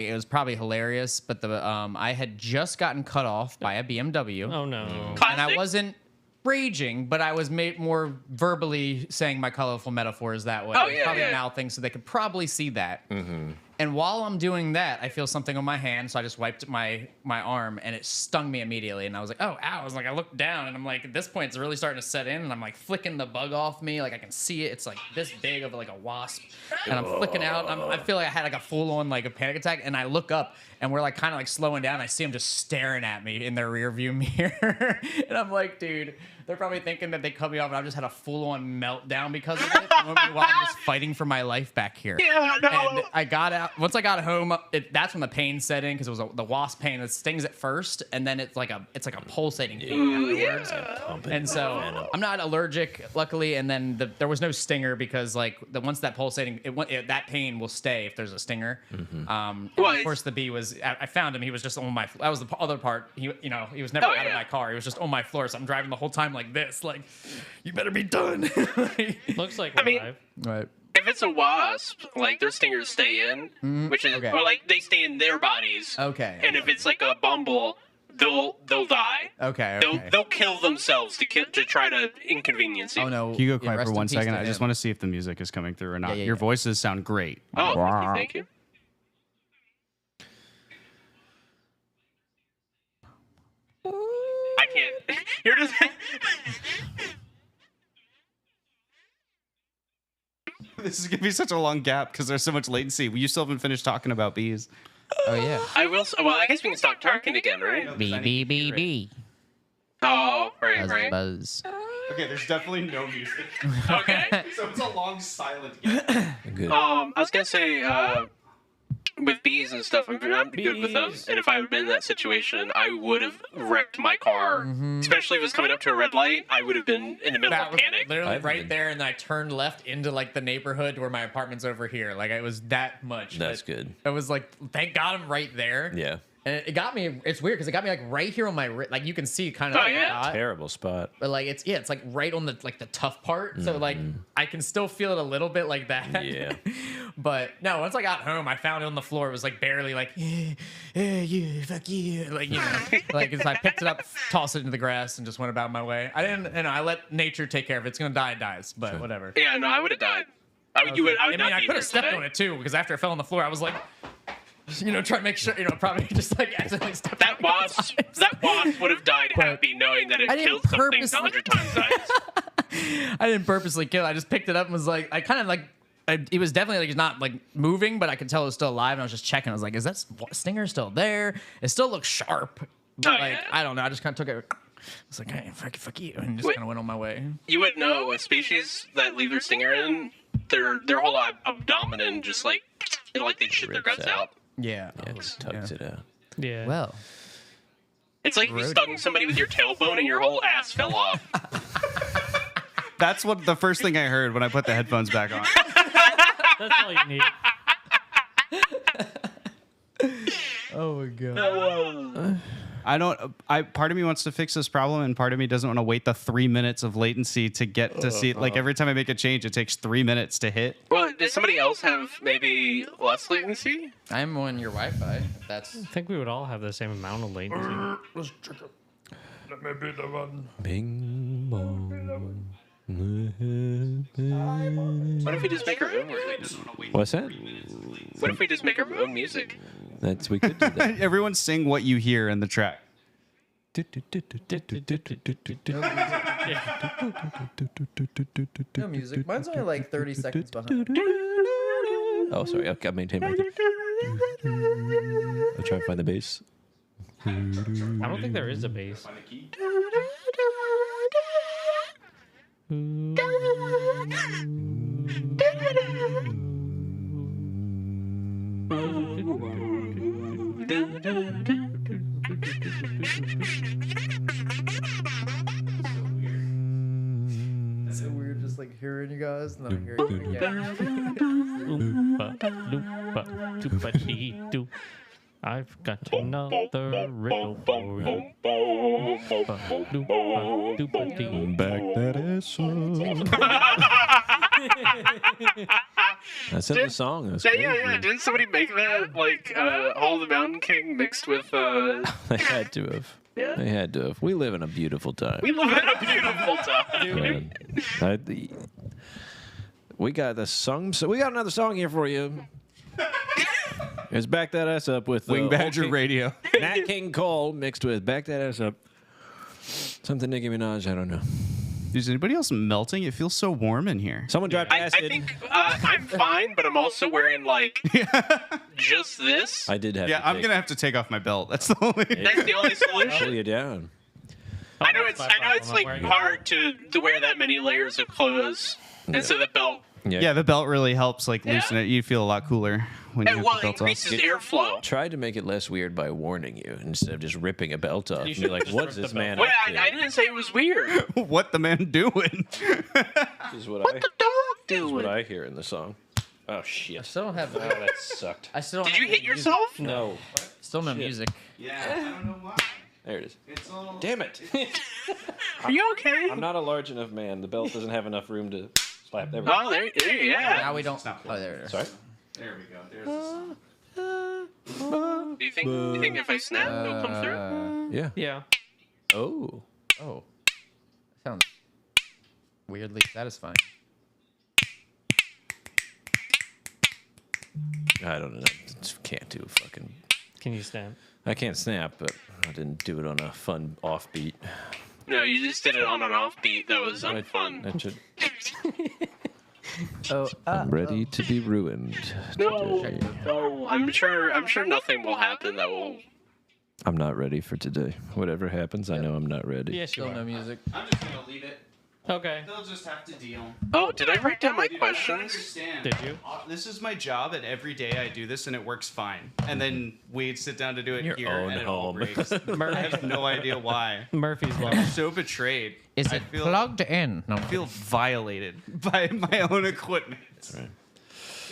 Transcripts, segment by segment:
it was probably hilarious, but I had just gotten cut off by a BMW. Oh no. And I wasn't raging, but I was more verbally saying my colorful metaphors that way. Oh, yeah, probably yeah. mouthing so they could probably see that. And while I'm doing that, I feel something on my hand, so I just wiped my arm, and it stung me immediately. And I was like, oh, ow. I was like, I looked down, and I'm like, at this point, it's really starting to set in, and I'm like flicking the bug off me. Like, I can see it. It's like this big of like a wasp, and I'm flicking out. I feel like I had like a full-on like a panic attack, and I look up, and we're like kind of like slowing down. And I see them just staring at me in their rear view mirror, and I'm like, dude, they're probably thinking that they cut me off, and I've just had a full-on meltdown because of it while I'm just fighting for my life back here. Yeah, no. And I got out. Once I got home, that's when the pain set in because it was the wasp pain that stings at first, and then it's like a pulsating pain afterwards. And so I'm not allergic, luckily. And then there was no stinger because like once that pulsating, that pain will stay if there's a stinger. Of course, the bee was. I found him. He was just on my. That was the other part. He was never out of my car. He was just on my floor. So I'm driving the whole time like this. Like, you better be done. Looks like I mean, live. Right. If it's a wasp, like their stingers stay in, which is or like they stay in their bodies. Okay. And if it's like a bumble, they'll die. Okay. They'll kill themselves to try to inconvenience you. Oh no. Can you go quiet rest for in 1 peace second? to I just him. want to see if the music is coming through or not. Yeah, Your yeah. voices sound great. Oh, thank you. I can't. You're just. This is gonna be such a long gap because there's so much latency. You still haven't finished talking about bees. Oh yeah. I will. Well, I guess we can start talking again, right? B. Oh, right, Buzz, right. buzz. Okay, there's definitely no music. Okay. So it's a long silent gap. Good. I was gonna say, with bees and stuff, I'm good with them. And if I had been in that situation, I would have wrecked my car. Especially if it was coming up to a red light, I would have been in the middle That of was panic. literally I've right been- there, and then I turned left into like the neighborhood where my apartment's over here. Like it was that much. That's but good. It was like, thank God I'm right there. Yeah. And it got me. It's weird because it got me like right here on my like you can see kind of. Oh, like, yeah. dot, Terrible spot. but like it's like right on the tough part. So like I can still feel it a little bit like that. Yeah. But no, once I got home, I found it on the floor. It was like barely like, you, fuck you. Like, like as I picked it up, tossed it into the grass, and just went about my way. I didn't, I let nature take care of it. It's going to die, it dies, but whatever. Yeah, no, I would have died. I would I not I be could here have stepped today. on it too, because after it fell on the floor, I was like, trying to make sure, probably just like accidentally stepped That wasp would have died happy knowing that it I didn't killed something purposely- 100 times size. I didn't purposely kill it. I just picked it up and was like, I kind of like, it was definitely like not like moving, but I could tell it was still alive. And I was just checking. I was like, is that stinger still there? It still looks sharp. But like, yeah. I don't know. I just kind of took it. I was like, hey, fuck you. And just Wait. kind of went on my way. You would know with species that leave their stinger in, their whole abdomen just like they shit their Rips guts out. out. Yeah. Yeah, it tugs it out. Yeah. Well, It's like if you stung somebody with your tailbone and your whole ass fell off. That's what the first thing I heard when I put the headphones back on. That's all you need. oh my God. Part of me wants to fix this problem, and part of me doesn't want to wait the 3 minutes of latency to get to see it. Like every time I make a change, it takes 3 minutes to hit. Well, does somebody else have maybe less latency? I'm on your Wi-Fi. If that's. I think we would all have the same amount of latency. Let's check it. Let me be the one. Bing bong. What if we just make our own music? What's that? What if we just make our own music? We could do that. Everyone sing what you hear in the track. No music. Mine's only like 30 seconds behind. Oh, sorry. Okay, I'll maintain my. I'll try and find the bass. I don't think there is a bass. It's so weird just like hearing you guys and then I hear you again. Oompa, loompa, doompa-dee-doo. I've got another riddle for you. Back that ass That's in the song. That's great. Yeah. Didn't somebody make that like Hall of the Mountain King mixed with? They had to have. Yeah. They had to have. We live in a beautiful time. We live in a beautiful time. We got the song. So we got another song here for you. It's Back That Ass Up with Wing Badger Radio. Nat King Cole mixed with Back That Ass Up. Something Nicki Minaj. I don't know. Is anybody else melting? It feels so warm in here. Someone dropped I acid. think I'm fine, but I'm also wearing like just this. I did have. Yeah, to I'm take- gonna have to take off my belt. That's the only. That's the only pull solution. you down. I know it's like hard to wear that many layers of clothes, and so the belt. Yeah, the belt really helps like loosen it. You feel a lot cooler when you have Well, the it belt off. increases airflow. Tried to make it less weird by warning you instead of just ripping a belt off. You're like, what's this man Wait, up to? I didn't say it was weird. What the man doing? This is what What the dog this is doing? what I hear in the song. Oh I shit! still don't have. Oh, that sucked. I still don't Did you have hit music. yourself? No, Still no Shit. music. Yeah, I don't know why. there it is. It's all. Damn it! Are you okay? I'm not a large enough man. The belt doesn't have enough room to slap. There we go. Oh, there, yeah. Now we don't. Oh, there it is. Sorry. There we go. There's the song. Do you think if I snap, it'll come through? Yeah. Yeah. Oh. Oh, sounds weirdly satisfying. I don't know. Just can't do fucking. Can you snap? I can't snap, but I didn't do it on a fun offbeat. No, you just did it on an offbeat. That was unfun. That should. Oh, I'm ready to be ruined. No, today. no. I'm sure nothing will happen that will. I'm not ready for today. Whatever happens, I know I'm not ready. Yes, you still no are. music. I'm just gonna leave it. Okay. They'll just have to deal. Oh, did I write down my Dude, I don't questions? understand. Did you? This is my job, and every day I do this, and it works fine. And then we sit down to do it Your here, own and it all home. breaks. I have no idea why. Murphy's Law. I'm so betrayed. Is I it feel, plugged in? No. I feel violated by my own equipment. Right.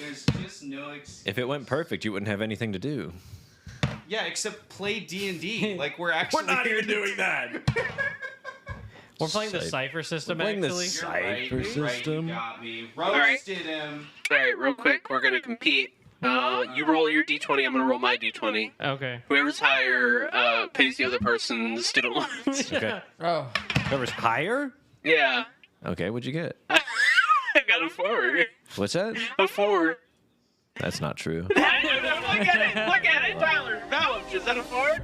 There's just no. If it went perfect, you wouldn't have anything to do. Yeah, except play D&D. Like we're actually here to that. We're playing the Cypher. Cypher system, We're playing the actually. Cypher You're right, system. you got me. right. Roasted him. All right, real quick, we're gonna compete. You roll your d20. I'm gonna roll my d20. Okay. Whoever's higher pays the other person's student loans. Okay. Oh, Whoever's higher? Yeah, Okay, what'd you get? I got a 4. What's that? A 4. That's not true. Look at it, Tyler. Vouch, is that a 4?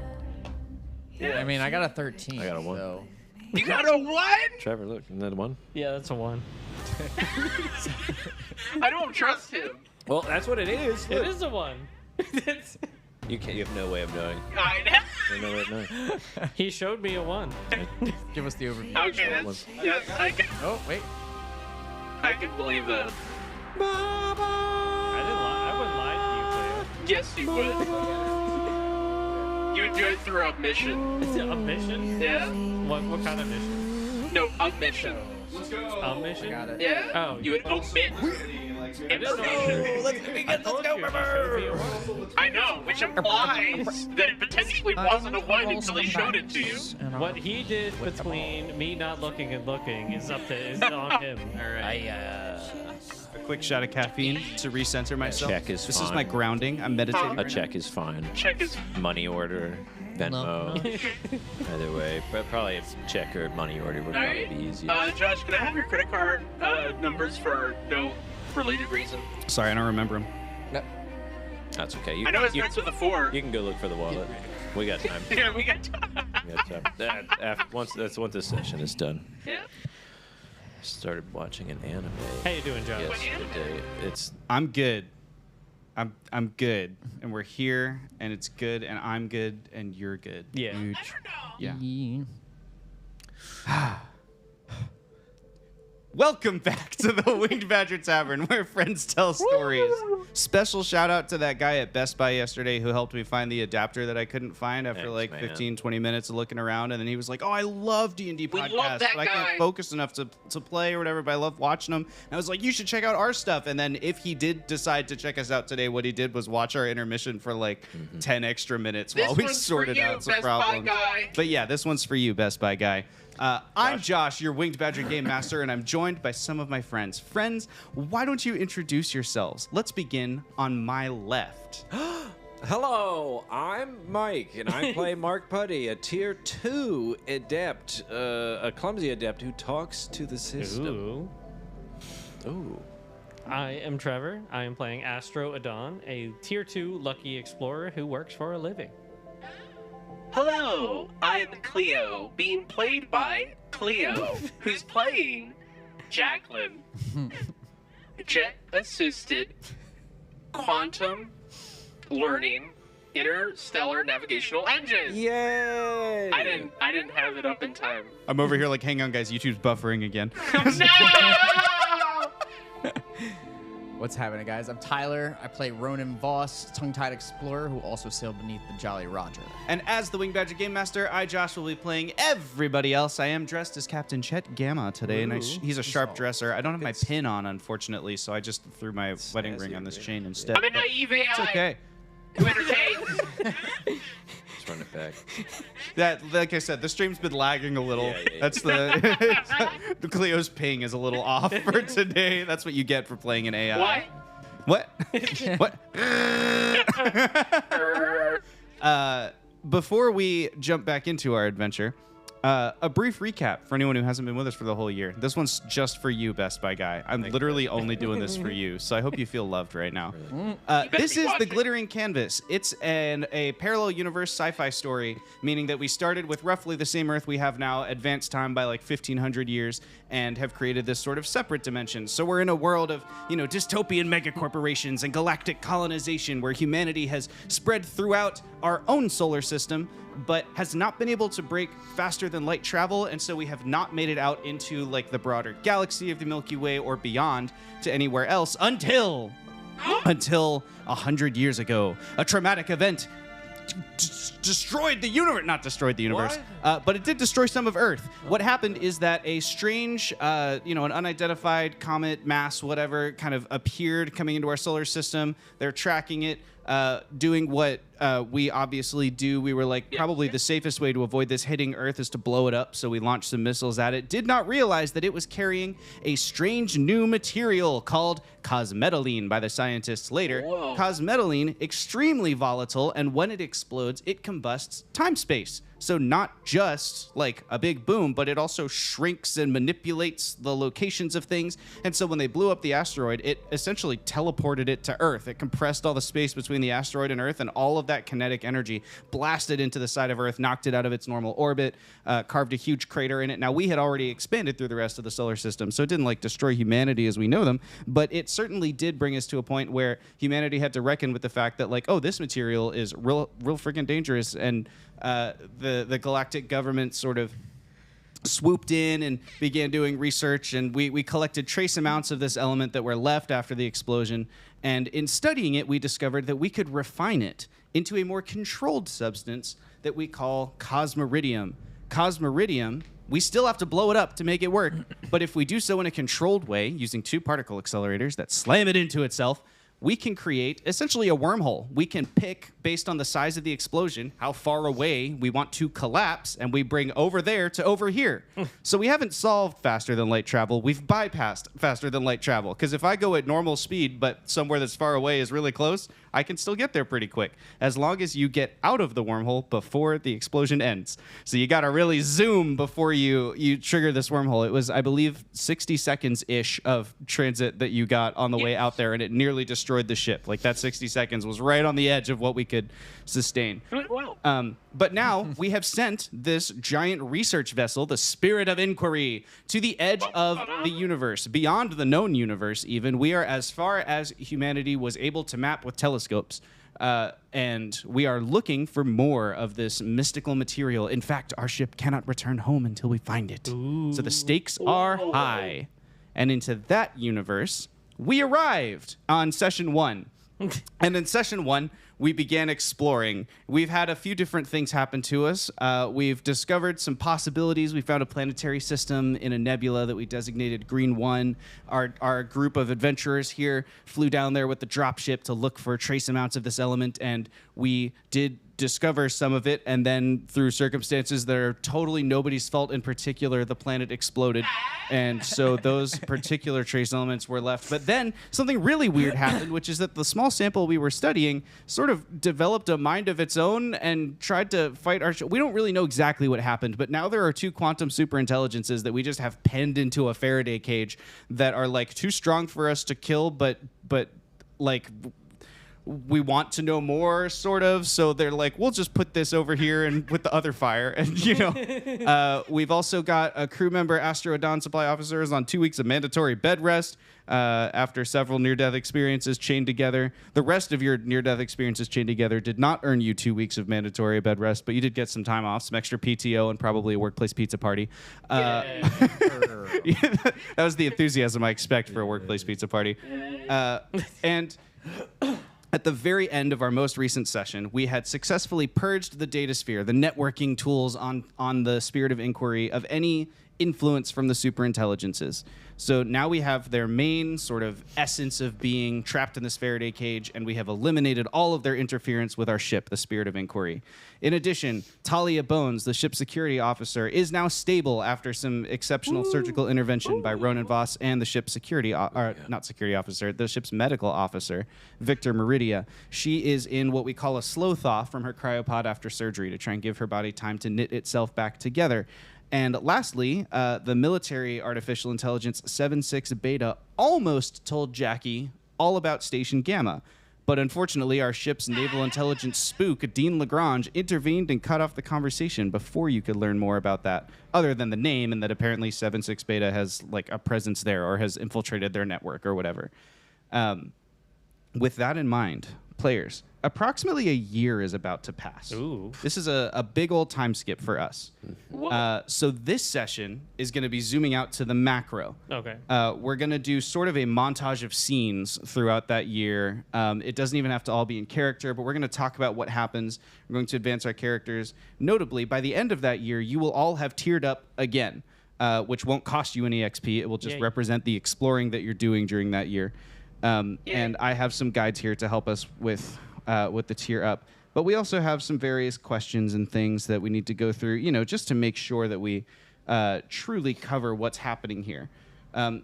I mean, I got a 13. I got a 1. So. You got a 1? Trevor, look, another one. Yeah, that's a 1. I don't trust him. Well, that's what it is. It is a 1. You can't. You have no way of knowing. I You have no way of knowing. He showed me a 1. Give us the overview. Okay, that's, yes, I Oh, wait. can believe that. I wouldn't lie to you, Yes, you would. You would do it through a mission. Cleo. A mission? Yeah? What kind of mission? No, a mission. Let's go. A mission? Got it. Yeah? Oh, You would omit I didn't know. information. I told you, he showed me a 1. I know, which implies that it potentially wasn't a 1 until he showed it to you. What he did between me not looking and looking is on him. All right. A quick shot of caffeine to recenter myself. check is This is fine. my grounding. I'm meditating. A right check is fine. Check his. Money order, Venmo. No. Either way, but probably a check or money order would probably Alright. be easy. Josh, can I have your credit card numbers for no related reason? now. Sorry, I don't remember him. That's okay. You, I know it you, starts with a 4. you can go look for the wallet. We got time. Yeah, we got time. We got time. Once this session is done. Yeah. Started watching an anime How you doing, Josh? yesterday. It's I'm good. I'm good, and we're here, and it's good, and I'm good, and you're good. Yeah. Yeah. Welcome back to the Winged Badger Tavern, where friends tell stories. Special shout out to that guy at Best Buy yesterday who helped me find the adapter that I couldn't find after Thanks, man. 15, 20 minutes of looking around. And then he was like, oh, I love D&D We love podcasts, that but I can't guy." focus enough to play or whatever, but I love watching them. And I was like, you should check out our stuff. And then if he did decide to check us out today, what he did was watch our intermission for 10 extra minutes while we one's sorted for you, out some Best Buy problems. guy. But yeah, this one's for you, Best Buy guy. I'm Josh, your Winged Badger Game Master, and I'm joined by some of my friends. Friends, why don't you introduce yourselves? Let's begin on my left. Hello, I'm Mike, and I play Mark Putty, a Tier 2 adept, a clumsy adept who talks to the system. Ooh. I am Trevor. I am playing Astro Adon, a Tier 2 lucky explorer who works for a living. Hello, I'm Cleo, being played by Cleo, who's playing Jacqueline. Jet-assisted quantum learning interstellar navigational engine. Yay! I didn't have it up in time. I'm over here like, hang on, guys, YouTube's buffering again. What's happening, guys? I'm Tyler. I play Ronan Voss, tongue-tied explorer who also sailed beneath the Jolly Roger. And as the Winged Badger Game Master, I, Josh, will be playing everybody else. I am dressed as Captain Chet Gamma today, and he's a sharp dresser. I don't have my pin on, unfortunately, so I just threw my wedding ring on this chain instead. I'm a naive AI. It's okay. To entertain. Let's run it back. That, like I said, the stream's been lagging a little. Yeah. That's the Cleo's ping is a little off for today. That's what you get for playing an AI. What? What? Before we jump back into our adventure, a brief recap for anyone who hasn't been with us for the whole year. This one's just for you, Best Buy guy. I'm literally only doing this for you, so I hope you feel loved right now. This is The Glittering Canvas. It's a parallel universe sci-fi story, meaning that we started with roughly the same Earth we have now, advanced time by 1,500 years, and have created this sort of separate dimension. So we're in a world of, dystopian megacorporations and galactic colonization where humanity has spread throughout our own solar system, but has not been able to break faster than light travel, and so we have not made it out into the broader galaxy of the Milky Way or beyond to anywhere else until 100 years ago. A traumatic event destroyed the universe. Not destroyed the universe, but it did destroy some of Earth. What happened is that a strange, an unidentified comet, mass, whatever, kind of appeared coming into our solar system. They're tracking it, doing what we obviously do. We were probably the safest way to avoid this hitting Earth is to blow it up, so we launched some missiles at it. Did not realize that it was carrying a strange new material called cosmetoline by the scientists later. Whoa. Cosmetoline, extremely volatile, and when it explodes, it combusts time-space. So not just a big boom, but it also shrinks and manipulates the locations of things. And so when they blew up the asteroid, it essentially teleported it to Earth. It compressed all the space between the asteroid and Earth, and all of that kinetic energy blasted into the side of Earth, knocked it out of its normal orbit, carved a huge crater in it. Now, we had already expanded through the rest of the solar system, so it didn't destroy humanity as we know them, but it certainly did bring us to a point where humanity had to reckon with the fact that this material is real freaking dangerous, and the galactic government sort of swooped in and began doing research, and we collected trace amounts of this element that were left after the explosion, and in studying it, we discovered that we could refine it into a more controlled substance that we call cosmeridium. Cosmeridium, we still have to blow it up to make it work, but if we do so in a controlled way, using 2 particle accelerators that slam it into itself, we can create essentially a wormhole. We can pick, based on the size of the explosion, how far away we want to collapse, and we bring over there to over here. So we haven't solved faster than light travel. We've bypassed faster than light travel. Because if I go at normal speed, but somewhere that's far away is really close, I can still get there pretty quick, as long as you get out of the wormhole before the explosion ends. So you got to really zoom before you trigger this wormhole. It was, I believe, 60 seconds-ish of transit that you got on the way out there, and it nearly destroyed the ship. That 60 seconds was right on the edge of what we could sustain. Well. But now we have sent this giant research vessel, the Spirit of Inquiry, to the edge of the universe, beyond the known universe even. We are as far as humanity was able to map with telescopes. And we are looking for more of this mystical material. In fact, our ship cannot return home until we find it. So the stakes are high. And into that universe, we arrived on session 1. And in session 1, we began exploring. We've had a few different things happen to us. We've discovered some possibilities. We found a planetary system in a nebula that we designated Green 1. Our group of adventurers here flew down there with the dropship to look for trace amounts of this element, and we did discover some of it, and then through circumstances that are totally nobody's fault in particular, the planet exploded, and so those particular trace elements were left. But then something really weird happened, which is that the small sample we were studying sort of developed a mind of its own and tried to fight our... We don't really know exactly what happened, but now there are 2 quantum superintelligences that we just have penned into a Faraday cage that are like too strong for us to kill, but like... we want to know more, sort of. So they're like, we'll just put this over here and with the other fire. And, you know, we've also got a crew member, Astro Adon Supply Officer, is on 2 weeks of mandatory bed rest after several near-death experiences chained together. The rest of your near-death experiences chained together did not earn you 2 weeks of mandatory bed rest, but you did get some time off, some extra PTO, and probably a workplace pizza party. That was the enthusiasm I expect for a workplace pizza party. And... at the very end of our most recent session, we had successfully purged the data sphere, the networking tools on the Spirit of Inquiry, of any influence from the superintelligences. So now we have their main sort of essence of being trapped in this Faraday cage, and we have eliminated all of their interference with our ship, the Spirit of Inquiry. In addition, Talia Bones, the ship security officer, is now stable after some exceptional surgical intervention by Ronan Voss and the ship's the ship's medical officer, Victor Meridia. She is in what we call a slow thaw from her cryopod after surgery to try and give her body time to knit itself back together. And lastly, the military artificial intelligence 7-6 Beta almost told Jackie all about Station Gamma. But unfortunately, our ship's naval intelligence spook, Dean Lagrange, intervened and cut off the conversation before you could learn more about that, other than the name and that apparently 7-6 Beta has like a presence there or has infiltrated their network or whatever. With that in mind, players, approximately a year is about to pass. Ooh. This is a big old time skip for us. So this session is going to be zooming out to the macro. Okay. We're going to do sort of a montage of scenes throughout that year. It doesn't even have to all be in character, but we're going to talk about what happens. We're going to advance our characters. Notably, by the end of that year, you will all have tiered up again, which won't cost you any XP. It will just represent the exploring that you're doing during that year. And I have some guides here to help us with the tier up. But we also have some various questions and things that we need to go through, you know, just to make sure that we truly cover what's happening here.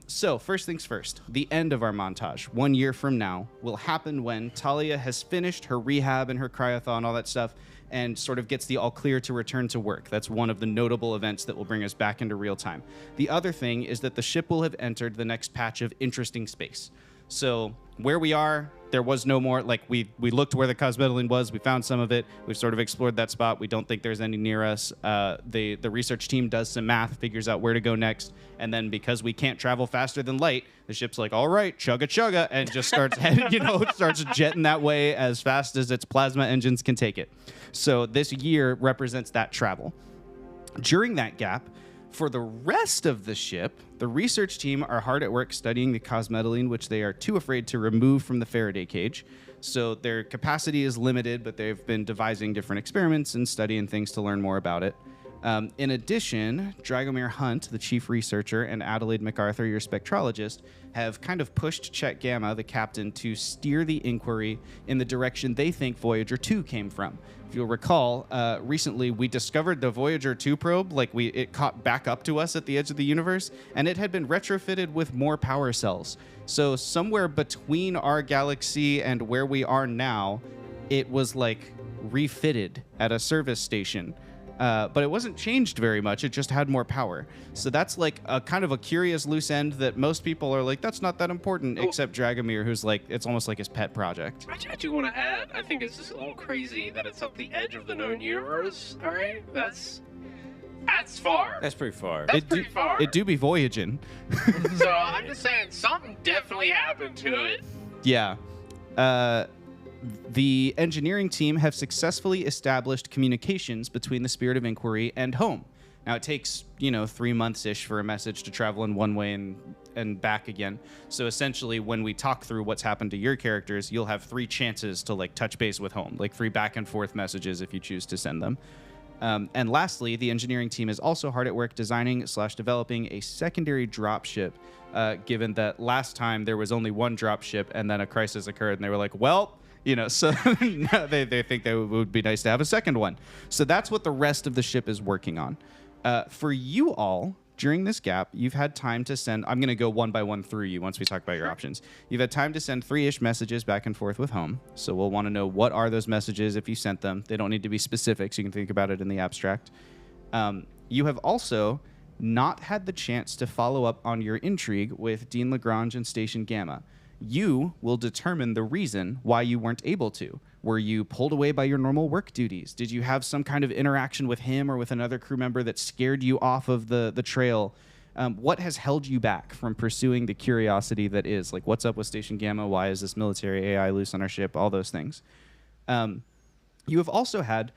So first things first, the end of our montage, 1 year from now, will happen when Talia has finished her rehab and her cryothon and all that stuff and sort of gets the all clear to return to work. That's one of the notable events that will bring us back into real time. The other thing is that the ship will have entered the next patch of interesting space. So where we are, there was no more, like we looked where the cosmetaline was, we found some of it, we've sort of explored that spot, we don't think there's any near us. The research team does some math, figures out where to go next, and then because we can't travel faster than light, the ship's like, all right, chugga, and just starts, starts jetting that way as fast as its plasma engines can take it. So this year represents that travel. During that gap, for the rest of the ship, the research team are hard at work studying the cosmetaline, which they are too afraid to remove from the Faraday cage. So their capacity is limited, but they've been devising different experiments and studying things to learn more about it. In addition, Dragomir Hunt, the chief researcher, and Adelaide MacArthur, your spectrologist, have kind of pushed Chet Gamma, the captain, to steer the inquiry in the direction they think Voyager 2 came from. If you'll recall, recently we discovered the Voyager 2 probe, it caught back up to us at the edge of the universe, and it had been retrofitted with more power cells. So somewhere between our galaxy and where we are now, it was like refitted at a service station. But it wasn't changed very much. It just had more power. So that's like a kind of a curious loose end that most people are like, that's not that important, except Dragomir, who's like, it's almost like his pet project. I do want to add, I think it's just a little crazy that it's at the edge of the known universe. All right, that's far. That's pretty far. That's pretty far. It do be voyaging. So I'm just saying, something definitely happened to it. Yeah. The engineering team have successfully established communications between the Spirit of Inquiry and home. Now, it takes, 3 months-ish for a message to travel in one way and and back again. So essentially, when we talk through what's happened to your characters, you'll have 3 chances to like touch base with home, like 3 back and forth messages if you choose to send them. And lastly, the engineering team is also hard at work designing/developing a secondary dropship, given that last time there was only one dropship and then a crisis occurred and they were like, well, so now they think that it would be nice to have a second one. So that's what the rest of the ship is working on. For you all, during this gap, you've had time to send, I'm going to go one by one through you once we talk about your options. You've had time to send 3-ish messages back and forth with home. So we'll want to know what are those messages if you sent them. They don't need to be specific, so you can think about it in the abstract. You have also not had the chance to follow up on your intrigue with Dean Lagrange and Station Gamma. You will determine the reason why you weren't able to. Were you pulled away by your normal work duties? Did you have some kind of interaction with him or with another crew member that scared you off of the trail? What has held you back from pursuing the curiosity that is? Like, what's up with Station Gamma? Why is this military AI loose on our ship? All those things. You have also had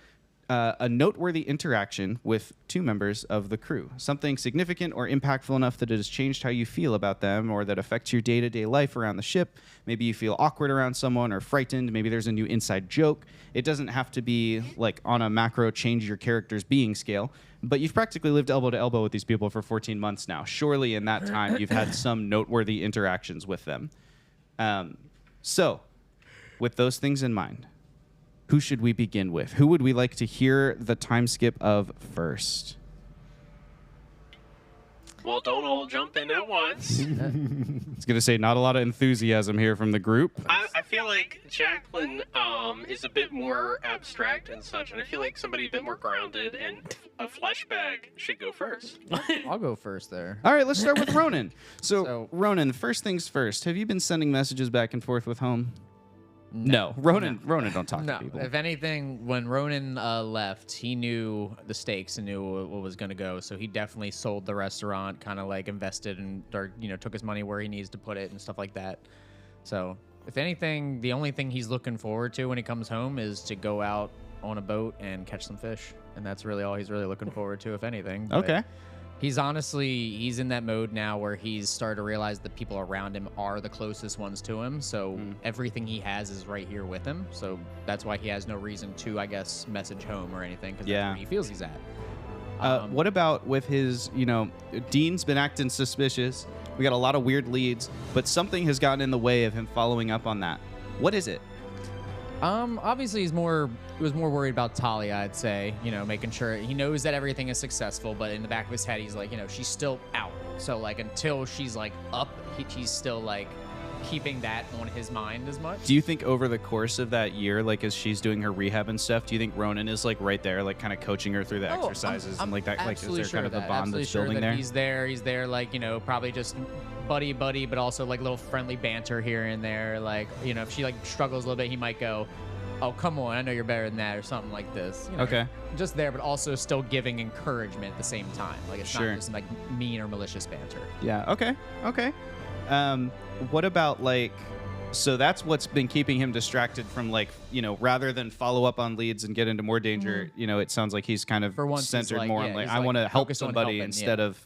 a noteworthy interaction with 2 members of the crew. Something significant or impactful enough that it has changed how you feel about them or that affects your day-to-day life around the ship. Maybe you feel awkward around someone or frightened. Maybe there's a new inside joke. It doesn't have to be like on a macro change your character's being scale, but you've practically lived elbow to elbow with these people for 14 months now. Surely in that time you've had some noteworthy interactions with them. So with those things in mind, who should we begin with? Who would we like to hear the time skip of first? Well, don't all jump in at once. I was going to say, not a lot of enthusiasm here from the group. I feel like Jacqueline is a bit more abstract and such, and I feel like somebody a bit more grounded and a flesh bag should go first. I'll go first there. All right, let's start with Ronan. So, Ronan, first things first. Have you been sending messages back and forth with home? No. Ronan don't talk to people. If anything, when Ronan left, he knew the stakes and knew what was going to go. So he definitely sold the restaurant, kind of like invested and took his money where he needs to put it and stuff like that. So if anything, the only thing he's looking forward to when he comes home is to go out on a boat and catch some fish. And that's really all he's really looking forward to, if anything. But okay. He's in that mode now where he's started to realize the people around him are the closest ones to him. So everything he has is right here with him. So that's why he has no reason to, I guess, message home or anything, because that's where he feels he's at. What about with his, Dean's been acting suspicious. We got a lot of weird leads, but something has gotten in the way of him following up on that. What is it? Obviously he was more worried about Talia, I'd say, making sure he knows that everything is successful, but in the back of his head, he's like, she's still out. So like, until she's like up, he's still like keeping that on his mind as much. Do you think over the course of that year, like as she's doing her rehab and stuff, do you think Ronan is like right there, like kind of coaching her through the exercises and like that? Like, is there kind of a bond that's building there? He's there, like, probably just buddy, but also like little friendly banter here and there. Like, if she like struggles a little bit, he might go, "Oh, come on, I know you're better than that," or something like this. Okay. Just there, but also still giving encouragement at the same time. Like, it's not just like mean or malicious banter. Yeah. Okay. What about like, so that's what's been keeping him distracted from like, rather than follow up on leads and get into more danger, it sounds like he's kind of centered like, more on like, I want to help somebody instead of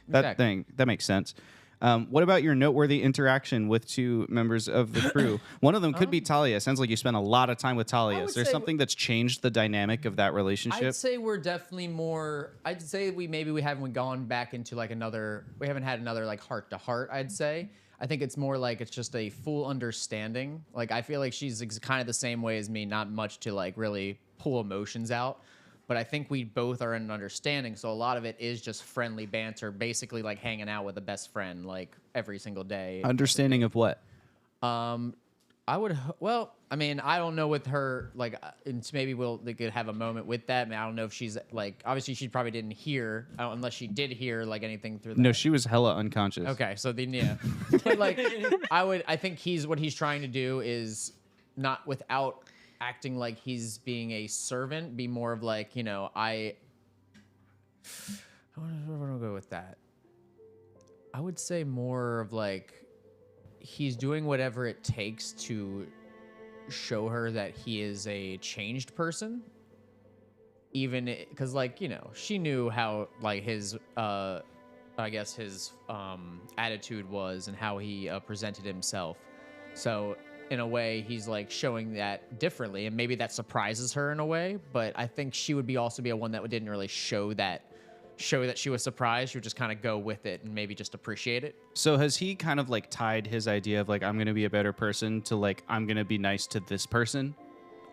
that thing. That makes sense. What about your noteworthy interaction with 2 members of the crew? One of them could be Talia. Sounds like you spent a lot of time with Talia. Is there something that's changed the dynamic of that relationship? I'd say we're definitely more. I'd say we haven't gone back into like we haven't had another like heart to heart. I'd say. I think it's more like it's just a full understanding. Like, I feel like she's kind of the same way as me, not much to like really pull emotions out. But I think we both are in an understanding. So a lot of it is just friendly banter, basically like hanging out with a best friend like every single day. Understanding of what? I don't know with her, like, maybe they could have a moment with that. I mean, I don't know if she's like, obviously she probably didn't hear, unless she did hear like anything through that. No, she was hella unconscious. Okay, so then, yeah. But like, I think what he's trying to do is not without acting like he's being a servant, be more of like, I want to go with that. I would say more of like, he's doing whatever it takes to show her that he is a changed person, even because like she knew how like his I guess his attitude was and how he presented himself. So in a way, he's like showing that differently, and maybe that surprises her in a way. But I think she would also be a one that didn't really show that she was surprised. She would just kind of go with it and maybe just appreciate it. So has he kind of like tied his idea of like I'm gonna be a better person to like I'm gonna be nice to this person?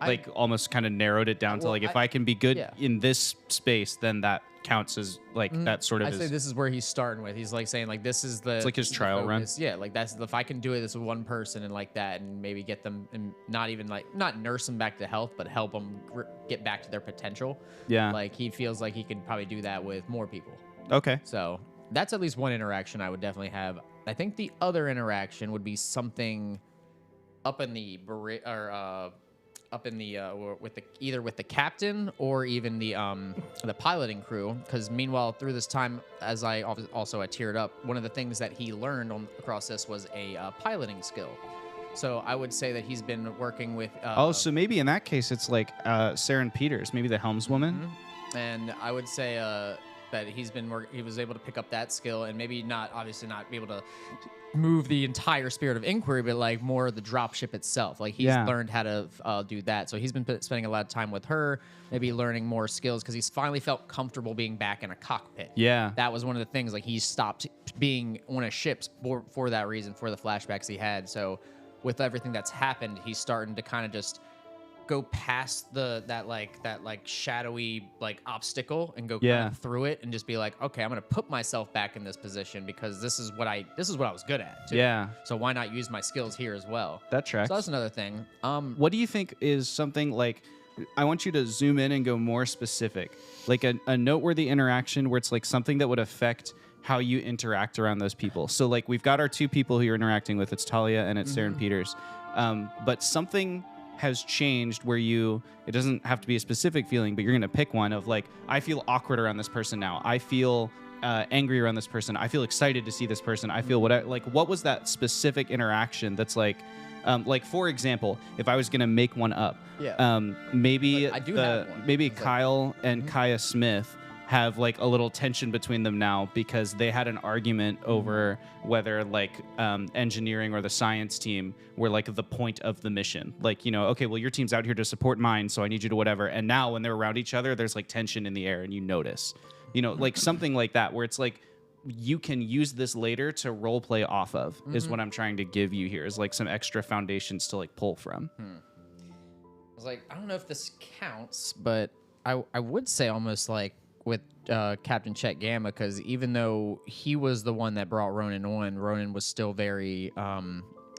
Like almost kind of narrowed it down to like if I can be good in this space, then that counts as like that sort of. I say this is where he's starting with. He's like saying like this is the. It's like his trial run. Yeah, like that's if I can do this with one person and like that, and maybe get them and not even like not nurse them back to health, but help them get back to their potential. Yeah. Like he feels like he could probably do that with more people. Okay. So that's at least one interaction I would definitely have. I think the other interaction would be something up in the with the either with the captain or even the piloting crew, because meanwhile through this time, as I teared up, one of the things that he learned across this was a piloting skill. So I would say that he's been working with so maybe in that case it's like Saren Peters, maybe the helmswoman. And I would say that he was able to pick up that skill, and maybe not be able to move the entire Spirit of Inquiry, but like more of the dropship itself. Like he's learned how to do that. So he's been spending a lot of time with her, maybe learning more skills, because he's finally felt comfortable being back in a cockpit. Yeah. That was one of the things. Like he stopped being on a ship for that reason, for the flashbacks he had. So with everything that's happened, he's starting to kind of just go past that shadowy like obstacle and go kind of through it and just be like, okay, I'm gonna put myself back in this position because this is what I was good at too. Yeah. So why not use my skills here as well? That tracks. So that's another thing. What do you think is something like? I want you to zoom in and go more specific, like a noteworthy interaction where it's like something that would affect how you interact around those people. So like we've got our two people who you're interacting with. It's Talia and it's Saren Peters. But something has changed where it doesn't have to be a specific feeling, but you're going to pick one of like, I feel awkward around this person now. I feel angry around this person. I feel excited to see this person. I feel what was that specific interaction that's like for example, if I was going to make one up, maybe I do have one. Maybe Kyle and Kaya Smith have like a little tension between them now because they had an argument over whether like engineering or the science team were like the point of the mission. Like, okay, well, your team's out here to support mine, so I need you to whatever. And now when they're around each other, there's like tension in the air and you notice, like something like that where it's like you can use this later to role play off of is what I'm trying to give you here, is like some extra foundations to like pull from. I was like, I don't know if this counts, but I would say almost like with Captain Chet Gamma, because even though he was the one that brought Ronan on, Ronan was still very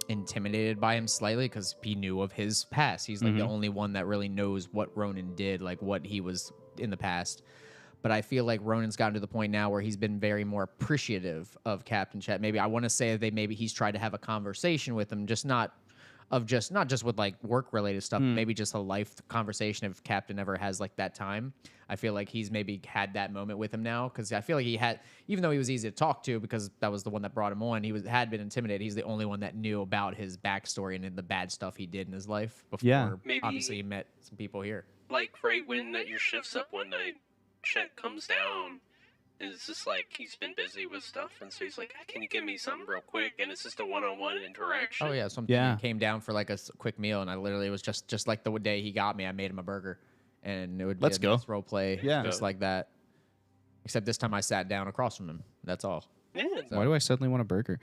intimidated by him slightly because he knew of his past. He's like the only one that really knows what Ronan did, like what he was in the past. But I feel like Ronan's gotten to the point now where he's been very more appreciative of Captain Chet. Maybe I want to say that maybe he's tried to have a conversation with him, not just with like work related stuff, maybe just a life conversation if Captain ever has like that time. I feel like he's maybe had that moment with him now, because I feel like he had, even though he was easy to talk to because that was the one that brought him on, had been intimidated. He's the only one that knew about his backstory and the bad stuff he did in his life before. Maybe, obviously he met some people here. Like right when your shift's up one night, Chet comes down. And it's just like he's been busy with stuff, and so he's like, "Can you give me something real quick?" And it's just a one-on-one interaction. Oh yeah, something came down for like a quick meal, and I literally was just like the day he got me, I made him a burger, and it would be a nice role play, just like that. Except this time I sat down across from him. That's all. Yeah. So. Why do I suddenly want a burger?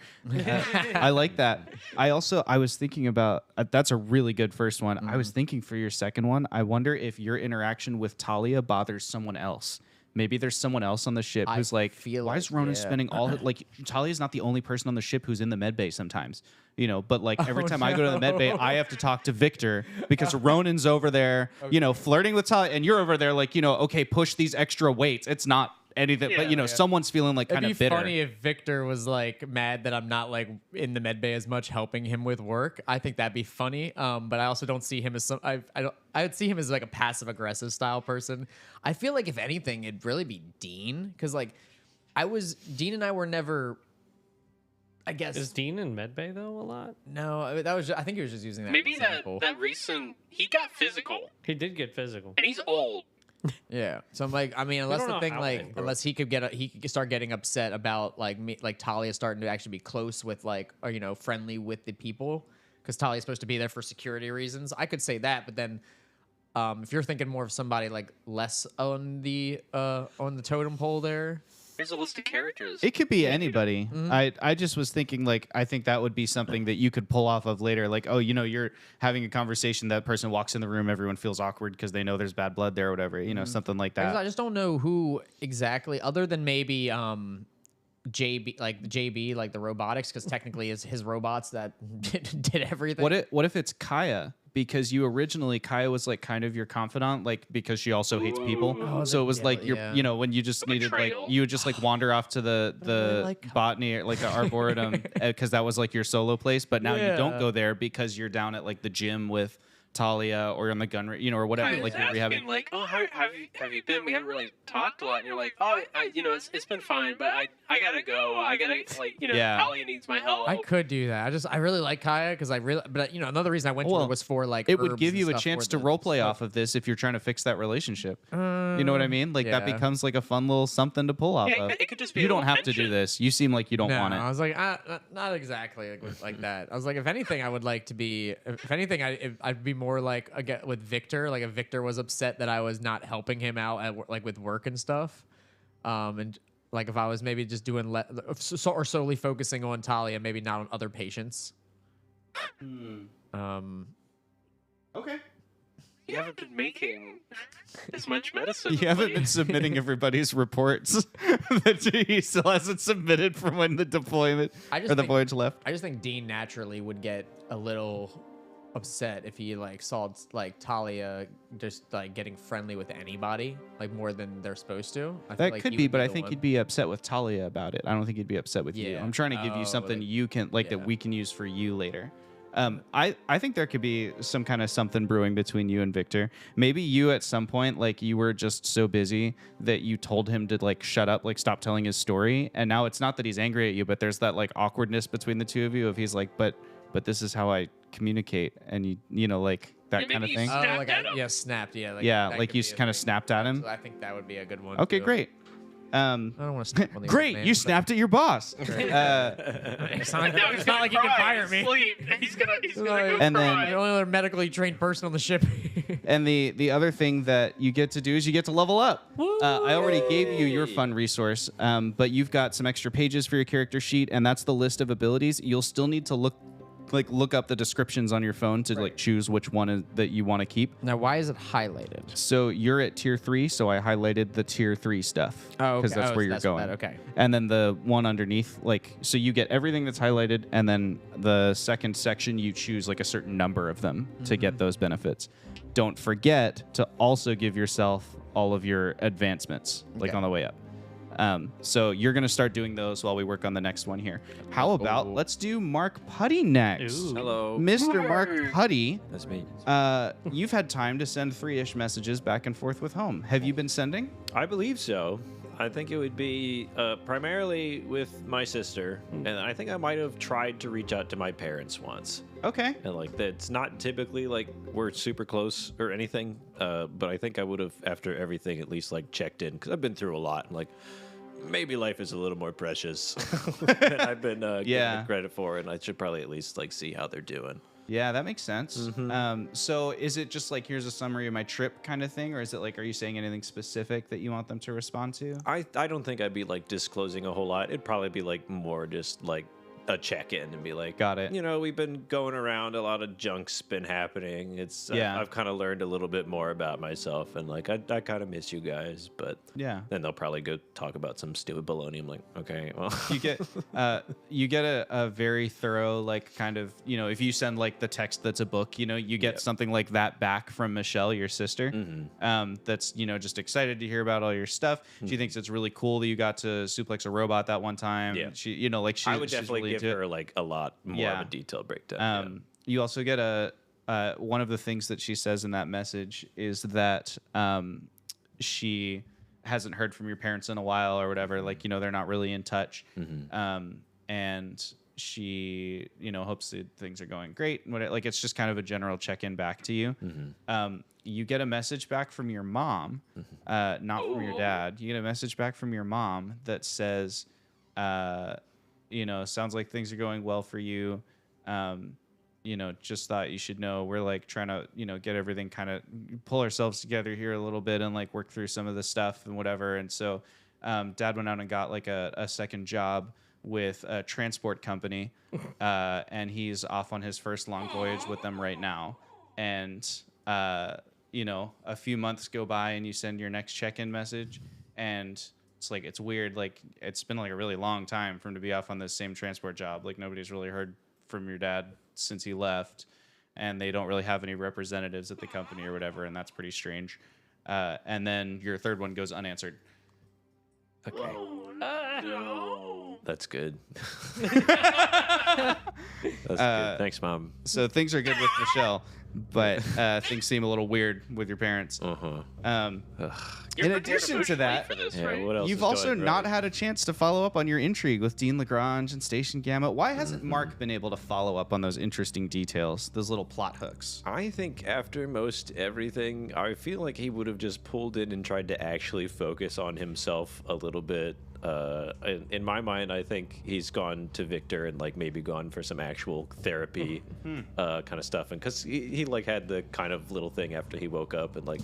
I like that. I was thinking about that's a really good first one. I was thinking for your second one, I wonder if your interaction with Talia bothers someone else. Maybe there's someone else on the ship who's like, why is Ronan spending all like Talia's not the only person on the ship who's in the med bay sometimes, but like every time I go to the med bay, I have to talk to Victor because Ronan's over there, flirting with Talia, and you're over there like, okay, push these extra weights. It's not anything, but someone's feeling like kind of bitter. It'd be funny if Victor was like mad that I'm not like in the med bay as much helping him with work. I think that'd be funny. But I also don't see him as I would see him as like a passive aggressive style person. I feel like if anything, it'd really be Dean, because like Dean and I were never. I guess is Dean in medbay though a lot? No, I think he was just using that. Maybe example. that recent he got physical. He did get physical, and he's old. Yeah. So I'm like, I mean, unless don't the know thing how like, they broke. unless he could start getting upset about like me, like Talia starting to actually be close with like, or friendly with the people, because Talia's supposed to be there for security reasons. I could say that, but then, if you're thinking more of somebody like less on the totem pole there. Here's a list of characters. It could be anybody. I just was thinking like I think that would be something that you could pull off of later. Like, oh, you're having a conversation, that person walks in the room, everyone feels awkward because they know there's bad blood there or whatever. Something like I that. just don't know who exactly, other than maybe JB, like the robotics, because technically it's his robots that did everything. What if it's Kaya? Because Kaya was like kind of your confidant, like because she also hates people. So it was like when you just needed like Betrayal. you would just like wander off to the like botany or like the arboretum because that was like your solo place. But now you don't Yeah. go there because you're down at like the gym with Talia or on the gun, or whatever. I was Like you're asking, having. like, oh, how have you been? We haven't really talked a lot. And you're like, oh, it's been fine, but I gotta go. I gotta Yeah. Talia needs my help. I could do that. I really like Kaya because but another reason I went to Well, her was for like It would herbs give and you a stuff chance for to the roleplay stuff. off of this if you're trying to fix that relationship. You know what I mean? Like that yeah. becomes like a fun little something to pull off Yeah, of. it could just be You a don't little have to do tension. this. You seem like you don't No, want it. I was like, not exactly like that. I was like, if anything, I would like to be. If anything, I'd be more like again with Victor. Like if Victor was upset that I was not helping him out at like with work and stuff, and like if I was maybe just doing or solely focusing on Talia, maybe not on other patients. Okay. You haven't been making as much medicine. You haven't been submitting everybody's reports that he still hasn't submitted from when the deployment I just or the think- voyage left. I just think Dean naturally would get a little upset if he like saw like Talia just like getting friendly with anybody like more than they're supposed to. I feel That like could he be, would but I the think one- he'd be upset with Talia about it. I don't think he'd be upset with you. Yeah. I'm trying to give you something you can like yeah. that we can use for you later. I think there could be some kind of something brewing between you and Victor. Maybe you at some point, like you were just so busy that you told him to like shut up, like stop telling his story. And now it's not that he's angry at you, but there's that like awkwardness between the two of you. If he's like, but this is how I communicate, and you know like that Yeah, kind of maybe thing. you Oh, snapped like at him. snapped. Yeah, like, Yeah, that like could you be a kind of thing. snapped at him. So I think that would be a good one. Okay, too. great. I don't want to snap on the Great, old man, you but- snapped at your boss. It's not, Now it's not like you can fire me. Sleep. He's gonna go And then- cry. I'm the only other medically trained person on the ship. And the other thing that you get to do is you get to level up. I already gave you your fun resource, but you've got some extra pages for your character sheet, and that's the list of abilities. You'll still need to look up the descriptions on your phone to like choose which one that you want to keep. Now, why is it highlighted? So you're at tier 3, so I highlighted the tier 3 stuff Oh, because okay. that's Oh, where so you're that's what going. that- okay. And then the one underneath, like, so you get everything that's highlighted, and then the second section you choose like a certain number of them to get those benefits. Don't forget to also give yourself all of your advancements, like Okay. on the way up. So you're gonna start doing those while we work on the next one here. How about let's do Mark Putty next? Ooh. Hello. Mr. Mark Putty, That's me. you've had time to send 3-ish messages back and forth with home. Have you been sending? I believe so. I think it would be primarily with my sister, and I think I might have tried to reach out to my parents once. Okay. And like that's not typically like we're super close or anything, but I think I would have after everything at least like checked in because I've been through a lot. And like maybe life is a little more precious than I've been Yeah. given credit for, and I should probably at least like see how they're doing. Yeah, that makes sense. So is it just like, here's a summary of my trip kind of thing? Or is it like, are you saying anything specific that you want them to respond to? I don't think I'd be like disclosing a whole lot. It'd probably be like more just like a check-in and be like, Got it. You know, we've been going around, a lot of junk's been happening. It's Yeah. I've kind of learned a little bit more about myself, and like I kind of miss you guys, but Yeah. then they'll probably go talk about some stupid baloney. I'm like, okay, well, You get a very thorough, like, kind of, you know, if you send like the text that's a book, you know, you get something like that back from Michelle, your sister. That's, you know, just excited to hear about all your stuff. She thinks it's really cool that you got to suplex a robot that one time. Yeah. She, you know, like I would she's definitely really give into it. her like a lot more Yeah. of a detailed breakdown. You also get one of the things that she says in that message is that she hasn't heard from your parents in a while or whatever. Like, you know, they're not really in touch. And she, hopes that things are going great. And like, it's just kind of a general check-in back to you. You get a message back from your mom, not from your dad. You get a message back from your mom that says, sounds like things are going well for you. Just thought you should know we're like trying to, get everything kind of pull ourselves together here a little bit and like work through some of the stuff and whatever. And so dad went out and got like a second job with a transport company, and he's off on his first long voyage with them right now. And, a few months go by and you send your next check-in message, and it's like, it's weird. Like, it's been like a really long time for him to be off on this same transport job. Like, nobody's really heard from your dad since he left, and they don't really have any representatives at the company or whatever, and that's pretty strange. And then your third one goes unanswered. Okay. No. That's good. That's good. Thanks, Mom. So things are good with Michelle, but things seem a little weird with your parents. In addition to that, What else you've is also going not right? had a chance to follow up on your intrigue with Dean Lagrange and Station Gamma. Why hasn't Mark been able to follow up on those interesting details, those little plot hooks? I think after most everything, I feel like he would have just pulled in and tried to actually focus on himself a little bit. In my mind, I think he's gone to Victor and like maybe gone for some actual therapy kind of stuff. And because he like had the kind of little thing after he woke up, and like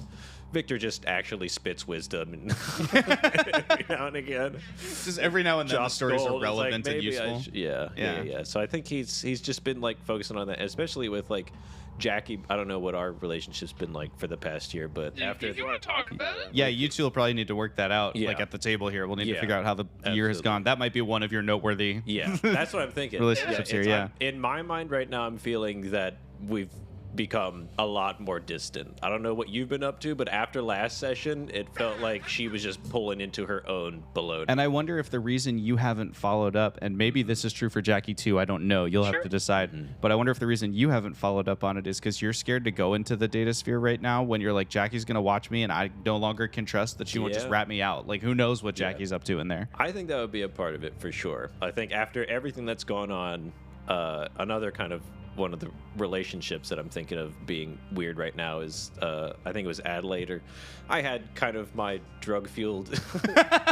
Victor just actually spits wisdom and every now and again. Just every now and then the Josh stories are Gold is like, relevant and maybe I useful. Yeah. So I think he's just been like focusing on that, especially with like Jackie. I don't know what our relationship's been like for the past year, but Do you want to talk about it? Yeah, you two will probably need to work that out, Yeah. like at the table here. We'll need to Yeah. figure out how the year has Absolutely. gone. That might be one of your noteworthy. Yeah, that's what I'm thinking. Relationships here, yeah. In my mind right now, I'm feeling that we've become a lot more distant. I don't know what you've been up to, but after last session, it felt like she was just pulling into her own baloney. And I wonder if the reason you haven't followed up, and maybe this is true for Jackie too, I don't know. You'll have to decide. But I wonder if the reason you haven't followed up on it is because you're scared to go into the data sphere right now when you're like, Jackie's going to watch me and I no longer can trust that she won't just Yeah. rat me out. Like, who knows what Jackie's up to in there? I think that would be a part of it for sure. I think after everything that's gone on, another kind of one of the relationships that I'm thinking of being weird right now is I think it was Adelaide, or I had kind of my drug-fueled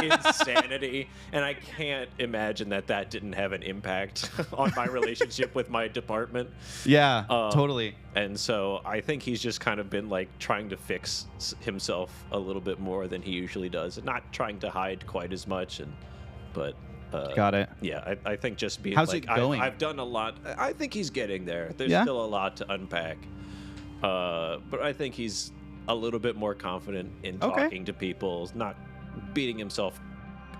insanity, and I can't imagine that didn't have an impact on my relationship with my department. Yeah, Um, totally. And so I think he's just kind of been like trying to fix himself a little bit more than he usually does, and not trying to hide quite as much. But Got it. yeah, I think just being How's like, it going? I've done a lot. I think he's getting there. There's Yeah? still a lot to unpack. But I think he's a little bit more confident in Okay. talking to people, not beating himself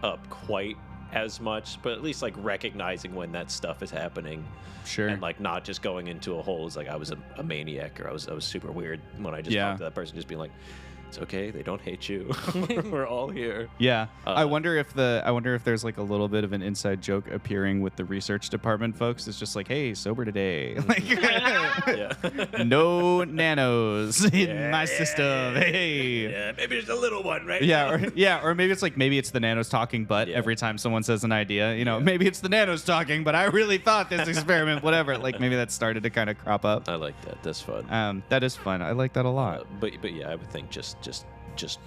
up quite as much, but at least like recognizing when that stuff is happening. Sure. And like not just going into a hole as like I was a maniac, or I was super weird when I just Yeah. talked to that person, just being like, it's okay, they don't hate you. We're all here. Yeah, I wonder if there's like a little bit of an inside joke appearing with the research department folks. It's just like, hey, sober today, like Yeah. no nanos in my system. Hey, Yeah, maybe there's a little one, right? or maybe it's the nanos talking, but Yeah. every time someone says an idea, maybe it's the nanos talking, but I really thought this experiment, whatever. Like maybe that started to kind of crop up. I like that. That's fun. That is fun. I like that a lot. But yeah, I would think just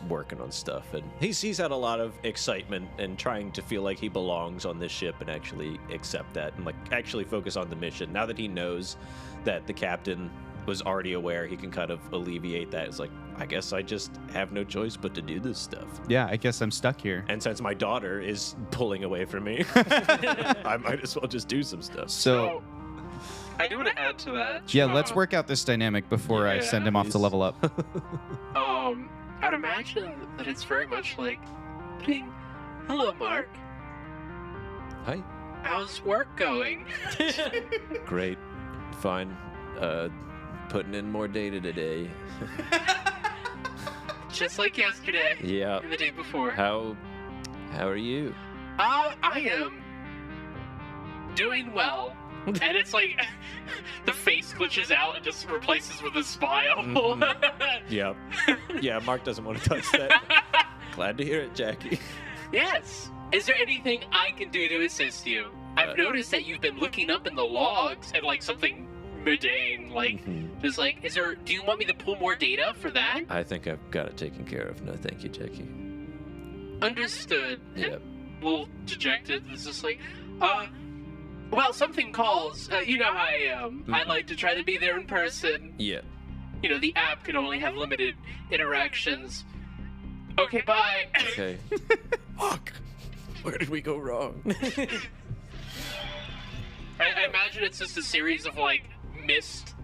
working on stuff, and he's had a lot of excitement and trying to feel like he belongs on this ship and actually accept that and like actually focus on the mission. Now that he knows that the captain was already aware, he can kind of alleviate that. It's like, I guess I just have no choice but to do this stuff. Yeah, I guess I'm stuck here. And since my daughter is pulling away from me, I might as well just do some stuff. So I do want to add to that. yeah, let's work out this dynamic before I send him off to please. level up. I'd imagine that it's very much like putting, hello, Mark. Hi. How's work going? Great. Fine. Putting in more data today. Just like yesterday. Yeah. And the day before. How are you? I am doing well. And it's like the face glitches out and just replaces with a smile. Yeah. Yeah, Mark doesn't want to touch that. Glad to hear it, Jackie. Yes. Is there anything I can do to assist you? I've noticed that you've been looking up in the logs at like something mundane, like just like, do you want me to pull more data for that? I think I've got it taken care of. No, thank you, Jackie. Understood. Yep. A little dejected. It's just like, well, something calls. You know, I like to try to be there in person. Yeah. You know, the app can only have limited interactions. Okay, bye. Okay. Fuck. Where did we go wrong? I imagine it's just a series of like missed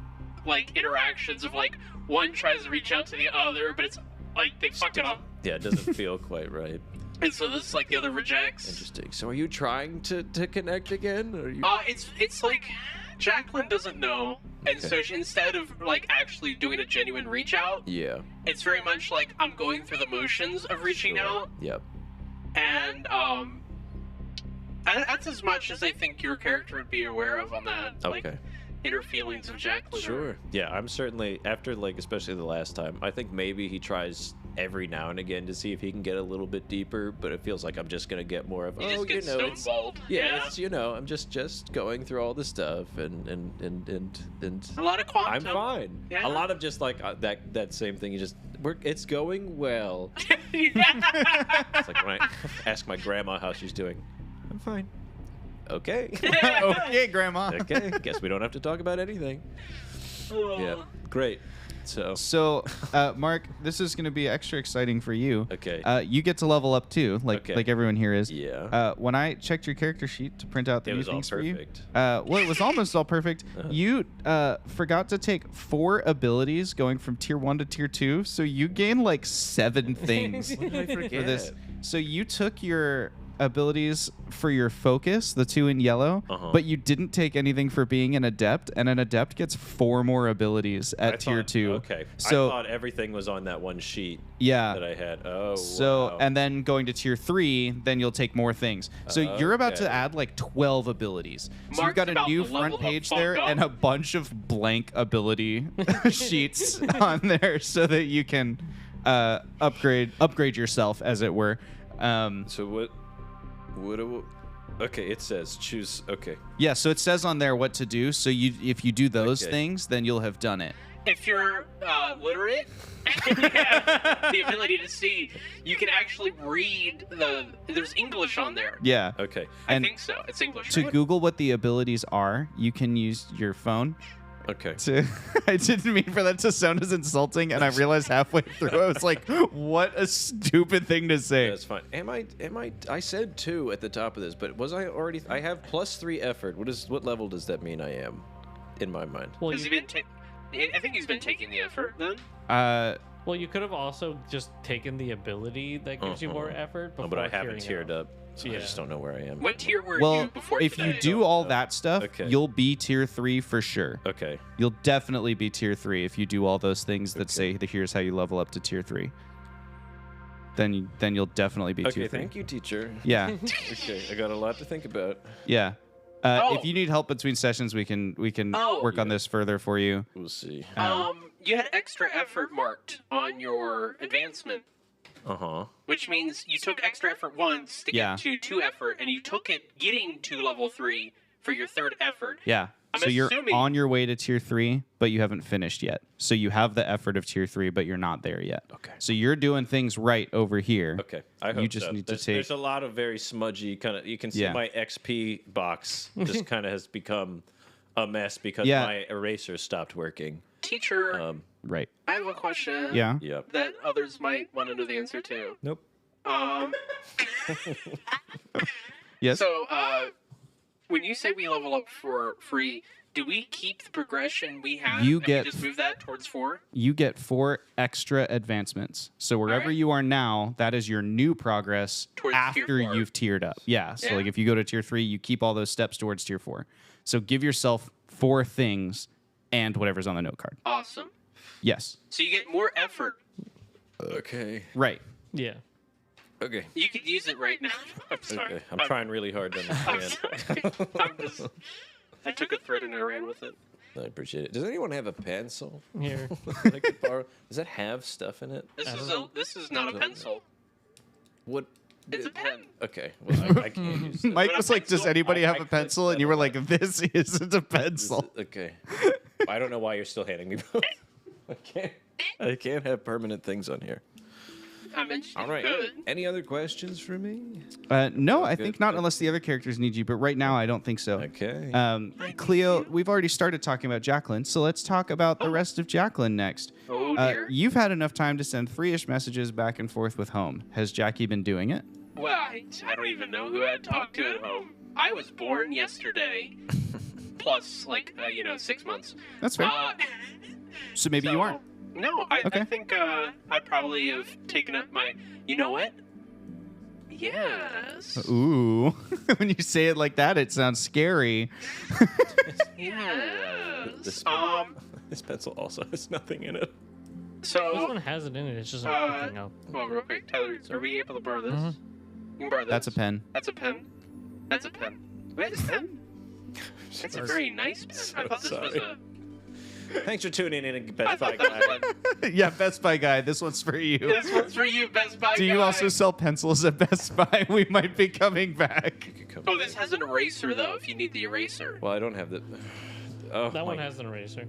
like interactions of like one tries to reach out to the other, but it's like they fuck it up, Yeah, it doesn't feel quite right. and so this like the other rejects. Interesting. So are you trying to connect again? Or are you... It's like Jacqueline doesn't know, and so she, instead of like actually doing a genuine reach out, Yeah. it's very much like I'm going through the motions of reaching out, Yep. and that's as much as I think your character would be aware of on that. Like, Okay. inner feelings of Jacqueline. Sure. Yeah, I'm certainly, after, like, especially the last time, I think maybe he tries every now and again to see if he can get a little bit deeper, but it feels like I'm just going to get more of, You just get it's... stonewalled. Yeah, it's, I'm just going through all the stuff, and A lot of quantum. I'm fine. Yeah. A lot of just, like, that same thing, it's going well. It's like when I ask my grandma how she's doing. I'm fine. Okay. Okay, Grandma. Okay, guess we don't have to talk about anything. Yeah, great. So, Mark, this is going to be extra exciting for you. Okay. You get to level up too, like everyone here is. Yeah. When I checked your character sheet to print out the It new was all things for you, perfect. well, it was almost all perfect. You forgot to take 4 abilities going from tier 1 to tier 2, so you gain like 7 things What did I for forget? this. So you took your abilities for your focus, the 2 in yellow, but you didn't take anything for being an adept, and an adept gets 4 more abilities at tier 2. Okay. So I thought everything was on that one sheet yeah. that I had. Oh, So, wow. and then going to tier 3, then you'll take more things. So you're about to Okay. add like 12 abilities. So Mark's you've got a about new to level front the page fuck there up. and a bunch of blank ability sheets on there so that you can upgrade yourself, as it were. So what okay, it says choose. Okay. Yeah, so it says on there what to do. So if you do those Okay. things, then you'll have done it. If you're literate, and you have the ability to see, you can actually read there's English on there. Yeah. Okay. I And think so. It's English. to right? Google what the abilities are, you can use your phone. Okay. I didn't mean for that to sound as insulting, and I realized halfway through I was like, "What a stupid thing to say." That's fine. I said 2 at the top of this, but was I already? I have +3 effort. What level does that mean I am, in my mind? Well, Has he been I think he's been taking the effort then. well, you could have also just taken the ability that gives you more effort. Oh, Before but I haven't tiering tiered up, so I Yeah. just don't know where I am. What tier were Well, you before if you today? do all that stuff, Okay. you'll be tier 3 for sure. Okay. You'll definitely be tier 3 if you do all those things that say, "Here's how you level up to tier 3." Then you'll definitely be Okay. tier 3. Thank you, teacher. Yeah, Okay. I got a lot to think about. yeah. Oh. If you need help between sessions, we can Oh. work on this further for you. We'll see. You had extra effort marked on your advancement, which means you took extra effort once to Yeah. get to 2 effort, and you took it getting to level 3 for your 3rd effort. Yeah. I'm So you're assuming- on your way to tier 3, but you haven't finished yet. So you have the effort of tier 3, but you're not there yet. Okay. So you're doing things right over here. Okay. I hope You just so. need to There's take. a lot of very smudgy kind of. You can see Yeah. my XP box just kind of has become a mess because Yeah. my eraser stopped working. Teacher, Right. I have a question. Yeah. Yep. That others might want to know the answer to. Nope. Yes. So, when you say we level up for free, do we keep the progression we have? You and get- we just move that towards 4. You get 4 extra advancements. So wherever Alright. you are now, that is your new progress Towards tier after 4. you've tiered up. Yeah. So Yeah. like if you go to tier 3, you keep all those steps towards tier 4. So give yourself 4 things and whatever's on the note card. Awesome. Yes. So you get more effort. Okay. Right. Yeah. Okay. You could use it right now. I'm sorry. Okay. I'm trying really hard to I'm understand. sorry. I took a thread and I ran with it. I appreciate it. Does anyone have a pencil? Here. I could borrow? Does that have stuff in it? This is not a pencil. What? It's a pen. Okay. Well, I can't use that. Mike was like, "Does anybody have I a pencil?" And you were like, "This isn't a pencil." Okay. I don't know why you're still handing me both. I can't have permanent things on here. I mentioned All right. good. Any other questions for me? No, I Good. think not unless the other characters need you. But right now, I don't think so. Okay. Cleo, we've already started talking about Jacqueline, so let's talk about the rest of Jacqueline next. Oh, dear. You've had enough time to send 3-ish messages back and forth with home. Has Jackie been doing it? Well, I don't even know who I'd talked to at home. I was born yesterday. Plus, 6 months. That's fair. So maybe you aren't. No, I Okay. think I'd probably have taken up my... You know what? Yes. Ooh. When you say it like that, it sounds scary. Yes. This pencil also has nothing in it. This So, one has it in it. It's just not picking up. well, real quick, Tyler, are we able to borrow this? Mhm. You can borrow this. That's a pen. That's a pen. That's a pen. Wait, a pen? That's a very nice pen. I thought this was sorry. a... Thanks for tuning in, I Best Buy thought that was guy. a... Yeah, Best Buy guy. This one's for you. This one's for you, Best Buy Do you guy. also sell pencils at Best Buy? We might be coming back. Oh, this has an eraser, though, if you need the eraser. Well, I don't have the. Oh, That one my- has an eraser.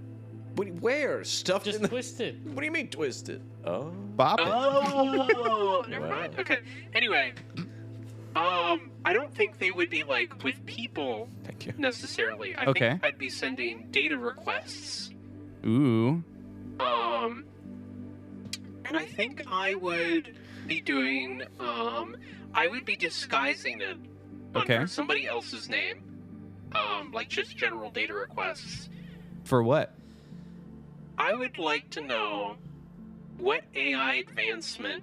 Where? Stuffed Just in the. twist it. What do you mean twisted? Oh. Bop it. Oh, never Wow. mind. Okay. Anyway, I don't think they would be like with people Thank you. necessarily. I Okay. think I'd be sending data requests. Ooh. And I think I would be doing. I would be disguising it Okay. under somebody else's name. Like just general data requests. For what? I would like to know what AI advancement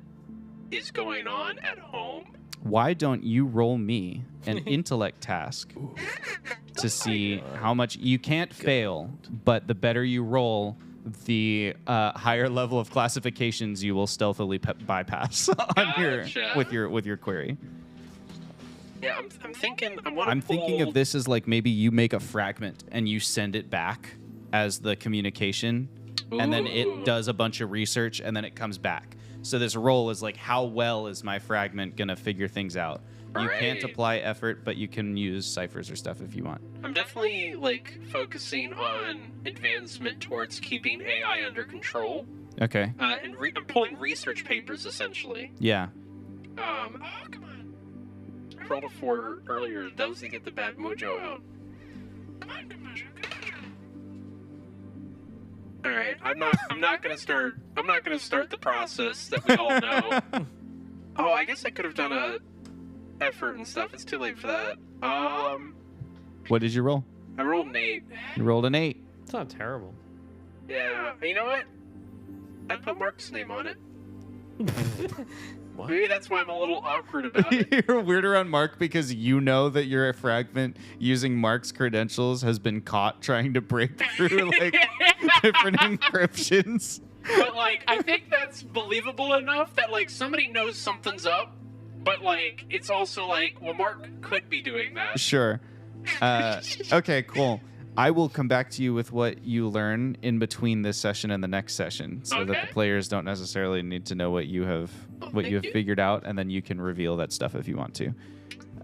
is going on at home. Why don't you roll me an intellect task to see how much you can't fail, but the better you roll, the higher level of classifications you will stealthily bypass on Gotcha. with your query. Yeah, I'm thinking. I want. I'm thinking of this as like maybe you make a fragment and you send it back as the communication, and then Ooh. it does a bunch of research and then it comes back. So this roll is like, how well is my fragment gonna figure things out? You can't Right. apply effort, but you can use ciphers or stuff if you want. I'm definitely like focusing on advancement towards keeping AI under control, Okay. and I'm pulling research papers essentially. Yeah. Oh come on! I rolled a 4 earlier. That was to get the bad mojo out. Come on, come on, come on. All right, I'm not gonna start the process that we all know. Oh, I guess I could have done a effort and stuff. It's too late for that. What did you roll? I rolled an 8. You rolled an 8. It's not terrible. Yeah, you know what? I put Mark's name on it. What? Maybe that's why I'm a little awkward about it. You're weird around Mark because you know that your fragment using Mark's credentials has been caught trying to break through like different encryptions. But like, I think that's believable enough that like somebody knows something's up. But like, it's also like, well, Mark could be doing that. Sure. Okay, cool. I will come back to you with what you learn in between this session and the next session, so that Okay. the players don't necessarily need to know what you have thank you. figured out, and then you can reveal that stuff if you want to.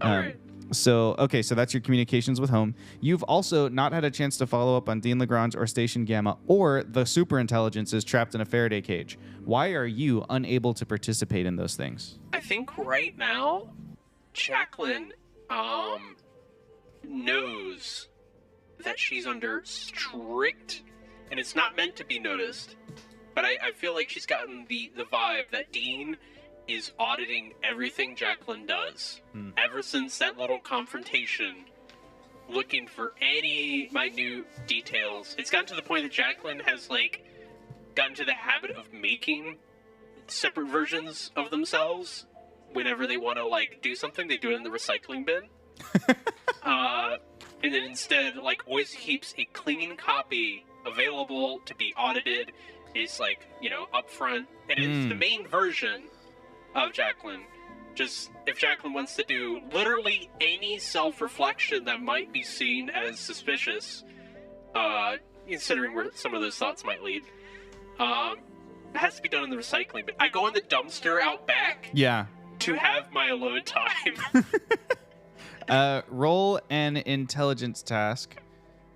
Alright. So that's your communications with home. You've also not had a chance to follow up on Dean Lagrange or Station Gamma or the superintelligences trapped in a Faraday cage. Why are you unable to participate in those things? I think right now, Jacqueline knows that she's under strict, and it's not meant to be noticed, but I feel like she's gotten the vibe that Dean is auditing everything Jacqueline does. Ever since that little confrontation, looking for any minute details. It's gotten to the point that Jacqueline has, like, gotten to the habit of making separate versions of themselves. Whenever they want to, like, do something, they do it in the recycling bin. And then instead, like, always keeps a clean copy available to be audited, is, like, you know, up front. And it's the main version of Jacqueline. Just, if Jacqueline wants to do literally any self-reflection that might be seen as suspicious, considering where some of those thoughts might lead, it has to be done in the recycling bin. I go in the dumpster out back Yeah. to have my alone time. Roll an intelligence task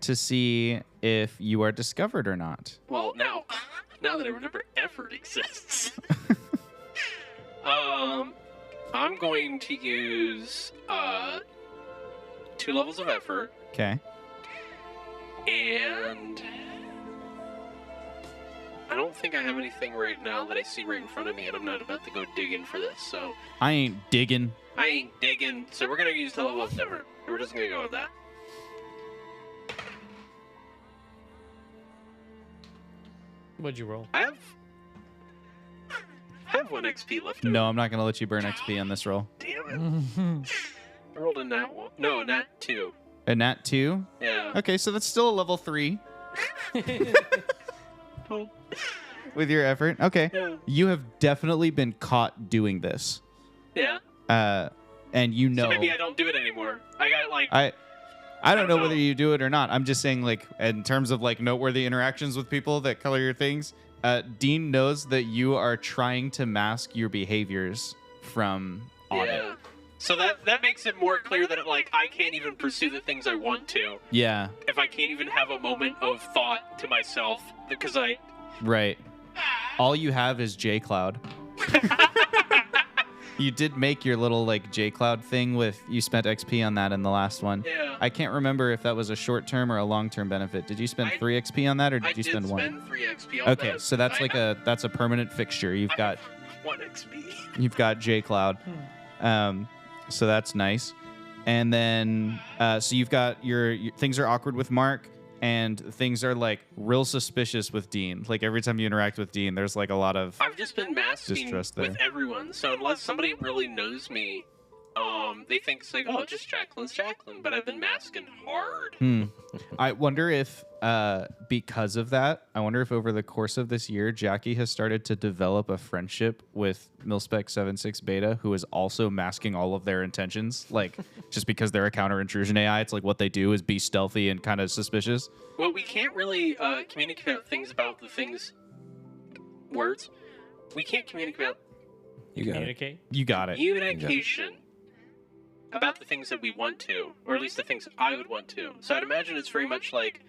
to see if you are discovered or not. Well, now that I remember effort exists. I'm going to use 2 levels of effort, Okay. and I don't think I have anything right now that I see right in front of me, and I'm not about to go digging for this, so I ain't digging. I ain't digging. So we're gonna use the level of effort. We're just gonna go with that. What'd you roll? I have 1 XP left over. No, I'm not gonna let you burn XP on this roll. Damn it. I rolled a nat 1. No, nat 2. A nat 2? Yeah. Okay, so that's still a level 3 Oh, with your effort. Okay. yeah. You have definitely been caught doing this. Yeah. And you know So maybe I don't do it anymore. I got like. I don't know whether you do it or not. I'm just saying, like, in terms of like noteworthy interactions with people that color your things, Dean knows that you are trying to mask your behaviors from audit. Yeah. So that makes it more clear that like I can't even pursue the things I want to Yeah, if I can't even have a moment of thought to myself because I. right. All you have is JCloud. You did make your little like JCloud thing with you spent XP on that in the last one. Yeah. I can't remember if that was a short-term or a long-term benefit. Did you spend 3 XP on that, or did you spend 1? I did spend 3 XP on Okay, that. so that's like that's a permanent fixture. You've got 1 XP. you've got JCloud. So that's nice. And then so you've got your things are awkward with Mark, and things are like real suspicious with Dean. Like every time you interact with Dean, there's like a lot of I've just been masking distrust there. with everyone, so unless somebody really knows me, they think it's like, oh, just Jacqueline's Jacqueline, but I've been masking hard. I wonder if because of that, I wonder if over the course of this year, Jackie has started to develop a friendship with Milspec 76 Beta, who is also masking all of their intentions. Like, just because they're a counter intrusion AI, it's like what they do is be stealthy and kind of suspicious. Well, we can't really communicate things about the things. Words. We can't communicate about You got it. Communicate. You got it. communication about the things that we want to, or at least the things I would want to. So I'd imagine it's very much like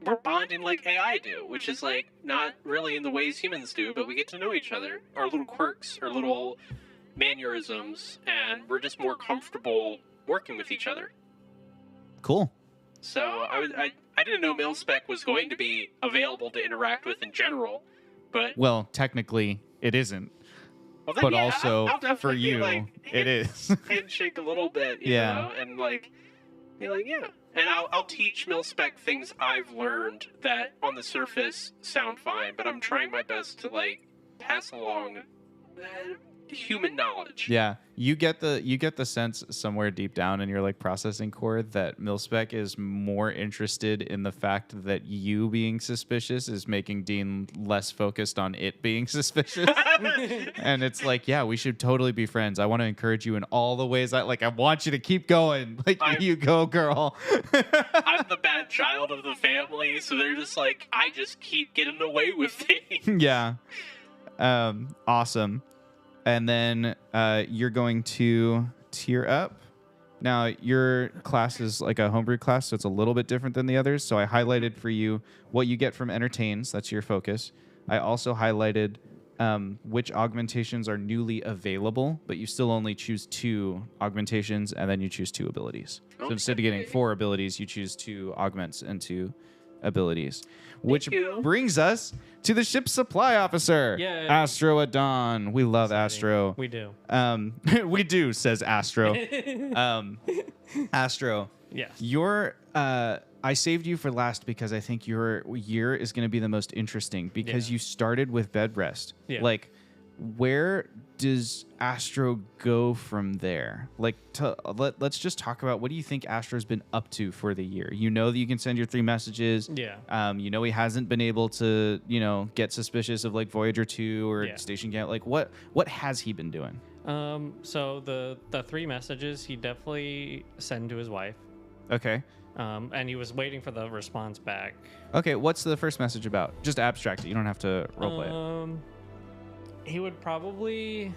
we're bonding like AI do, which is like not really in the ways humans do, but we get to know each other, our little quirks, our little mannerisms, and we're just more comfortable working with each other. Cool. So I didn't know Milspec was going to be available to interact with in general, but Well, technically, it isn't. well, then, But yeah, also, I'll definitely for be you, like, it is. handshake a little bit, you Yeah. know, and like be like, yeah. And I'll teach Milspec things I've learned that on the surface sound fine, but I'm trying my best to like pass along human knowledge. Yeah, you get the sense somewhere deep down in your like processing core that Milspec is more interested in the fact that you being suspicious is making Dean less focused on it being suspicious. And it's like, yeah, we should totally be friends. I want to encourage you in all the ways I want you to keep going. Like you go, girl. I'm the bad child of the family, so they're just like, I just keep getting away with things. Yeah. Awesome. And then you're going to tier up. Now, your class is like a homebrew class, so it's a little bit different than the others. So I highlighted for you what you get from entertains. That's your focus. I also highlighted which augmentations are newly available, but you still only choose 2 augmentations, and then you choose 2 abilities. So instead of getting 4 abilities, you choose 2 augments and 2 abilities. Which you. brings us to the ship's supply officer, Yay. Astro Adon. We love Astro. We do. We do, says Astro. Astro, Yes. your I saved you for last because I think your year is going to be the most interesting because Yeah. you started with bed rest. Yeah. Like, where does Astro go from there? Like, let's just talk about what do you think Astro's been up to for the year? You know that you can send your 3 messages. Yeah. You know he hasn't been able to, get suspicious of like Voyager 2 or Yeah. Station Camp. Like, what has he been doing? So the 3 messages he definitely sent to his wife. Okay. And he was waiting for the response back. Okay, what's the first message about? Just abstract it. You don't have to roleplay it. He would probably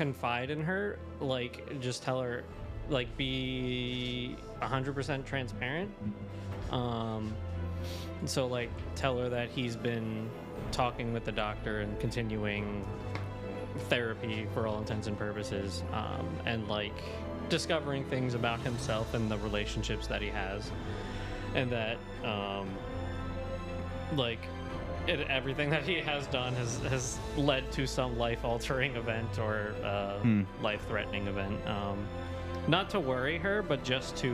confide in her, like just tell her, like be 100% transparent. So like tell her that he's been talking with the doctor and continuing therapy for all intents and purposes, and like discovering things about himself and the relationships that he has, and that like everything that he has done has led to some life-altering event or life-threatening event. Not to worry her, but just to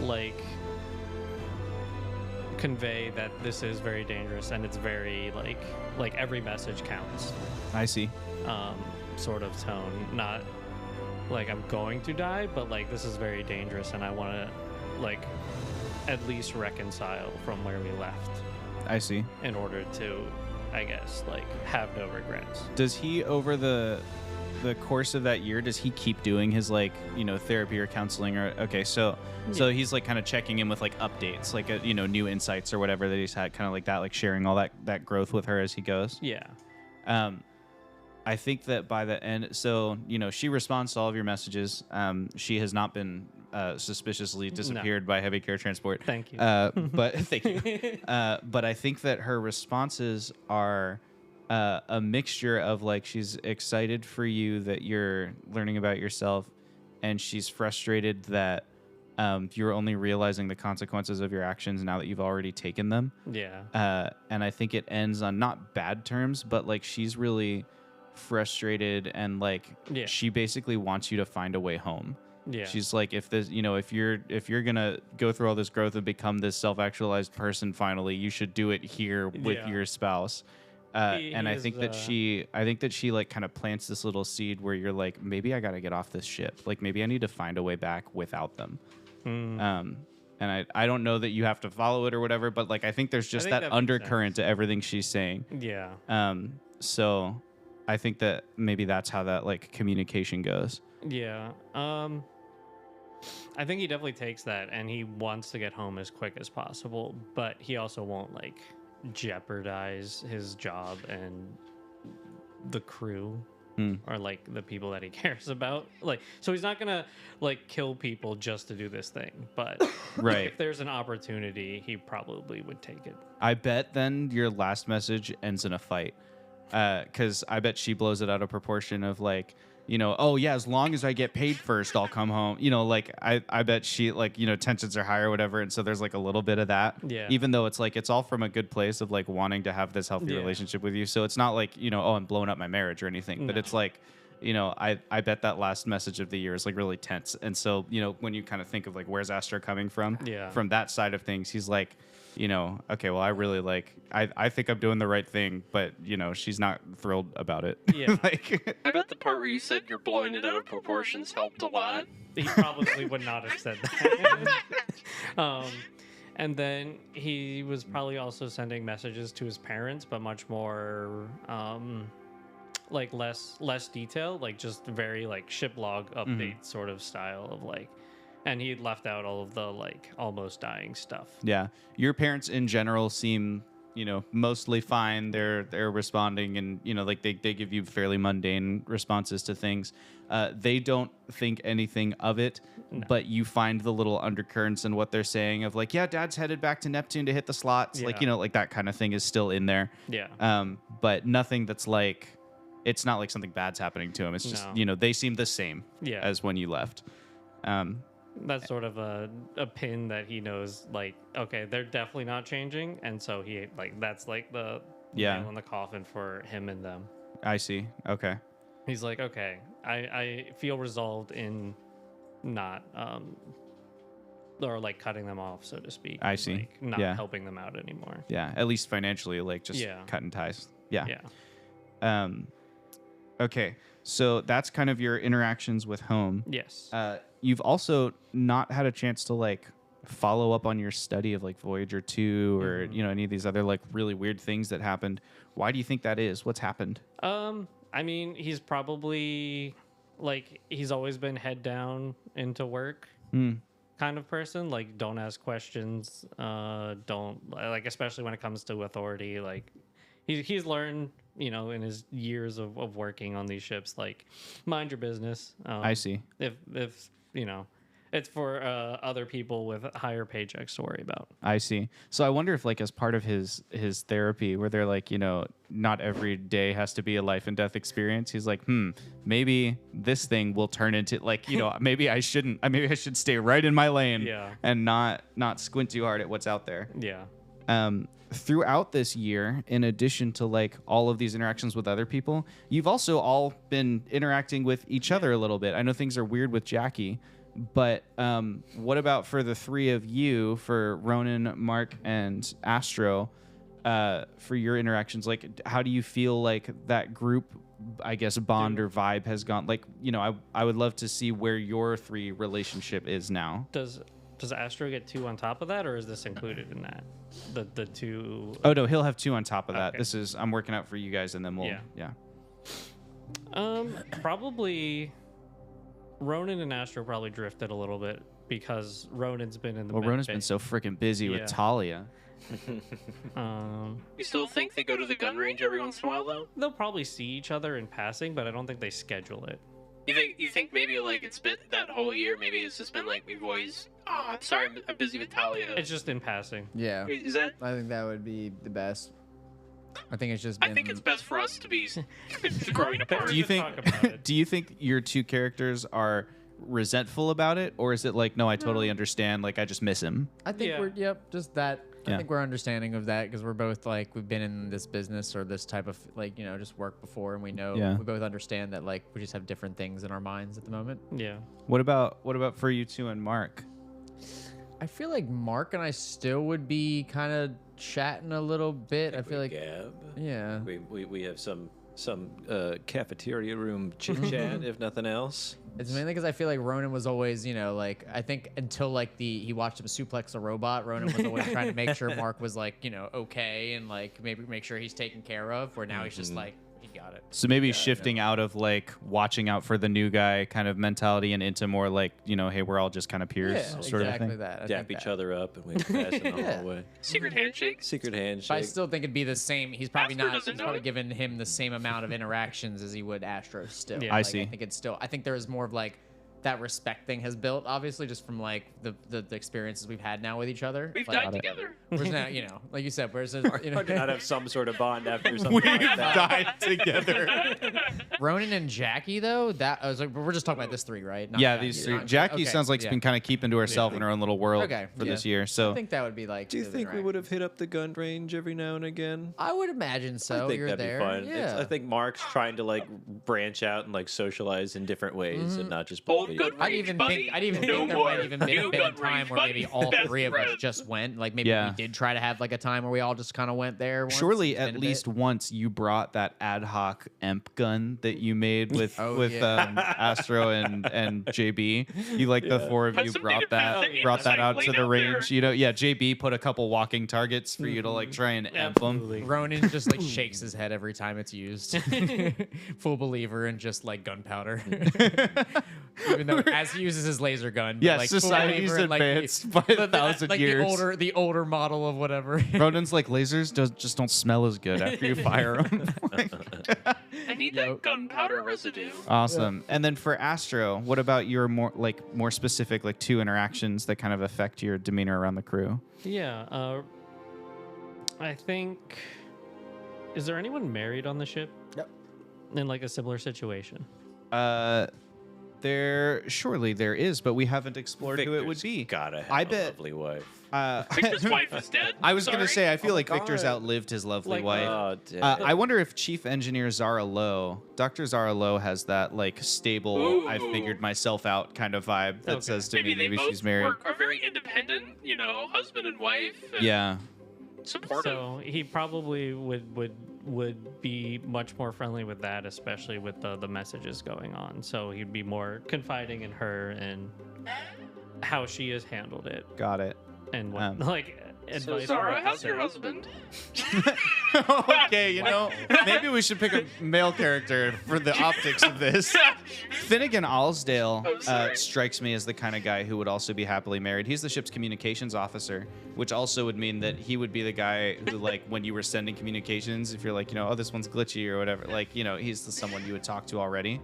like convey that this is very dangerous and it's very like every message counts. I see. Sort of tone, not like I'm going to die, but like this is very dangerous and I want to like at least reconcile from where we left. I see. In order to, I guess, like have no regrets. Does he, over the course of that year, does he keep doing his like, you know, therapy or counseling or so he's like kind of checking in with like updates, like you know, new insights or whatever that he's had, kind of like that, like sharing all that growth with her as he goes? Yeah. I think that by the end, so, you know, she responds to all of your messages. She has not been suspiciously disappeared by heavy care transport. Thank you. But thank you. But I think that her responses are a mixture of like, she's excited for you that you're learning about yourself, and she's frustrated that you're only realizing the consequences of your actions now that you've already taken them. Yeah. And I think it ends on not bad terms, but like she's really frustrated, and like she basically wants you to find a way home. Yeah. She's like, if this, you know, if you're gonna go through all this growth and become this self-actualized person finally, you should do it here with your spouse. And I think that she like kind of plants this little seed where you're like, maybe I gotta get off this ship. Like maybe I need to find a way back without them. And I don't know that you have to follow it or whatever, but like I think there's just that undercurrent to everything she's saying. Yeah. So I think that maybe that's how that like communication goes. Yeah. I think he definitely takes that and he wants to get home as quick as possible, but he also won't like jeopardize his job and the crew or like the people that he cares about. Like, so he's not gonna like kill people just to do this thing, but right. if there's an opportunity, he probably would take it. I bet then your last message ends in a fight. Because I bet she blows it out of proportion of like, you know, oh yeah, as long as I get paid first, I'll come home. You know, like I bet she like, you know, tensions are high or whatever, and so there's like a little bit of that. Yeah. Even though it's like it's all from a good place of like wanting to have this healthy relationship with you. So it's not like, you know, oh, I'm blowing up my marriage or anything. But it's like, you know, I bet that last message of the year is like really tense. And so, you know, when you kind of think of like where's Astro coming from, from that side of things, he's like, you know, okay, well, I really like, I think I'm doing the right thing, but, you know, she's not thrilled about it. Yeah. Like, I bet the part where you said you're blowing it out of proportions helped a lot. He probably would not have said that. And then he was probably also sending messages to his parents, but much more like less detail, like just very like ship log update sort of style of like, and he left out all of the like almost dying stuff. Yeah. Your parents in general seem, you know, mostly fine. They're responding, and, you know, like they give you fairly mundane responses to things. They don't think anything of it, but you find the little undercurrents in what they're saying of like, yeah, Dad's headed back to Neptune to hit the slots. Like, you know, like that kind of thing is still in there. Yeah. But nothing that's like, it's not like something bad's happening to him. It's just, you know, they seem the same as when you left. That's sort of a pin that he knows, like, okay, they're definitely not changing, and so he like that's like the nail in the coffin for him and them. I see. Okay. He's like, okay, I feel resolved in not or like cutting them off, so to speak. I see. Like, not helping them out anymore. Yeah, at least financially, like just cutting ties. Yeah. Yeah. Okay, so that's kind of your interactions with home. Yes. You've also not had a chance to like follow up on your study of like Voyager 2 or you know, any of these other like really weird things that happened. Why do you think that is? What's happened? I mean, he's probably like he's always been head down into work kind of person. Like, don't ask questions. Don't like, especially when it comes to authority. Like, he's learned, in his years of working on these ships, like, mind your business. I see. If it's for other people with higher paychecks to worry about. I see. So I wonder if, like, as part of his therapy, where they're like, not every day has to be a life and death experience. He's like, maybe this thing will turn into, like, maybe I shouldn't. Maybe I should stay right in my lane. Yeah. And not squint too hard at what's out there. Yeah. Throughout this year, in addition to, like, all of these interactions with other people, you've also all been interacting with each other a little bit. I know things are weird with Jackie, but what about for the three of you, for Ronan, Mark, and Astro, for your interactions? Like, how do you feel like that group, I guess, bond or vibe has gone? Like, I would love to see where your three relationship is now. Does Astro get 2 on top of that, or is this included in that? The 2. Oh no, he'll have 2 on top of that. Okay. I'm working out for you guys, and then we'll Probably Ronan and Astro probably drifted a little bit because Ronan's been in the. Well, Ronan's been so freaking busy with Talia. You still think they go to the gun range every once in a while, though? They'll probably see each other in passing, but I don't think they schedule it. You think maybe like it's been that whole year? Maybe it's just been like we've always. Oh, I'm sorry, I'm busy with Talia. It's just in passing. Yeah. Is that? I think that would be the best. I think it's just. I think it's best for us to be growing apart. Do you think? Talk about it. Do you think your 2 characters are resentful about it, or is it like, no, I totally understand. Like, I just miss him. I think Yeah. just that. Yeah. I think we're understanding of that because we're both like we've been in this business or this type of like just work before, and we know we both understand that like we just have different things in our minds at the moment. Yeah. What about for you 2 and Mark? I feel like Mark and I still would be kind of chatting a little bit. I feel like Gab. yeah. We have some cafeteria room chit chat, if nothing else. It's mainly because I feel like Ronan was always, like, I think until like he watched him suplex a robot, Ronan was always trying to make sure Mark was like, okay, and like maybe make sure he's taken care of. Where now he's just like, he got it. So maybe shifting out of like watching out for the new guy kind of mentality and into more like, hey, we're all just kind of peers Yeah, sort exactly of thing. that. I Dap think each that. other up and we pass in the hallway. Secret handshake? Secret But I handshake. still think it'd be the same. He's probably Astro not. doesn't He's know probably it. giving him the same amount of interactions as he would Astro still. Yeah. I see. I think it's still. I think there is more of like that respect thing has built, obviously, just from like the experiences we've had now with each other. We've Like, died together. whereas now, like you said, whereas Hard to not have some sort of bond after something We've like that. died together. Ronan and Jackie though, that I was like, we're just talking about this 3, right? Not Yeah, Jackie, these 3. not- Jackie okay, sounds like she's yeah. been kind of keeping to herself in her own little world Okay, for this yeah. year. So I think that would be like. Do you the think we right- would have hit up the gun range every now and again? I would imagine so. I think You're that'd there. be fun. Yeah. I think Mark's trying to like branch out and like socialize in different ways and not just play Old video gun I'd range, even buddy. think No there more might even been new a bit gun of time range, where maybe buddy. all Best 3 of us friends. just went. Like maybe Yeah. we did try to have like a time where we all just kind of went there. Once. surely It's been at a least bit. once you brought that ad hoc emp gun that you made with Oh, with yeah. Astro and JB. You like the 4 of Put you some brought native that thing brought that inside out to lane the out range. there. Yeah, JB put a couple walking targets for you to like try and emp them. Absolutely. Ronan just like shakes his head every time it's used. Full believer in just like gunpowder. Even though as he uses his laser gun. but, Yeah, like, full society's believer in, like, advanced by the- 1,000 like years. The older model of whatever. Ronan's like lasers just don't smell as good after you fire them. I need Yep. that gunpowder residue. Awesome. And then for Astro, what about your more specific like 2 interactions that kind of affect your demeanor around the crew? Yeah. I think. Is there anyone married on the ship? Yep. In like a similar situation. There is, but we haven't explored who it would Victor's be. Gotta have I a bet- lovely wife. Victor's wife is dead. I was gonna Sorry. say I feel Oh like my Victor's God. outlived his lovely Like, wife. Oh, damn. I wonder if Chief Engineer Zara Lowe, Dr. Zara Lowe, has that like stable, Ooh. I've figured myself out kind of vibe that Okay. says to Maybe me maybe they both she's married. are very independent, husband and wife. And Yeah. Supportive. So he probably would be much more friendly with that, especially with the messages going on. So he'd be more confiding in her and how she has handled it Got it. and what, Um, like advice. So on Zara, what to how's your say. husband? Okay, maybe we should pick a male character for the optics of this. Finnegan Allsdale I'm sorry. strikes me as the kind of guy who would also be happily married. He's the ship's communications officer, which also would mean that he would be the guy who, like, when you were sending communications, if you're like, oh, this one's glitchy or whatever, like, he's someone you would talk to already.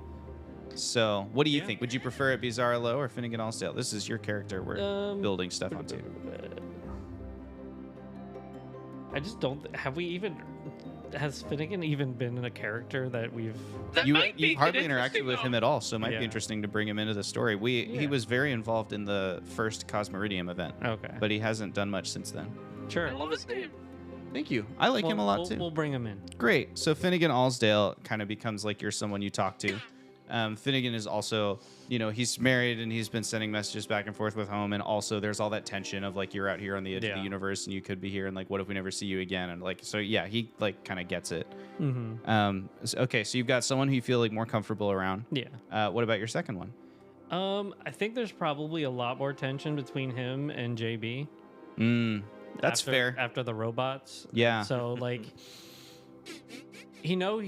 So, what do you think? Would you prefer it be Zara Lowe or Finnegan Allsdale? This is your character we're building stuff onto. I just don't. Have we even? Has Finnegan even been in a character that we've? That might be You've hardly interesting, interacted with though. him at all, so it might Yeah. be interesting to bring him into the story. He Yeah. was very involved in the first Cosmeridium event, Okay. but he hasn't done much since then. Sure. I love his name. Thank you. I like him a lot too. We'll bring him in. Great. So Finnegan Allsdale kind of becomes like you're someone you talk to. Finnegan is also, he's married and he's been sending messages back and forth with home, and also there's all that tension of like you're out here on the edge of the Yeah. universe and you could be here, and like what if we never see you again, and like so yeah, he like kind of gets it. Mm-hmm. Okay, so you've got someone who you feel like more comfortable around. Yeah. What about your second one? I think there's probably a lot more tension between him and JB. That's fair. After the robots. Yeah. So like, Astro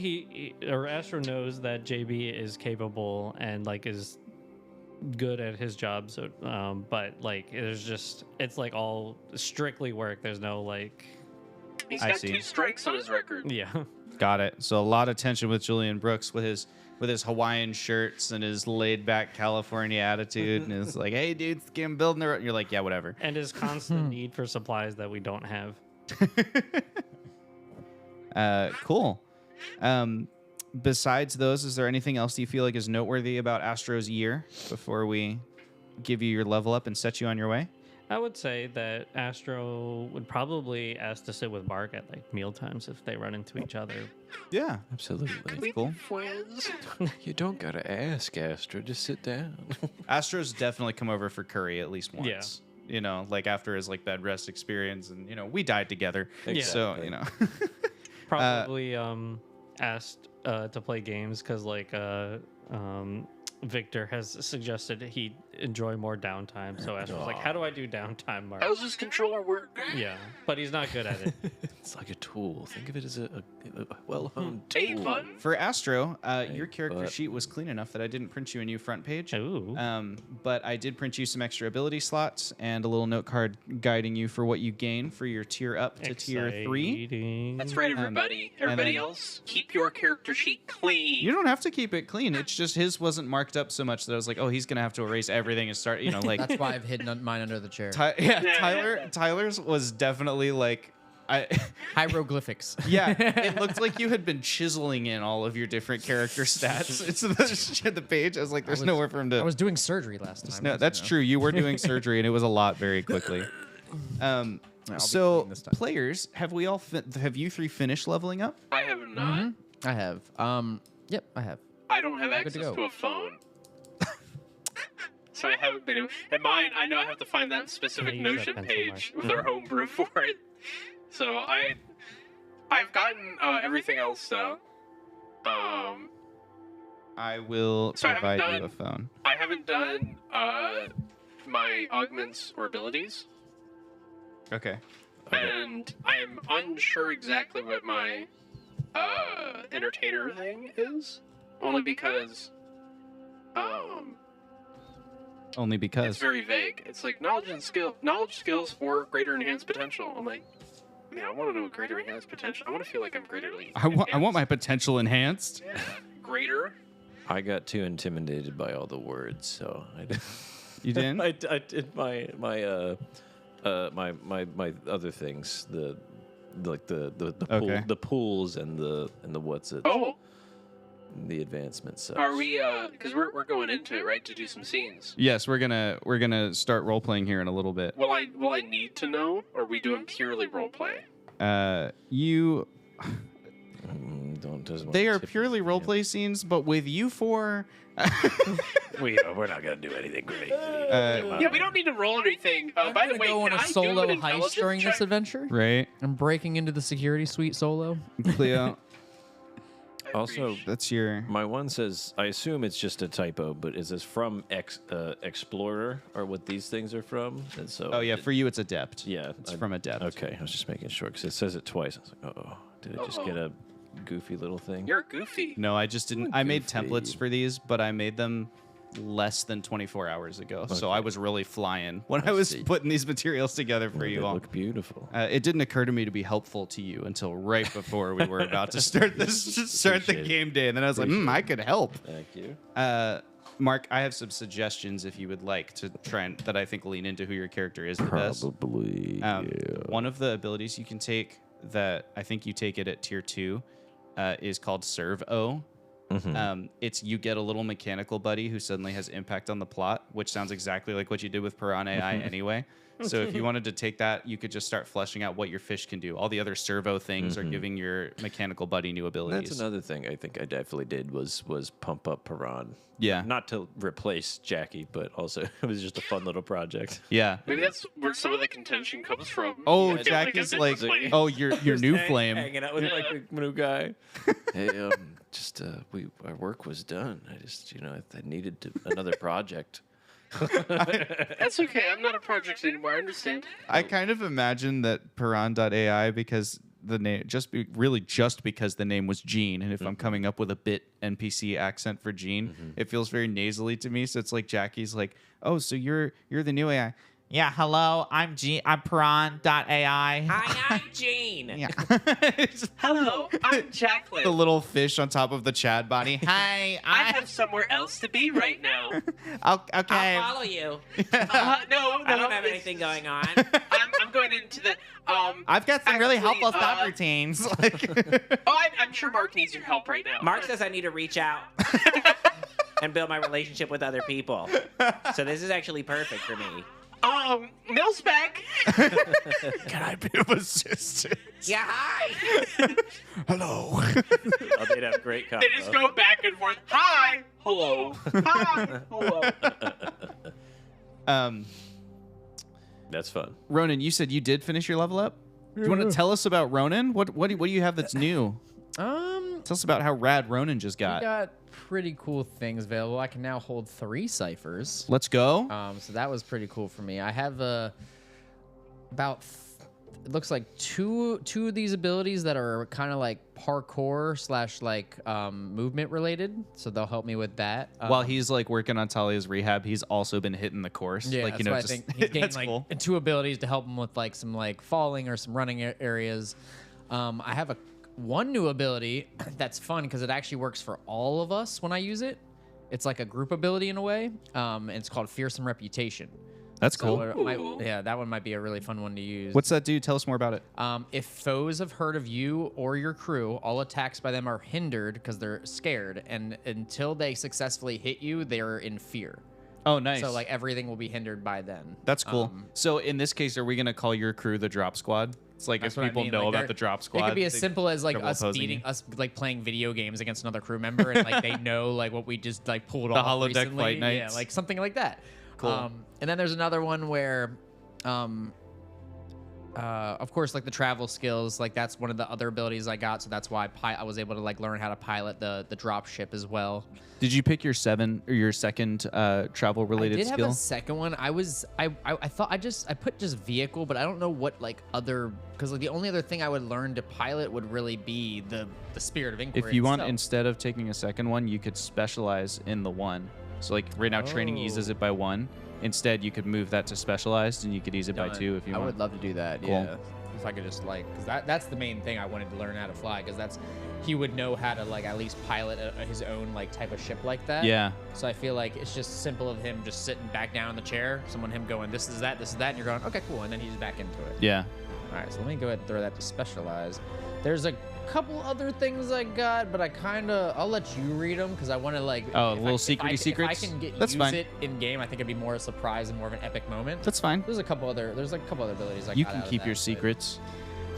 knows that JB is capable and like is good at his job. So, but like, it's like all strictly work. There's no like, He's I got see. 2 strikes on his record. yeah. Got it. So a lot of tension with Julian Brooks with his Hawaiian shirts and his laid back California attitude, and it's like, hey, dude, I'm building the. You're like, yeah, whatever. And his constant need for supplies that we don't have. Cool. Besides those, is there anything else you feel like is noteworthy about Astro's year before we give you your level up and set you on your way? I would say that Astro would probably ask to sit with Bark at like meal times if they run into each other. Yeah, Absolutely. cool. Friends. You don't gotta ask, Astro. Just sit down. Astro's definitely come over for curry at least once. Like after his like bed rest experience, and we died together. Yeah. So Probably asked to play games because like Victor has suggested he'd enjoy more downtime. So Astro's like, how do I do downtime, Mark? How's this controller work? Yeah, but he's not good at it. It's like a tool. Think of it as a well-honed A tool. button? for Astro, your character but- sheet was clean enough that I didn't print you a new front page. Ooh. But I did print you some extra ability slots and a little note card guiding you for what you gain for your tier up to tier 3. Exciting. That's right, everybody. Everybody then- else, keep your character sheet clean. You don't have to keep it clean. It's just his wasn't marked up so much that I was like, oh, he's gonna have to erase everything and start. Like That's why I've hidden mine under the chair. Tyler's was definitely like. Hieroglyphics. Yeah, it looked like you had been chiseling in all of your different character stats into the page. I was like, there's nowhere for him to. I was doing surgery last time. No, that's true. You were doing surgery, and it was a lot very quickly. I'll be So, clean this time. players, have you 3 finished leveling up? I have not. I have. Yep, I have. I don't have Good access to go. to a phone. So I haven't been. And mine, I know I have to find that specific Can I use that Notion pencil page with our homebrew for it. So I've gotten everything else though. I will So I haven't provide you done- a phone. I haven't done my augments or abilities, Okay. and I am unsure exactly what my entertainer thing is. Only because Only it's because. very vague. It's like knowledge skills for greater enhanced potential. I'm like, man, I want to know greater enhanced potential. I want to feel like I'm greaterly. I want my potential enhanced. greater. I got too intimidated by all the words, so I did. You didn't? I did my other things, the Okay. the pools and the what's it, Oh, the advancements. So. are we? Because we're going into it, right, to do some scenes. Yes, we're gonna start role playing here in a little bit. Will I need to know, or are we doing purely role play? You. Doesn't want They to are tip purely you. role play scenes, but with you 4. We're not gonna do anything great. Yeah, we don't need to roll anything. I'm By the gonna way, go on can a I do solo an heist intelligence during this check? adventure. Right, I'm breaking into the security suite solo. Cleo. Also, That's your. my one says, I assume it's just a typo, but is this from Explorer or what these things are from? And so Oh yeah, for you it's Adept. yeah, it's from Adept. Okay, I was just making sure because it says it twice. I was like, oh, did I just get a goofy little thing? You're goofy. No, I just didn't. I made Goofy. templates for these, but I made them less than 24 hours ago. So I was really flying when I was see. putting these materials together for They you all. look beautiful. It didn't occur to me to be helpful to you until right before we were about to start the Appreciate it. game day, and then I was like, I could help. Thank you. Mark, I have some suggestions if you would like to try and that I think lean into who your character is the best. Probably. One of the abilities you can take that I think you take it at tier 2 is called Serve O. It's you get a little mechanical buddy who suddenly has impact on the plot, which sounds exactly like what you did with Piranha AI anyway. So if you wanted to take that, you could just start fleshing out what your fish can do. All the other servo things are giving your mechanical buddy new abilities. That's another thing I think I definitely did was pump up Piran. Yeah. Not to replace Jackie, but also it was just a fun little project. Yeah. Maybe that's where some of the contention comes from. Oh, I Jack feel is a bit like, like- oh, your new flame. Hanging out with like a new guy. Hey, just our work was done. I just I needed another project. That's okay. I'm not a project anymore. I understand. I kind of imagine that Piran.ai because the name just because the name was Gene, and if I'm coming up with a bit NPC accent for Gene, it feels very nasally to me. So it's like Jackie's like, oh, so you're the new AI. Yeah, hello, I'm Piran.ai. Hi, I'm Gene. Yeah. Hello, I'm Jacqueline. The little fish on top of the Chad body. Hi, I have somewhere else to be right now. okay. I'll follow you. No, I don't have this anything is- going on. I'm going into the. I've got some really actually, helpful stop routines. Like, Oh, I'm sure Mark needs your help right now. Mark says I need to reach out and build my relationship with other people. So this is actually perfect for me. Mill's back. can I be of assistance? Yeah, hi. Hello. Oh, they'd have great combo. They just go back and forth. Hi, hello. Hi, hello. That's fun. Ronan, you said you did finish your level up. Do you want to tell us about Ronan? What do you have that's new? Tell us about how rad Ronan just We got. got pretty cool things available. I can now hold 3 ciphers. Let's go. So that was pretty cool for me. I have it looks like two of these abilities that are kind of like parkour / like movement related. So they'll help me with that. While he's like working on Talia's rehab, he's also been hitting the course. Yeah, like, that's why I just, think he's gained that's like cool. 2 abilities to help him with like some like falling or some running areas. I have one new ability that's fun because it actually works for all of us when I use it. It's like a group ability in a way. And it's called Fearsome Reputation. That's So cool. it might- yeah, that one might be a really fun one to use. What's that do? Tell us more about it. If foes have heard of you or your crew, all attacks by them are hindered because they're scared, and until they successfully hit you, they're in fear. Oh, nice. So like everything will be hindered by then. That's cool. So in this case, are we gonna call your crew the Drop Squad? It's like if That's what I people mean, know like, about they're- the Drop Squad. It could be as they- simple as like trouble us opposing beating you. us like playing video games against another crew member, and like they know like what we just like pulled off holodeck recently. fight Yeah, nights. like something like that. Cool. And then there's another one where, of course, like the travel skills, like that's one of the other abilities I got. So that's why I was able to like learn how to pilot the drop ship as well. Did you pick your second travel related I did skill? have a second one. I thought I put just vehicle, but I don't know what like other, because like the only other thing I would learn to pilot would really be the spirit of inquiry. If you want, itself. instead of taking a second one, you could specialize in the one. So like right now, training eases it by 1. Instead, you could move that to specialized, and you could ease it by Done. 2 if you I want. would love to do that. Cool. Yeah. If I could just like, because that's the main thing I wanted to learn how to fly, because he would know how to like at least pilot his own like type of ship like that. Yeah. So I feel like it's just simple of him just sitting back down in the chair, him going, this is that, and you're going, okay, cool, and then he's back into it. Yeah. All right, so let me go ahead and throw that to specialized. There's a couple other things I got, but I'll let you read them because I want to like. Oh, if little I- secrety if secrets? I can That's use fine. it in game, I think it'd be more a surprise and more of an epic moment. That's fine. There's a couple other abilities I You got can out of keep that, your but secrets.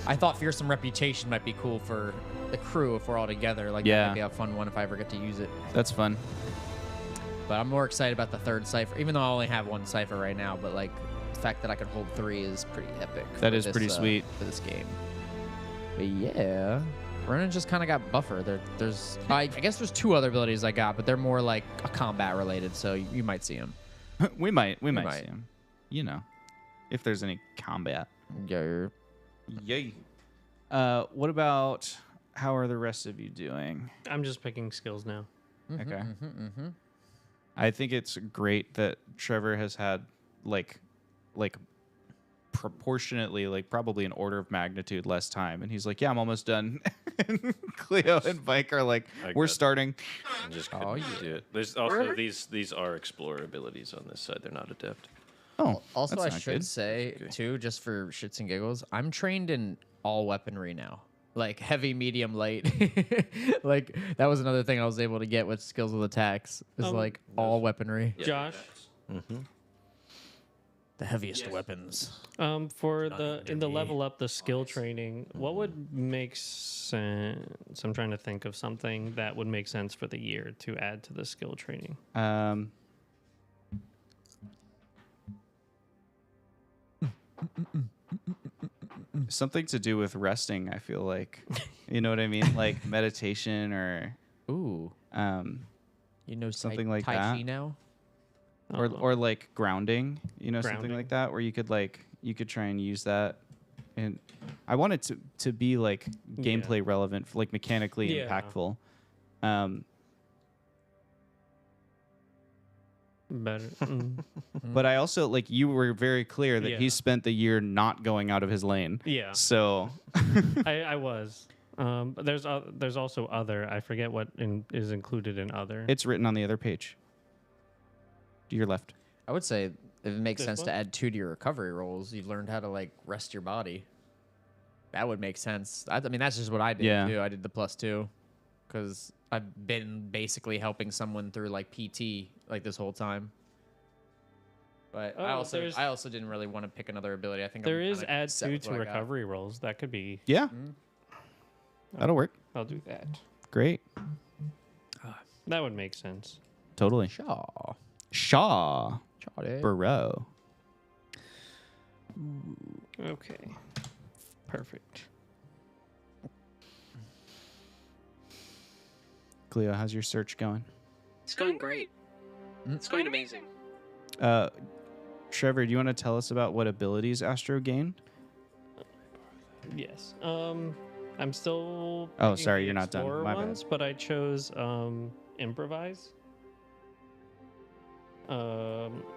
I thought Fearsome Reputation might be cool for the crew if we're all together. Like Yeah. that might be a fun one if I ever get to use it. That's fun. But I'm more excited about the third cipher, even though I only have 1 cipher right now. But like the fact that I can hold 3 is pretty epic. That for is pretty sweet. for this game. But yeah, Ronan just kind of got buffer. I guess there's 2 other abilities I got, but they're more like a combat related, so you might see them. we might see might. him. You know, if there's any combat. Yeah. Yay. What about how are the rest of you doing? I'm just picking skills now. Okay. I think it's great that Trevor has had like proportionately, like probably an order of magnitude less time, and he's like, yeah, I'm almost done. And Cleo and Mike are like, we're starting. I just couldn't do it. There's also these are explorer abilities on this side. They're not adept. Oh, Also, I that's not should good. say, too, just for shits and giggles, I'm trained in all weaponry now. Like heavy, medium, light. Like that was another thing I was able to get with skills with attacks. Is like all weaponry. Josh, The heaviest weapons. for in the level up the skill training, what would make sense? I'm trying to think of something that would make sense for the year to add to the skill training. Something to do with resting, I feel like. You know what I mean? Like meditation or Ooh. You know something tai, like tai that. Chi now? or like grounding, you know, something Grounding. like that, where you could try and use that. And I want it to be like gameplay relevant, like mechanically Yeah. impactful. Better. But I also like you were very clear that he Yeah. spent the year not going out of his lane. Yeah. So I was. But there's also other. I forget what is included in other. it's written on the other page. To your left. I would say if it makes This sense one? to add 2 to your recovery rolls, you've learned how to like rest your body. That would make sense. I mean, that's just what I did Yeah. too. I did the +2 because I've been basically helping someone through like PT like this whole time. But I Oh, there's- also didn't really want to pick another ability. I think there I'm is kinda add set 2 with to what I got. recovery rolls. That could be. Yeah. That'll work. I'll do that. Great. That would make sense. Totally. Shaw. Shaw. Burrow. Okay. Perfect. Cleo, how's your search going? It's going great. It's going amazing. Trevor, do you want to tell us about what abilities Astro gained? Yes. I'm still. Oh, picking sorry, the you're not done. Explorer My bad. ones, but I chose improvise.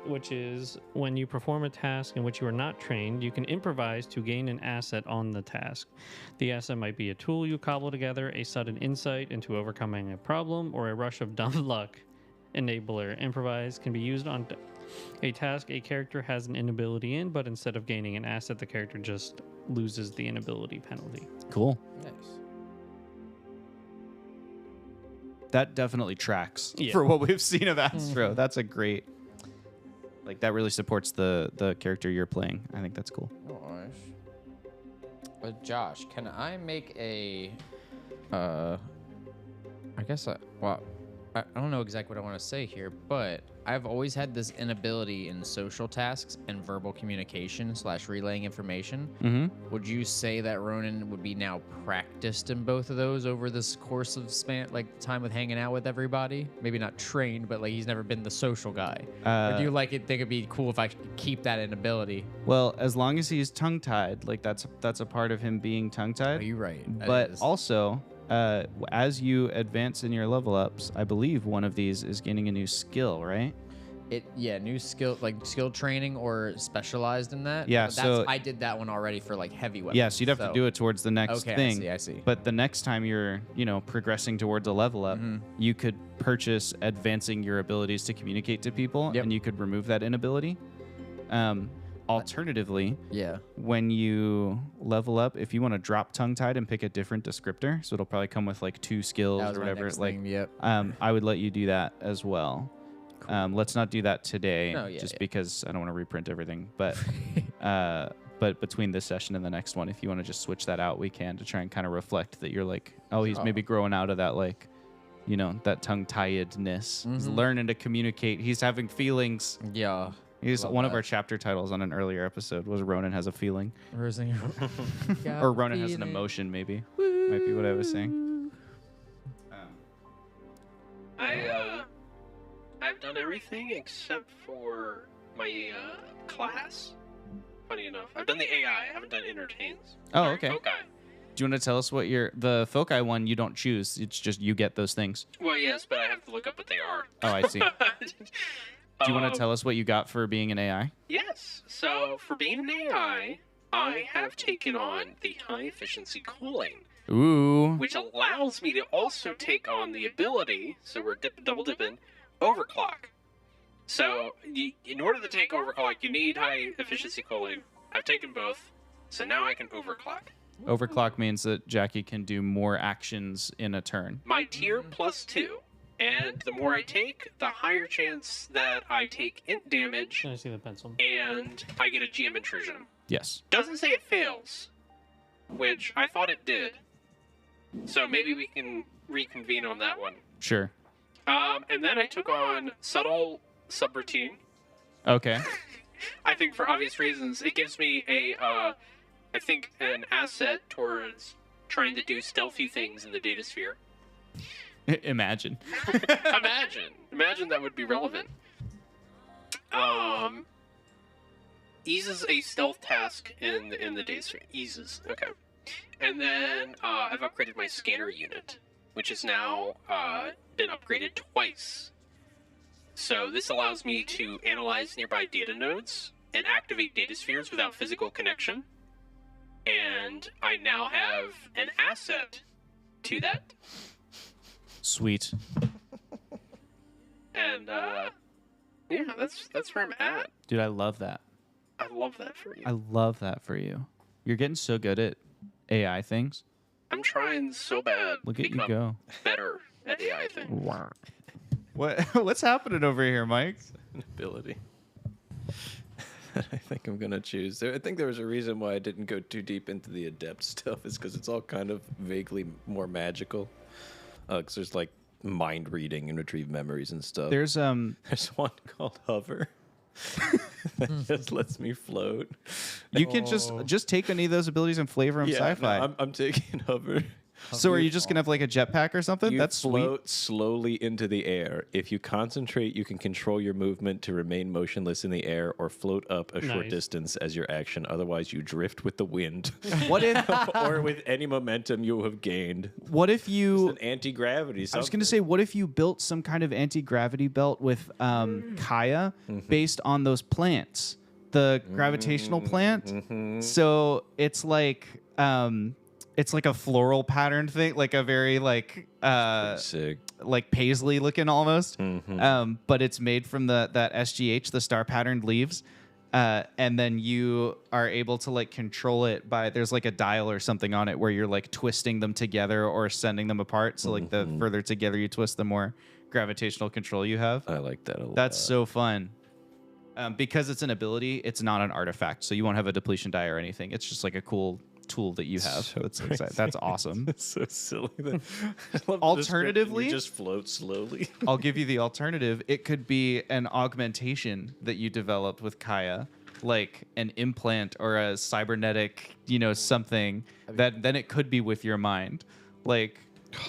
Which is when you perform a task in which you are not trained, you can improvise to gain an asset on the task. The asset might be a tool you cobble together, a sudden insight into overcoming a problem, or a rush of dumb luck. Enabler. Improvise can be used on a task a character has an inability in, but instead of gaining an asset, the character just loses the inability penalty. Cool. Nice. That definitely tracks Yeah. for what we've seen of Astro. That's a great, like that really supports the character you're playing. I think that's cool. But Josh, can I make a? I guess I don't know exactly what I want to say here, but I've always had this inability in social tasks and verbal communication / relaying information. Mm-hmm. Would you say that Ronan would be now practiced in both of those over this course of time with hanging out with everybody? Maybe not trained, but like he's never been the social guy. Or do you think it'd be cool if I could keep that inability? Well, as long as he's tongue tied, like that's a part of him being tongue Oh, tied. you're right. That But is. also, as you advance in your level ups, I believe one of these is gaining a new skill, right? New skill, like skill training or specialized in that. Yeah, But so- I did that one already for like heavy weapons. Yes, you'd have to do it towards the next Okay, thing. I see. But the next time you're, progressing towards a level up, Mm-hmm. you could purchase advancing your abilities to communicate to people, Yep. and you could remove that inability. Alternatively, Yeah. when you level up, if you want to drop tongue-tied and pick a different descriptor, so it'll probably come with like 2 skills That was or my whatever. next Like, thing, yep. I would let you do that as well. Let's not do that today, No, yeah, just yeah. because I don't want to reprint everything. But but between this session and the next one, if you want to just switch that out, we can, to try and kind of reflect that you're like, oh, he's maybe growing out of that, like, that tongue-tiedness. He's learning to communicate. He's having feelings. Yeah. He's Love one of that. our chapter titles on an earlier episode was Ronan has a feeling, Or or Ronan has an emotion, maybe. Woo. might be what I was saying. I've done everything except for my class. Funny enough, I've done the AI. I haven't done entertains. Oh, Or okay. Foci. Do you want to tell us what the foci one you don't choose? It's just you get those things. Well, yes, but I have to look up what they are. Oh, I see. Do you want to tell us what you got for being an AI? Yes. So for being an AI, I have taken on the high efficiency calling, Ooh. which allows me to also take on the ability. So we're double dipping overclock. So in order to take overclock, you need high efficiency calling. I've taken both, so now I can overclock. Overclock means that Jackie can do more actions in a turn. My tier +2. And the more I take, the higher chance that I take int damage, I see the pencil. and I get a GM intrusion. Yes. Doesn't say it fails, which I thought it did. So maybe we can reconvene on that one. Sure. And then I took on subtle subroutine. Okay. I think for obvious reasons, it gives me an asset towards trying to do stealthy things in the data sphere. Imagine. Imagine that would be relevant. Eases a stealth task in the data sphere. Eases. Okay. And then I've upgraded my scanner unit, which is now been upgraded twice. So this allows me to analyze nearby data nodes and activate data spheres without physical connection. And I now have an asset to that. Sweet. And yeah, that's where I'm at. Dude, I love that. I love that for you. I love that for you. You're getting so good at AI things. I'm trying so bad Look to at you become go. better at AI things. What's happening over here, Mike? An ability. I think I'm gonna choose. I think there was a reason why I didn't go too deep into the adept stuff. Is because it's all kind of vaguely more magical. Because there's like mind reading and retrieve memories and stuff. There's There's one called Hover that just lets me float. you can just take any of those abilities and flavor them sci-fi. no, I'm taking Hover. So are you just gonna have like a jetpack or something? You That's float slowly into the air. If you concentrate, you can control your movement to remain motionless in the air or float up a short Nice. distance as your action. Otherwise, you drift with the wind sweet. What if or with any momentum you have gained. you? An anti-gravity. I was gonna say, what if you built some kind of anti-gravity belt with Kaya based on those plants, the gravitational plant? So it's like a floral pattern thing, like a very like Sick. like paisley looking almost. But it's made from that SGH, the star patterned leaves. And then you are able to like control it by there's like a dial or something on it where you're like twisting them together or sending them apart. So like the further together you twist, the more gravitational control you have. I like that a lot. That's so fun. Because it's an ability, it's not an artifact, so you won't have a depletion die or anything. It's just like a cool tool that you have. So That's awesome. It's so silly. I love the description. Alternatively- you just float slowly. I'll give you the alternative. It could be an augmentation that you developed with Kaya, like an implant or a cybernetic, something that then it could be with your mind. Like,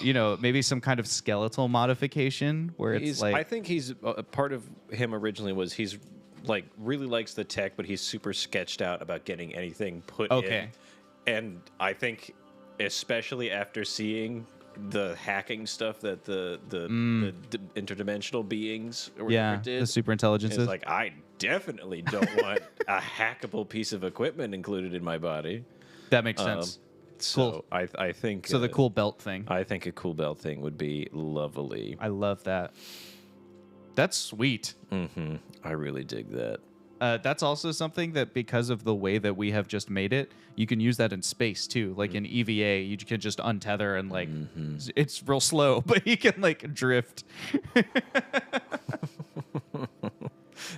maybe some kind of skeletal modification where it's I like, think he's part of him originally was he's like really likes the tech, but he's super sketched out about getting anything put Okay. in. And I think, especially after seeing the hacking stuff that the interdimensional beings or whatever did, the super intelligences. it's like I definitely don't want a hackable piece of equipment included in my body. that makes sense. So I think So the cool belt thing. I think a cool belt thing would be lovely. I love that. That's sweet. I really dig that. That's also something that because of the way that we have just made it, you can use that in space too. Like in EVA, you can just untether and like it's real slow, but you can like drift.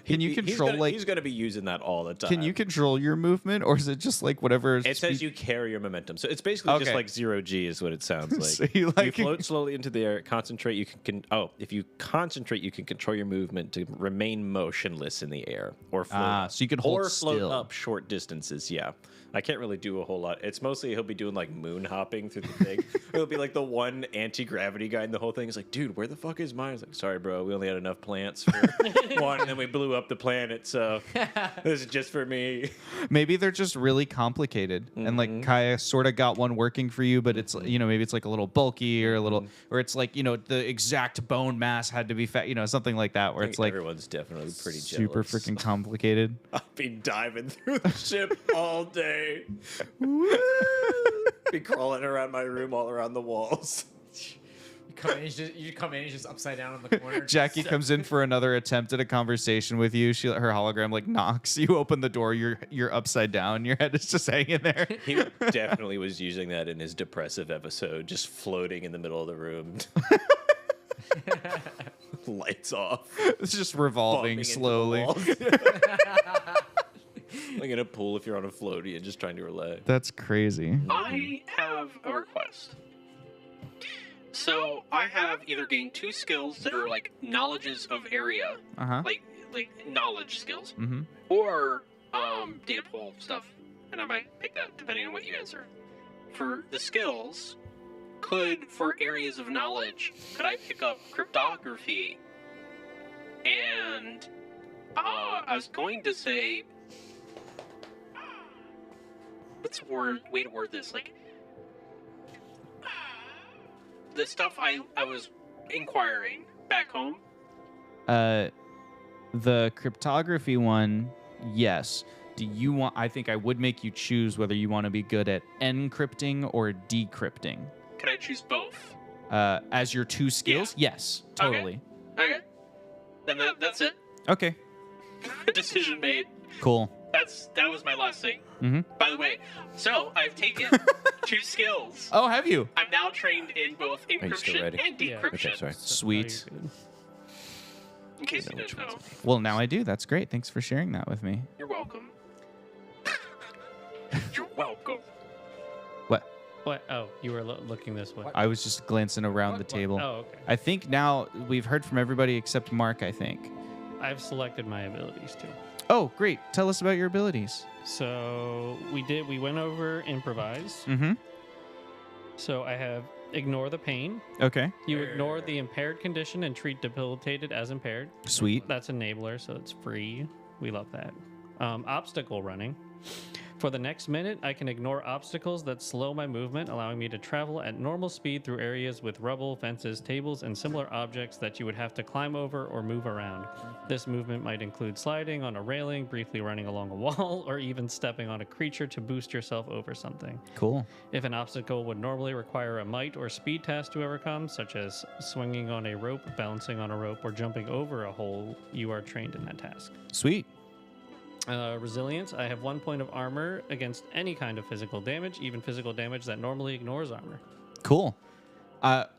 Can you control He's gonna be using that all the time. Can you control your movement, or is it just like whatever? It says you carry your momentum, so it's basically just Okay. like 0G is what it sounds like. So you, like- you float slowly into the air, concentrate. You can if you concentrate, you can control your movement to remain motionless in the air or float. Up. so you can hold or float still. up short distances. Yeah, I can't really do a whole lot. It's mostly he'll be doing like moon hopping through the thing. It'll be like the one anti-gravity guy in the whole thing. He's like, dude, where the fuck is mine? It's like, sorry, bro, we only had enough plants for one, and then we blew up the planet, so this is just for me. Maybe they're just really complicated, and like Kaya sort of got one working for you, but it's maybe it's like a little bulky or a little, or it's like the exact bone mass had to be fat, something like that, where I think it's like everyone's definitely pretty super jealous. freaking complicated. I'll be diving through the ship all day. Be crawling around my room all around the walls. You come in, he's just upside down in the corner. Jackie comes in for another attempt at a conversation with you. Her hologram like knocks. You open the door. You're upside down. Your head is just hanging there. He definitely was using that in his depressive episode, just floating in the middle of the room. Lights off. It's just revolving bumping into the slowly. walls. Like in a pool if you're on a floaty and just trying to relax. That's crazy. I have a request. So I have either gained 2 skills that are like knowledges of area, like knowledge skills, or data pool stuff, and I might pick that depending on what you answer. For the skills, for areas of knowledge, could I pick up cryptography? And I was going to say, what's the way to word this? Like, the stuff I was inquiring back home. The cryptography one, yes. Do you want? I think I would make you choose whether you want to be good at encrypting or decrypting. Can I choose both? As your 2 skills? Yeah. Yes, totally. Okay. Then that's it. Okay. Decision made. Cool. That was my last thing. Mm-hmm. By the way, so I've taken 2 skills. Oh, have you? I'm now trained in both you still encryption ready? and Yeah. decryption. Okay, sorry. Sweet. In case you didn't know. Well, now I do. That's great. Thanks for sharing that with me. You're welcome. You're welcome. What? What? Oh, you were looking this way. I was just glancing around the table. Oh, okay. I think now we've heard from everybody except Mark, I think. I've selected my abilities too. Oh, great. Tell us about your abilities. So we went over improvise. Mm-hmm. So I have ignore the pain. Okay. You ignore the impaired condition and treat debilitated as impaired. Sweet. That's enabler, so it's free. We love that. Obstacle running. For the next minute, I can ignore obstacles that slow my movement, allowing me to travel at normal speed through areas with rubble, fences, tables, and similar objects that you would have to climb over or move around. This movement might include sliding on a railing, briefly running along a wall, or even stepping on a creature to boost yourself over something. Cool. If an obstacle would normally require a might or speed task to overcome, such as swinging on a rope, balancing on a rope, or jumping over a hole, you are trained in that task. Sweet. Resilience. I have 1 point of armor against any kind of physical damage, even physical damage that normally ignores armor. Cool.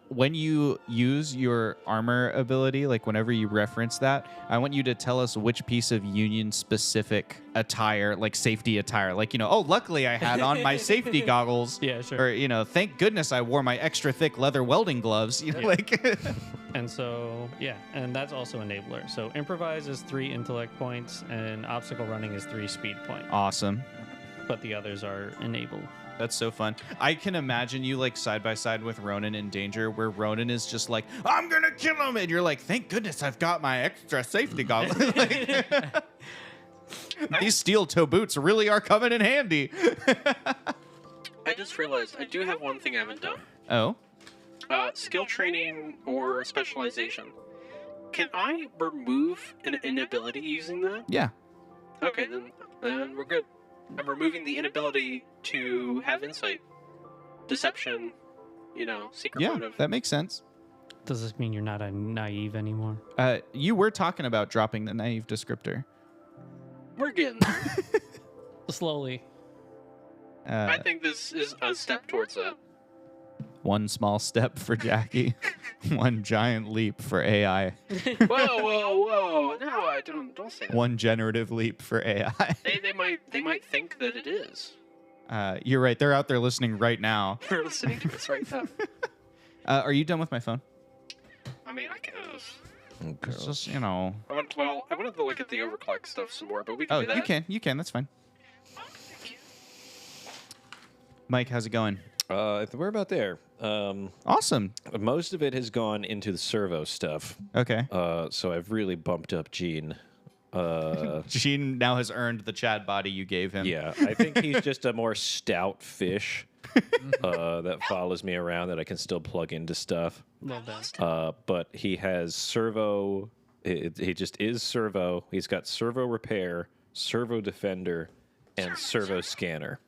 When you use your armor ability, like whenever you reference that, I want you to tell us which piece of Union-specific attire, like safety attire, like, oh, luckily I had on my safety goggles. Yeah, sure. Or, thank goodness I wore my extra thick leather welding gloves. Like. And so, yeah, and that's also enabler. So improvise is 3 intellect points, and obstacle running is 3 speed points. Awesome. But the others are enabled. That's so fun. I can imagine you like side by side with Ronan in Danger, where Ronan is just like, I'm gonna kill him, and you're like, thank goodness I've got my extra safety goggles. Like, these steel toe boots really are coming in handy. I just realized I do have one thing I haven't done. Oh? Skill training or specialization. Can I remove an inability using that? Yeah. Okay, then we're good. I'm removing the inability to have insight, deception, secret Yeah, motive. that makes sense. Does this mean you're not a naive anymore? You were talking about dropping the naive descriptor. We're getting there. Slowly. I think this is a step towards that. One small step for Jackie, one giant leap for AI, Whoa! No, I don't say that. one generative leap for AI. They might think that it is. You're right. They're out there listening right now. They're listening to us right now. Are you done with my phone? I mean, I guess. It's just, you know. I wanted to look at the overclock stuff some more, but we can Oh, do that. you can. That's fine. Mike, how's it going? We're about there. Awesome. Most of it has gone into the servo stuff. Okay. So I've really bumped up Gene. Gene now has earned the Chad body you gave him. Yeah, I think he's just a more stout fish that follows me around that I can still plug into stuff. Love that. But he has servo. He just is servo. He's got servo repair, servo defender, and servo scanner.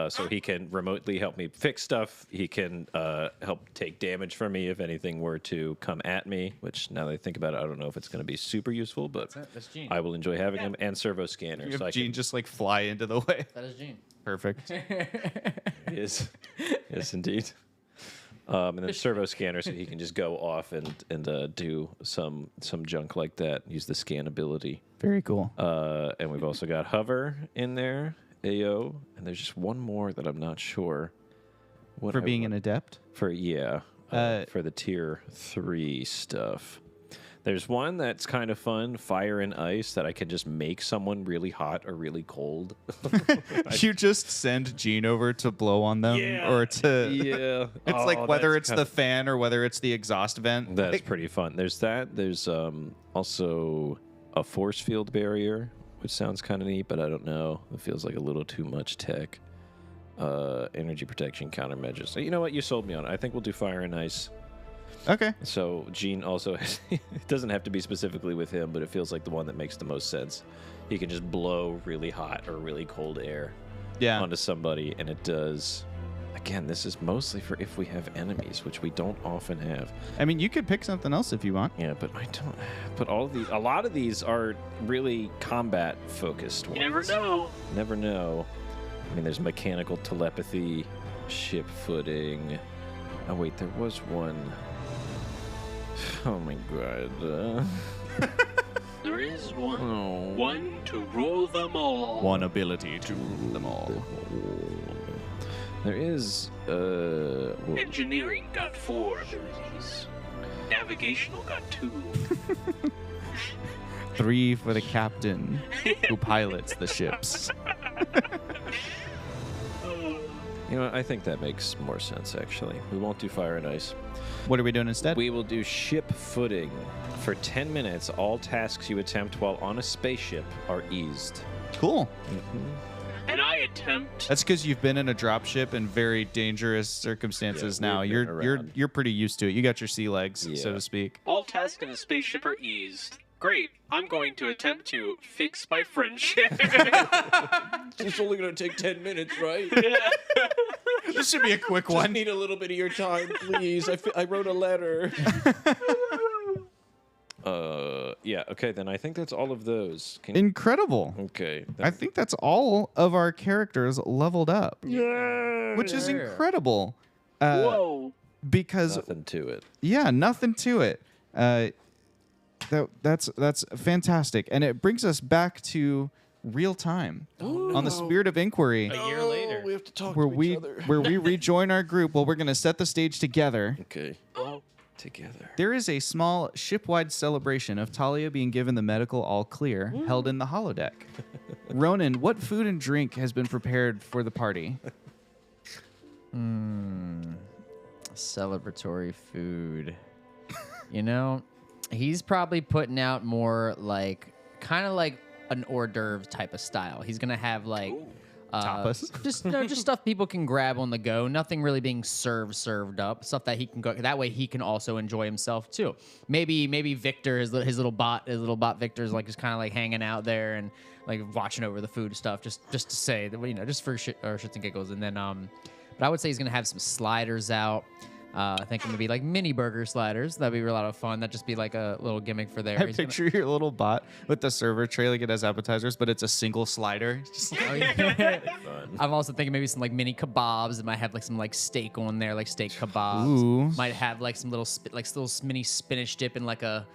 So he can remotely help me fix stuff. He can help take damage from me if anything were to come at me, which now that I think about it, I don't know if it's going to be super useful, but That's Gene. I will enjoy having him. And servo scanner. You have So I Gene can, just like fly into the way. That is Gene. Perfect. yes, yes, indeed. And then servo scanner, so he can just go off and do some junk like that. Use the scan ability. Very cool. And we've also got hover in there, AO, and there's just one more that I'm not sure. What For I being an want- adept? for for the tier 3 stuff. There's one that's kind of fun, fire and ice, that I can just make someone really hot or really cold. You just send Gene over to blow on them or to Yeah, It's like whether it's the fan or whether it's the exhaust vent. That's Like, pretty fun. There's that. There's also a force field barrier, which sounds kind of neat, but I don't know. It feels like a little too much tech. Energy protection countermeasures. So you know what? You sold me on it. I think we'll do fire and ice. okay. So Gene also it doesn't have to be specifically with him, but it feels like the one that makes the most sense. He can just blow really hot or really cold air Yeah. onto somebody, and it does. Again, this is mostly for if we have enemies, which we don't often have. I mean, you could pick something else if you want. Yeah, but I don't. But a lot of these are really combat focused ones. You never know. Never know. I mean, there's mechanical telepathy, ship footing. Oh wait, there was one. Oh my god. There is one. Oh. One to rule them all. One ability to rule them all. There is. Well, Engineering got 4 abilities. Navigational got 2. 3 for the captain who pilots the ships. you know, I think that makes more sense. Actually, we won't do fire and ice. What are we doing instead? We will do ship footing. For 10 minutes, all tasks you attempt while on a spaceship are eased. Cool. And I attempt. That's because you've been in a dropship in very dangerous circumstances Yeah, now. we've You're been you're around. you're pretty used to it. You got your sea legs, so Yeah. to speak. All tasks in a spaceship are eased. Great. I'm going to attempt to fix my friendship. It's only going to take 10 minutes, right? This should be a quick I one. need a little bit of your time, please. I wrote a letter. Yeah, okay, then I think that's all of those. Incredible. Okay. I think that's all of our characters leveled up. Yeah. Which is incredible. Whoa. Because Nothing to it. yeah, nothing to it. That's fantastic, and it brings us back to real time on the Spirit of Inquiry, A year later. We have to talk where to we each other. where we rejoin our group. Well, we're gonna set the stage together. Okay. Oh. Together. There is a small shipwide celebration of Talia being given the medical all clear held in the holodeck. Ronan, what food and drink has been prepared for the party? Celebratory food. You know, he's probably putting out more like kind of like an hors d'oeuvre type of style. He's gonna have like Tapas? just stuff people can grab on the go. Nothing really being served up. Stuff that he can go. That way he can also enjoy himself too. Maybe Victor, his little bot Victor's like just kind of like hanging out there and like watching over the food stuff. Just to say that, you know, just for shits and giggles. And then but I would say he's gonna have some sliders out. I think maybe like mini burger sliders. That'd be a lot of fun. That'd just be like a little gimmick for there. I He's gonna- picture your little bot with the server tray like it has appetizers, but it's a single slider. Just Oh, yeah. I'm also thinking maybe some like mini kebabs. It might have like some like steak on there, like steak kebabs. Ooh. Might have like some little little mini spinach dip in like a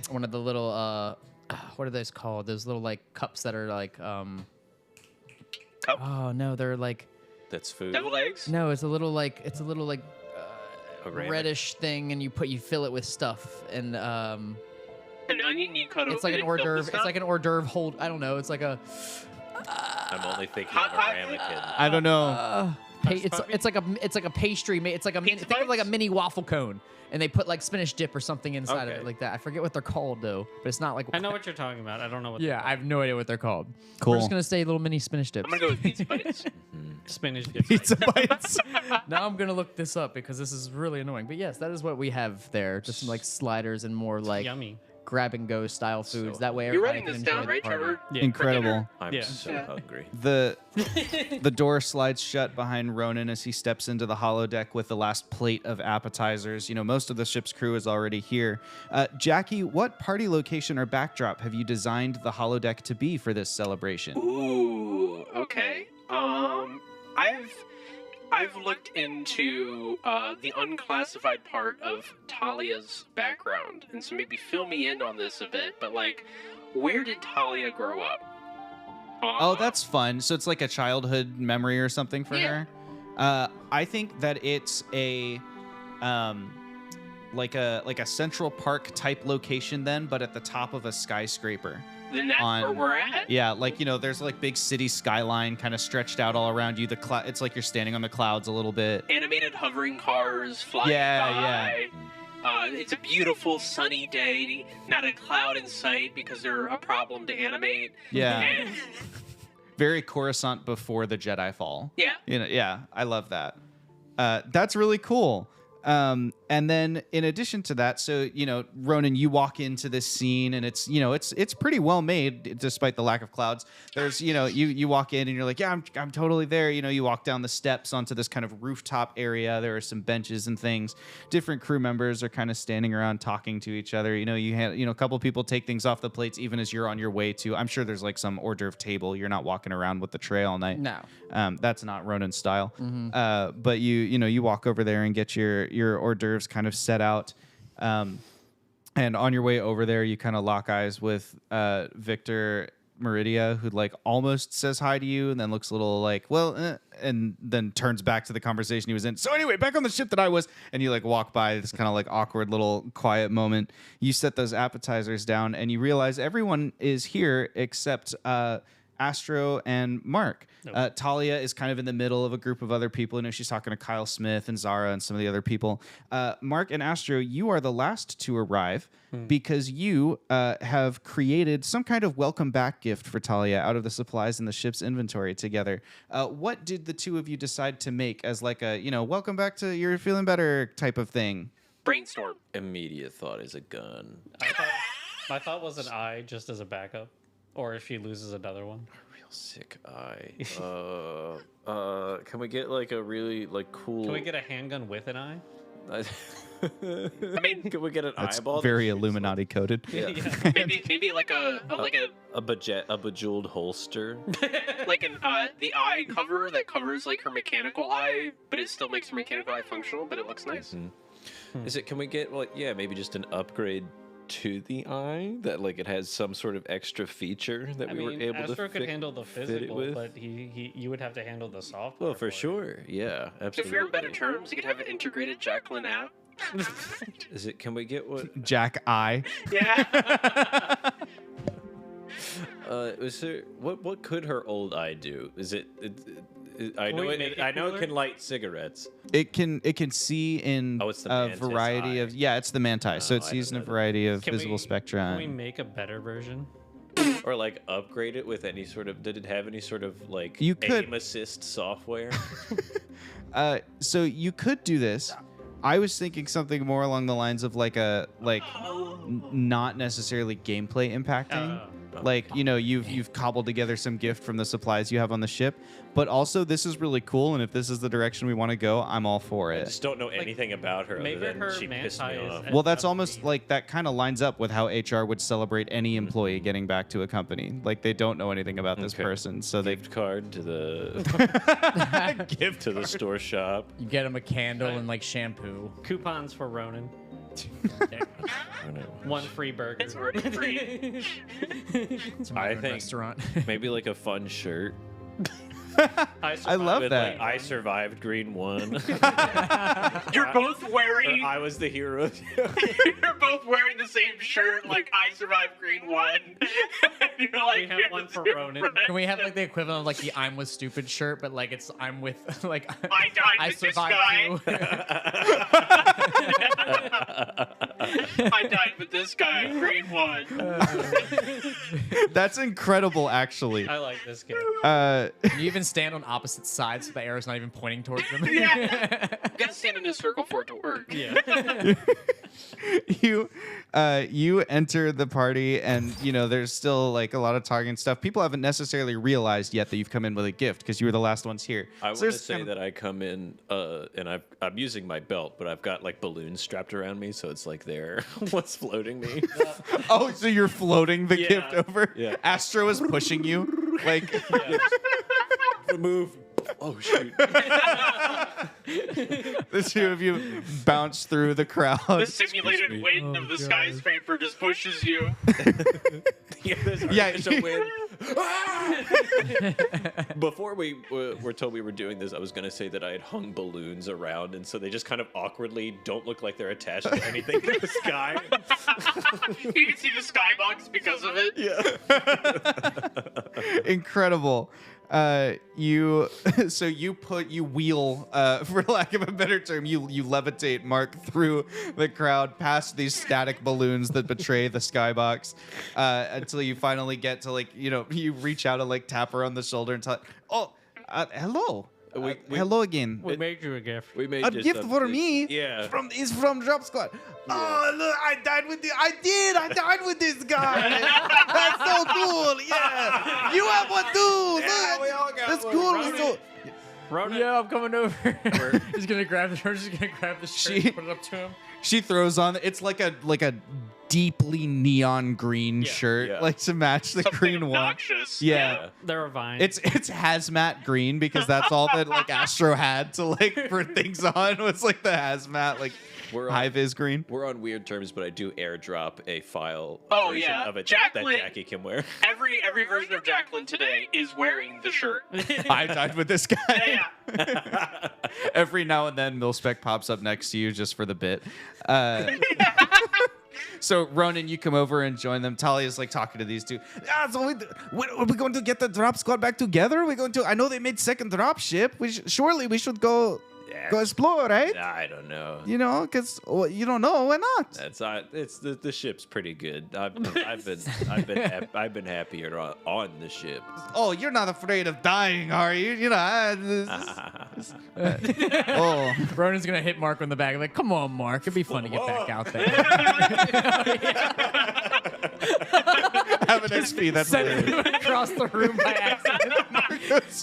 one of the little what are those called? Those little like cups that are like Cup? oh no, they're like That's food. Devil eggs? no, it's a little like A ramen. reddish thing, and you fill it with stuff, and An onion you cut it's like an open hors and fill d'oeuvre. with It's like an hors d'oeuvre hold. I don't know. It's like a I'm only thinking Hot of a pie? ramekin. I don't know. it's like a pastry. It's like a mini, Pizza think of like a bites? mini waffle cone, and they put like spinach dip or something inside of Okay. it like that. I forget what they're called though, but it's not like. I know what you're talking about. I don't know what. Yeah, I have no idea what they're called. Cool. We're just gonna say little mini spinach dips. I'm gonna go with pizza bites. spinach dip. Pizza bites. Now I'm gonna look this up because this is really annoying. But yes, that is what we have there. Just some like sliders and more like Yummy. grab and go style foods. That way, You're everybody writing can this enjoy down, the right, party. Trevor? Yeah. Incredible. I'm Yeah. so Yeah. hungry. The door slides shut behind Ronan as he steps into the holodeck with the last plate of appetizers. You know, most of the ship's crew is already here. Jackie, what party location or backdrop have you designed the holodeck to be for this celebration? Ooh, okay. I've looked into the unclassified part of Talia's background, and so maybe fill me in on this a bit. But like, where did Talia grow up? Oh, that's fun. So it's like a childhood memory or something for Yeah. her. I think that it's a like a Central Park type location then, but at the top of a skyscraper. Then that's where on- we're at. Yeah, like there's like big city skyline kind of stretched out all around you. It's like you're standing on the clouds a little bit. Animated hovering cars flying Yeah, by. It's a beautiful sunny day. Not a cloud in sight because they're a problem to animate. Yeah, And- very Coruscant before the Jedi fall. yeah. Yeah, I love that. That's really cool. And then in addition to that, so, Ronan, you walk into this scene and it's pretty well made despite the lack of clouds. There's, you walk in and you're like, yeah, I'm totally there. You walk down the steps onto this kind of rooftop area. There are some benches and things. Different crew members are kind of standing around talking to each other. You had, a couple people take things off the plates even as you're on your way to, I'm sure there's like some hors d'oeuvre table. You're not walking around with the tray all night. No. That's not Ronan's style. But you walk over there and get your hors d'oeuvres kind of set out. And on your way over there, you kind of lock eyes with Victor Meridia, who like almost says hi to you and then looks a little like, and then turns back to the conversation he was in. So anyway, back on the ship that I was, and you like walk by this kind of like awkward little quiet moment. You set those appetizers down and you realize everyone is here except Astro and Mark. Talia is kind of in the middle of a group of other people. She's talking to Kyle Smith and Zara and some of the other people. Mark and Astro, you are the last to arrive because you have created some kind of welcome back gift for Talia out of the supplies in the ship's inventory together. What did the two of you decide to make as like a, welcome back to you're feeling better type of thing? Brainstorm. Immediate thought is a gun. My thought was an eye just as a backup, or if she loses another one. Real sick eye. Can we get like a really like cool? Can we get a handgun with an eye? I mean, can we get an That's eyeball? that very shoots, Illuminati coded. Like, maybe like a a bejeweled holster. like an the eye cover that covers like her mechanical eye, but it still makes her mechanical eye functional, but it looks nice. Is it? Can we get like maybe just an upgrade to the eye that like it has some sort of extra feature that I we mean, were able Astro to could handle the fit it physical, with? but you would have to handle the software. Well, for sure, yeah, absolutely. If you're in better terms, you could have an integrated Jacqueline app. Is it? Can we get what? Jack Eye. Yeah. Is there what could her old eye do? Is it? I Can know we it. make it I know it cooler? can light cigarettes. It can see in Oh, it's the a mantis variety eye. of it's the mantis, so Oh, it I sees in a didn't know that. variety of Can visible we- spectra. Can we make a better version? Or like upgrade it with any sort of? Did it have any sort of like You could- aim assist software? So you could do this. I was thinking something more along the lines of like not necessarily gameplay impacting. Like, you know, you've cobbled together some gift from the supplies you have on the ship, but also this is really cool, and if this is the direction we want to go, I'm all for I it. just don't know anything about her. maybe Other than her she pissed me manti off. is- Well, that's a almost breed. like that kind of lines up with how HR would celebrate any employee getting back to a company. Like they don't know anything about this Okay. person, so they Gift card to the gift to the store shop. You get him a candle and like shampoo. Coupons for Ronan. I don't know. 1 free burger. It's already free. It's a I modern think- restaurant. Maybe like a fun shirt. I love With, that. like, I survived green 1. You're both Or wearing. I was the hero. You're both wearing the same shirt. Like I survived green 1. You're like, We have you're one the for super Ronan. friend. Can we have like the equivalent of like the "I'm with stupid" shirt, but like it's "I'm with" like I died I with this survived guy. too. I died with this guy. Green 1. That's incredible, actually. I like this game. You even stand on opposite sides, so the arrow's not even pointing towards them. Yeah. You gotta stand in a circle for it to work. Yeah. You enter the party, and you know there's still like a lot of talking and stuff. People haven't necessarily realized yet that you've come in with a gift because you were the last ones here. I want to there's say kind of- that I come in and I'm using my belt, but I've got like balloons strapped around me, so it's like they're what's floating me. Oh, so you're floating the Yeah. gift over? Yeah. Astro is pushing you, like. Move. Oh shoot. The two of you bounce through the crowd. The simulated me. wind of the skyscraper just pushes you. Yeah, there's Yeah, artificial you- wind. Before we were told we were doing this, I was going to say that I had hung balloons around, and so they just kind of awkwardly don't look like they're attached to anything in the sky. You can see the skybox because of it. Yeah. Incredible. You wheel, for lack of a better term, you levitate Mark through the crowd past these static balloons that betray the skybox, until you finally get to you reach out and tap her on the shoulder and tell her, hello. Hello again. We made you a gift. We made A just gift for me. Yeah. Is from Drop Squad. Oh look, I died with this guy. That's so cool. Yeah. You have one too. Yeah, Look. we all got That's one. cool. Ronan. So, Ronan. Yeah, I'm coming over. He's gonna grab the shirt. He's gonna grab the shirt, She- and put it up to him. she throws on. It's like a deeply neon green Yeah. shirt, Yeah. to match the Something green one. obnoxious. Yeah. They're a vine. It's hazmat green because that's all that Astro had to put things on was the hazmat We're high on, vis green. we're on weird terms, but I do airdrop a file Oh, version yeah. of it Jacqueline- that Jackie can wear. Every version of Jacqueline today is wearing the shirt. I died with this guy. Yeah. Every now and then, Milspec pops up next to you just for the bit. So Ronan, you come over and join them. Talia's talking to these two. So are we going to get the drop squad back together? We're going to. I know they made second drop ship. Surely we should go explore, right? I don't know. You know, because you don't know. Why not? That's it's the ship's pretty good. I've been happier on the ship. Oh, you're not afraid of dying, are you? You know. Oh. Ronan's gonna hit Mark on the back. Like, come on, Mark. It'd be fun to get back out there. Have an XP. That's Send hilarious. him across the room by accident.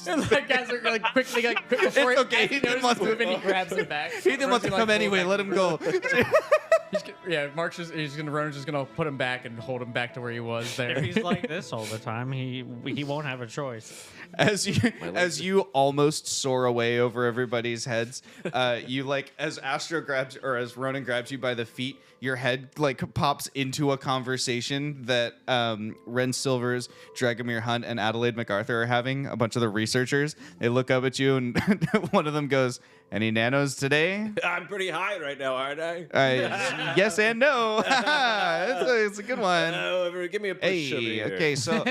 And the guys are quickly, quick before It's okay, he he didn't notices want to- moving, he grabs it back. He didn't want to come anyway. Let him go. Ronan's just gonna put him back and hold him back to where he was if there. he's like this all the time, he won't have a choice. As you almost soar away over everybody's heads, as Astro grabs or as Ronan grabs you by the feet, your head pops into a conversation that Ren Silvers, Dragomir Hunt, and Adelaide MacArthur are having. A bunch of the researchers. They look up at you, and one of them goes, "Any nanos today?" I'm pretty high right now, aren't I? Yes and no. it's a good one. Give me a push over Hey, here. okay, so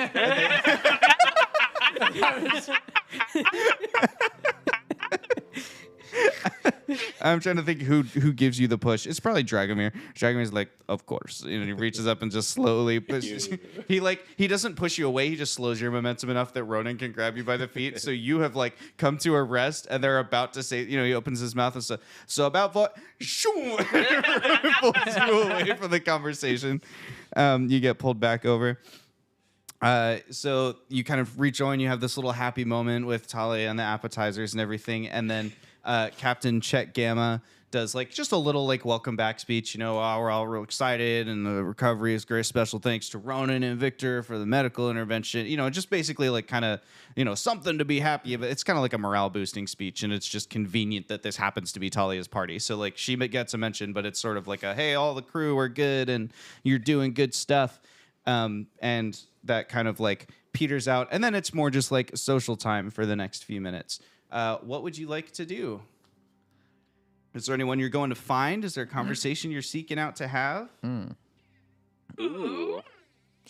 I'm trying to think who gives you the push. It's probably Dragomir. Dragomir's like, of course. He reaches up and just slowly pushes. He doesn't push you away. He just slows your momentum enough that Ronan can grab you by the feet. So you have come to a rest, and they're about to say, he opens his mouth and says, "So about what?" Shoo! Pulls you away from the conversation. You get pulled back over. So you kind of rejoin. You have this little happy moment with Talia and the appetizers and everything, and then Captain Chet Gamma does like just a little like welcome back speech. You know, we're all real excited, and the recovery is great. Special thanks to Ronan and Victor for the medical intervention. You know, just basically like kind of something to be happy about. It's kind of like a morale boosting speech, and it's just convenient that this happens to be Talia's party. So like she gets a mention, but it's sort of like a hey, all the crew are good, and you're doing good stuff. And that kind of like peters out, and then it's more just like social time for the next few minutes. What would you like to do? Is there anyone you're going to find? Is there a conversation you're seeking out to have? Ooh.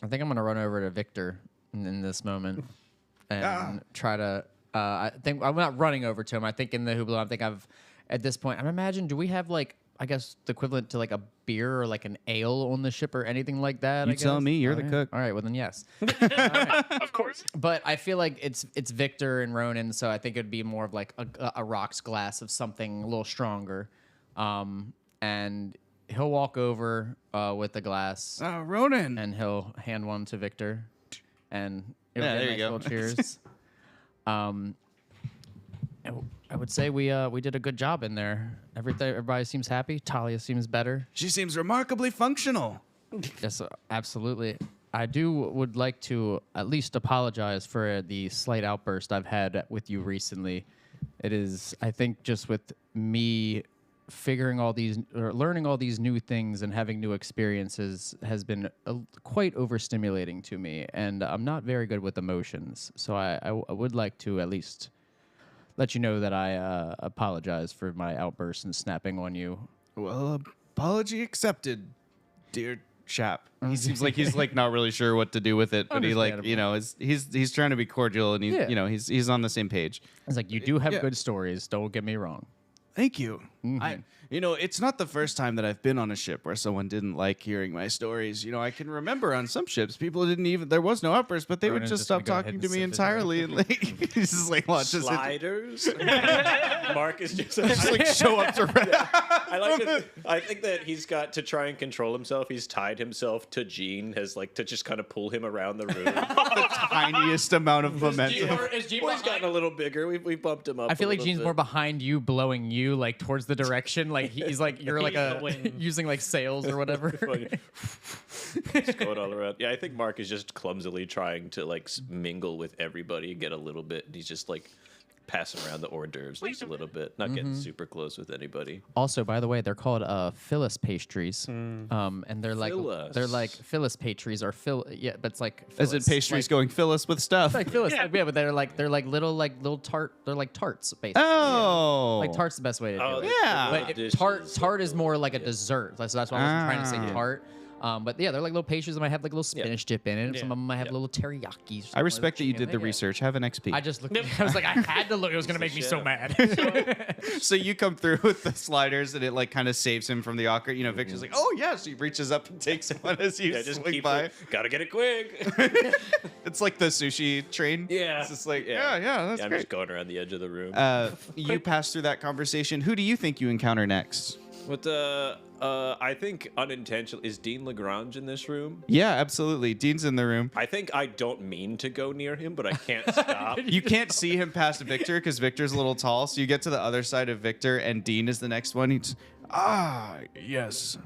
I think I'm gonna run over to Victor in this moment and try to. I think I'm not running over to him. I think in the hoopla, I think at this point. I imagine. Do we have like I guess the equivalent to like a beer or like an ale on the ship or anything like that? You tell me. You're the cook. All right. Well then, yes. Of course. But I feel like it's Victor and Ronan, so I think it'd be more of like a rocks glass of something a little stronger, and he'll walk over with the glass, Ronan. and he'll hand one to Victor, and it'll Yeah, get a there you nice go. little cheers. I would say we did a good job in there. Everybody seems happy. Talia seems better. She seems remarkably functional. Yes, absolutely. I would like to at least apologize for the slight outburst I've had with you recently. It is, I think, just with me figuring all these or learning all these new things and having new experiences has been quite overstimulating to me, and I'm not very good with emotions. So I would like to at least let you know that I apologize for my outburst and snapping on you. Well, apology accepted, dear chap. He seems like he's like not really sure what to do with it, but he like he's trying to be cordial, and he's on the same page. It's like you do have good stories. Don't get me wrong. Thank you. It's not the first time that I've been on a ship where someone didn't like hearing my stories. I can remember on some ships, people there was no outburst, but they would Ronan's just just stop gonna go talking ahead to and me sip his entirely, and like he's just like, well, just Sliders. Mark is just like show up to I think that he's got to try and control himself. He's tied himself to Gene, has like to just kind of pull him around the room. the tiniest amount of momentum. He's gotten a little bigger. We bumped him up. I feel a like little Gene's bit. more behind you, blowing you like towards the direction. Like he's like you're like using like sails or whatever. It's going all around. Yeah, I think Mark is just clumsily trying to like mingle with everybody and get a little bit. And he's just like passing around the hors d'oeuvres just a little bit, not getting super close with anybody. Also, by the way, they're called Phyllis pastries, and they're like Phyllis pastries or but it's like As in Phyllis. pastries going, fill us with stuff. Like Phyllis, yeah, but they're like little tart. They're like tarts, basically. Oh, Like tart's the best way to do it. yeah. But tart is more like a dessert. So that's why I wasn't trying to say tart. But yeah, they're like little pastries that might have like a little spinach dip in it. Some of them might have little teriyaki. I respect that you did the research. Have an XP. I just looked. I was like, I had to look. It was gonna make me so mad. So you come through with the sliders, and it like kind of saves him from the awkward. Victor's like, "Oh yeah," so he reaches up and takes one as you Just swing keep by. it. Gotta get it quick. It's like the sushi train. Yeah. It's just like, yeah, that's I'm great. just going around the edge of the room. You pass through that conversation. Who do you think you encounter next? What I think unintentional is Dean Lagrange in this room. Yeah, absolutely. Dean's in the room. I think I don't mean to go near him, but I can't stop. You can't see him past Victor because Victor's a little tall. So you get to the other side of Victor, and Dean is the next one. He's yes,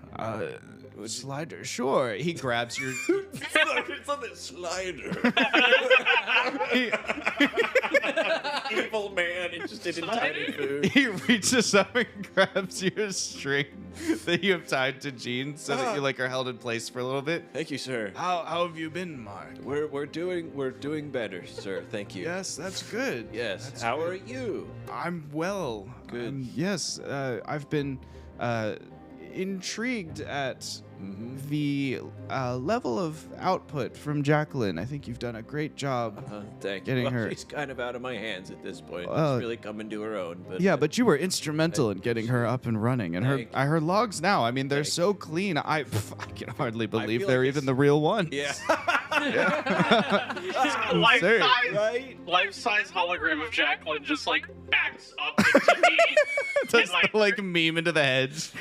slider, sure. He grabs your. It's on the slider. Evil man interested in tiny food. He reaches up and grabs your string that you have tied to Gene, so that you like are held in place for a little bit. Thank you, sir. How have you been, Mark? We're doing better, sir. Thank you. Yes, that's good. Yes. That's How good. are you? I'm well. Good. Yes, I've been intrigued at the level of output from Jacqueline. I think you've done a great job. Thank Getting you. her- She's kind of out of my hands at this point. Well, She's really coming to her own. But Yeah, but you were instrumental in getting her up and running, and Thank her logs now. I mean, they're Thank so clean. I can hardly believe feel they're like even it's- the real ones. yeah. Life-size hologram of Jacqueline just like backs up into me. Just and, like meme into the hedge.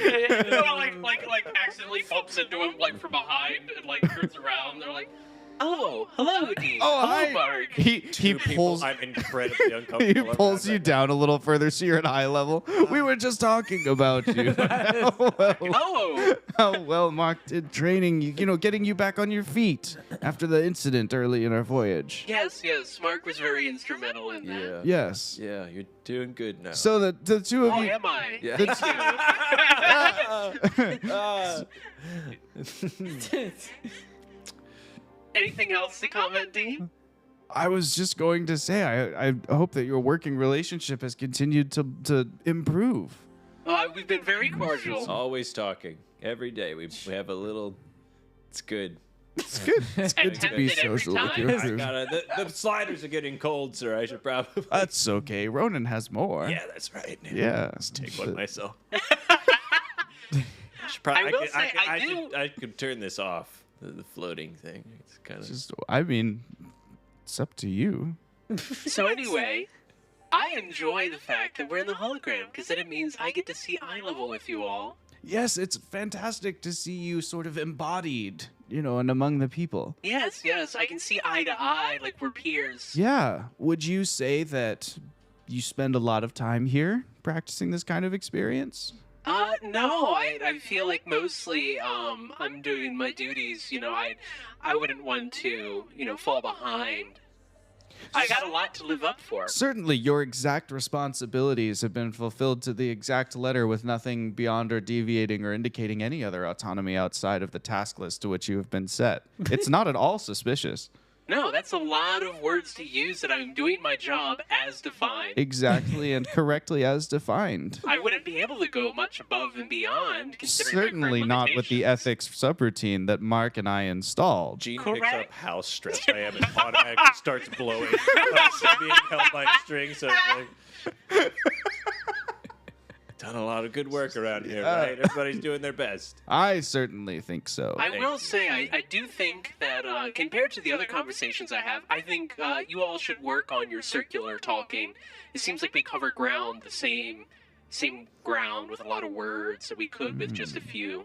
like accidentally bumps into him like from behind and like turns around. They're like, Oh, hello, Dean. Oh, hello, hi. Mark. He Two people pulls I'm incredibly he uncomfortable. pulls you around down a little further so you're at eye level. We were just talking about you. Oh, How well Mark did training, getting you back on your feet after the incident early in our voyage. yes. Mark was very instrumental in right that. now. Yes. Yeah, you're doing good now. So the two of Oh, you. am I? Yeah. Thank you. Anything else to comment, Dean? I was just going to say, I hope that your working relationship has continued to improve. We've been very cordial. Always talking. Every day we have a little. It's good. It's good. It's good to be Tempted every social with time. your I I crew. gotta. The sliders are getting cold, sir. I should probably. That's okay. Ronan has more. Yeah, that's right. Yeah. Take one myself. I will say, I could turn this off. The floating thing. It's kind of. I mean, it's up to you. So anyway, I enjoy the fact that we're in the hologram because then it means I get to see eye level with you all. Yes, it's fantastic to see you sort of embodied, and among the people. Yes, I can see eye to eye like we're peers. Yeah. Would you say that you spend a lot of time here practicing this kind of experience? No, I feel like mostly I'm doing my duties. I wouldn't want to fall behind. I got a lot to live up for. Certainly, your exact responsibilities have been fulfilled to the exact letter with nothing beyond or deviating or indicating any other autonomy outside of the task list to which you have been set. It's not at all suspicious. No, that's a lot of words to use that I'm doing my job as defined. Exactly and correctly as defined. I wouldn't be able to go much above and beyond, considering my Certainly current not with the limitations. ethics subroutine that Mark and I installed. Gene picks Correct. up how stressed I am and automatically starts blowing. I'm still being held by a string, so it's like. Done a lot of good work around here, right? Everybody's doing their best. I certainly think so. I will say, I do think that compared to the other conversations I have, I think you all should work on your circular talking. It seems like we cover ground, the same ground with a lot of words that we could with just a few.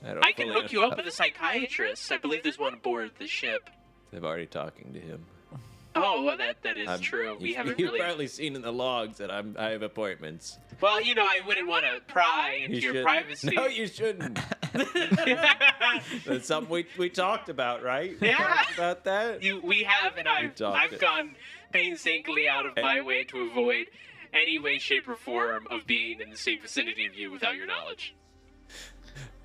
I can hook you up with a psychiatrist. I believe there's one aboard the ship. They've already talking to him. Oh, well, that is true. We haven't You've really. probably seen in the logs that I have appointments. Well, I wouldn't want to pry into your shouldn't. privacy. No, you shouldn't. That's something we talked about, right? We Yeah. talked about that. We have, and I've talked it. gone painstakingly out of my way to avoid any way, shape, or form of being in the same vicinity of you without your knowledge.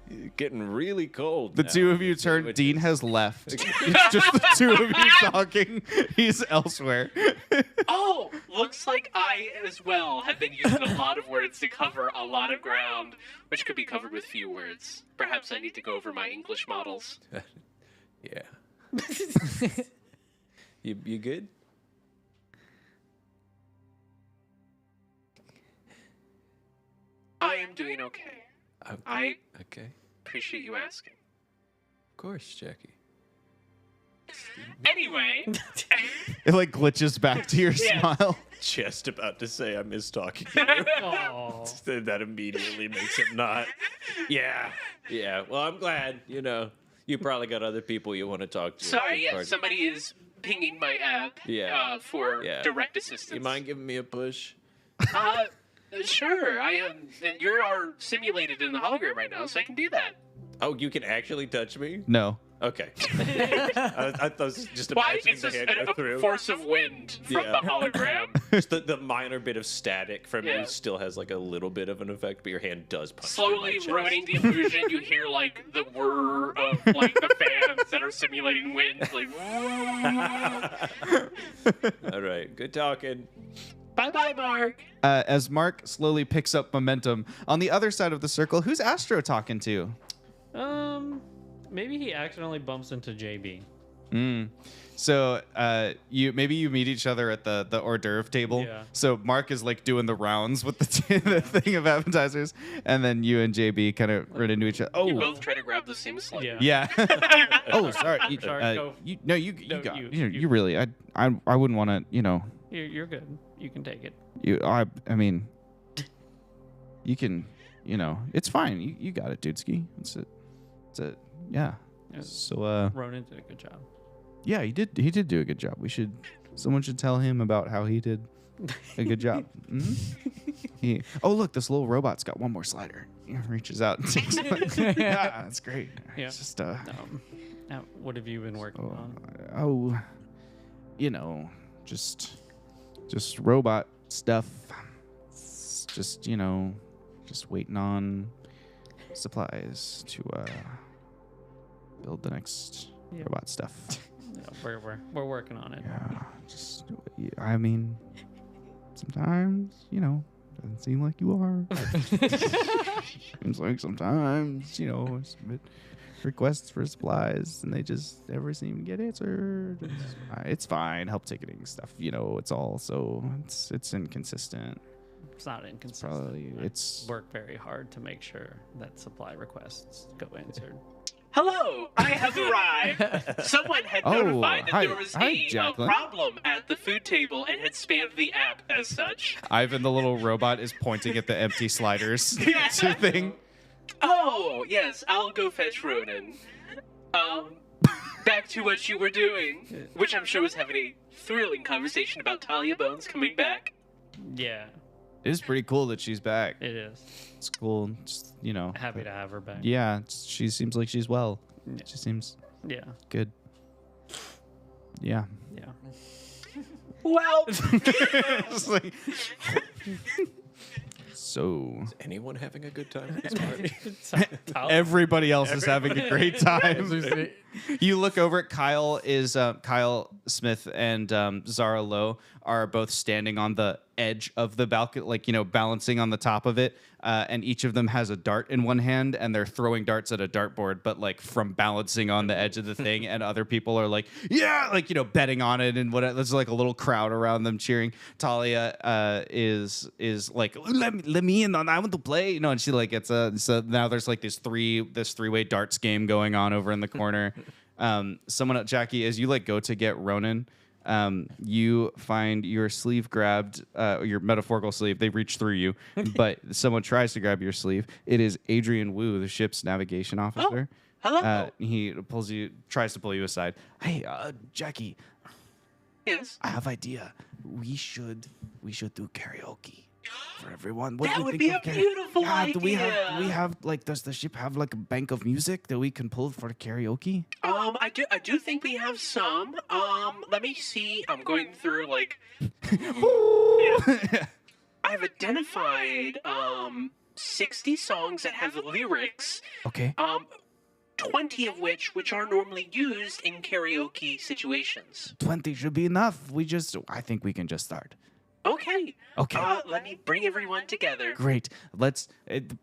You're getting really cold. The now. two of you turn. Which Dean is- has left. It's just the two of you talking. He's elsewhere. Oh, looks like I as well have been using a lot of words to cover a lot of ground, which could be covered with few words. Perhaps I need to go over my English models. Yeah. You good? I am doing okay. Okay. I Okay. appreciate you asking. Of course, Jackie. Anyway, It like glitches back to your Yeah. smile. Just about to say I miss talking to you. Oh. That immediately makes him not. Yeah. Yeah. Well, I'm glad. You probably got other people you want to talk to. sorry, yeah, Or- somebody is pinging my app for Yeah. direct assistance. You mind giving me a push? Sure, I am. And you are simulated in the hologram right now, so I can do that. Oh, you can actually touch me? No. Okay. I thought it was just Why? imagining It's the just hand go a through. force of wind from Yeah. the hologram. Just the minor bit of static from Yeah. you still has like a little bit of an effect, but your hand does punch Slowly through my ruining chest. the illusion, you hear like the whir of like the fans that are simulating wind. Like, All right. Good talking. bye bye, Mark. As Mark slowly picks up momentum on the other side of the circle, who's Astro talking to? Maybe he accidentally bumps into JB. So you meet each other at the hors d'oeuvre table. Yeah. So Mark is like doing the rounds with the thing of appetizers, and then you and JB kind of run into each other. You Oh, both try to grab the same slug. Yeah. yeah. Oh, sorry. You, Sorry, go. you No, got you- you really. I wouldn't want to. You're good. You can take it. I mean, you can. It's fine. You got it, dudeski. It's a yeah. So Ronan did a good job. yeah, he did do a good job. Someone should tell him about how he did a good job. Oh, look, this little robot's got one more slider. He reaches out and takes one. Yeah, that's great. Yeah. It's just Now, what have you been working on? oh, just robot stuff. It's just just waiting on supplies to build the next robot stuff. Yeah, we're working on it. Yeah, I mean, sometimes doesn't seem like you are. Seems like sometimes submit requests for supplies and they just never seem to get answered. It's fine. Help ticketing stuff. It's all so it's inconsistent. It's not inconsistent. It's work very hard to make sure that supply requests go answered. Hello, I have arrived. Someone had notified that there was a problem at the food table and had spammed the app as such. Ivan, the little robot, is pointing at the empty sliders thing. Oh, yes, I'll go fetch Ronan. Back to what you were doing, which I'm sure was having a thrilling conversation about Talia Bones coming back. Yeah, It is pretty cool that she's back. it is. It's cool. Just, Happy to have her back. Yeah, she seems like she's well. Yeah. She seems Yeah. good. Yeah. Yeah. Well, It's like- so Is anyone having a good time at this party? everybody else is having a great time. You look over at Kyle Smith and Zara Lowe are both standing on the edge of the balcony, balancing on the top of it. And each of them has a dart in one hand and they're throwing darts at a dartboard, but from balancing on the edge of the thing. And other people are betting on it and whatever. There's like a little crowd around them cheering. Talia is like, let me in on, I want to play, and she gets so now there's this three-way darts game going on over in the corner. Jackie, as you go to get Ronan, you find your sleeve grabbed, your metaphorical sleeve. They reach through you, but someone tries to grab your sleeve. It is Adrian Wu, the ship's navigation officer. hello. He tries to pull you aside. Hey, Jackie, Yes. I have idea. We should do karaoke for everyone. What That do you would think be of a beautiful Yeah, do we idea. have does the ship have a bank of music that we can pull for karaoke? I do think we have some. Let me see. I'm going through I've identified 60 songs that have lyrics. Okay. 20 of which are normally used in karaoke situations. 20 should be enough. I think we can just start. Okay. Okay. Let me bring everyone together. Great.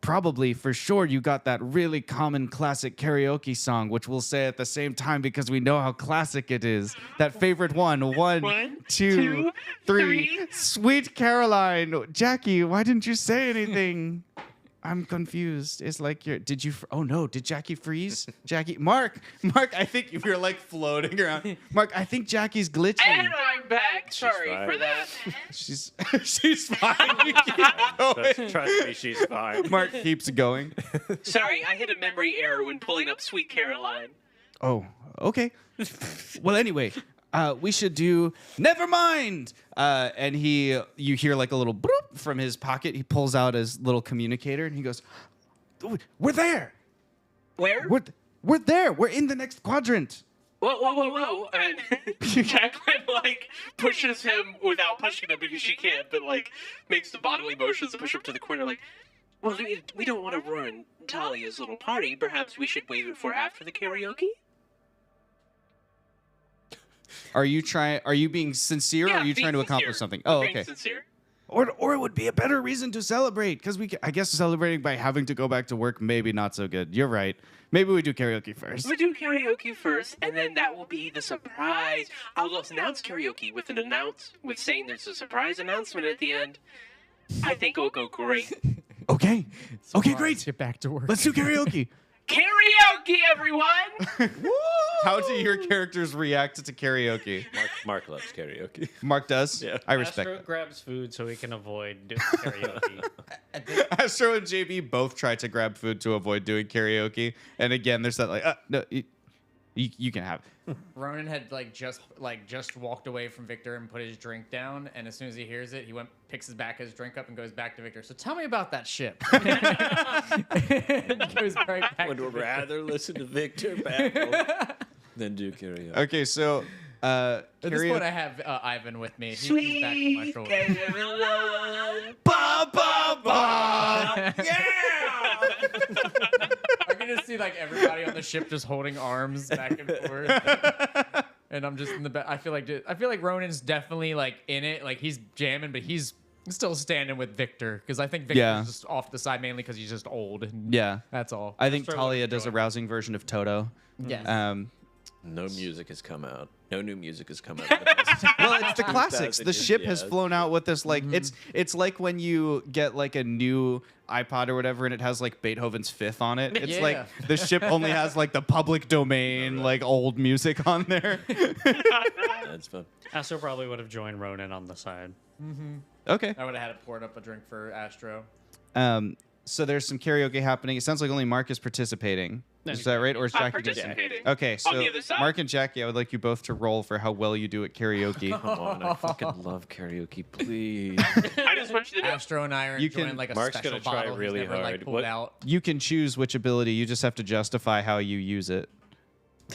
Probably for sure you got that really common classic karaoke song, which we'll say at the same time because we know how classic it is. That favorite one. One, two, three. Sweet Caroline. Jackie, why didn't you say anything? I'm confused. It's oh no, did Jackie freeze? Jackie, Mark, I think you're floating around. Mark, I think Jackie's glitching. And I'm back. Sorry fine. for that. She's fine. We keep going. Trust me, she's fine. Mark keeps going. Sorry, I hit a memory error when pulling up Sweet Caroline. Oh, okay. Well, anyway, we should do Never Mind. And you hear a little bloop from his pocket. He pulls out his little communicator and he goes, "We're there. Where? We're there. We're in the next quadrant." Whoa. And Jacqueline, pushes him without pushing him because she can't, but, makes the bodily motions to push him to the corner, well, we don't want to ruin Talia's little party. Perhaps we should waive it for after the karaoke? Are you being sincere or are you being trying to sincere. accomplish something? Oh, Being okay. sincere. Or it would be a better reason to celebrate because I guess celebrating by having to go back to work, maybe not so good. You're right. Maybe we do karaoke first. We do karaoke first, and then that will be the surprise. I'll just announce karaoke with saying there's a surprise announcement at the end. I think it'll go great. Okay, great. Get back to work. Let's do karaoke. Karaoke, everyone! How do your characters react to karaoke? Mark loves karaoke. Mark does? Yeah. I respect Astro that. grabs food so he can avoid doing karaoke. Astro and JB both try to grab food to avoid doing karaoke. And again, there's that no, You can have it. Ronan had just walked away from Victor and put his drink down, and as soon as he hears it, he picks his drink up and goes back to Victor. So tell me about that ship. Goes right back. Would rather listen to Victor battle than do karaoke. Okay, so At this karaoke. point, I have Ivan with me. He's back on my shoulder. Ba, ba, ba. I can just see everybody on the ship just holding arms back and forth, and I'm just in the back. I feel like Ronan's definitely in it, he's jamming, but he's still standing with Victor because I think Victor's just off the side mainly because he's just old. And Yeah, that's all. I think That's Talia what does a I'm rousing version of Toto. Yes. No music has come out. No new music has come out. Well, it's the classics. The 2000 ship years, has yeah. flown out with this it's like when you get a new iPod or whatever and it has Beethoven's Fifth on it. It's Yeah. the ship only has the public domain old music on there. That's fun. Astro probably would have joined Ronan on the side. Okay. I would have had it poured up a drink for Astro. So there's some karaoke happening. It sounds like only Mark is participating. Is that right? Or is I'm Jackie just participating. Okay, On so the other side. Mark and Jackie, I would like you both to roll for how well you do at karaoke. Come on, I fucking love karaoke. Please. I just want you to know. Astro and I are You enjoying can- a Mark's special gonna try bottle really he's never hard. pulled What- out. You can choose which ability. You just have to justify how you use it.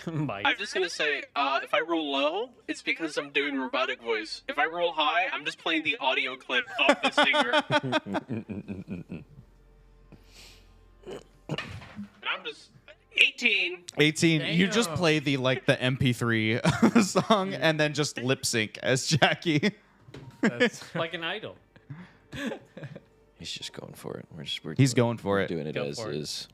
Mike. I'm just gonna say, if I roll low, it's because I'm doing robotic voice. If I roll high, I'm just playing the audio clip of the singer. And I'm just 18. 18. You just Damn. play the MP3 song and then just lip sync as Jackie. Like an idol. He's just going for it. He's going for it. Doing it Go as for it. is.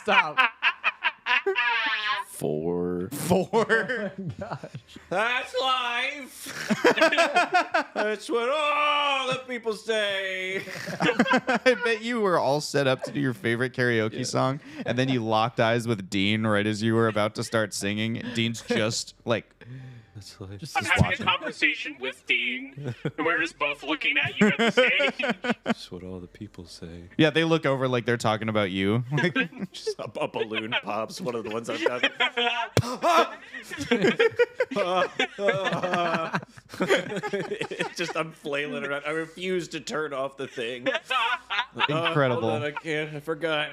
Stop. 4. 4. That's life. That's what all the people say. I bet you were all set up to do your favorite karaoke song, and then you locked eyes with Dean right as you were about to start singing. Dean's just That's life. I'm having a conversation with Dean, and we're just both looking at you at the stage. That's what all the people say. yeah, they look over like they're talking about you. Just a balloon pops. One of the ones I've done. It's just I'm flailing around. I refuse to turn off the thing. Incredible. Hold on, I can't. I forgot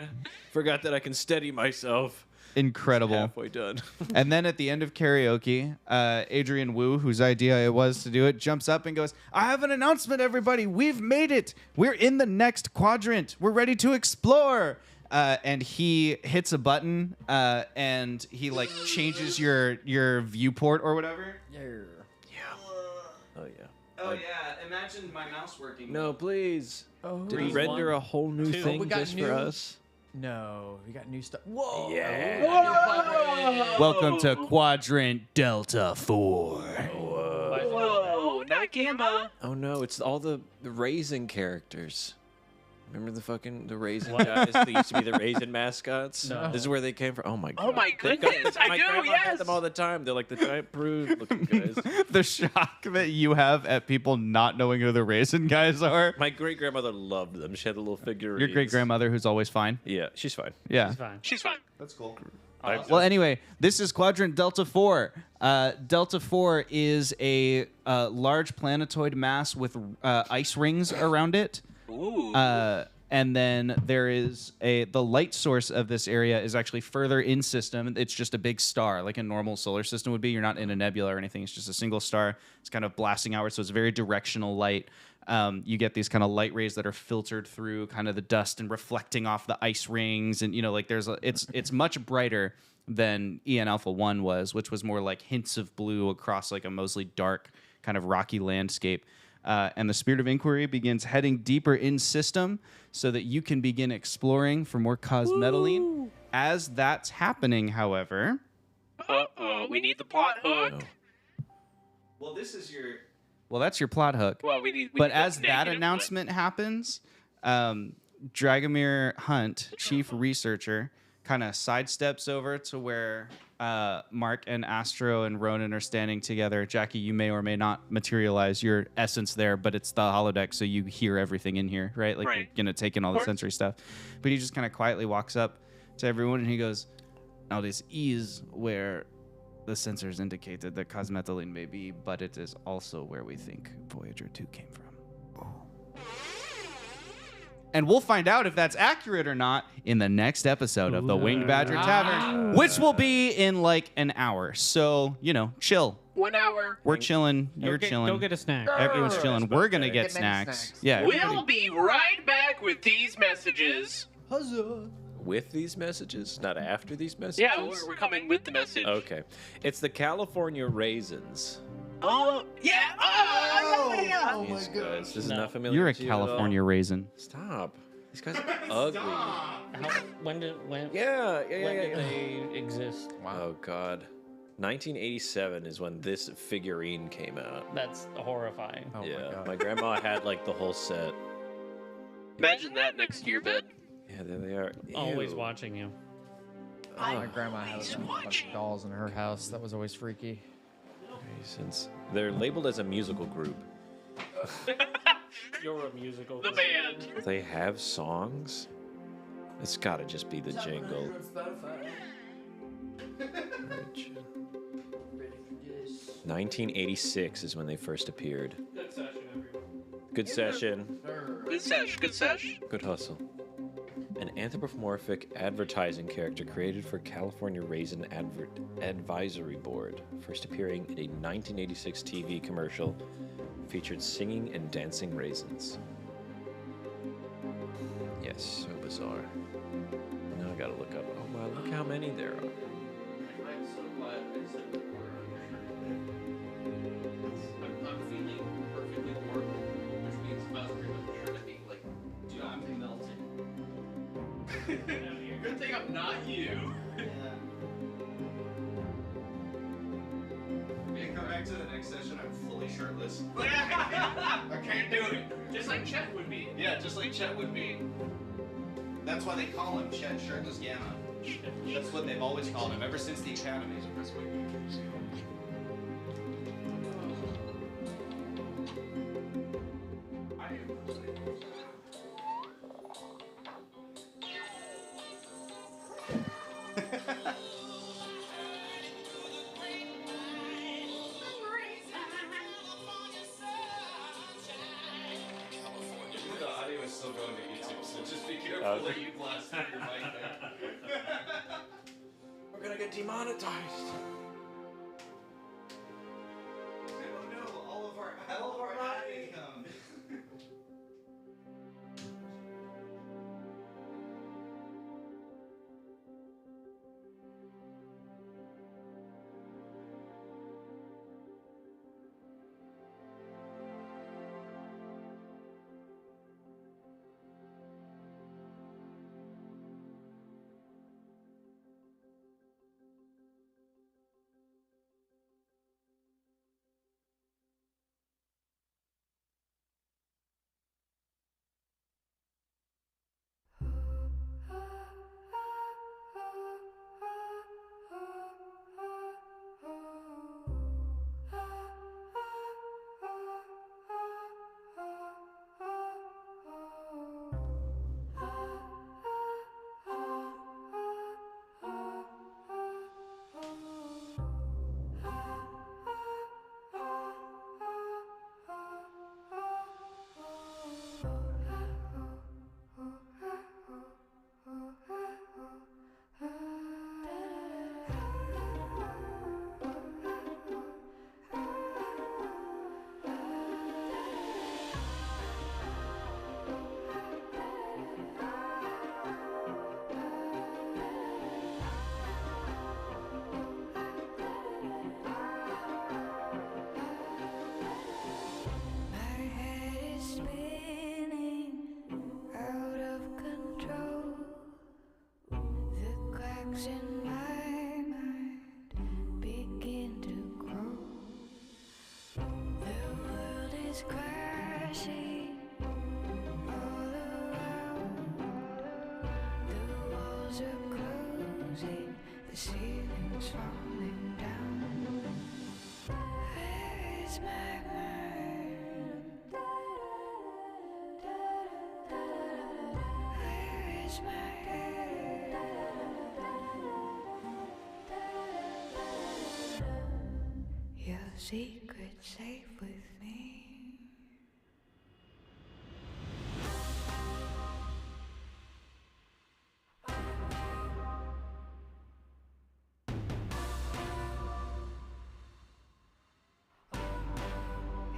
that I can steady myself. Incredible. Halfway done. And then at the end of karaoke, Adrian Wu, whose idea it was to do it, jumps up and goes, I have an announcement, everybody. We've made it. We're in the next quadrant. We're ready to explore. And he hits a button and he changes your viewport or whatever. Oh yeah. Oh, yeah. Imagine my mouse working. No, please. Oh, Did he Three, render one, a whole new two. thing We got just new- for us? No, we got new stuff. Whoa. Yeah. Welcome to Quadrant Delta 4. Whoa, not Gamma. Oh no, it's all the raisin characters. Remember the raisin guys? They used to be the raisin mascots. No. This is where they came from. Oh my god. Oh my They've got- goodness, I my do, grandma yes. had them all the time. They're like the giant prude looking guys. The shock that you have at people not knowing who the raisin guys are. My great grandmother loved them. She had a little figure. Your great grandmother, who's always fine. Yeah, she's fine. Yeah. It's fine. She's fine. That's cool. Awesome. Well, anyway, this is Quadrant Delta 4. Delta 4 is a large planetoid mass with ice rings around it. Ooh. And then there is the light source of this area is actually further in system. It's just a big star, like a normal solar system would be. You're not in a nebula or anything. It's just a single star. It's kind of blasting outward, so it's very directional light. You get these kind of light rays that are filtered through kind of the dust and reflecting off the ice rings, and it's much brighter than EN Alpha 1 was, which was more like hints of blue across like a mostly dark kind of rocky landscape. And the Spirit of Inquiry begins heading deeper in system so that you can begin exploring for more cosmetaline. As that's happening, however... Uh-oh, we need the plot hook. Well, that's your plot hook. Well, we need But the as that negative, announcement happens, Dragomir Hunt, chief researcher, kind of sidesteps over to where Mark and Astro and Ronan are standing together. Jackie, you may or may not materialize your essence there, but it's the holodeck, so you hear everything in here, right? Like, Right. you're going to take in all the sensory stuff. But he just kind of quietly walks up to everyone and he goes, now this is where the sensors indicated that cosmethylene may be, but it is also where we think Voyager 2 came from. And we'll find out if that's accurate or not in the next episode of the Winged Badger Tavern, which will be in like an hour. So, chill. 1 hour. We're chilling. You're chilling. Go get a snack. Everyone's chilling. We're going to get Get many snacks. snacks. Yeah. We'll be right back with these messages. With these messages, not after these messages. Yeah, we're coming with the message. Okay. It's the California Raisins. Oh, yeah. Oh, yeah. Oh These guys, this is not familiar. You're a to you at all? California raisin. Stop. These guys are ugly. When did Yeah. they exist? Oh God. 1987 is when this figurine came out. That's horrifying. Oh yeah. my God. My grandma had like the whole set. Imagine that next to your bed. Yeah, there they are. Always Ew. watching you. My grandma had a bunch of dolls in her house. That was always freaky. Raisins. They're labeled as a musical group. You're a musical. The band. They have songs. It's gotta just be the jingle. 1986 is when they first appeared. Good session. Good sesh. Good sesh. Good hustle. An anthropomorphic advertising character created for California Raisin Advisory Board, first appearing in a 1986 TV commercial, featured singing and dancing raisins. Yes, so bizarre. Now I gotta look up. Oh wow, look how many there are. I'm so glad I said the word on your shirt. I'm feeling perfectly warm, which means about pretty much sure to be like, dude, I'm melting. Good thing I'm not you. We come back to the next session, I'm fully shirtless. I can't do it. Just like Chet would be. Yeah, just like Chet would be. That's why they call him Chet Shirtless Gamma. That's what they've always called him ever since the Academy. The audio is still going to YouTube, so just be careful where you blast through your mic there. We're gonna get demonetized. Oh no, all of our ad income. in my mind begin to grow. The world is crashing all around. The walls are closing. ceiling's falling down. Where is my mind? Where is my head? Your secret safe with me.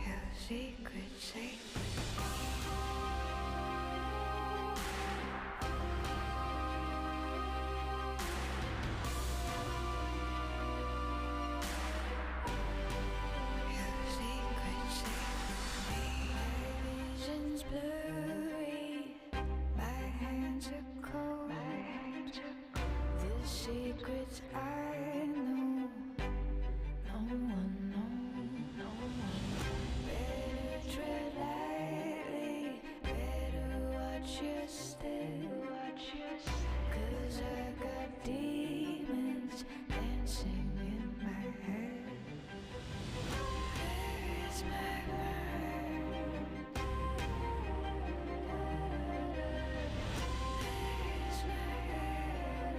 Your secret safe with me. Your secret safe with me. My vision's blurry. My hands are cold. The secrets I know. No one knows. No one. Better tread lightly. Better watch your step. 'Cause I got demons dancing in my head. Where is my mind? Where is my head?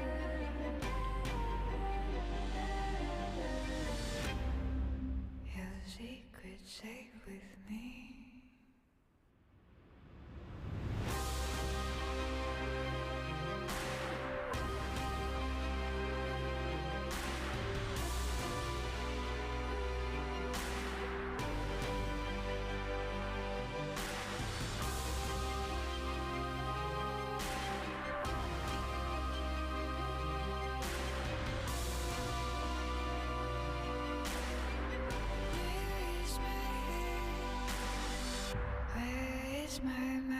Your secret safe with me. Where is my head? Where is my mind?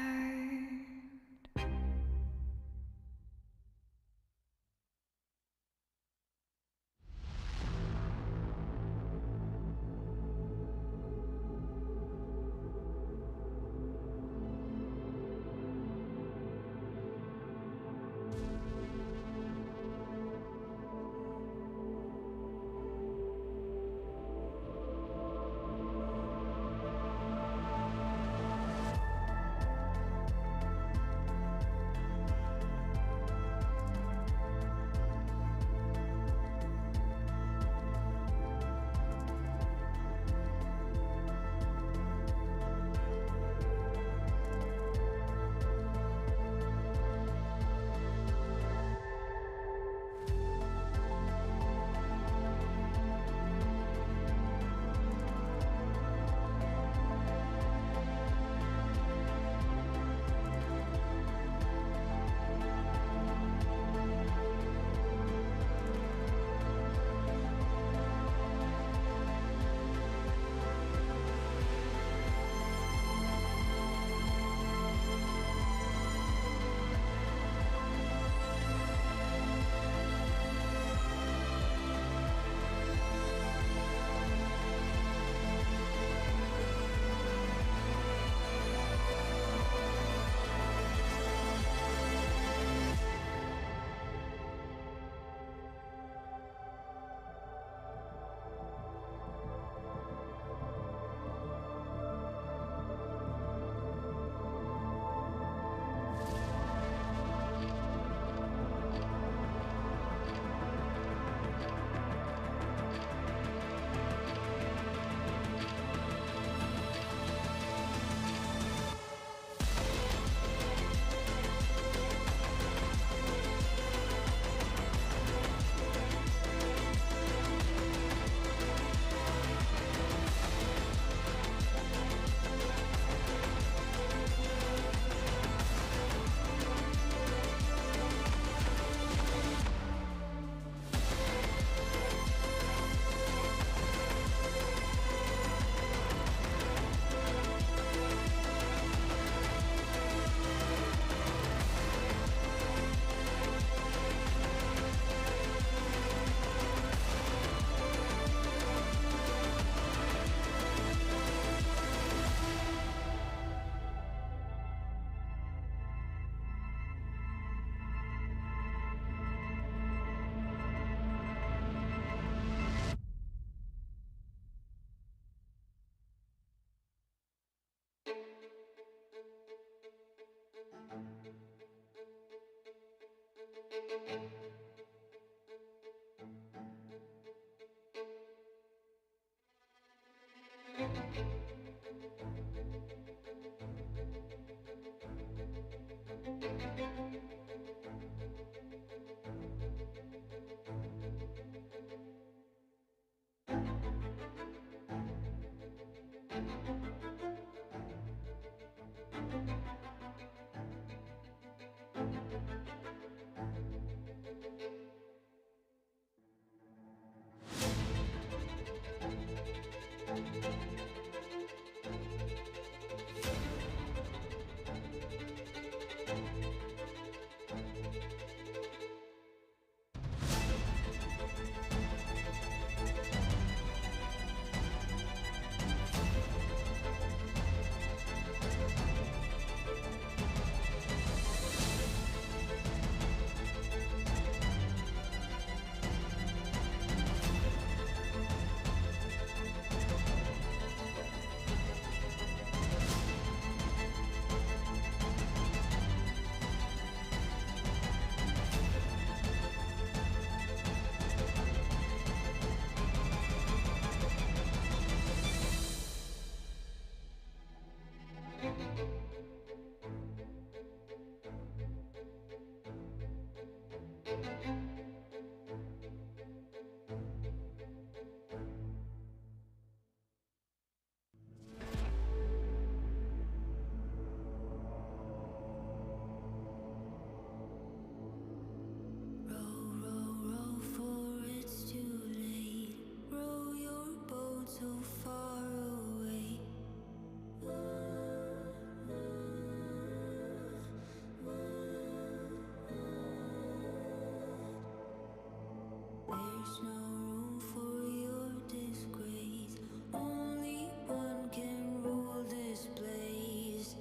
There's no room for your disgrace. Only one can rule this place.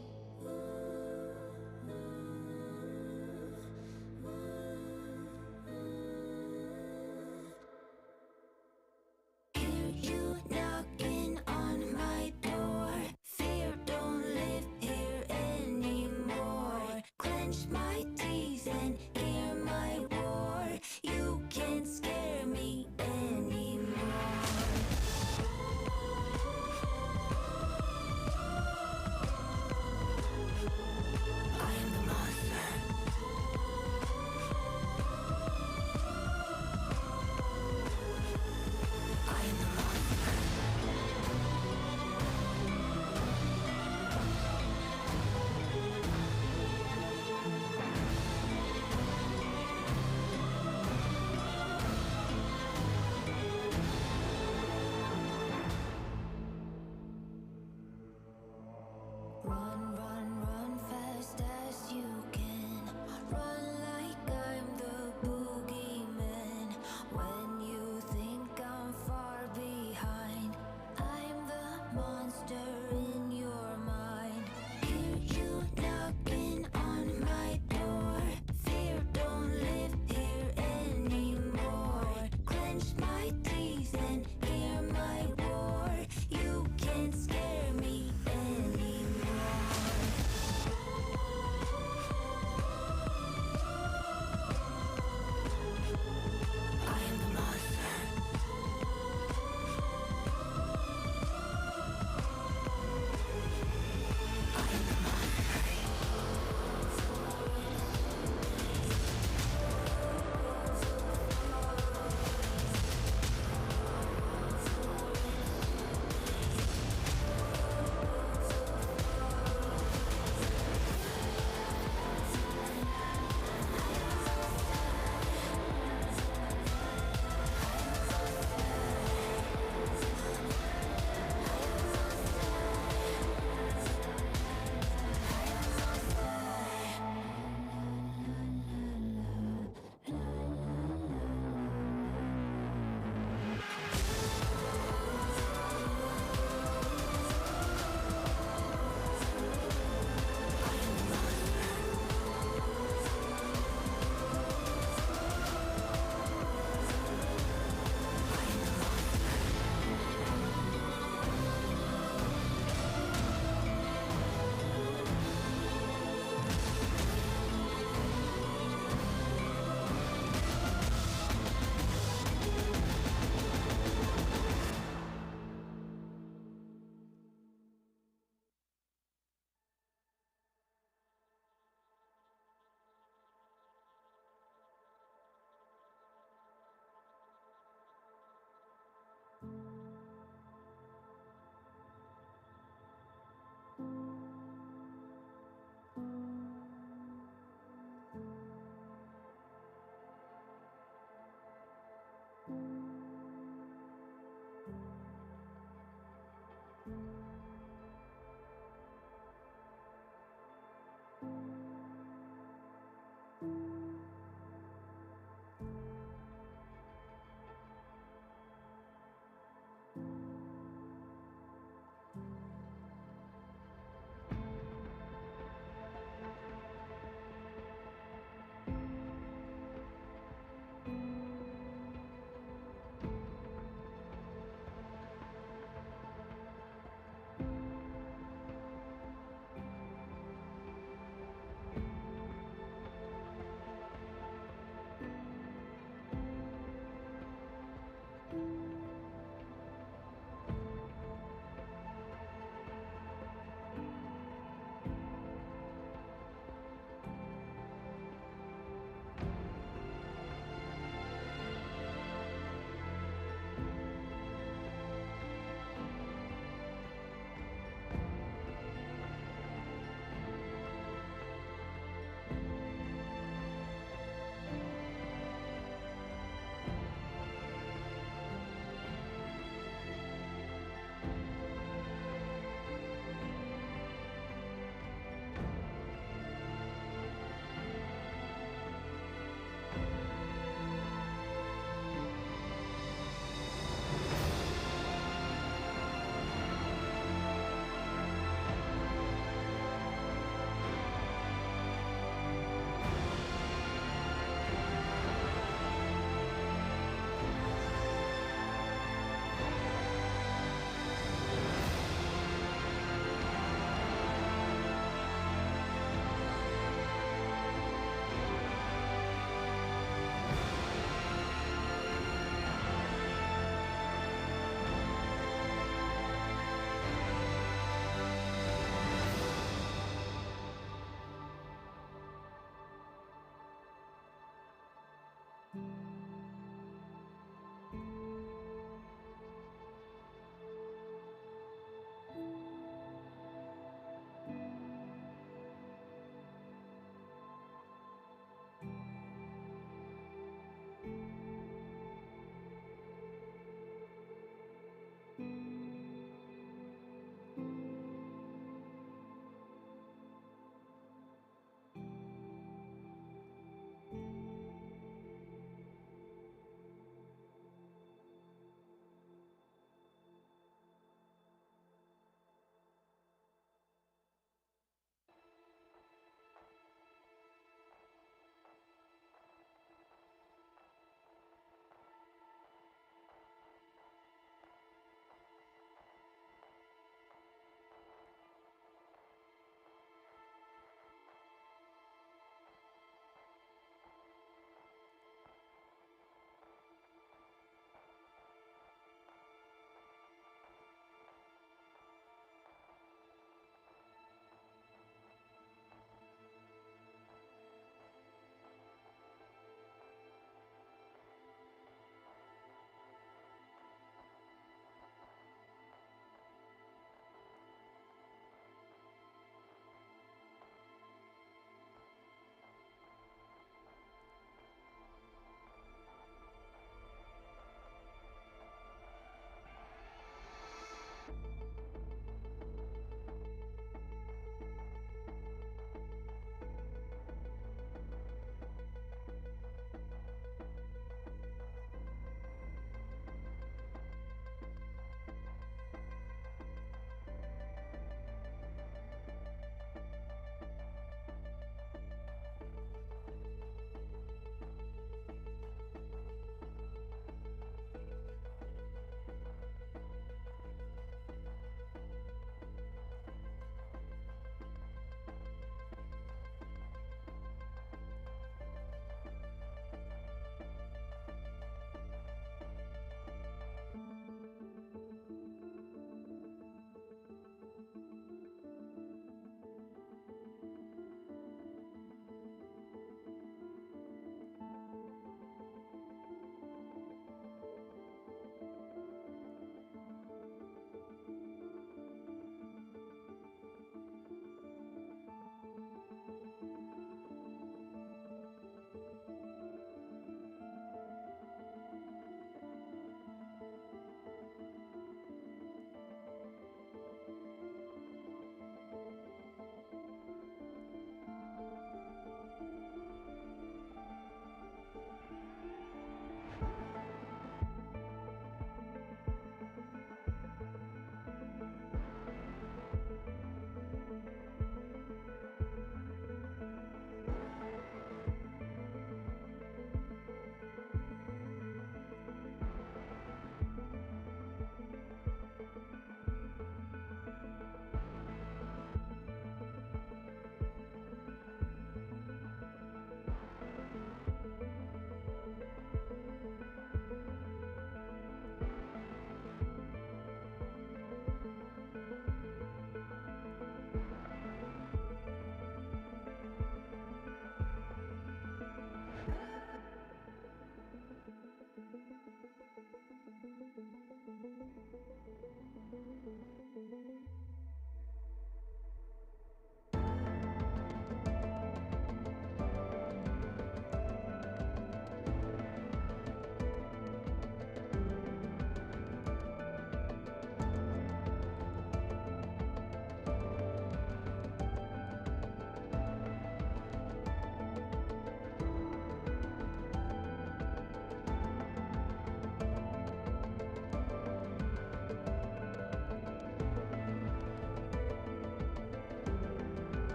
Hear you knocking on my door. Fear don't live here anymore. Clench my teeth and hear my roar. You can't scare me anymore. I am the monster. I am the monster. Run, run, run fast as you can. Run like I'm the boogeyman. When you think I'm far behind, I'm the monster in your mind. Hear you knocking on my door. Fear don't live here anymore. Clench my teeth and hear my roar. You can't scare me anymore. I am the monster. I am the monster. I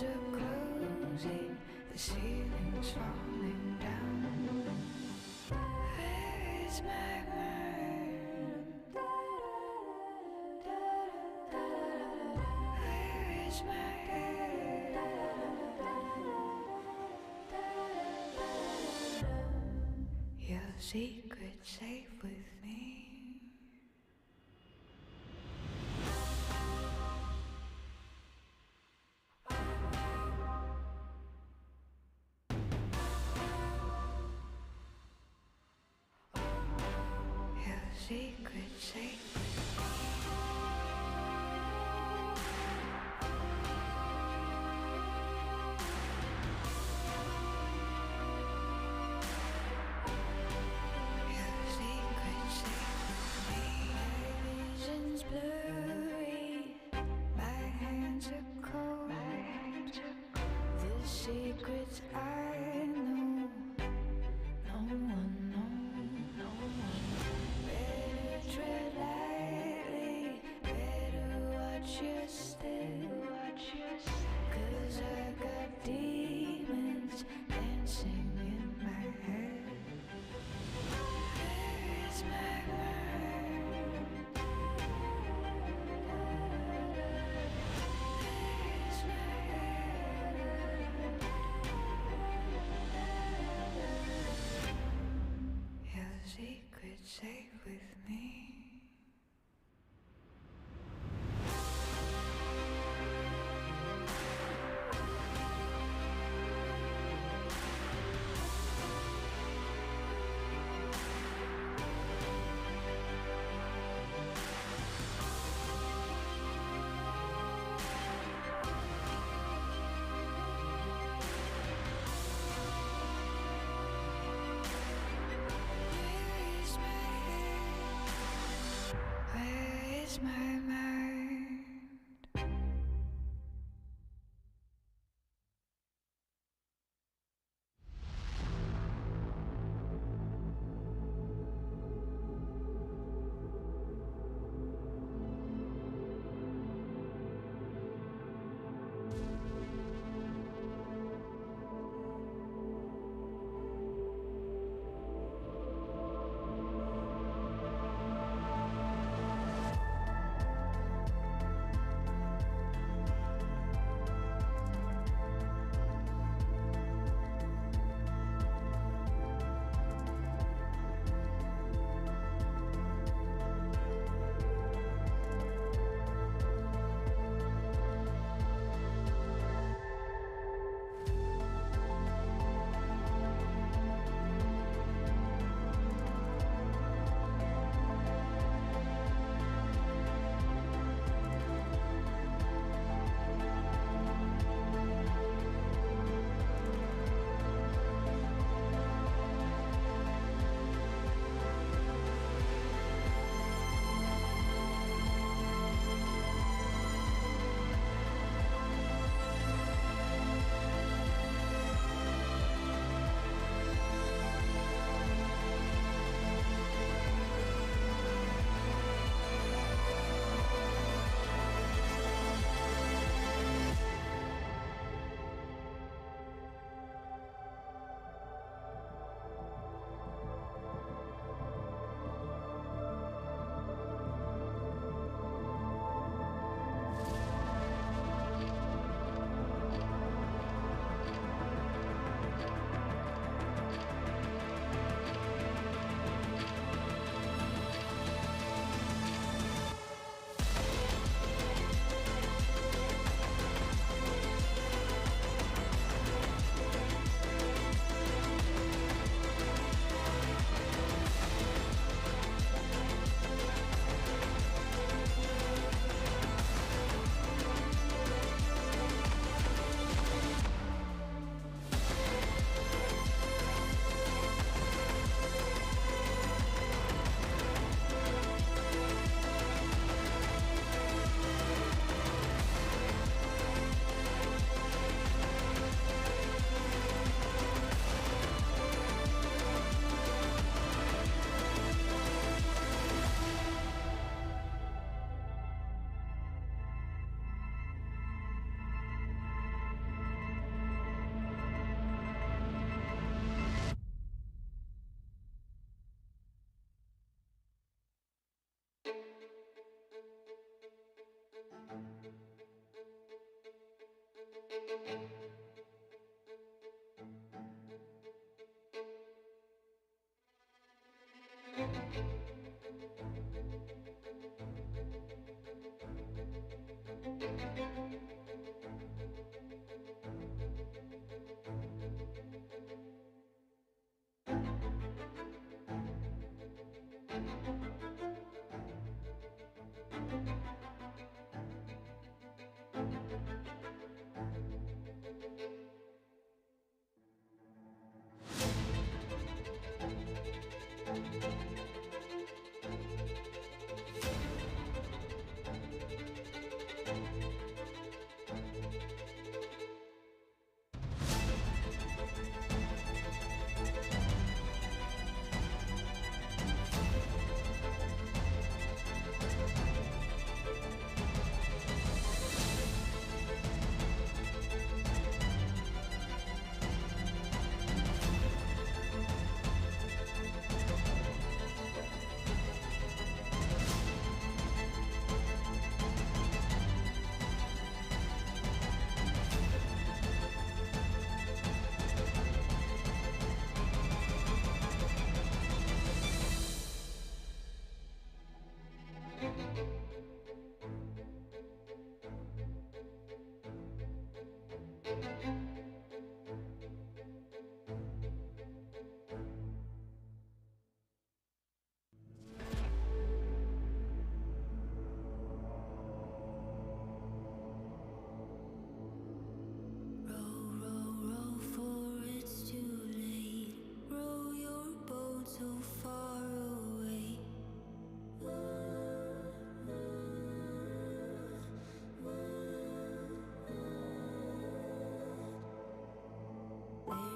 hands are closing, the ceiling's falling down. Where is my mind? Where is my head? Your secret safe with me. Your secret safe with me. Your secret safe with me. My vision's blurry, my hands are cold. The secrets I know, no one knows. No one. Better tread lightly, better watch your step. 'Cause I got demons dancing in my head. Where is my mind? Where is my head? Your secret safe with me. Where is my head? Where is my mind?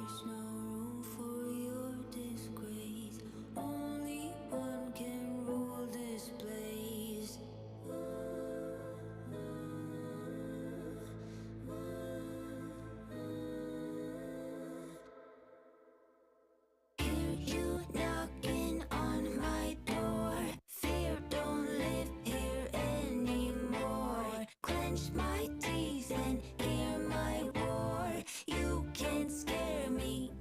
There's no room for your disgrace. Only one can rule this place. Hear you knocking on my door. Fear don't live here anymore. Clench my teeth and hear my roar. You can't scare me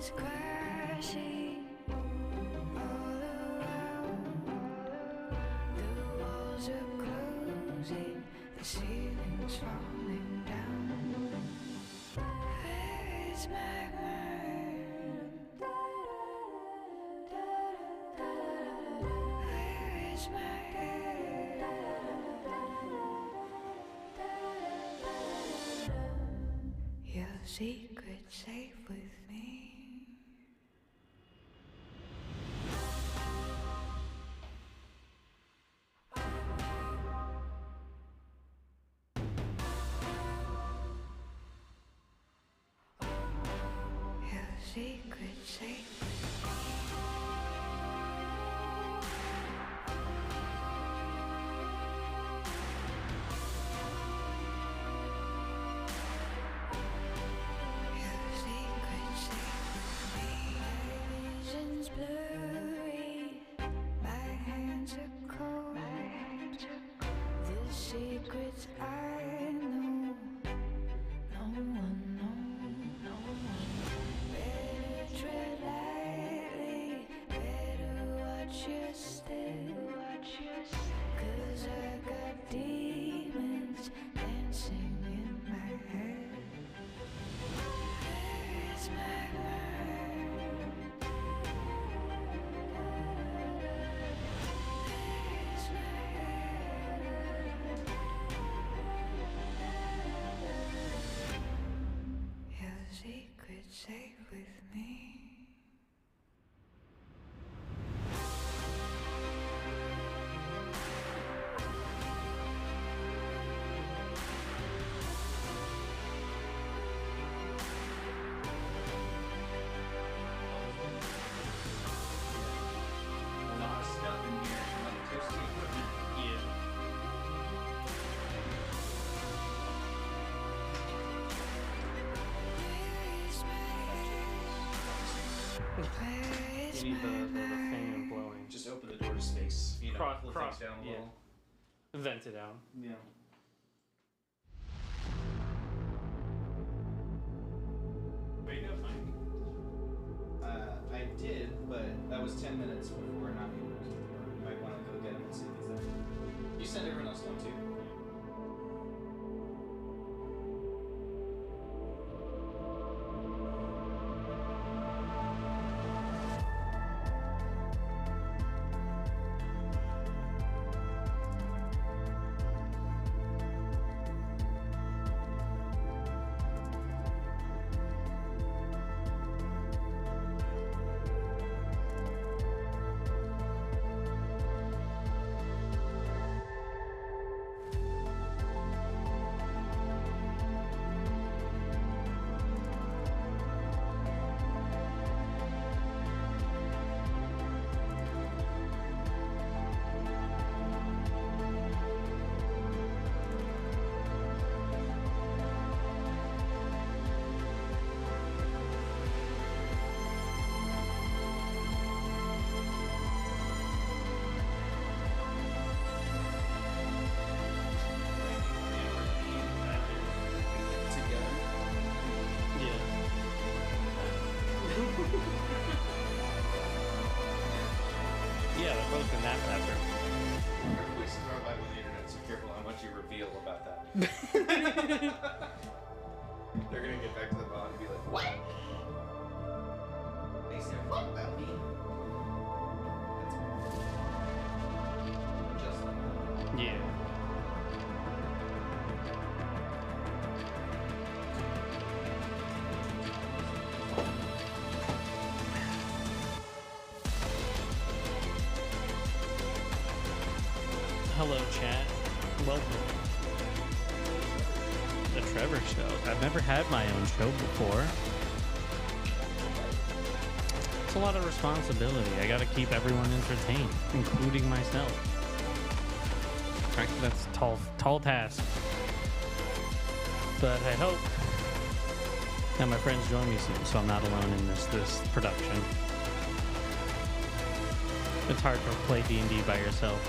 is crashing all around. The walls are closing, the ceiling's falling down. Where is my mind? Where is my head? Your secret safe with me. Your secret safe with me. Your secret safe with me. My vision's blurry, my hands are cold. The secrets I know, no one knows. No one. Better tread lightly, better watch your step. 'Cause I got demons dancing in my head. Where is my mind? Where is my head? Your secret safe with me. Where is my head? Where is You need the my fan mind? blowing. Just open the door to space. You know, Cross- pull cross- things down a yeah. little. Vent it out. Yeah. I did, but that was 10 minutes before not being able to. You might want to go get him and see if he's there. You send everyone else home too. Yeah, they're both in that bathroom. Voices are by the internet, so careful how much you reveal about that. They're gonna get back to the bond and be like, what? They said, what about me? That's just like that. Yeah. Hello, chat. Welcome. The Trevor Show. I've never had my own show before. It's a lot of responsibility. I gotta keep everyone entertained, including myself. That's a tall task. But I hope that my friends join me soon, so I'm not alone in this production. It's hard to play D&D by yourself.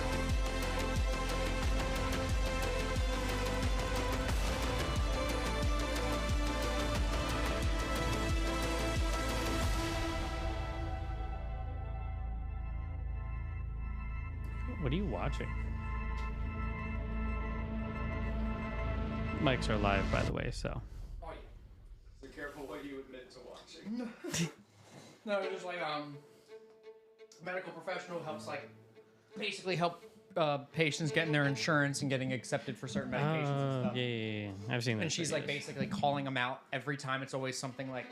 What are you watching? Mics are live, by the way, so. Oh, yeah. So careful what you admit to watching. No, just like medical professional helps basically help patients getting their insurance and getting accepted for certain medications and stuff. Yeah. I've seen that. And she's like basically calling them out every time. It's always something like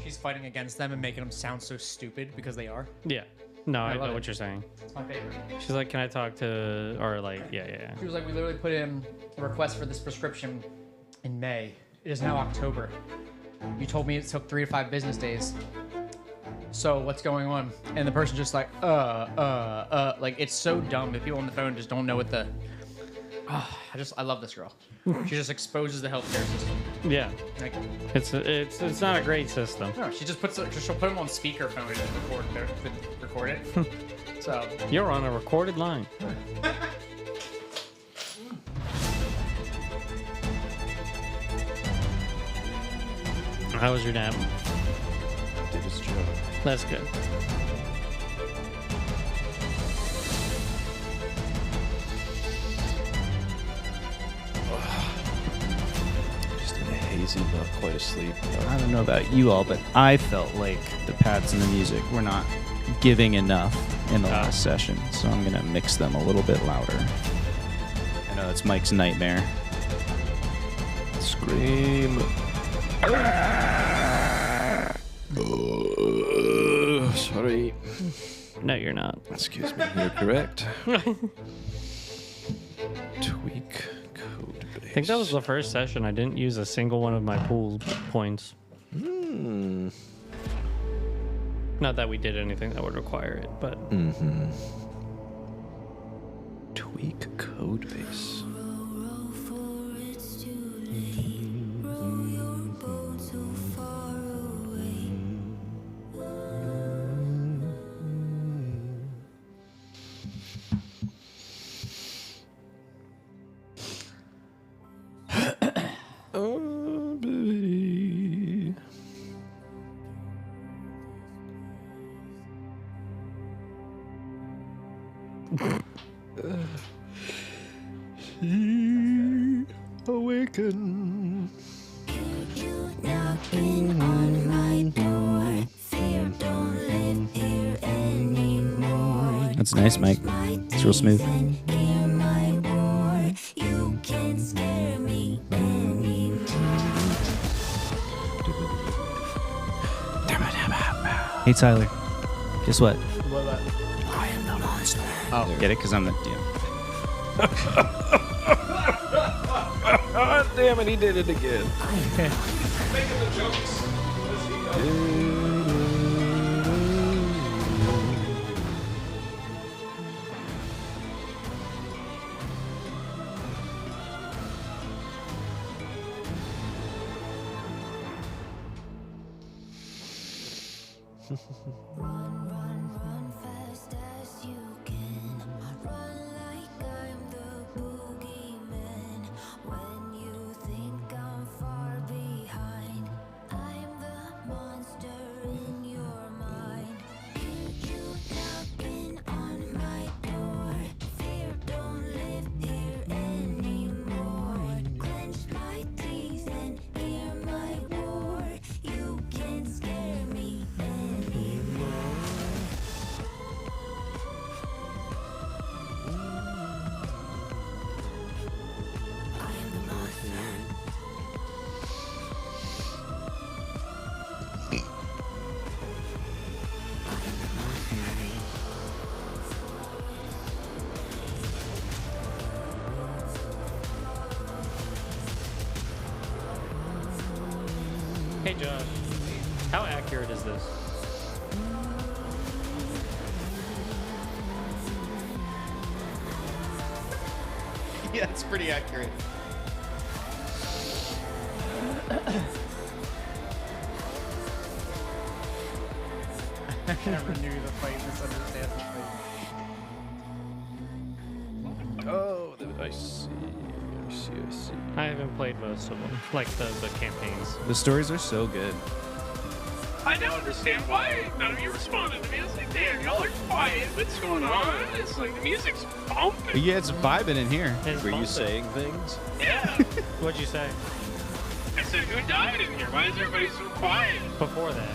she's fighting against them and making them sound so stupid because they are. Yeah. No, I love know it. what you're saying. It's my favorite. She's like, can I talk to, or like, yeah. She was like, we literally put in a request for this prescription in May. It is now October. You told me it took 3 to 5 business days. So what's going on? And the person just like, like it's so dumb that people on the phone just don't know what the. I love this girl. She just exposes the healthcare system. Yeah. Like, It's not a great system. no, she just she'll put them on speakerphone and record it. So You're on a recorded line. How was your nap? Did his job. That's good. Just in a hazy, not quite asleep. I don't know about you all, but I felt like the pads and the music were not giving enough in the last session, so I'm gonna mix them a little bit louder. I know it's Mike's nightmare. Scream. Sorry. No, you're not. Excuse me. You're correct. Tweak code base. I think that was the first session. I didn't use a single one of my pool points. Not that we did anything that would require it, but Tweak code base. Row for it's too late. Row your boat so far away. Oh, baby. Awaken. You knocking on my door. Fear don't live here anymore. That's nice, Mike. It's real smooth. Hear my roar. You can't scare me anymore. Hey Tyler, guess what? What? I am the monster. Oh, get it? Because I'm the DM. Oh, damn it, he did it again. Run fast as you can. Run like I'm the boogeyman. When you think I'm far behind, I'm the monster in your mind. Hear you knocking on my door. Fear don't live here anymore. Clench my teeth and hear my roar. You can't scare me anymore. I am the monster. hey, Josh, how accurate is this? Yeah, it's pretty accurate. never knew the fight misunderstands the fight. Oh, I see. I haven't played most of them, like the campaigns. The stories are so good. I now understand why none of you responded to me. I was like, damn, y'all are quiet. What's going on? It's like the music's pumping. Yeah, it's vibing in here. It's Were you bumping. saying things? Yeah. What'd you say I said, who died in here? Why is everybody so quiet? before that?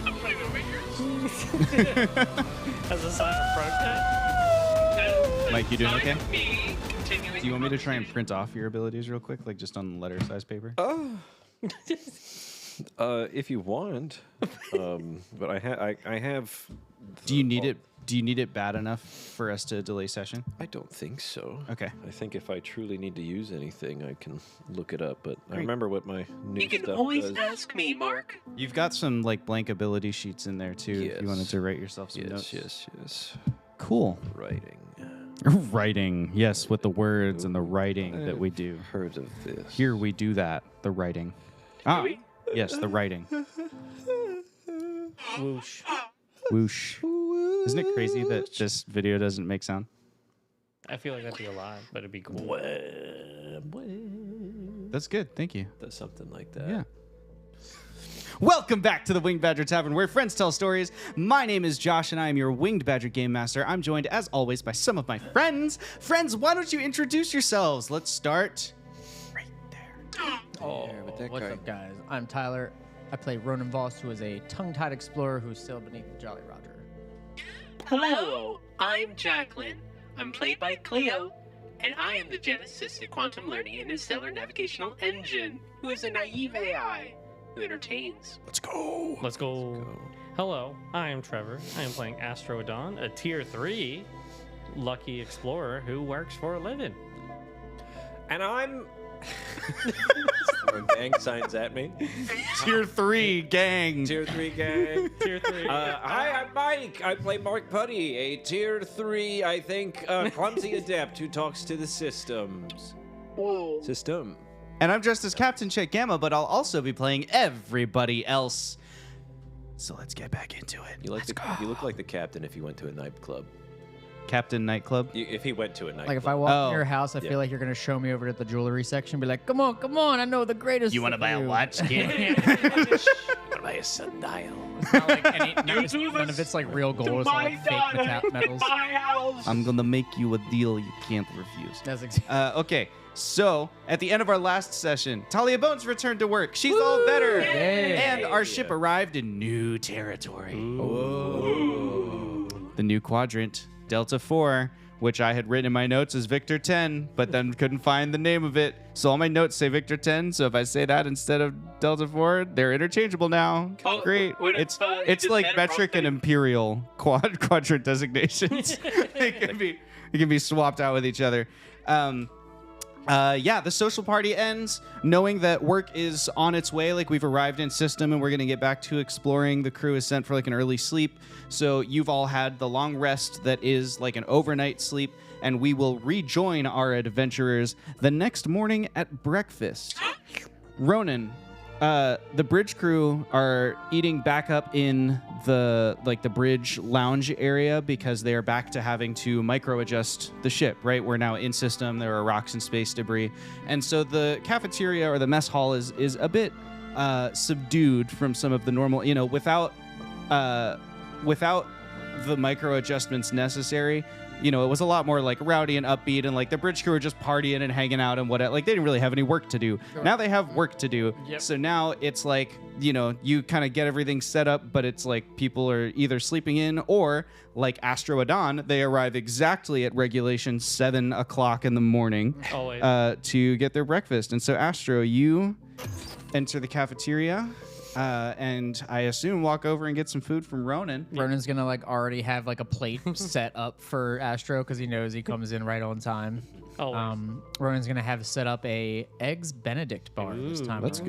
I'm putting over here. As a sign of protest? Mike, you doing okay? Me continuing Do you want me to try and print off your abilities real quick, like just on letter size paper? If you want, but I have. Do you need it? Do you need it bad enough for us to delay session? I don't think so. Okay. I think if I truly need to use anything, I can look it up. But I remember what my new You can stuff always does. ask me, Mark. You've got some like blank ability sheets in there too. If you wanted Yes. to write yourself some notes. Yes. Cool. Writing. Writing, yes, with the words and the writing that we do. Heard of this? Here we do that. The writing. Ah, we? yes, the writing. Whoosh. Whoosh. Isn't it crazy that this video doesn't make sound? I feel like that'd be a lot, but it'd be cool. That's good. Thank you. Does something like that. Yeah. Welcome back to the Winged Badger Tavern, where friends tell stories. My name is Josh, and I am your Winged Badger Game Master. I'm joined, as always, by some of my friends. Friends, why don't you introduce yourselves? Let's start right there. What's up, guys? I'm Tyler. I play Ronan Voss, who is a tongue-tied explorer who's still beneath Jolly Roger. Hello, I'm Jacqueline. I'm played by Cleo, and I am the Genesis of Quantum Learning and Stellar Navigational Engine, who is a naive AI who entertains. Let's go. Hello, I am Trevor. I am playing Astrodon, a tier 3 lucky explorer who works for a living. And I'm. Throwing gang signs at me. Tier 3 gang. Tier 3 gang. Tier 3. Hi, I'm Mike. I play Mark Putty, a tier 3, I think, clumsy adept who talks to the systems. Whoa. System. And I'm dressed as Captain Check Gamma, but I'll also be playing everybody else. So let's get back into it. You look like the captain if you went to a nightclub. Captain Nightclub. If he went to a nightclub. Like, if I walk Oh. in your house, I Yeah. feel like you're going to show me over to the jewelry section, be like, come on, I know the greatest. You want to buy a watch, kid? buy a sundial. Not like none of it's like real gold. It's all like fake metals. My house. I'm gonna make you a deal you can't refuse. That's exactly. Okay, so at the end of our last session, Talia Bones returned to work. She's all better. Yay. And our ship arrived in new territory. The new quadrant, Delta 4, which I had written in my notes as Victor 10, but then couldn't find the name of it. So all my notes say Victor 10, so if I say that instead of Delta 4, they're interchangeable now. Oh, Great. what if, It's you it's just like had it wrong metric and thing? imperial quadrant designations. It can be swapped out with each other. The social party ends knowing that work is on its way. Like, we've arrived in system and we're going to get back to exploring. The crew is sent for like an early sleep. So you've all had the long rest that is like an overnight sleep, and we will rejoin our adventurers the next morning at breakfast. Ronan, the bridge crew are eating back up in the bridge lounge area because they are back to having to micro adjust the ship, right? We're now in system. There are rocks and space debris. And so the cafeteria or the mess hall is a bit subdued from some of the normal, without the micro adjustments necessary. It was a lot more like rowdy and upbeat, and like the bridge crew were just partying and hanging out and whatever. Like, they didn't really have any work to do. Now they have work to do. Yep. So now it's like, you kind of get everything set up, but it's like people are either sleeping in or like Astrodon, they arrive exactly at regulation 7 o'clock in the morning Always. to get their breakfast. And so Astro, you enter the cafeteria. And I assume walk over and get some food from Ronan. Ronan's gonna like already have like a plate set up for Astro because he knows he comes in right on time. Always. Ronan's gonna have set up a eggs Benedict bar this time. Let's around.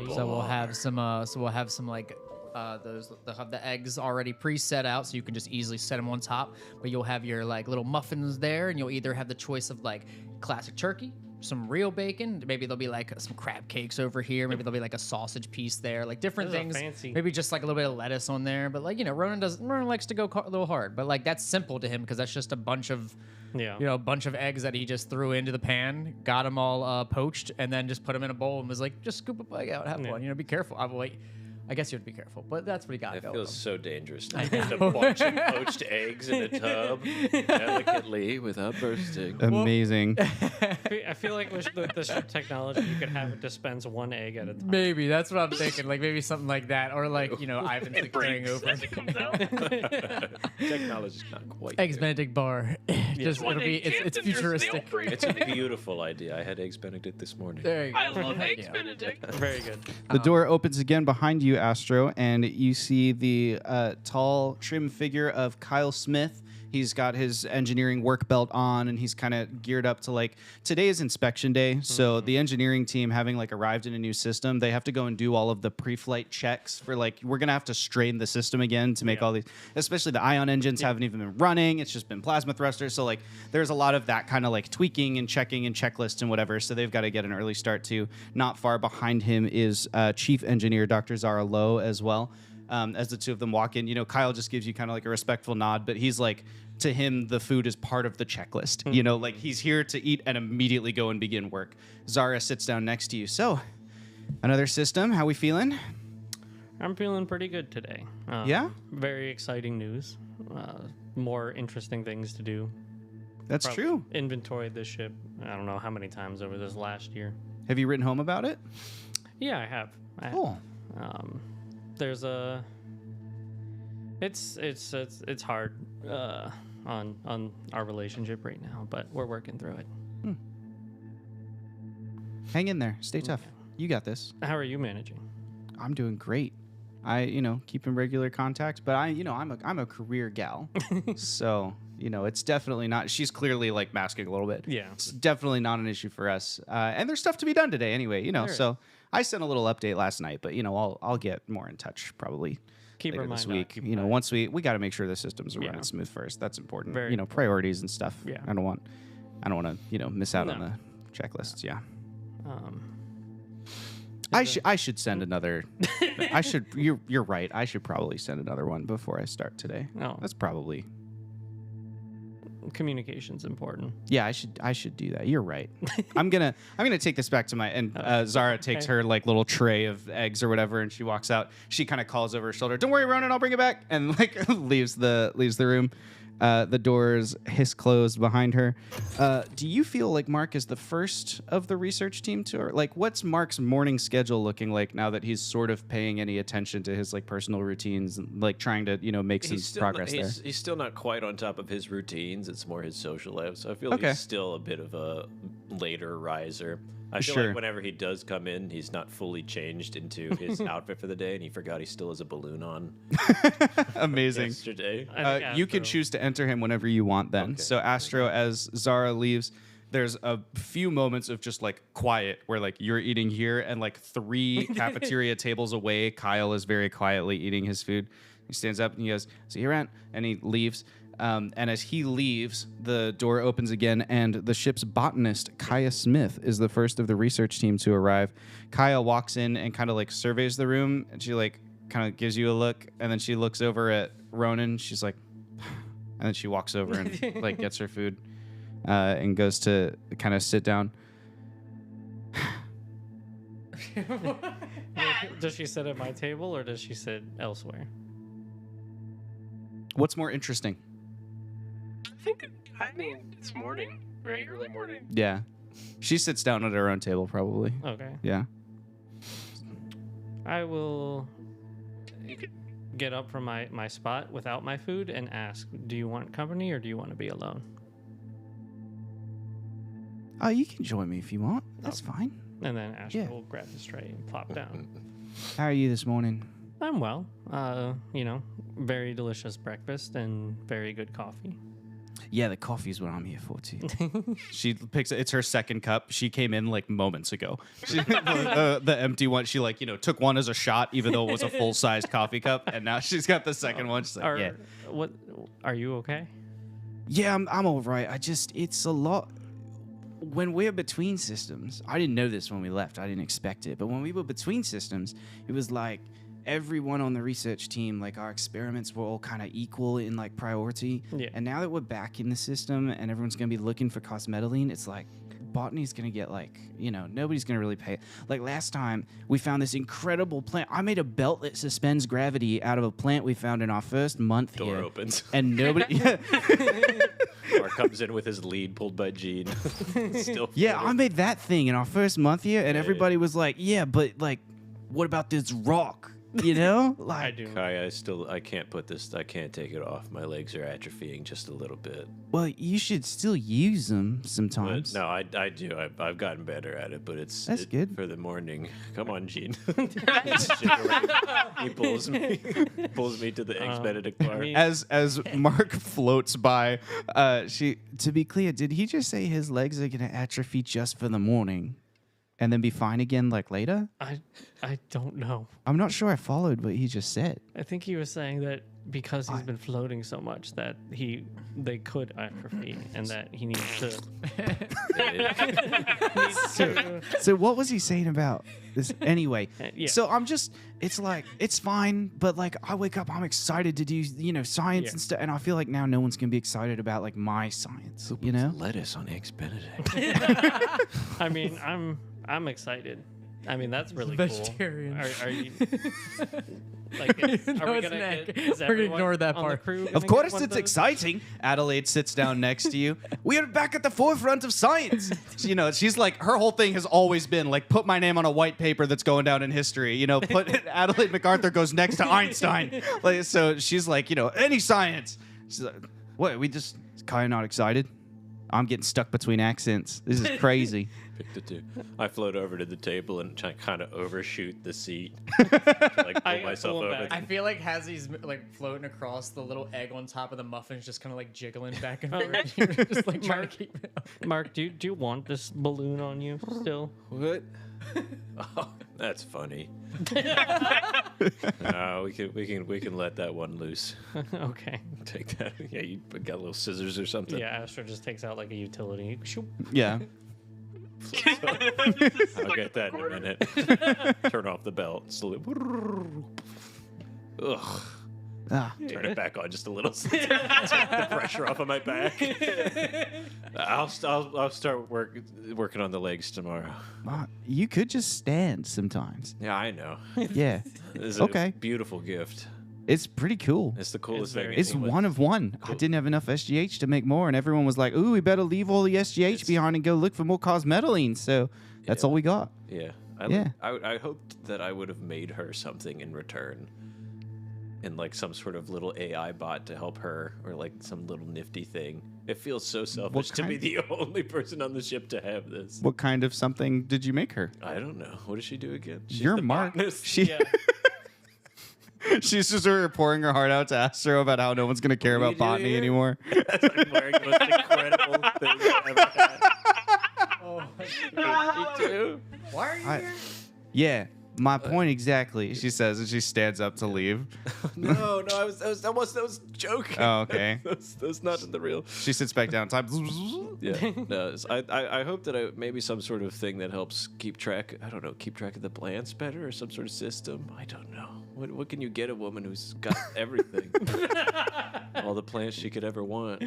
go. So we'll have some. They'll have the eggs already pre-set out, so you can just easily set them on top. But you'll have your like little muffins there, and you'll either have the choice of like classic turkey, some real bacon. Maybe there'll be like some crab cakes over here. Maybe there'll be like a sausage piece there. Like different Those are things. fancy. Maybe just like a little bit of lettuce on there. But like Ronan likes to go a little hard. But like that's simple to him because that's just a bunch of a bunch of eggs that he just threw into the pan, got them all poached, and then just put them in a bowl and was like, just scoop a bite out, have one. Be careful. I guess you have to be careful, but that's what he got. It going. feels so dangerous. I get a bunch of poached eggs in a tub, delicately, without bursting. Amazing. I feel like with the ship technology, you could have it dispense one egg at a time. Maybe that's what I'm thinking. Like maybe something like that, or like Ivan's like carrying over. as it comes out. Technology's not quite Eggs there. Benedict bar. Just One it'll be egg it's Jansen, there's futuristic. nail It's a beautiful idea. I had eggs Benedict this morning. There you go. I love eggs Yeah. Benedict. Very good. The door opens again behind you, Astro, and you see the tall, trim figure of Kyle Smith. He's got his engineering work belt on, and he's kind of geared up to like today is inspection day. So the engineering team, having like arrived in a new system, they have to go and do all of the pre-flight checks for like we're gonna have to strain the system again to make all these. Especially the ion engines haven't even been running. It's just been plasma thrusters. So like there's a lot of that kind of like tweaking and checking and checklists and whatever. So they've got to get an early start too. Not far behind him is Chief Engineer Dr. Zara Lowe as well. As the two of them walk in, Kyle just gives you kind of like a respectful nod, but he's like, to him, the food is part of the checklist. Like he's here to eat and immediately go and begin work. Zara sits down next to you. So, another system. How we feeling? I'm feeling pretty good today. Yeah? Very exciting news. More interesting things to do. That's Probably true. Inventoried this ship. I don't know how many times over this last year. Have you written home about it? Yeah, I have. Cool. There's a. It's hard on our relationship right now, but we're working through it. Hang in there. Stay tough. You got this. How are you managing? I'm doing great. I, keep in regular contact, but I'm a career gal. So, it's definitely not, she's clearly like masking a little bit. Yeah. It's definitely not an issue for us. And there's stuff to be done today anyway, Sure. so I sent a little update last night, but I'll get more in touch probably Keep later her this mind week. Once we got to make sure the systems are Yeah. running smooth first. That's important. Very important. Priorities and stuff. Yeah. I don't want to, miss out on No. the checklists. Yeah. Is I should send another. I should. You're right. I should probably send another one before I start today. Oh. That's probably. Communication's important. Yeah, I should do that. You're right. I'm gonna take this back to my and Zara takes okay. her like little tray of eggs or whatever, and she walks out. She kind of calls over her shoulder. Don't worry, Ronan. I'll bring it back, and like leaves the room. The doors hiss closed behind her. Do you feel like Mark is the first of the research team to, or like, what's Mark's morning schedule looking like now that he's sort of paying any attention to his like personal routines and like trying to make some progress there? He's still not quite on top of his routines. It's more his social life. So I feel like Okay. he's still a bit of a later riser. I feel Sure. like whenever he does come in, he's not fully changed into his outfit for the day, and he forgot he still has a balloon on Amazing. yesterday. I think You can Astro- choose to enter him whenever you want then. Okay. So Astro, as Zara leaves, there's a few moments of just like quiet where like you're eating here and like 3 cafeteria tables away, Kyle is very quietly eating his food. He stands up and he goes, "See you around," and he leaves. And as he leaves, the door opens again, and the ship's botanist, Kaya Smith, is the first of the research team to arrive. Kaya walks in and kind of like surveys the room, and she like kind of gives you a look, and then she looks over at Ronan. She's like, and then she walks over and like gets her food, and goes to kind of sit down. Does she sit at my table or does she sit elsewhere? What's more interesting? I mean, it's morning, right? Early morning. Yeah, she sits down at her own table, probably. Okay. Yeah. I will You could, get up from my spot without my food and ask, do you want company or do you want to be alone? Oh, you can join me if you want. That's fine. And then Asher Yeah. will grab his tray and plop down. How are you this morning? I'm well. Very delicious breakfast and very good coffee. Yeah, the coffee's what I'm here for too. She picks it's her second cup. She came in like moments ago. The empty one. She took one as a shot, even though it was a full sized coffee cup, and now she's got the second one. She's like, What? Are you okay? yeah, I'm all right. It's a lot. when we're between systems, I didn't know this when we left. I didn't expect it. But when we were between systems, it was like everyone on the research team, like our experiments were all kind of equal in like priority. Yeah. And now that we're back in the system and everyone's going to be looking for cosmetalene, it's like botany's going to get like, nobody's going to really pay. Like last time we found this incredible plant. I made a belt that suspends gravity out of a plant we found in our first month Door here. opens. And nobody... Mark comes in with his lead pulled by Gene. Still Yeah, I floating. made that thing in our first month here, and Yeah, everybody was like, "Yeah, but like, what about this rock?" Like, I do. Kai, I can't take it off. My legs are atrophying just a little bit. well, you should still use them But sometimes. no, I do. I've gotten better at it, but That's good. for the morning. Come on, Gene. He pulls me to the eggs Benedict bar. mean- As Mark floats by, to be clear, did he just say his legs are gonna atrophy just for the morning, and then be fine again like later? I don't know. I'm not sure I followed what he just said. I think he was saying that because he's been floating so much that they could atrophy and that he needs to. So what was he saying about this anyway? Yeah. So it's like, it's fine, but like I wake up, I'm excited to do, science Yeah. and stuff. And I feel like now no one's going to be excited about like my science, you know? Lettuce on eggs Benedict. I mean, I'm excited. I mean, that's really Vegetarian. cool. Are you like? Are No, we it's gonna an egg. get? Is We're gonna everyone ignore that on part. The crew Of gonna course, get one of it's those? exciting. Adelaide sits down next to you. We are back at the forefront of science. She's like, her whole thing has always been like, put my name on a white paper that's going down in history. Put Adelaide MacArthur goes next to Einstein. Like, so she's like, any science. She's like, what? We just kind of not excited. I'm getting stuck between accents. This is crazy. Pick the two. I float over to the table and kind of overshoot the seat. To, like I pull myself pull him over. back. I feel like as he's like floating across, the little egg on top of the muffin's just kind of like jiggling back and forth. You're just like trying to keep it up. Mark, do you want this balloon on you still? What? Oh, that's funny. No, we can let that one loose. Okay. Take that. Yeah, you got little scissors or something. Yeah, Astra just takes out like a utility. Shoop. Yeah. I'll get that in a minute. Turn off the belt. Slowly. Ugh. Ah. Turn it back on just a little. Take the pressure off of my back. I'll start working on the legs tomorrow. You could just stand sometimes. Yeah, I know. Yeah. This is Okay. a beautiful gift. It's pretty cool. It's the coolest It's thing. very It's cool. one of one. I didn't have enough SGH to make more, and everyone was like, "Ooh, we better leave all the SGH behind and go look for more cosmetalene." So that's all we got. Yeah. Yeah. I hoped that I would have made her something in return. In like some sort of little AI bot to help her, or like some little nifty thing. It feels so selfish to be kind? the only person on the ship to have this. What kind of something did you make her? I don't know. What does she do again? She's You're the Mark. botanist. She, Yeah. she's just pouring her heart out to Astro about how no one's gonna care What do about you do botany here? anymore. That's like the most incredible thing I've ever had. Oh, Me too. why are you I- here? Yeah, my point exactly. She says, and she stands up to leave. No, that was a joke. Oh, okay. that's not the real. She sits back down. Time. Yeah, no. I hope that maybe some sort of thing that helps keep track. I don't know, keep track of the plants better, or some sort of system. I don't know. What can you get a woman who's got everything, all the plants she could ever want?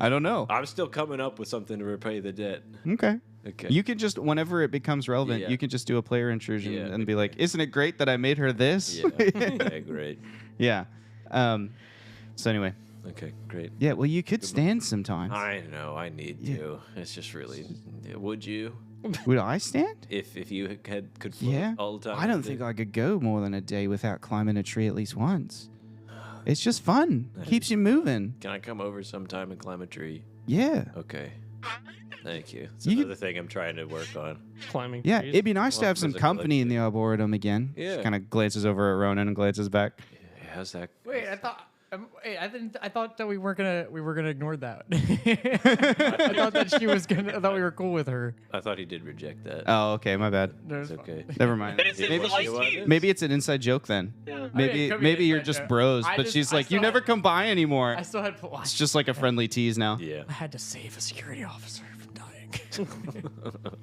I don't know. I'm still coming up with something to repay the debt. Okay. Okay. You can just, whenever it becomes relevant, Yeah. you can just do a player intrusion Yeah, and be like, "Isn't it great that I made her this?" Yeah. Okay, great. Yeah. So anyway, Okay, great. yeah. Well, you could stand sometimes. I know. I need to. It's just really. Would you, Would I stand? if you could float Yeah. all the time? I don't think I could go more than a day without climbing a tree at least once. It's just fun. Keeps you moving. Can I come over sometime and climb a tree? Yeah. Okay. Thank you. It's You could- another thing I'm trying to work on. Climbing Yeah, trees. it'd be nice to Well, have some physically, company in the Arboretum again. Yeah. She kind of glances over at Ronan and glances back. How's that? Wait, I thought. Wait, I thought that we were gonna ignore that. I thought that she was gonna. I thought we were cool with her. I thought he did reject that. Oh, okay, my bad. No, It's okay. Never mind. Then it's Maybe maybe she like you. Maybe it's an inside joke then. Yeah. Maybe it could be maybe an you're inside just joke. bros, I but just- she's I like, you still never had- come by anymore. I still had. It's just like a friendly tease now. Yeah. I had to save a security officer from dying.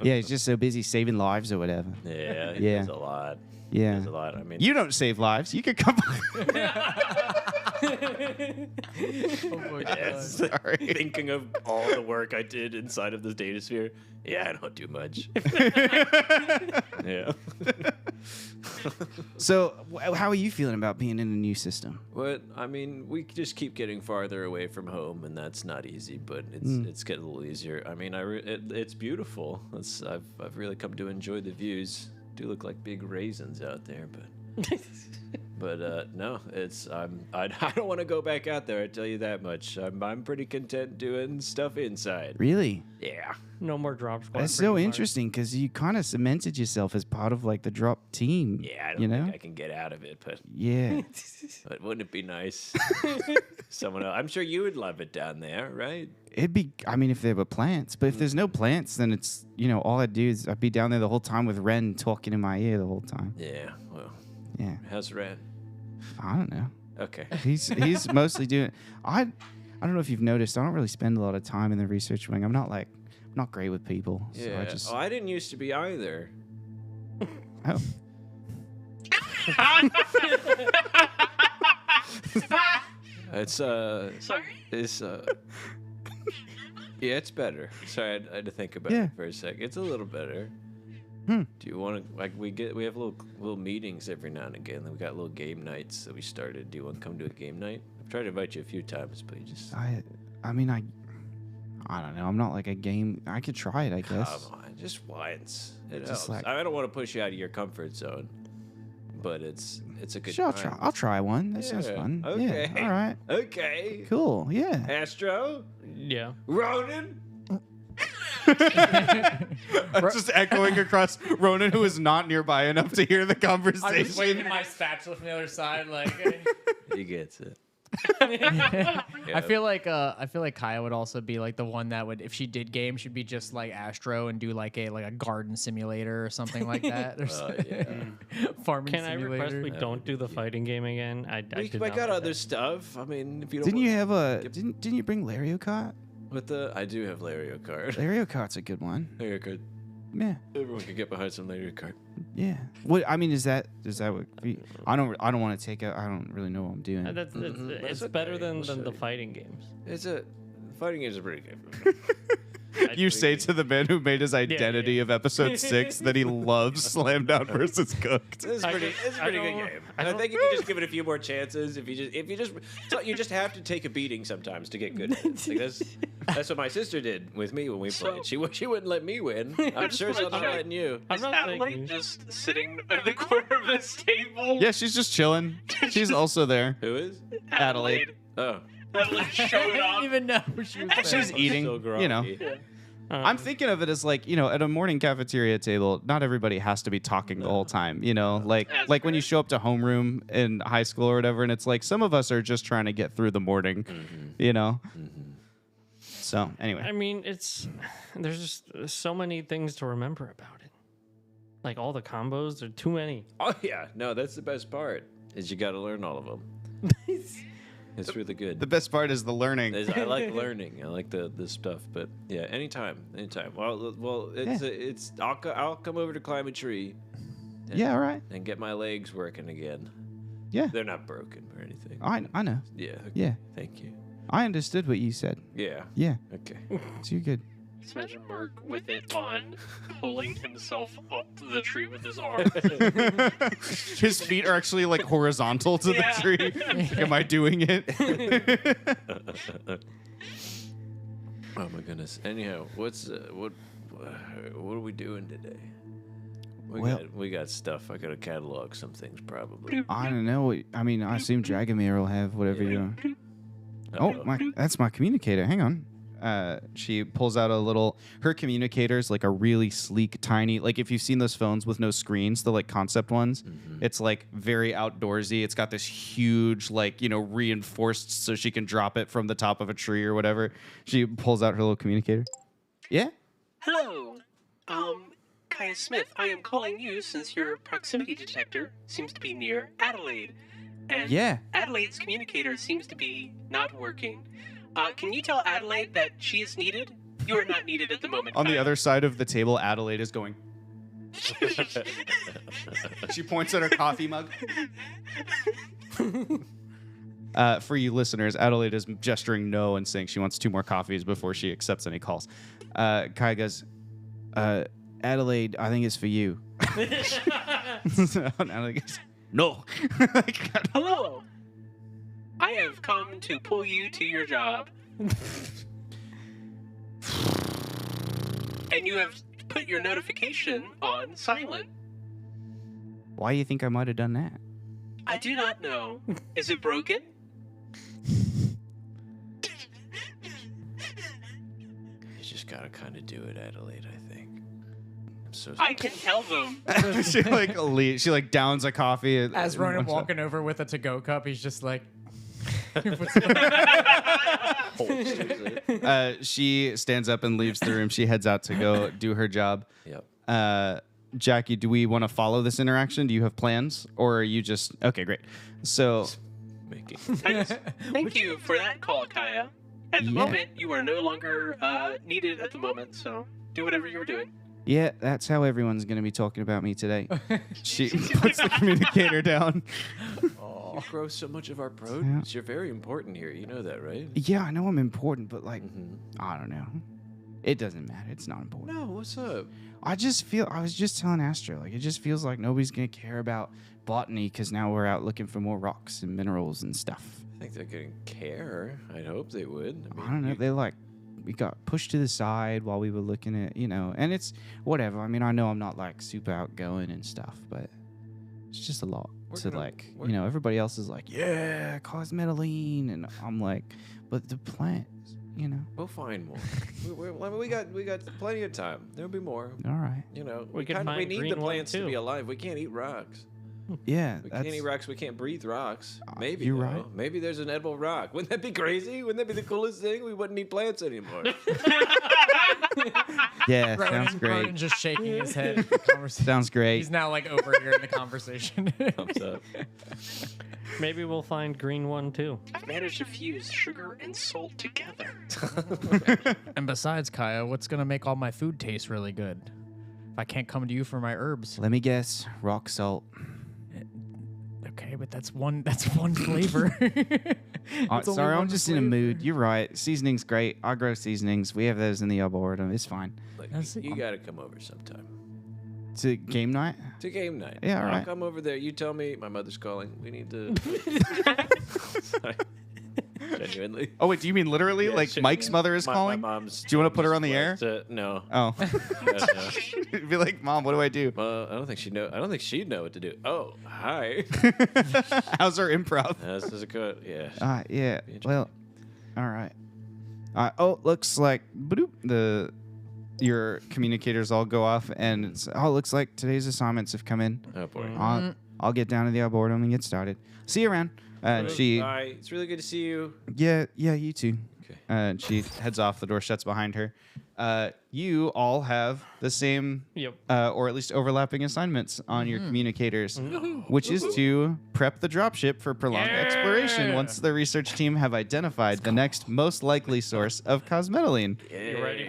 Yeah, he's just so busy saving lives or whatever. Yeah, Yeah. There's a lot. Yeah. There's a lot. I mean, You don't save lives. You could come. yes. Sorry. Thinking of all the work I did inside of this data sphere. Yeah, I don't do much. Yeah. So, how are you feeling about being in a new system? What I mean, we just keep getting farther away from home, and that's not easy. But it's getting a little easier. I mean, it's beautiful. I've really come to enjoy the views. Do look like big raisins out there, but no, I don't want to go back out there. I tell you that much. I'm pretty content doing stuff inside. Really? Yeah. No more drop squad. That's for you, so Mark. interesting because you kind of cemented yourself as part of like the drop team. Yeah, I don't you know? think I can get out of it, but Yeah. wouldn't it be nice? Someone else. I'm sure you would love it down there, right? It'd be, I mean, if there were plants, but if there's no plants, then it's, all I'd do is I'd be down there the whole time with Ren talking in my ear the whole time. Yeah. Well, Yeah. how's Ren? I don't know. Okay. He's mostly doing, I don't know if you've noticed, I don't really spend a lot of time in the research wing. I'm not great with people. So Yeah. I just, I didn't used to be either. oh. It's Sorry. Yeah, it's better. Sorry, I had to think about Yeah. it for a sec. It's a little better. Hmm. Do you want to we have little meetings every now and again. We got little game nights that we started. Do you want to come to a game night? I've tried to invite you a few times, but you just I mean, I don't know. I'm not like a game. I could try it, I guess. come on, just once. It Just helps. like- I don't want to push you out of your comfort zone, but it's a good. Sure, time. I'll try one. That sounds Yeah, fun. okay. Yeah. All right. Okay. Cool. Yeah. Astro, Yeah. Ronan. Just echoing across Ronan, who is not nearby enough to hear the I'm conversation. just waving my spatula from the other side, like. He gets it. I feel like Kaya would also be like the one that would, if she did game, she'd be just like Astro and do like a garden simulator or something like that. Or farming Can I simulator. request we don't do the fighting game again? I I did got not like other that. stuff. I mean, if you don't. Didn't want- you have a? Didn't you bring Lario Kart? With the I do have Lario Kart. Lario Kart's a good one. Lario Kart. Yeah. Everyone can get behind some Lario Kart. Yeah. What I mean is that what I don't want to take out. I don't really know what I'm doing. It's That's better okay. than We'll show the you. fighting games. Fighting games are pretty good. You say to the man who made his identity yeah. of episode 6 that he loves Slam Down versus Cooked. It's a pretty good game. I think if you just give it a few more chances, if you just have to take a beating sometimes to get good at it. Like that's what my sister did with me when we played. She wouldn't let me win. I'm sure she's not letting you. I'm Is not Adelaide saying- just sitting at the corner of this table? Yeah, she's just chilling. She's also there. Who is? Adelaide. Oh. Adelaide I showed didn't up. even know she was She's there. eating, So groggy. I'm thinking of it as like, at a morning cafeteria table, not everybody has to be talking the whole time, like That's when you fair. show up to homeroom in high school or whatever, and it's like some of us are just trying to get through the morning, So anyway, I mean, there's just so many things to remember about it. Like all the combos, there are too many. Oh yeah, no, that's the best part. Is you got to learn all of them. It's really good. the best part is the learning. I like learning. I like the stuff. But yeah, anytime. Well, it's. I'll come over to climb a tree. Yeah, all right. And get my legs working again. Yeah, They're not broken or anything. I know. Yeah. Okay. Yeah, Thank you. I understood what you said. Yeah. Yeah, Okay. so you're good. Just imagine Mark with it on, pulling himself up the tree with his arm. His feet are actually like horizontal to Yeah. the tree. Am I doing it? Oh my goodness. Anyhow, what are we doing today? We got stuff. I gotta catalog some things probably. I don't know. I mean, I assume Dragomir will have whatever you. Oh, that's my communicator. Hang on. She pulls out her communicator's like a really sleek, tiny, like if you've seen those phones with no screens, the like concept ones, it's like very outdoorsy. It's got this huge, like, reinforced so she can drop it from the top of a tree or whatever. She pulls out her little communicator. Yeah? Hello. Kaya Smith, I am calling you since your proximity detector seems to be near Adelaide. And Yeah. Adelaide's communicator seems to be not working. Can you tell Adelaide that she is needed? You are not needed at the moment. On the Kaya. other side of the table, Adelaide is going. She points at her coffee mug. For you listeners, Adelaide is gesturing no and saying she wants 2 more coffees before she accepts any calls. Kai goes, Adelaide, I think it's for you. And Adelaide goes, no. Hello. I have come to pull you to your job. And you have put your notification on silent. Why do you think I might have done that? I do not know. Is it broken? You just gotta kind of do it, Adelaide, I think. I'm so I can tell them. she like downs a coffee. As Ronan walking over with a to-go cup, he's just like, she stands up and leaves the room. She heads out to go do her job. Yep. Jackie, do we want to follow this interaction? Do you have plans, or are you just okay? Great. So, Making. Thank you for that call, Kaya. At the Yeah. moment, you are no longer needed at the moment, so do whatever you're doing. yeah, that's how everyone's going to be talking about me today. She puts the communicator down. You grow so much of our produce. You're very important here. You know that, right? Yeah, I know I'm important, but like, I don't know. It doesn't matter. It's not important. No, what's up? I was just telling Astro, like, it just feels like nobody's going to care about botany because now we're out looking for more rocks and minerals and stuff. I think they're gonna care. I'd hope they would. I don't know. They like, we got pushed to the side while we were looking at, and it's whatever. I mean, I know I'm not like super outgoing and stuff, but it's just a lot everybody else is like, yeah, cosmetaline. And I'm like, but the plants, We'll find more. we got plenty of time. There'll be more. all right. We can we find need green the one, plants to too. be alive. We can't eat rocks. Yeah. We can't eat rocks. We can't breathe rocks. Maybe you're though. right. Maybe there's an edible rock. Wouldn't that be crazy? Wouldn't that be the coolest thing? We wouldn't need plants anymore. Yeah, sounds great. Ronan's just shaking his head. at the conversation. Sounds great. He's now like over here in the conversation. Thumbs up. Maybe we'll find green one too. I've managed to fuse sugar and salt together. And besides, Kaya, what's gonna make all my food taste really good? If I can't come to you for my herbs. Let me guess. Rock salt. Okay, but that's one flavor. It's only Sorry, I'm one just in a flavor. mood. You're right. Seasoning's great. I grow seasonings. We have those in the arboretum. It's fine. Like, That's it. you got to come over sometime. To game night? To game night. Yeah, all I'll right. come over there. You tell me. My mother's calling. We need to. Sorry. Genuinely. Oh, wait, do you mean literally? Yeah, like shit. Mike's mother is My calling? mom's. Do you wanna put her on the air? No. Oh. Yeah, no. Be like, Mom, what do I do? Well, I don't think she'd know. I don't think she'd know what to do. Oh, hi. How's our improv? This is a good. Yeah. Yeah. Be interesting. Well, all right. Looks like your communicators all go off, and looks like today's assignments have come in. Oh boy. I'll get down to the arboretum and get started. See you around. And she, Hi. It's really good to see you. yeah, you too. Okay. And she heads off. The door shuts behind her. You all have the same, Yep. or at least overlapping assignments on your communicators, which is to prep the dropship for prolonged exploration once the research team have identified the next most likely source of cosmetaline. You ready?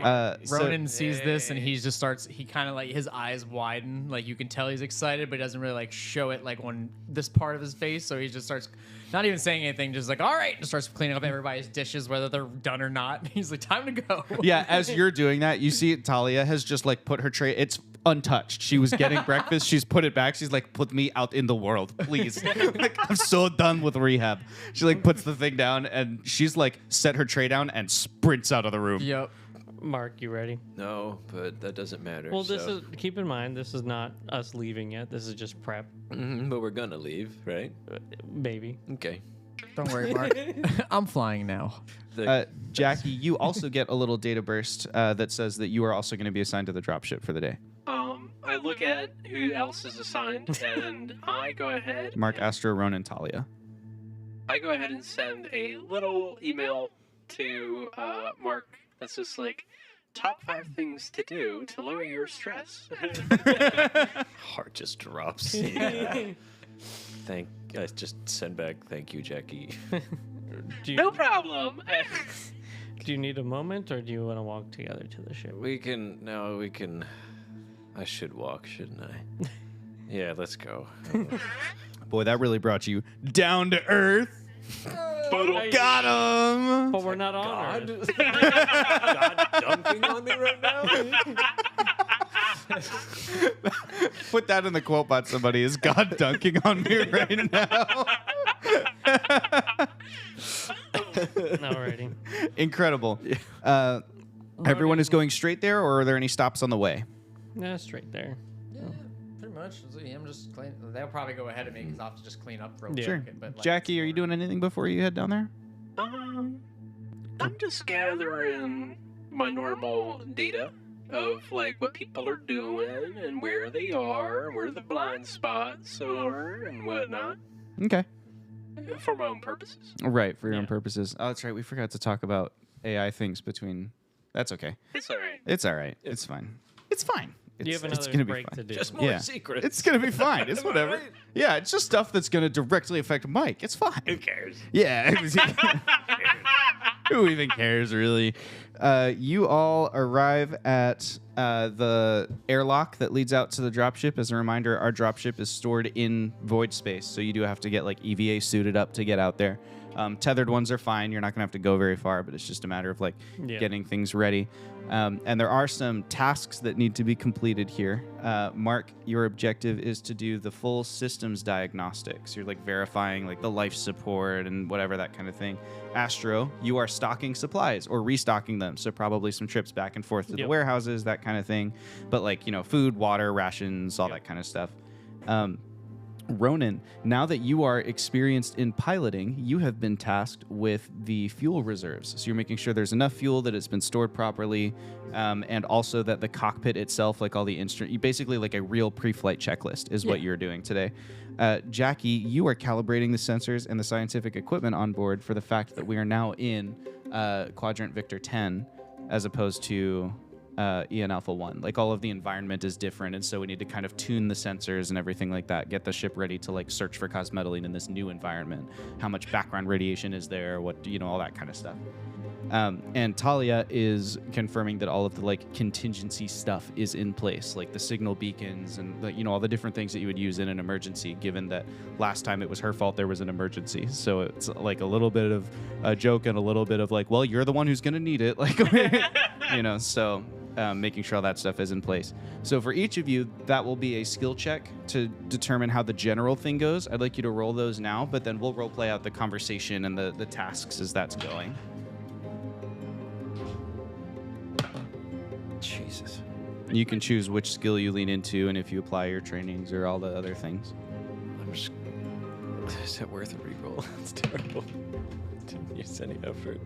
Ronan sees this and he just starts. He kind of like his eyes widen, like you can tell he's excited, but he doesn't really like show it like on this part of his face. So he just starts, not even saying anything, just like all right, and starts cleaning up everybody's dishes, whether they're done or not. He's like, time to go. Yeah, as you're doing that, you see Talia has just like put her tray. It's untouched. She was getting breakfast. She's put it back. She's like, put me out in the world, please. Like, I'm so done with rehab. She like puts the thing down and she's like set her tray down and sprints out of the room. Yep. Mark, you ready? No, but that doesn't matter. Well, this so. is. Keep in mind, this is not us leaving yet. This is just prep. But we're gonna leave, right? Maybe. Okay. Don't worry, Mark. I'm flying now. Jackie, you also get a little data burst that says that you are also going to be assigned to the dropship for the day. I look at who else is assigned, and I go ahead. Mark, Astro, Ronan, Talia. I go ahead and send a little email to Mark that's just like top 5 things to do to lower your stress. Heart just drops. Just send back. Thank you, Jackie. Do you, No problem. Do you need a moment, or do you want to walk together to the ship? We can. I should walk, shouldn't I? Yeah, let's go. Boy, that really brought you down to earth. Got him. But we're not on Earth. God dunking on me right now? Put that in the quote bot. Somebody is God dunking on me right now. Alrighty. Incredible. Everyone is going straight there, or are there any stops on the way? Yeah, straight there. Yeah, pretty much. I'm just clean. They'll probably go ahead of me because I'll have to just clean up real Yeah. Sure. quick. But, like, Jackie, are you doing anything before you head down there? I'm just gathering my normal data of like what people are doing and where they are, and where the blind spots are, and whatnot, Okay. for my own purposes. Right, for your own Yeah. purposes. Oh, that's right. We forgot to talk about AI things between. That's okay. It's all right. It's all right. It's fine. It's fine. It's, You have it's another gonna be break fine. to do. Just more Yeah. secrets. It's gonna be fine. It's Am I whatever. right? Yeah, it's just stuff that's gonna directly affect Mike. It's fine. Who cares? Yeah. Who even cares, really? You all arrive at the airlock that leads out to the dropship. As a reminder, our dropship is stored in void space, so you do have to get like EVA suited up to get out there. Tethered ones are fine. You're not gonna have to go very far, but it's just a matter of like Yeah. getting things ready. And there are some tasks that need to be completed here. Mark, your objective is to do the full systems diagnostics. You're like verifying like the life support and whatever, that kind of thing. Astro, you are stocking supplies or restocking them. So probably some trips back and forth to the Yep. warehouses, that kind of thing. But like, food, water, rations, all that kind of stuff. Ronan, now that you are experienced in piloting, you have been tasked with the fuel reserves. So you're making sure there's enough fuel, that it's been stored properly, and also that the cockpit itself, like all the instrument, basically like a real pre-flight checklist is what you're doing today. Jackie, you are calibrating the sensors and the scientific equipment on board for the fact that we are now in Quadrant Victor 10 as opposed to EN Alpha 1. Like all of the environment is different, and so we need to kind of tune the sensors and everything like that, get the ship ready to like search for cosmetalene in this new environment. How much background radiation is there, what, all that kind of stuff. And Talia is confirming that all of the like contingency stuff is in place, like the signal beacons and the, all the different things that you would use in an emergency, given that last time it was her fault there was an emergency. So it's like a little bit of a joke and a little bit of like, well, you're the one who's going to need it. Like, so making sure all that stuff is in place. So for each of you, that will be a skill check to determine how the general thing goes. I'd like you to roll those now, but then we'll role play out the conversation and the tasks as that's going. Jesus. You can choose which skill you lean into and if you apply your trainings or all the other things. I'm just. Is it worth a reroll? It's terrible. Didn't use any effort.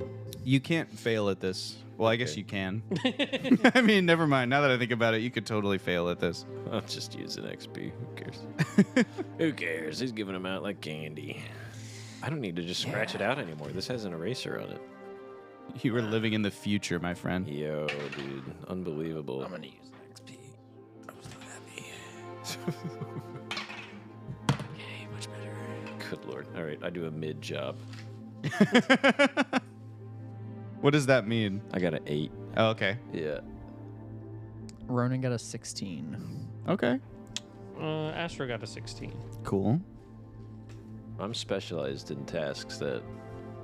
You can't fail at this. Well, I guess Okay. you can. I mean, never mind. Now that I think about it, you could totally fail at this. I'll just use an XP. Who cares? Who cares? He's giving them out like candy. I don't need to just scratch it out anymore. This has an eraser on it. You were living in the future, my friend. Yo, dude. Unbelievable. I'm gonna use an XP. I was not happy. Okay, much better. Good lord. All right, I do a mid job. What does that mean? I got an 8. Oh, okay. Yeah. Ronan got a 16. Okay. Astro got a 16. Cool. I'm specialized in tasks that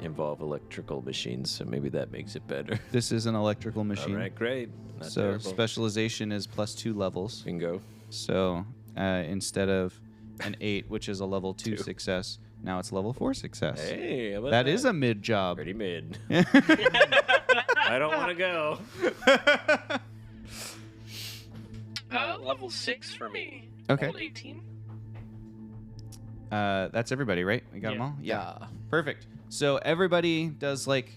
involve electrical machines, so maybe that makes it better. This is an electrical machine. All right, great. Not So terrible. specialization is +2 levels. Bingo. So instead of an 8, which is a level 2 Two. success, now it's level 4 success. Hey, how about That is a mid job. pretty mid. I don't want to go. Level 6 for me. Okay. Level 18. That's everybody, right? We got them Yeah. all? Yeah. Perfect. So everybody does like,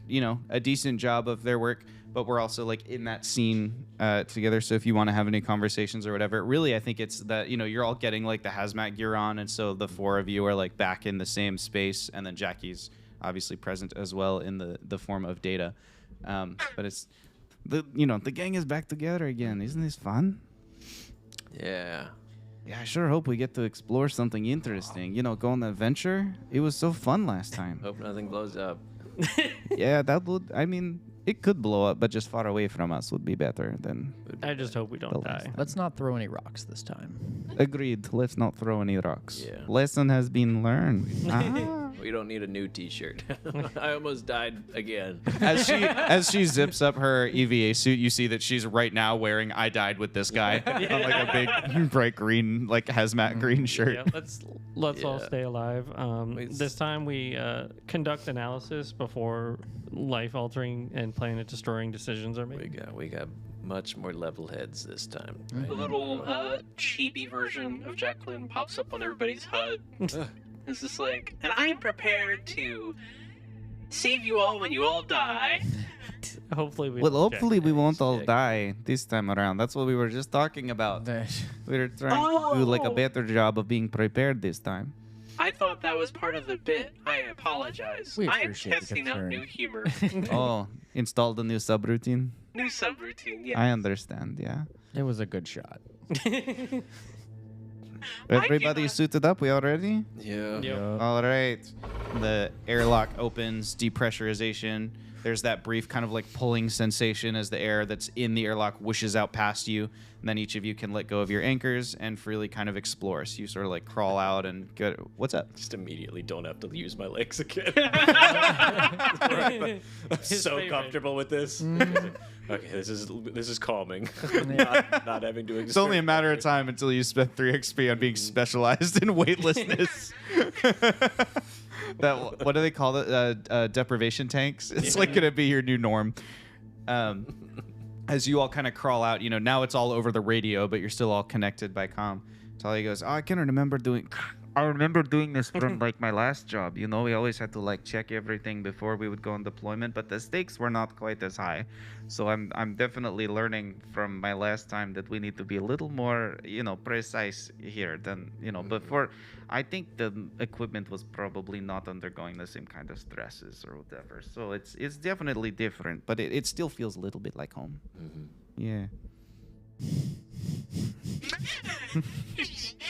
a decent job of their work, but we're also like in that scene together. So if you want to have any conversations or whatever, really, I think it's that, you're all getting like the hazmat gear on. And so the 4 of you are like back in the same space. And then Jackie's obviously present as well in the form of Data. But it's the gang is back together again. Isn't this fun? Yeah. Yeah, I sure hope we get to explore something interesting. Go on the adventure. It was so fun last time. Hope nothing blows up. Yeah, that would. I mean, It could blow up, but just far away from us would be better than. I just hope we don't The last die. Let's not throw any rocks this time. Agreed. Let's not throw any rocks. Yeah. Lesson has been learned. Ah. We don't need a new T-shirt. I almost died again. As she zips up her EVA suit, you see that she's right now wearing "I died with this guy" on like a big bright green, like hazmat green shirt. Yeah, let's all Yeah. stay alive. This time we conduct analysis before life-altering and planet-destroying decisions are made. We got much more level heads this time. A little chibi version of Jacqueline pops up on everybody's HUD. It's just like, and I am prepared to save you all when you all die. Hopefully we. Well, don't hopefully we won't all Jack. die this time around. That's what we were just talking about. We were trying to do like a Oh. better job of being prepared this time. I thought that was part of the bit. I apologize. We I am appreciate the testing out concern. new humor. Oh, installed a new subroutine. New subroutine, yes. I understand. Yeah. It was a good shot. Everybody cannot- suited up. We all ready? Yeah. Yep. All right. The airlock opens, depressurization. There's that brief kind of like pulling sensation as the air that's in the airlock whooshes out past you. And then each of you can let go of your anchors and freely kind of explore. So you sort of like crawl out and go. What's up? Just immediately don't have to use my legs again. I'm His so favorite. comfortable with this. Mm. Okay, this is calming. not having to. It's only a matter of time until you spend 3 XP on being specialized in weightlessness. That what do they call it? Deprivation tanks. It's like gonna be your new norm. As you all kind of crawl out, now it's all over the radio, but you're still all connected by comm. Talia goes, I can remember doing. I remember doing this from like my last job. We always had to like check everything before we would go on deployment, but the stakes were not quite as high. So I'm definitely learning from my last time that we need to be a little more, precise here than, before. I think the equipment was probably not undergoing the same kind of stresses or whatever. So it's definitely different, but it still feels a little bit like home. Yeah.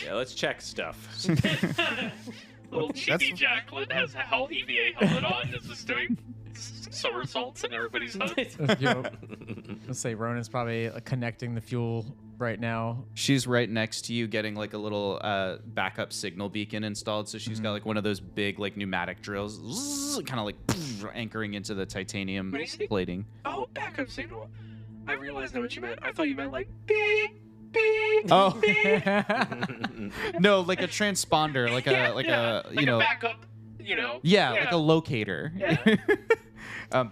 Yeah, let's check stuff. Little chibi Jacqueline has a hell EVA helmet on. Is just doing somersaults in everybody's HUD. Let's say Ronan's probably connecting the fuel right now. She's right next to you getting like a little backup signal beacon installed. So she's got like one of those big like pneumatic drills, kind of like anchoring into the titanium What do you say? plating. Oh, backup signal. I realized now what you meant. I thought you meant like beep, beep. Oh. beep. No, like a transponder, like Yeah, a like yeah, a like a backup. Yeah, like a locator. Yeah.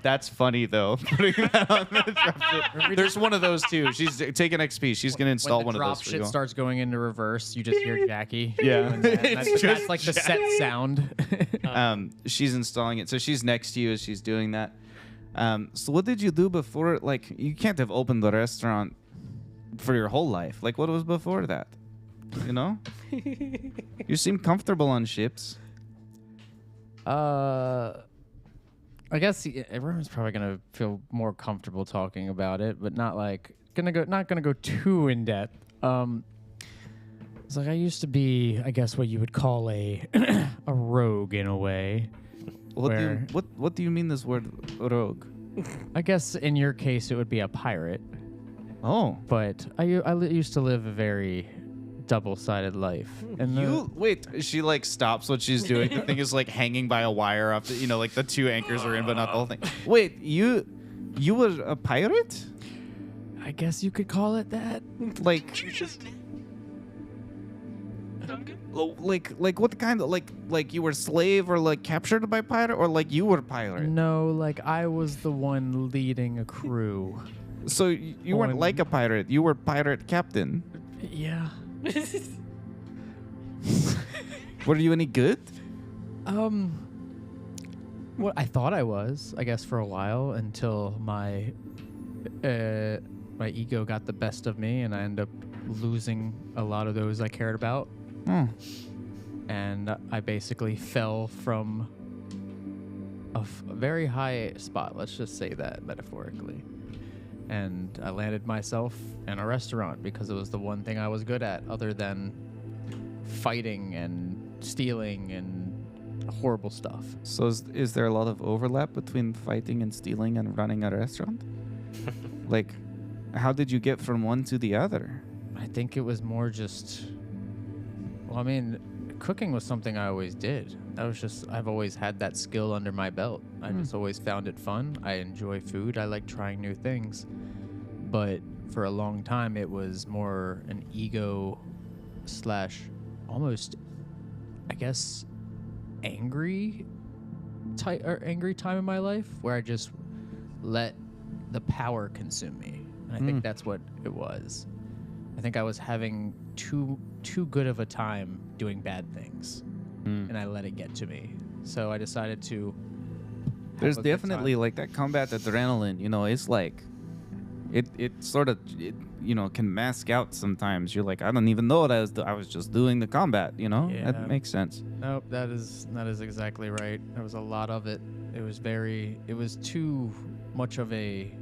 That's funny though. Putting that on the dropship. There's one of those too. She's taking XP. She's gonna install when one the of drop those. for shit you. starts going into reverse, you just hear Jackie. Yeah. doing that, and It's that's just like the set sound. She's installing it. So she's next to you as she's doing that. So what did you do before? Like, you can't have opened the restaurant for your whole life. Like, what was before that? You seem comfortable on ships. I guess everyone's probably gonna feel more comfortable talking about it, but not gonna go too in depth. It's like I used to be, I guess, what you would call a a rogue in a way. What do you mean this word rogue? I guess in your case it would be a pirate, Oh, but I used to live a very double-sided life. And wait. She like stops what she's doing. The thing is like hanging by a wire off. Like the 2 anchors are in, but not the whole thing. Wait, you were a pirate? I guess you could call it that. Like. You just. I'm good. Like what kind of like you were slave or like captured by pirate or like you were pirate? No, like I was the one leading a crew. So you weren't On- like a pirate. You were pirate captain. Yeah. Were you any good? What I thought I was, I guess, for a while until my ego got the best of me, and I ended up losing a lot of those I cared about, and I basically fell from a very high spot. Let's just say that metaphorically. And I landed myself in a restaurant because it was the one thing I was good at, other than fighting and stealing and horrible stuff. So is there a lot of overlap between fighting and stealing and running a restaurant? Like, how did you get from one to the other? I think it was more just. Well, I mean, cooking was something I always did. That was just. I've always had that skill under my belt. I just always found it fun. I enjoy food. I like trying new things. But for a long time, it was more an ego / almost, I guess, angry time in my life where I just let the power consume me. And I think that's what it was. I think I was having too good of a time doing bad things, and I let it get to me. So I decided to. There's definitely like that combat adrenaline, you know, it's like it sort of can mask out sometimes. You're like, I don't even know what I was just doing the combat, you know? Yeah. That makes sense. Nope, that is exactly right. There was a lot of it. It was too much of a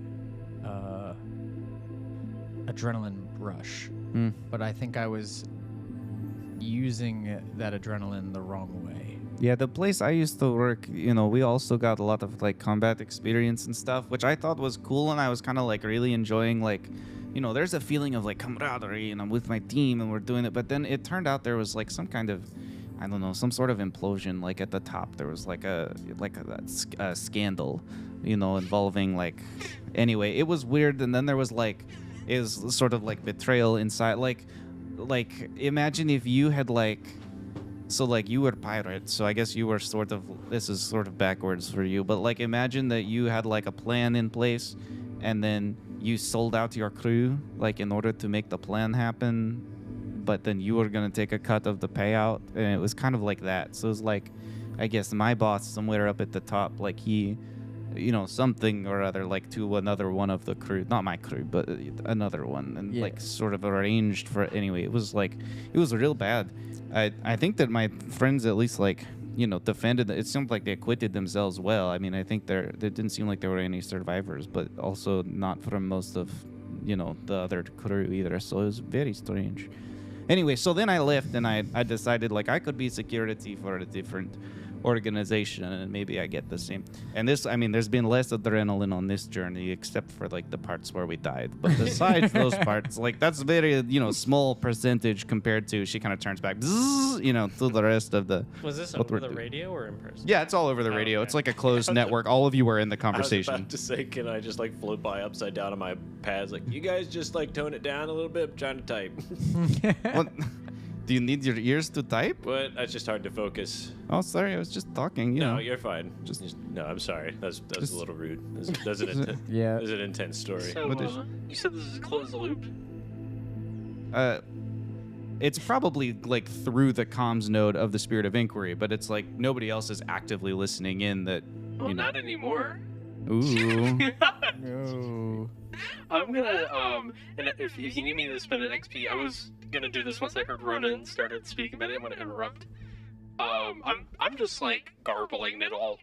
adrenaline rush. But I think I was using that adrenaline the wrong way. Yeah, the place I used to work, we also got a lot of like combat experience and stuff, which I thought was cool, and I was kind of like really enjoying like, there's a feeling of like camaraderie and I'm with my team and we're doing it. But then it turned out there was like some kind of, I don't know, some sort of implosion. Like at the top, there was like a scandal, involving like, anyway, it was weird. And then there was like, is sort of like betrayal inside. Like imagine if you had like, so like you were pirate, so I guess you were sort of, this is sort of backwards for you, but like imagine that you had like a plan in place and then you sold out your crew like in order to make the plan happen, but then you were going to take a cut of the payout, and it was kind of like that. So it was like, I guess my boss somewhere up at the top, like he, something or other, like to another one of the crew, not my crew, but another one, and like sort of arranged for it. Anyway, it was real bad. I think that my friends at least like, defended it. It seemed like they acquitted themselves well. I mean, I think there didn't seem like there were any survivors, but also not from most of, the other crew either. So it was very strange. Anyway, so then I left and I decided like I could be security for a different organization and maybe I get the same. And this, I mean, there's been less adrenaline on this journey except for like the parts where we died. But besides those parts, like that's very, small percentage compared to, she kind of turns back, to the rest of the. Was this what over we're the doing. radio or in person? Yeah, it's all over the radio. okay. It's like a closed network. All of you were in the I was conversation. about to say, can I just like float by upside down on my pads? Like, you guys just like tone it down a little bit. I'm trying to type. What? Do you need your ears to type? But it's just hard to focus. Oh, sorry, I was just talking. No, you're fine. Just- no, I'm sorry. That's just- a little rude. That's an Yeah. It's an intense story. So, What is- you said this is close the loop? It's probably like through the comms node of the Spirit of Inquiry, but it's like nobody else is actively listening in. That Well, not anymore. ooh. No. I'm gonna and if you need me to spend an XP, I was gonna do this once I heard Ronan started speaking, but I didn't want to interrupt. I'm just like garbling it all.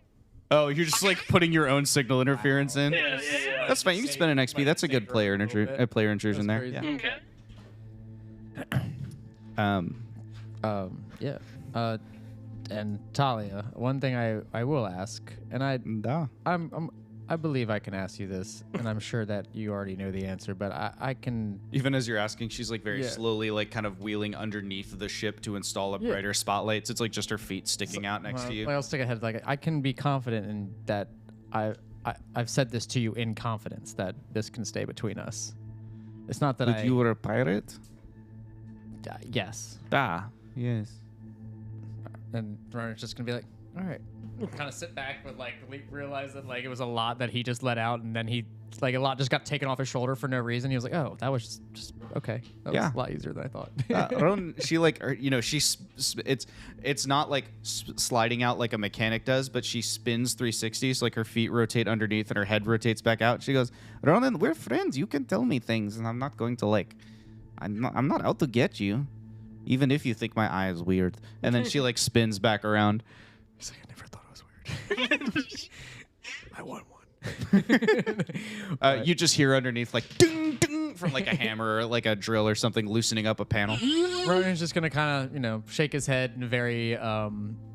Oh, you're just like putting your own signal interference in. Yeah. That's fine. You can spend an XP. That's a good player player intrusion there. That's Yeah. Okay. Yeah. And Talia, one thing I will ask, and I believe I can ask you this, and I'm sure that you already know the answer, but I can. Even as you're asking, she's like very Yeah. slowly, like kind of wheeling underneath the ship to install a Yeah. brighter spotlight. So it's like just her feet sticking out next to you. I'll stick ahead. Like I can be confident in that. I've said this to you in confidence that this can stay between us. It's not that That you were a pirate? Yes. Yes. And Ronan's just gonna be like, all right. Kind of sit back, but like realize that like it was a lot that he just let out, and then he like a lot just got taken off his shoulder for no reason. He was like, oh, that was just okay. That Yeah. was a lot easier than I thought. Ron, she like, it's not like sliding out like a mechanic does, but she spins 360, so like her feet rotate underneath and her head rotates back out. She goes, Ronan, we're friends. You can tell me things, and I'm not going to like, I'm not out to get you, even if you think my eye is weird. And then she like spins back around. She's like, I never thought it was weird. I want one. You just hear underneath like ding, ding, from like a hammer or like a drill or something, loosening up a panel. Ronan's just gonna kind of, shake his head in a very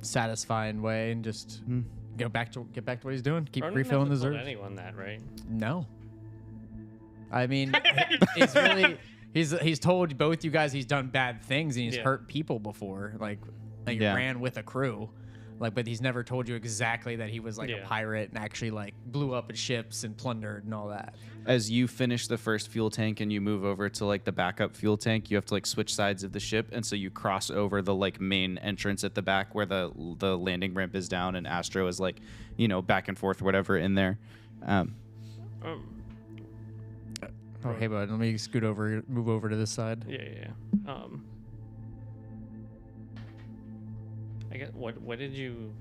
satisfying way and just get back to what he's doing. Keep Ronan refilling the hasn't told reserves. anyone that, right? No. I mean, he's really he's told both you guys he's done bad things and he's hurt people before, like Yeah. ran with a crew. But he's never told you exactly that he was like a pirate and actually like blew up his ships and plundered and all that. As you finish the first fuel tank and you move over to like the backup fuel tank, you have to like switch sides of the ship, and so you cross over the like main entrance at the back where the landing ramp is down, and Astro is like, back and forth, whatever, in there. Oh, hey bud, let me move over to this side. Yeah. I guess what did you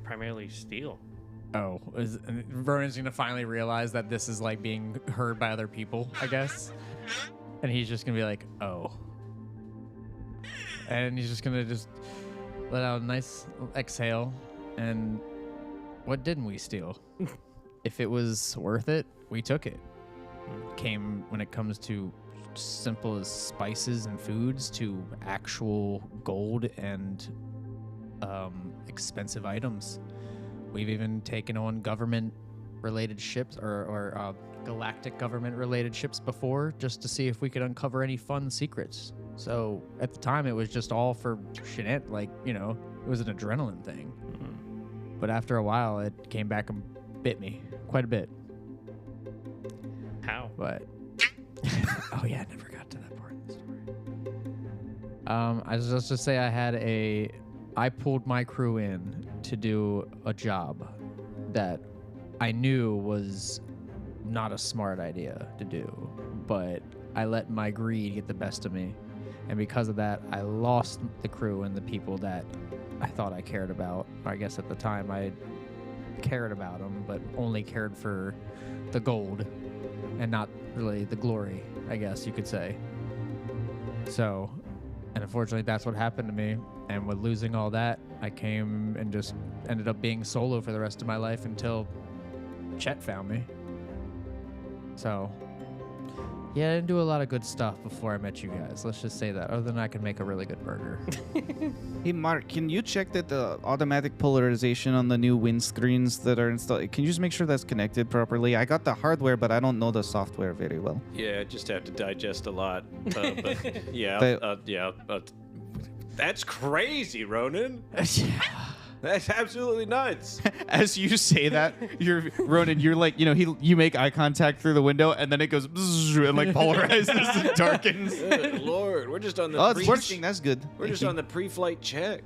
primarily steal? Oh, Ronan's gonna finally realize that this is like being heard by other people, I guess, and he's just gonna be like, oh, and he's just gonna let out a nice exhale. And what didn't we steal? If it was worth it, we took it. When it comes to simple as spices and foods to actual gold and expensive items. We've even taken on government-related ships or galactic government-related ships before, just to see if we could uncover any fun secrets. So at the time, it was just all for shenanigans, it was an adrenaline thing. But after a while, it came back and bit me quite a bit. How? But oh yeah, I never got to that part of the story. I was just to say I pulled my crew in to do a job that I knew was not a smart idea to do, but I let my greed get the best of me, and because of that, I lost the crew and the people that I thought I cared about. I guess at the time I cared about them, but only cared for the gold and not really the glory, I guess you could say. So, and unfortunately, that's what happened to me. And with losing all that, I came and just ended up being solo for the rest of my life until Chet found me. So, yeah, I didn't do a lot of good stuff before I met you guys. Let's just say that. Other than I can make a really good burger. Hey, Mark, can you check that the automatic polarization on the new windscreens that are installed, can you just make sure that's connected properly? I got the hardware, but I don't know the software very well. Yeah, I just have to digest a lot. But yeah, that's crazy, Ronan. That's absolutely nuts. As you say that, Ronan, you're like, you make eye contact through the window, and then it goes and like polarizes and darkens. Good Lord, we're just on the It's working. That's good. We're just on the pre-flight check.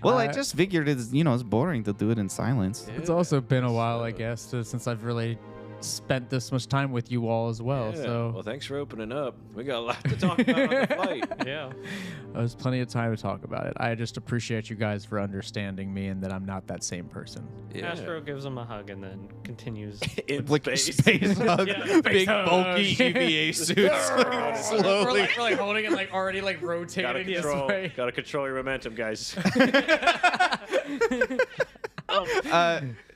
Well, I just figured it's boring to do it in silence. It's also been a while, I guess, since I've really spent this much time with you all as well. Yeah. So, well, thanks for opening up. We got a lot to talk about on the flight. Yeah. there's plenty of time to talk about it. I just appreciate you guys for understanding me and that I'm not that same person. Yeah. Astro gives him a hug and then continues. In Like space. hug, Yeah, big hug. bulky EVA suits, slowly. We're like holding it, like already like rotating this way. Gotta control your momentum, guys.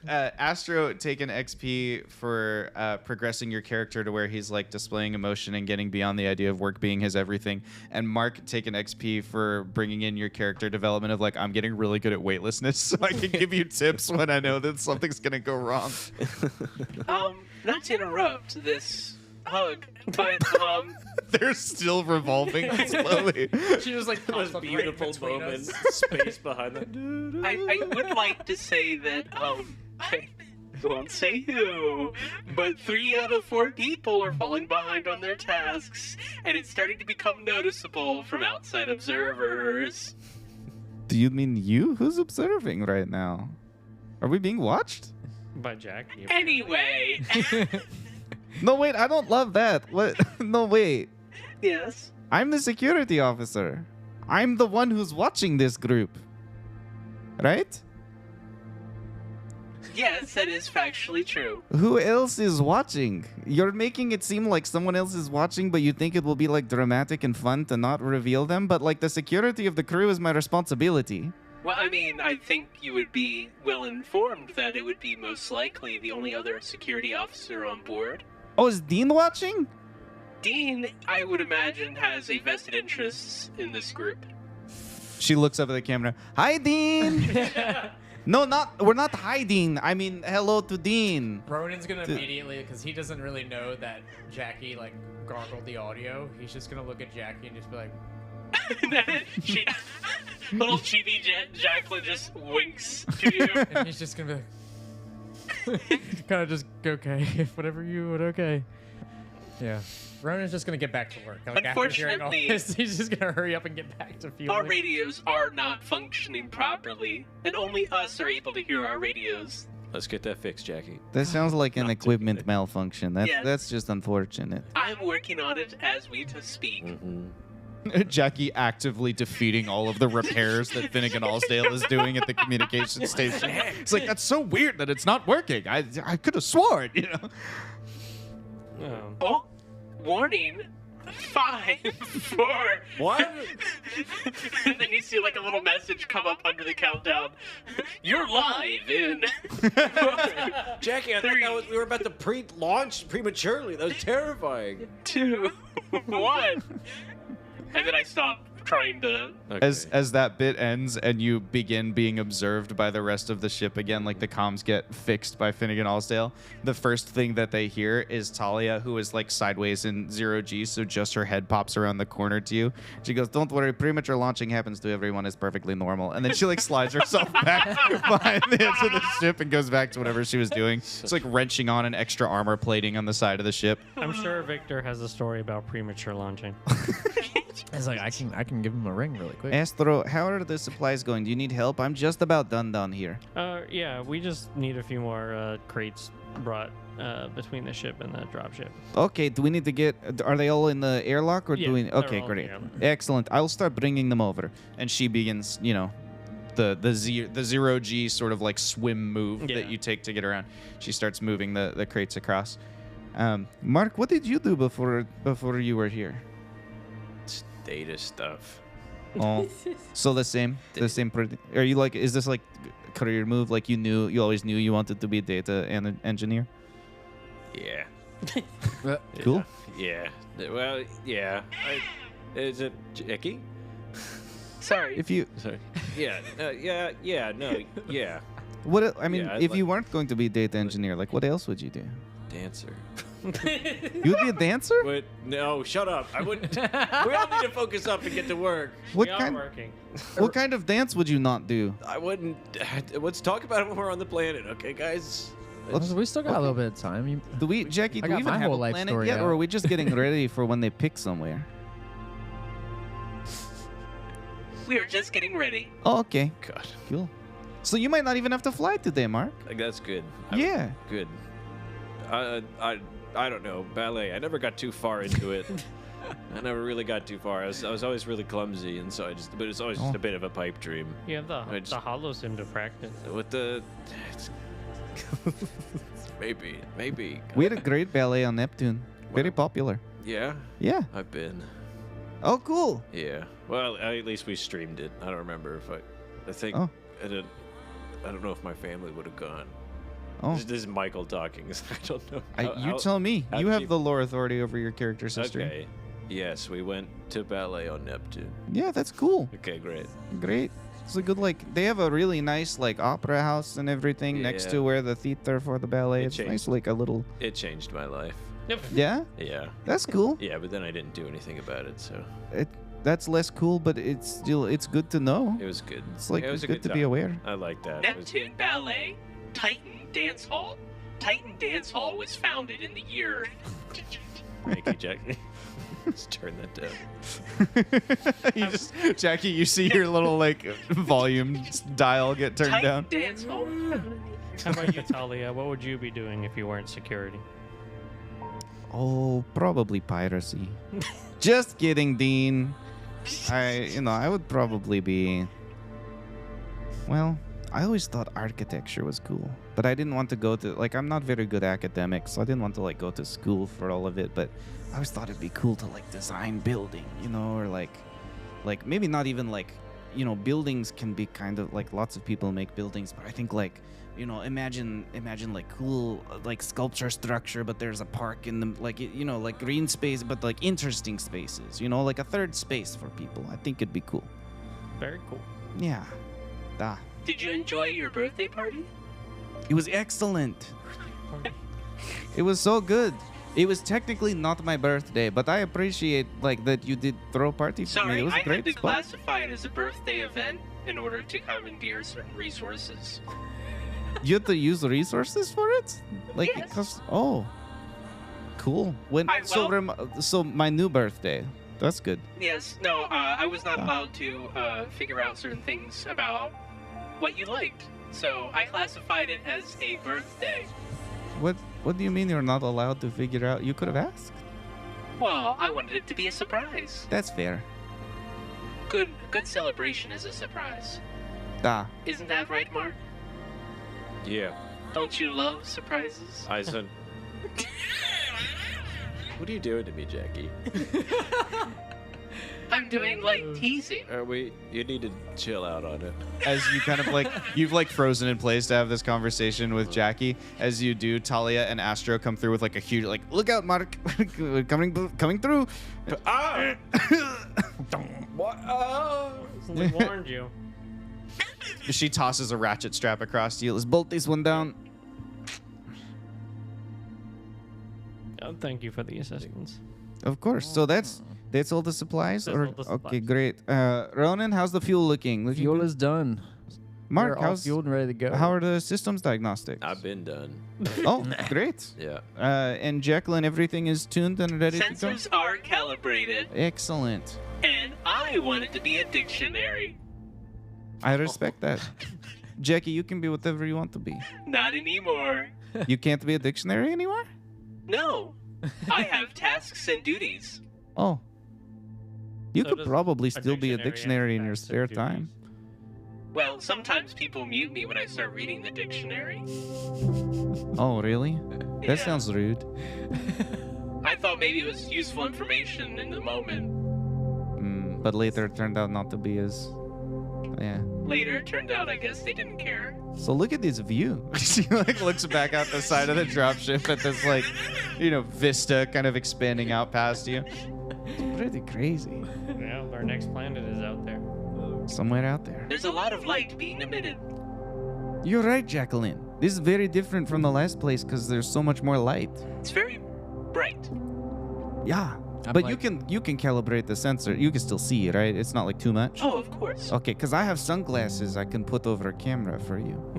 Astro, take an XP for progressing your character to where he's like displaying emotion and getting beyond the idea of work being his everything. And Mark, take an XP for bringing in your character development of like, I'm getting really good at weightlessness, so I can give you tips when I know that something's gonna go wrong. Not to interrupt this hug, but They're still revolving slowly. She just like Those pops up beautiful right between moments, us. space behind them. I would like to say that I won't say who, but 3 out of 4 people are falling behind on their tasks, and it's starting to become noticeable from outside observers. Do you mean you? Who's observing right now? Are we being watched? By Jack. Anyway, No, wait, I don't love that. What? No, wait. yes. I'm the security officer. I'm the one who's watching this group. Right? Yes, that is factually true. Who else is watching? You're making it seem like someone else is watching, but you think it will be like dramatic and fun to not reveal them, but like the security of the crew is my responsibility. Well, I mean, I think you would be well informed that it would be most likely the only other security officer on board. Oh, is Dean watching? Dean, I would imagine, has a vested interest in this group. She looks up at the camera. Hi, Dean. No, we're not hiding. I mean, hello to Dean. Ronan's gonna immediately, because he doesn't really know that Jackie like gargled the audio. He's just gonna look at Jackie and just be like, Little chibi Jacqueline just winks to you. and he's just gonna be like, kind of just okay, whatever you would, okay. Yeah. Ronan's just gonna get back to work. Like, after hearing all Unfortunately, this, he's just gonna hurry up and get back to our fueling. radios are not functioning properly, and only us are able to hear our radios. Let's get that fixed, Jackie. That sounds like an Not too equipment good. malfunction. Yes. That's just unfortunate. I'm working on it as we speak. Jackie actively defeating all of the repairs that Finnegan Allsdale is doing at the communication station. It's like, that's so weird that it's not working. I could have sworn, you know. Oh, warning. 5, 4. What? And then you see like a little message come up under the countdown. You're live in. Jackie, I thought we were about to pre-launch prematurely. That was terrifying. 2, 1. And then I stop trying to. As that bit ends and you begin being observed by the rest of the ship again, like the comms get fixed by Finnegan Allsdale, the first thing that they hear is Talia, who is like sideways in 0G, so just her head pops around the corner to you. She goes, "Don't worry, premature launching happens to everyone. It's perfectly normal." And then she like slides herself back behind the edge of the ship and goes back to whatever she was doing. It's like wrenching on an extra armor plating on the side of the ship. I'm sure Victor has a story about premature launching. It's like, I can give him a ring really quick. Astro, how are the supplies going? Do you need help? I'm just about done down here. Yeah, we just need a few more crates brought between the ship and the dropship. Okay, do we need to get... Are they all in the airlock or Yeah, do we... they're Okay, all in the great. airlock. Excellent. I'll start bringing them over. And she begins, you know, the 0G sort of like swim move Yeah. that you take to get around. She starts moving the crates across. Mark, what did you do before you were here? It's data stuff. Oh, so the same. Are you like? Is this like career move? Like you always knew you wanted to be a data engineer? Yeah. Cool. Yeah. Well, yeah. Is it Jackie? Sorry. If you, Sorry. Yeah. No. Yeah. what? I mean, Yeah, if like- you weren't going to be a data engineer, like what else would you do? Dancer. You would be a dancer? But no, shut up. I wouldn't. We all need to focus up and get to work. What we are kind? working. What kind of dance would you not do? I wouldn't. Let's talk about it when we're on the planet, okay, guys? We still got a little bit of time. Do we, Jackie? I Do we got even my have a whole life planet story yet, out. or are we just getting ready for when they pick somewhere? We are just getting ready. Oh, okay, God, cool. So you might not even have to fly today, Mark. like, that's good. Yeah. Good. I don't know ballet. I never got too far into it. I never really got too far. I was always really clumsy, and so but it's always just a bit of a pipe dream. You have I just- the hollow sim to practice. With the maybe. We had a great ballet on Neptune. Very popular. Yeah, Yeah. I've been. Oh, cool. Yeah. Well, at least we streamed it. I don't remember if I think Oh. I don't know if my family would have gone. Oh, This is Michael talking. I don't know. you tell me. how You have cheap- the lore authority over your character's history. Okay. Yes, we went to ballet on Neptune. Yeah, that's cool. Okay, great. Great. It's a good they have a really nice opera house and everything next to Yeah. where the theater for the ballet. It It's changed. nice, a little. It changed my life. Yeah, Yeah. that's cool. Yeah, but then I didn't do anything about it, so That's less cool, but it's good to know. it was good. It's like it was it's a good to time. be aware. I like that. It was- Neptune Ballet, Titan Dance Hall. Titan Dance Hall was founded in the year. Thank you, Jack. Let's turn that down. Jackie, you see your little volume dial get turned Titan down. Dance Hall. How about you, Talia? What would you be doing if you weren't security? Oh, probably piracy. Just kidding, Dean. I would probably be. Well, I always thought architecture was cool, but I didn't want to go to I'm not very good academic, so I didn't want to go to school for all of it. But I always thought it'd be cool to design building, or maybe not even buildings can be kind of like lots of people make buildings, but I think like, imagine like cool like sculpture structure, but there's a park in the like like green space, but like interesting spaces, like a third space for people. I think it'd be cool. Very cool. Yeah. Da. Did you enjoy your birthday party? It was excellent. It was so good. It was technically not my birthday, but I appreciate like that you did throw a party for me. Sorry, It was I a great had to spot. classify it as a birthday event in order to commandeer certain resources. You had to use resources for it? Like Yes. because cool. So my new birthday. That's good. Yes, no, I was not allowed to figure out certain things about what you liked. So I classified it as a birthday. What do you mean you're not allowed to figure out? You could have asked. Well, I wanted it to be a surprise. That's fair. Good celebration is a surprise. Da. Isn't that right, Mark? Yeah. Don't you love surprises? Eisen. What are you doing to me, Jackie? I'm doing light teasing. You need to chill out on it. As you kind of like you've like frozen in place to have this conversation with Jackie. As you do, Talia and Astro come through with like a huge like, look out, Mark, coming through. Ah! What? We warned you. She tosses a ratchet strap across to you. Let's bolt this one down. Oh, thank you for the assistance. Of course. So that's all the supplies. That's Or all the okay, supplies. great. Ronan, how's the fuel looking? Looking Fuel good? is done. Mark, We're all how's fueled and ready to go. how are the systems diagnostics? I've been done. Oh, great. Yeah. And Jacqueline, everything is tuned and ready to go. Sensors are calibrated, Excellent. and I want it to be a dictionary. I respect that. Jackie, you can be whatever you want to be. Not anymore. You can't be a dictionary anymore? No. I have tasks and duties. Oh. You So could does probably a still be a dictionary in your have spare tasks and time. duties? Well, sometimes people mute me when I start reading the dictionary. Oh, really? That Yeah. sounds rude. I thought maybe it was useful information in the moment. But later it turned out not to be as... Yeah. Later, it turned out I guess they didn't care. So look at this view. She like looks back out the side of the dropship at this like, vista kind of expanding out past you. It's pretty crazy. Yeah, our next planet is out there. Somewhere out there. There's a lot of light being emitted. You're right, Jacqueline. This is very different from the last place because there's so much more light. It's very bright. Yeah. I'm But like- you can calibrate the sensor. You can still see, right? It's not like too much. Oh, of course. Okay, because I have sunglasses I can put over a camera for you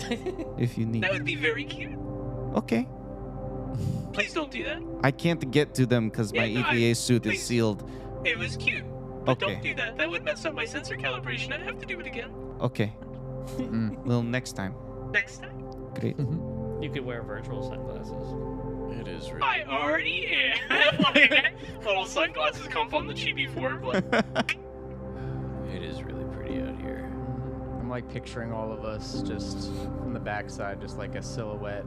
if you need. That would be very cute. Okay. Please don't do that. I can't get to them because my Yeah, no, EVA suit is please. sealed. It was cute. But Okay. don't do that. That would mess up my sensor calibration. I'd have to do it again. Okay. Well, next time. Next time. Great. You could wear virtual sunglasses. It is really. I already am. Like, little sunglasses come on the chibi form. Like, It is really pretty out here. I'm like picturing all of us just from the backside, just like a silhouette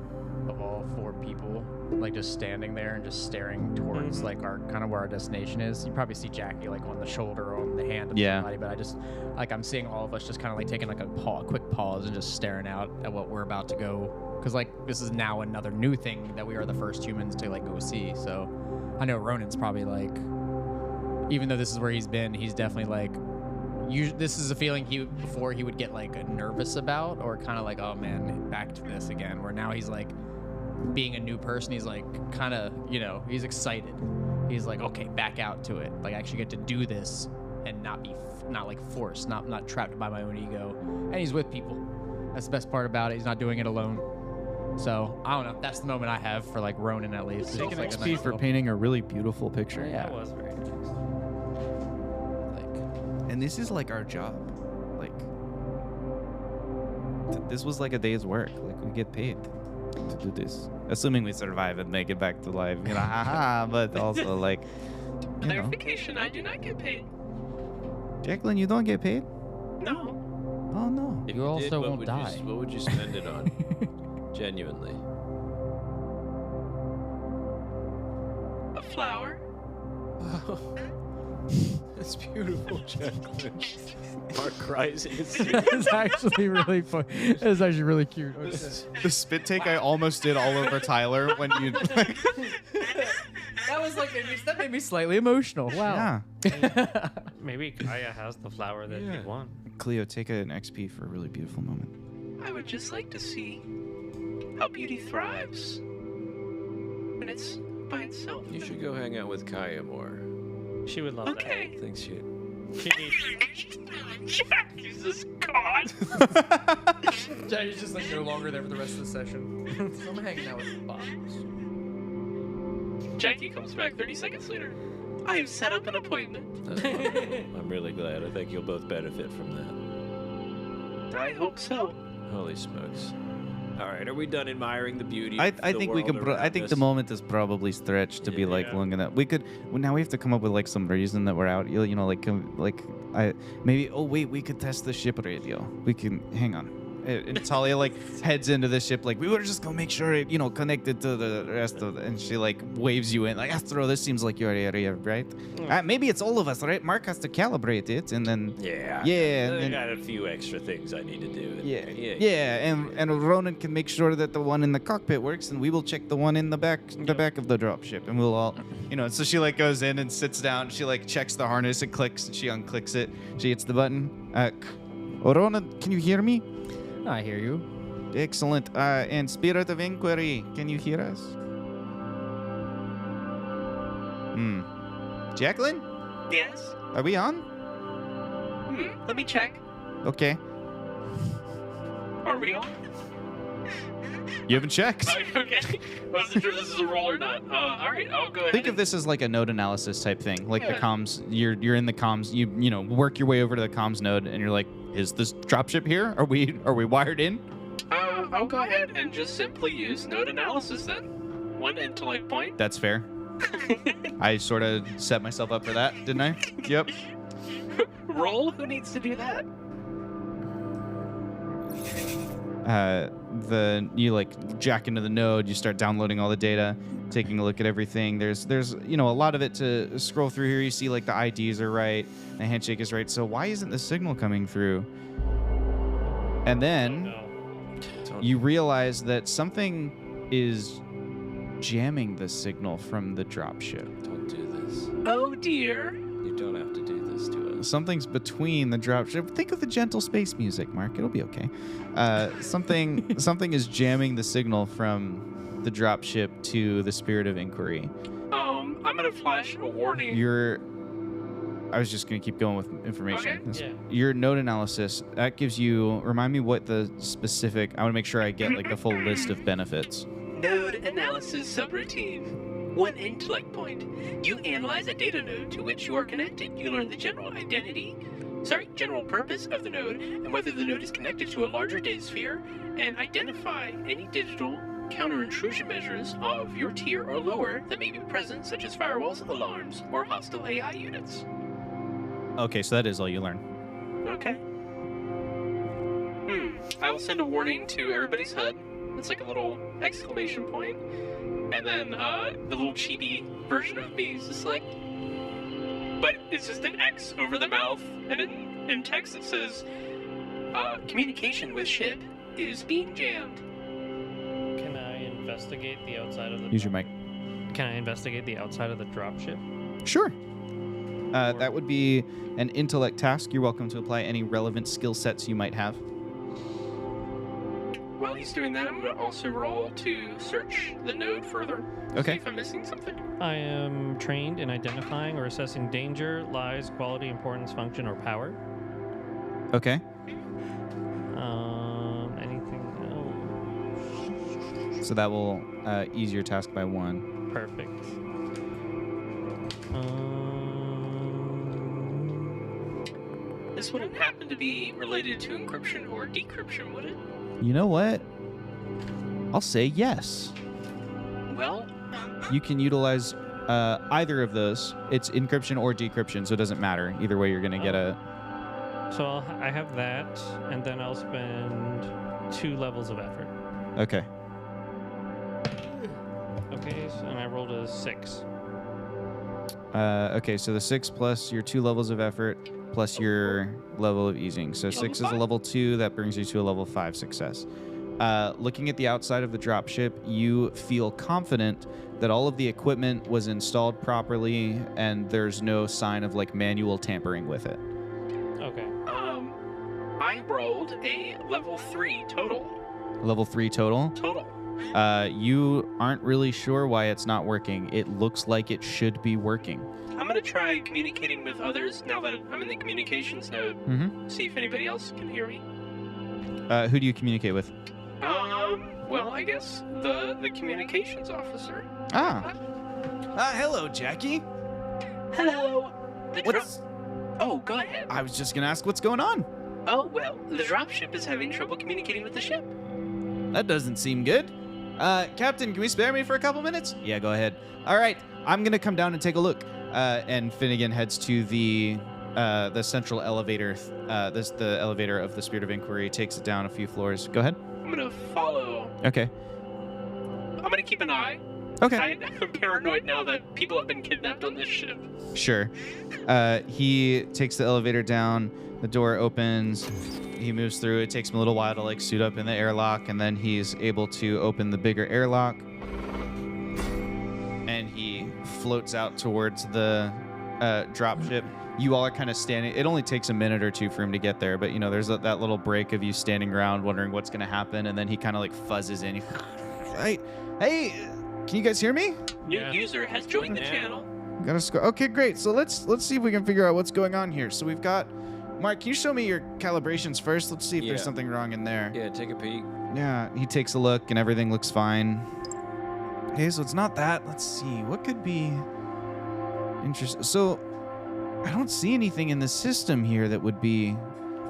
of all 4 people, like just standing there and just staring towards like our kind of where our destination is. You probably see Jackie like on the shoulder or on the hand of Yeah. somebody, but I just like I'm seeing all of us just kind of like taking like a quick pause and just staring out at what we're about to go, because like this is now another new thing that we are the first humans to like go see. So I know Ronan's probably like, even though this is where he's been, he's definitely like. This is a feeling before he would get like nervous about, or kind of like, oh man, back to this again. Where now he's like, being a new person, he's like kind of, he's excited. He's like, okay, back out to it. Like I actually get to do this and not be not like forced, not trapped by my own ego. And he's with people. That's the best part about it. He's not doing it alone. So I don't know. That's the moment I have for like Ronan at least. Take It's an like a XP nice for little- painting a really beautiful picture. Yeah. That was very nice. And this is like our job. Like, this was like a day's work. Like, we get paid to do this. Assuming we survive and make it back to life. Haha, but also, like, clarification, I do not get paid. Jacqueline, you don't get paid? No. Oh, no. If You did, also what won't would die. what would you spend it on? Genuinely. A flower. It's beautiful, Jacqueline. Mark cries in his It's actually really fun. It's actually really cute. Oh, shit. The spit take I almost did all over Tyler when you. That was like that made me slightly emotional. Wow. Yeah. Maybe Kaya has the flower that you want. Cleo, take an XP for a really beautiful moment. I would just like to see how beauty thrives when it's by itself. You should go hang out with Kaya more. She would love Okay. I think she. that. She needs. Jesus God. Jackie's just like no longer there for the rest of the session. So I'm hanging out with the box. Jackie comes back 30 seconds later. I have set up an appointment. I'm really glad. I think you'll both benefit from that. I hope so. Holy smokes! All right, are we done admiring the beauty? I of the think we world can. I around think us? the moment is probably stretched to be like Yeah. long enough. We could. Well, now we have to come up with like some reason that we're out. You know, like I maybe. Oh wait, we could test the ship radio. We can. Hang on. And Talia like heads into the ship like we were just gonna make sure it connected to the rest of and she like waves you in like Astro, this seems like your area, right? Maybe it's all of us, right? Mark has to calibrate it and then Yeah. Yeah, I and then- got a few extra things I need to do. yeah, and Ronan can make sure that the one in the cockpit works, and we will check the one in the back of the dropship, and we'll all, So she like goes in and sits down. She like checks the harness and clicks, and she unclicks it. She hits the button. Ronan, can you hear me? I hear you. Excellent. And Spirit of Inquiry, can you hear us? Jacqueline, Yes? are we on? Let me check. Okay. Are we on? You haven't checked. Okay. I wasn't sure if this is a roll or not. All right, I'll go ahead. Think of this as like a node analysis type thing, like the Yeah. comms. You're in the comms. You work your way over to the comms node, and you're like, "Is this dropship here? Are we wired in?" I'll go ahead and just simply use node analysis then. One intellect point. That's fair. I sort of set myself up for that, didn't I? Yep. Roll? Who needs to do that? You like jack into the node. You start downloading all the data, taking a look at everything. There's a lot of it to scroll through here. You see like the IDs are right, the handshake is right. So why isn't the signal coming through? And then No. you realize that something is jamming the signal from the dropship. Don't do this. Oh dear. You don't have to do this to us. Something's between the dropship. Think of the gentle space music, Mark. It'll be okay. Something is jamming the signal from the dropship to the Spirit of Inquiry. I'm gonna flash a warning. I was just gonna keep going with information. Okay. Yeah. Your node analysis that gives you. Remind me what the specific. I want to make sure I get like the full list of benefits. Node analysis subroutine. 1 intellect point. You analyze a data node to which you are connected. You learn the general purpose of the node and whether the node is connected to a larger data sphere, and identify any digital counter-intrusion measures of your tier or lower that may be present, such as firewalls, alarms, or hostile AI units. Okay, so that is all you learn. Okay. I will send a warning to everybody's HUD. It's like a little exclamation point. And then the little chibi version of me is just like... But it's just an X over the mouth. And in text it says, communication with ship is being jammed. Can I investigate the outside of the? Use your mic. Can I investigate the outside of the dropship? Sure. That would be an intellect task. You're welcome to apply any relevant skill sets you might have. While he's doing that, I'm going to also roll to search the node further. Okay. See if I'm missing something. I am trained in identifying or assessing danger, lies, quality, importance, function, or power. Okay. Anything else? So that will ease your task by 1. Perfect. This wouldn't happen to be related to encryption or decryption, would it? You know what? I'll say yes. Well, You can utilize either of those. It's encryption or decryption, so it doesn't matter. Either way, you're going to get a... So I have that, and then I'll spend 2 levels of effort. Okay. Okay, and I rolled a 6. Okay, so the 6 plus your 2 levels of effort plus your level of easing. So 6 is a level 2. That brings you to a level 5 success. Looking at the outside of the dropship, you feel confident that all of the equipment was installed properly and there's no sign of like manual tampering with it. Okay. I rolled a level 3 total. Level 3 total. You aren't really sure why it's not working. It looks like it should be working. I'm gonna try communicating with others now that I'm in the communications node. See if anybody else can hear me. Who do you communicate with? Well, I guess the communications officer. Hello, Jackie. Hello. What's... Oh, go ahead. I was just gonna ask what's going on. Oh, well, the dropship is having trouble communicating with the ship. That doesn't seem good. Captain, can we spare me for a couple minutes? Yeah, go ahead. All right, I'm gonna come down and take a look. And Finnegan heads to the central elevator. The elevator of the Spirit of Inquiry, takes it down a few floors. Go ahead. I'm gonna follow. Okay. I'm gonna keep an eye. Okay. I'm paranoid now that people have been kidnapped on this ship. Sure. He takes the elevator down. The door opens. He moves through. It takes him a little while to like suit up in the airlock, and then he's able to open the bigger airlock. And he floats out towards the dropship. You all are kind of standing. It only takes a minute or two for him to get there, but you know, there's that little break of you standing around wondering what's going to happen, and then he kind of like fuzzes in. Hey, can you guys hear me? New user has joined the channel. Got to score. Okay, great. So let's see if we can figure out what's going on here. So we've got Mark. Can you show me your calibrations first? Let's see if there's something wrong in there. Yeah, take a peek. Yeah, he takes a look and everything looks fine. Okay, so it's not that. Let's see. What could be interesting? So I don't see anything in the system here that would be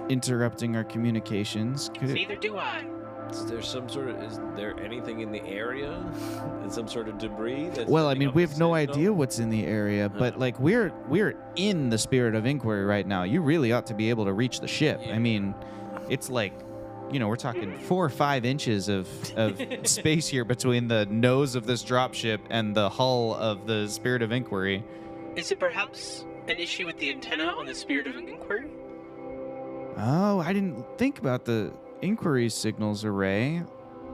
interrupting our communications. Neither do I. Is there anything in the area? And some sort of debris? Well, I mean, we have no idea what's in the area, but like we're in the Spirit of Inquiry right now. You really ought to be able to reach the ship. Yeah. I mean, it's like, you know, we're talking 4 or 5 inches of space here between the nose of this dropship and the hull of the Spirit of Inquiry. Is it perhaps an issue with the antenna on the Spirit of Inquiry? Oh, I didn't think about the Inquiry signals array.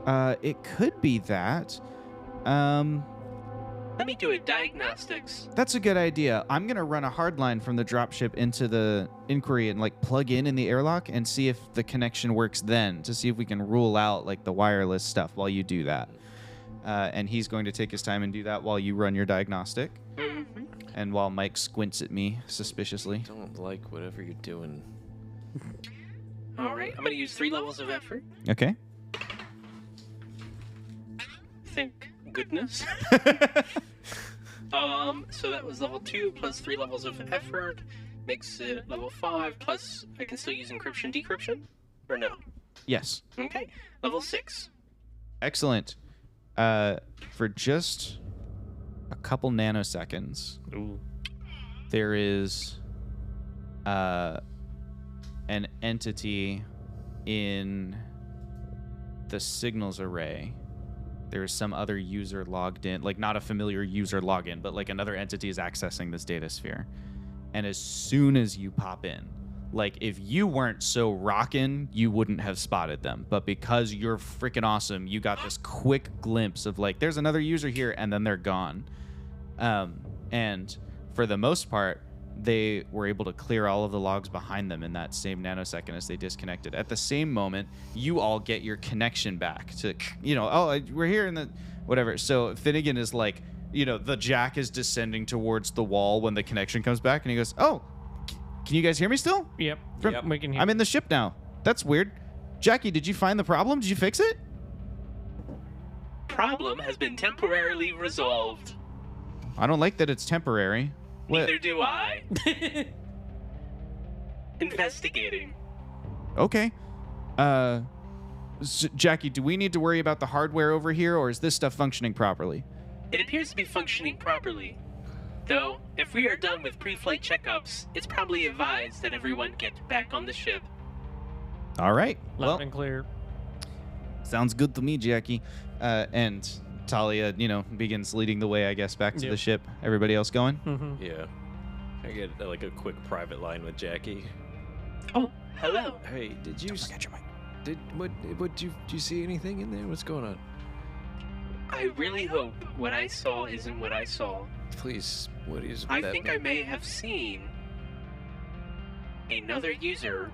It could be that. Let me do a diagnostics. That's a good idea. I'm going to run a hardline from the dropship into the Inquiry and like plug in the airlock and see if the connection works then, to see if we can rule out like the wireless stuff while you do that. And he's going to take his time and do that while you run your diagnostic. And while Mike squints at me suspiciously. I don't like whatever you're doing. All right, I'm going to use 3 levels of effort. Okay. Thank goodness. So that was level 2 plus 3 levels of effort makes it level 5 plus I can still use encryption decryption or no? Yes. Okay, level 6. Excellent. For just a couple nanoseconds, there is an entity in the signals array. There is some other user logged in, like not a familiar user login, but like another entity is accessing this data sphere. And as soon as you pop in, like if you weren't so rockin', you wouldn't have spotted them. But because you're freaking awesome, you got this quick glimpse of like, there's another user here, and then they're gone. And for the most part, they were able to clear all of the logs behind them in that same nanosecond as they disconnected. At the same moment, you all get your connection back to, you know, oh, we're here in the whatever. So Finnegan is like, you know, the jack is descending towards the wall when the connection comes back, and he goes, oh, can you guys hear me still? Yep. We can hear. I'm in the ship now. That's weird. Jackie, did you find the problem? Did you fix it? Problem has been temporarily resolved. I don't like that it's temporary. Neither do I. Investigating. Okay. Jackie, do we need to worry about the hardware over here, or is this stuff functioning properly? It appears to be functioning properly. Though, if we are done with pre-flight checkups, it's probably advised that everyone get back on the ship. All right. Loud and clear. Sounds good to me, Jackie. And Talia, begins leading the way, I guess, back to Yep. the ship. Everybody else going? Yeah. I get like a quick private line with Jackie. Oh, hello. Hey, did you Forget your mic. did you see anything in there? What's going on? I really hope what I saw isn't what I saw. Please, what is I that think mean? I may have seen another user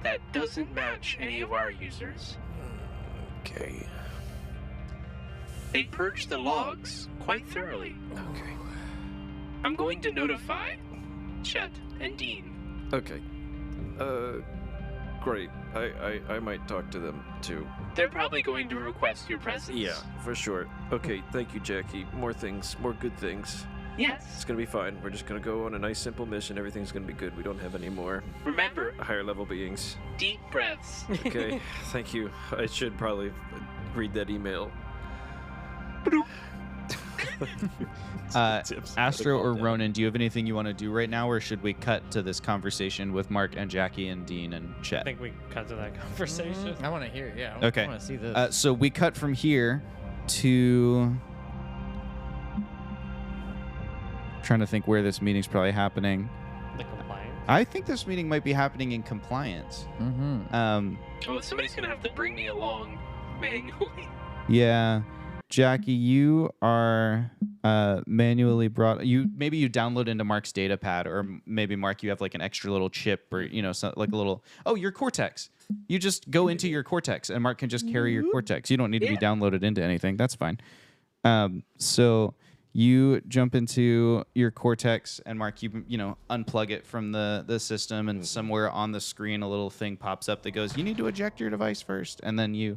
that doesn't match any of our users. Okay. They purged the logs quite thoroughly. Okay. I'm going to notify Chet and Dean. Okay. Great. I might talk to them too. They're probably going to request your presence. Yeah, for sure. Okay, thank you, Jackie. More things, more good things. Yes. It's gonna be fine. We're just gonna go on a nice, simple mission. Everything's gonna be good. We don't have any more Remember, higher level beings. deep breaths. Okay, thank you. I should probably read that email. Tips. Astro or Ronan, do you have anything you want to do right now, or should we cut to this conversation with Mark and Jackie and Dean and I Chet? think we cut to that conversation. I want to hear. Yeah. Okay. I want to see this. So we cut from here to... trying to think where this meeting's probably happening. The compliance. I think this meeting might be happening in compliance. Mm-hmm. Oh, somebody's gonna have to bring me along manually. Yeah. Jackie, you are manually brought. Maybe you download into Mark's data pad, or maybe Mark, you have like an extra little chip, or like a little. Oh, your Cortex. You just go into your Cortex, and Mark can just carry your Cortex. You don't need to be downloaded into anything. That's fine. So you jump into your Cortex, and Mark, you unplug it from the system, and somewhere on the screen a little thing pops up that goes, "You need to eject your device first," and then you.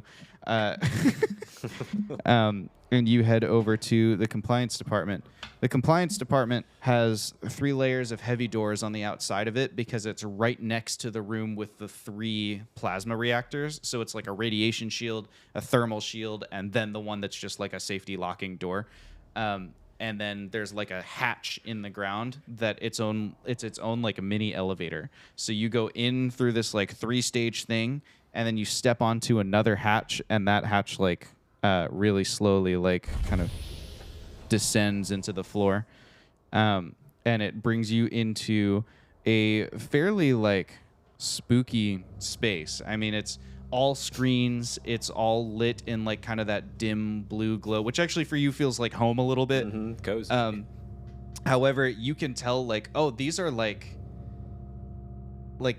And you head over to the compliance department. The compliance department has 3 layers of heavy doors on the outside of it because it's right next to the room with the 3 plasma reactors. So it's like a radiation shield, a thermal shield, and then the one that's just like a safety locking door. And then there's like a hatch in the ground that it's its own like a mini elevator. So you go in through this like 3-stage thing, and then you step onto another hatch, and that hatch like really slowly like kind of descends into the floor, and it brings you into a fairly like spooky space. I mean, it's all screens, it's all lit in like kind of that dim blue glow, which actually for you feels like home a little bit. Cozy. However, you can tell like, oh, these are like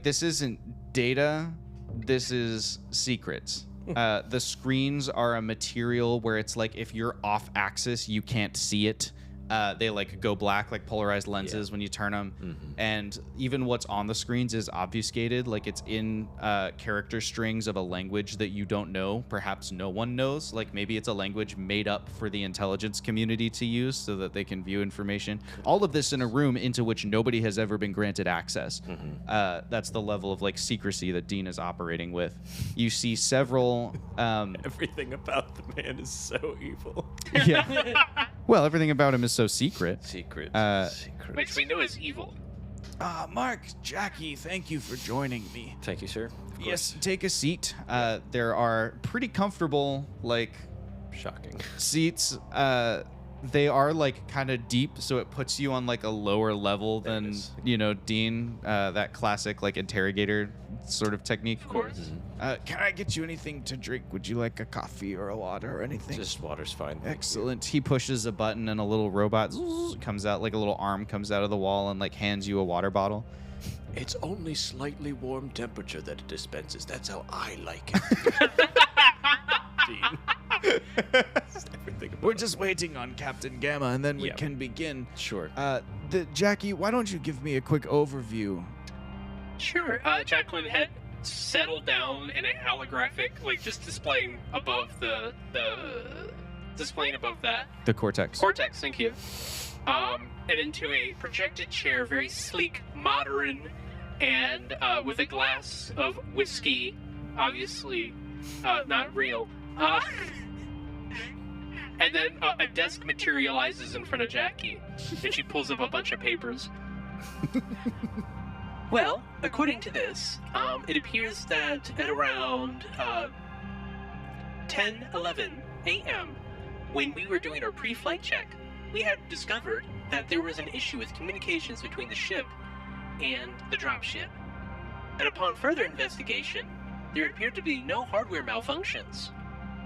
this isn't data, this is secrets. The screens are a material where it's like if you're off axis, you can't see it. They like go black, like polarized lenses when you turn them. And even what's on the screens is obfuscated, like it's in character strings of a language that you don't know, perhaps no one knows. Like maybe it's a language made up for the intelligence community to use so that they can view information. All of this in a room into which nobody has ever been granted access. That's the level of like secrecy that Dean is operating with. You see several Everything about the man is so evil. yeah. Well, everything about him is so secret. Secret. Which we know is evil. Mark, Jackie, thank you for joining me. Thank you, sir. Yes, take a seat. There are pretty comfortable, like, Shocking. seats. They are, like, kind of deep, so it puts you on, like, a lower level There it than, is. Dean, that classic, like, interrogator sort of technique. Of course. Can I get you anything to drink? Would you like a coffee or a water or anything? Just water's fine. thank you. Excellent. He pushes a button and a little robot comes out, like a little arm comes out of the wall and like hands you a water bottle. It's only slightly warm temperature that it dispenses. That's how I like it. Dean. Everything about We're just waiting on Captain Gamma and then we Yeah. can begin. Sure. Jackie, why don't you give me a quick overview? Sure. Jacqueline had settled down in a holographic, like just displaying above displaying above that The Cortex. Cortex. Thank you. And into a projected chair, very sleek, modern, and with a glass of whiskey, obviously not real. And then a desk materializes in front of Jackie, and she pulls up a bunch of papers. Well, according to this, it appears that at around 10:11 a.m., when we were doing our pre-flight check, we had discovered that there was an issue with communications between the ship and the dropship. And upon further investigation, there appeared to be no hardware malfunctions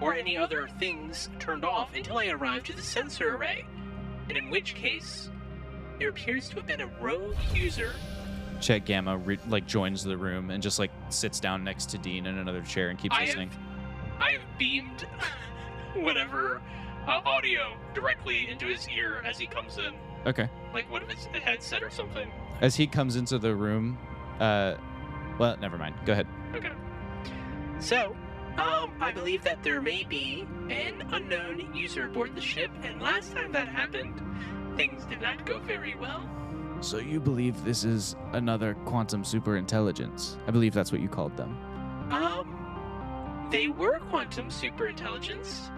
or any other things turned off until I arrived to the sensor array, and in which case, there appears to have been a rogue user. Chet Gamma joins the room and just sits down next to Dean in another chair and keeps listening. I have beamed whatever audio directly into his ear as he comes in. Okay. Like what if it's a headset or something? As he comes into the room, well, never mind. Go ahead. Okay. So, I believe that there may be an unknown user aboard the ship, and last time that happened, things did not go very well. So you believe this is another quantum superintelligence? I believe that's what you called them. They were quantum superintelligence.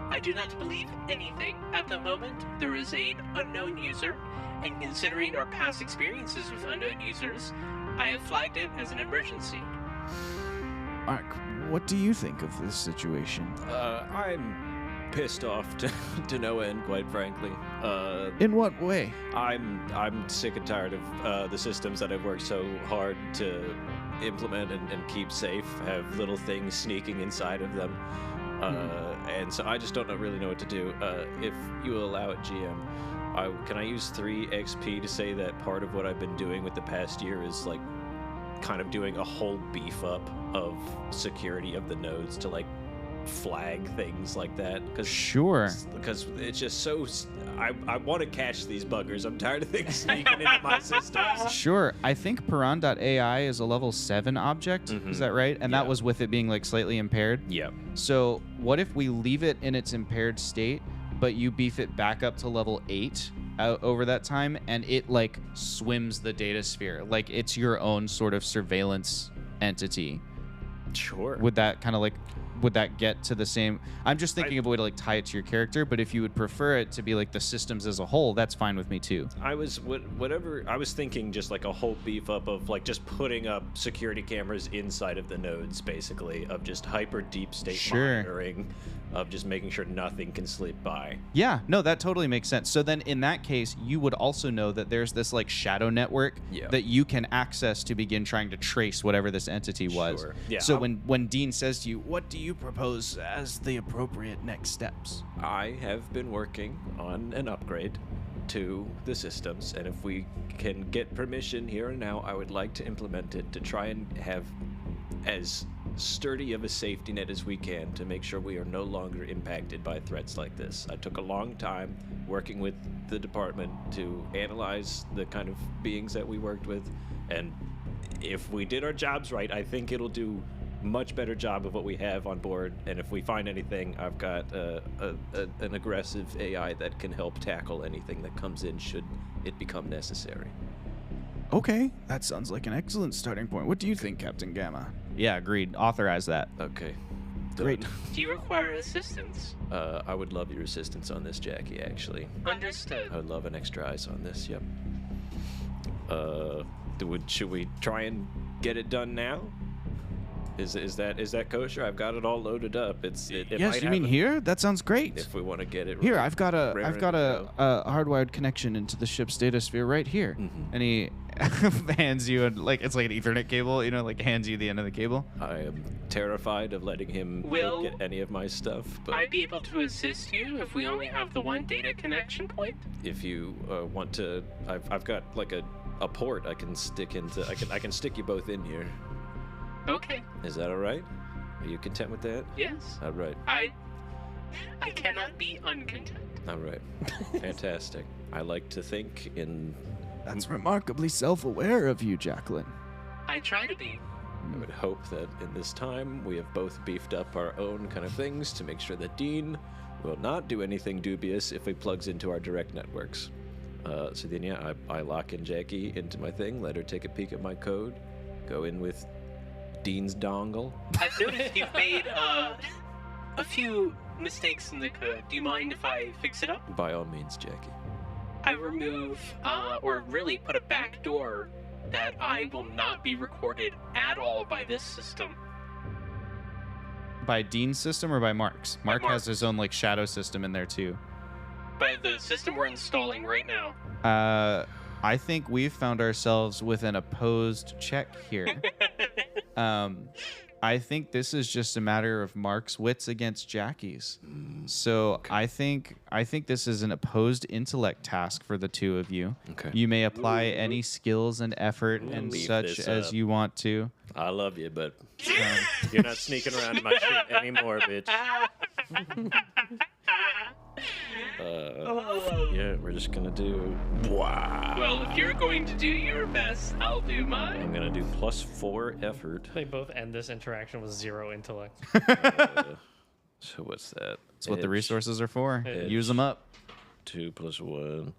I do not believe anything. At the moment, there is an unknown user, and considering our past experiences with unknown users, I have flagged it as an emergency. Mark, what do you think of this situation? I'm pissed off to no end, quite frankly. In what way? I'm sick and tired of the systems that I've worked so hard to implement and keep safe have little things sneaking inside of them. And so I just don't really know what to do. If you allow it, GM, can I use 3 XP to say that part of what I've been doing with the past year is kind of doing a whole beef up of security of the nodes to flag things like that? Sure. Because it's just so... I want to catch these buggers. I'm tired of things sneaking into my systems. Sure. I think Piran.ai is a level 7 object. Is that right? And that was with it being slightly impaired? Yeah. So what if we leave it in its impaired state, but you beef it back up to level 8 over that time, and it swims the data sphere? It's your own sort of surveillance entity. Sure. Would that kind of would that get to the same? I'm just thinking of a way to tie it to your character, but if you would prefer it to be the systems as a whole, that's fine with me too. I was thinking just a whole beef up of just putting up security cameras inside of the nodes, basically, of just hyper deep state monitoring, of just making sure nothing can slip by. Yeah, no, that totally makes sense. So then in that case, you would also know that there's this shadow network that you can access to begin trying to trace whatever this entity was. Sure. Yeah, so when Dean says to you, what do you propose as the appropriate next steps? I have been working on an upgrade to the systems, and if we can get permission here and now, I would like to implement it to try and have as sturdy of a safety net as we can to make sure we are no longer impacted by threats like this. I took a long time working with the department to analyze the kind of beings that we worked with, and if we did our jobs right, I think it'll do much better job of what we have on board. And if we find anything, I've got an aggressive AI that can help tackle anything that comes in should it become necessary. Okay, that sounds like an excellent starting point. What do you think, Captain Gamma? Yeah, agreed. Authorize that. Okay. Great. Do you require assistance? I would love your assistance on this, Jackie, actually. Understood. I would love an extra eyes on this, yep. Should we try and get it done now? Is that kosher? I've got it all loaded up. It Yes, you mean here? That sounds great. If we want to get it Here, right, I've got a raring to go. hardwired connection into the ship's data sphere right here. And he hands you it's like an Ethernet cable, hands you the end of the cable. I am terrified of letting him Will get any of my stuff, but I'd be able to assist you if we only have the one data connection point. if you want to, I've got a port I can stick into. I can stick you both in here. Okay. Is that all right? Are you content with that? Yes. All right. I cannot be uncontent. All right. Fantastic. I like to think in. That's remarkably self-aware of you, Jacqueline. I try to be. I would hope that in this time we have both beefed up our own kind of things to make sure that Dean will not do anything dubious if he plugs into our direct networks. So then, yeah, I lock in Jackie into my thing, let her take a peek at my code, go in with Dean's dongle. I've noticed you've made a few mistakes in the code. Do you mind if I fix it up? By all means, Jackie. I remove, or really put a backdoor that I will not be recorded at all by this system. By Dean's system or by Mark's? Mark has Mark's. his own like shadow system in there too. By the system we're installing right now. I think we've found ourselves with an opposed check here. I think this is just a matter of Mark's wits against Jackie's. So I think this is an opposed intellect task for the two of you. Okay. You may apply any skills and effort and Beef such this as up. you want to. I love you, but you're not sneaking around in my shit anymore, bitch. Yeah, we're just gonna do. Wow. Well, if you're going to do your best, I'll do mine. I'm gonna do +4 effort. They both end this interaction with 0 intellect. So what's that? That's what the resources are for. Edge. Use them up. 2 + 1.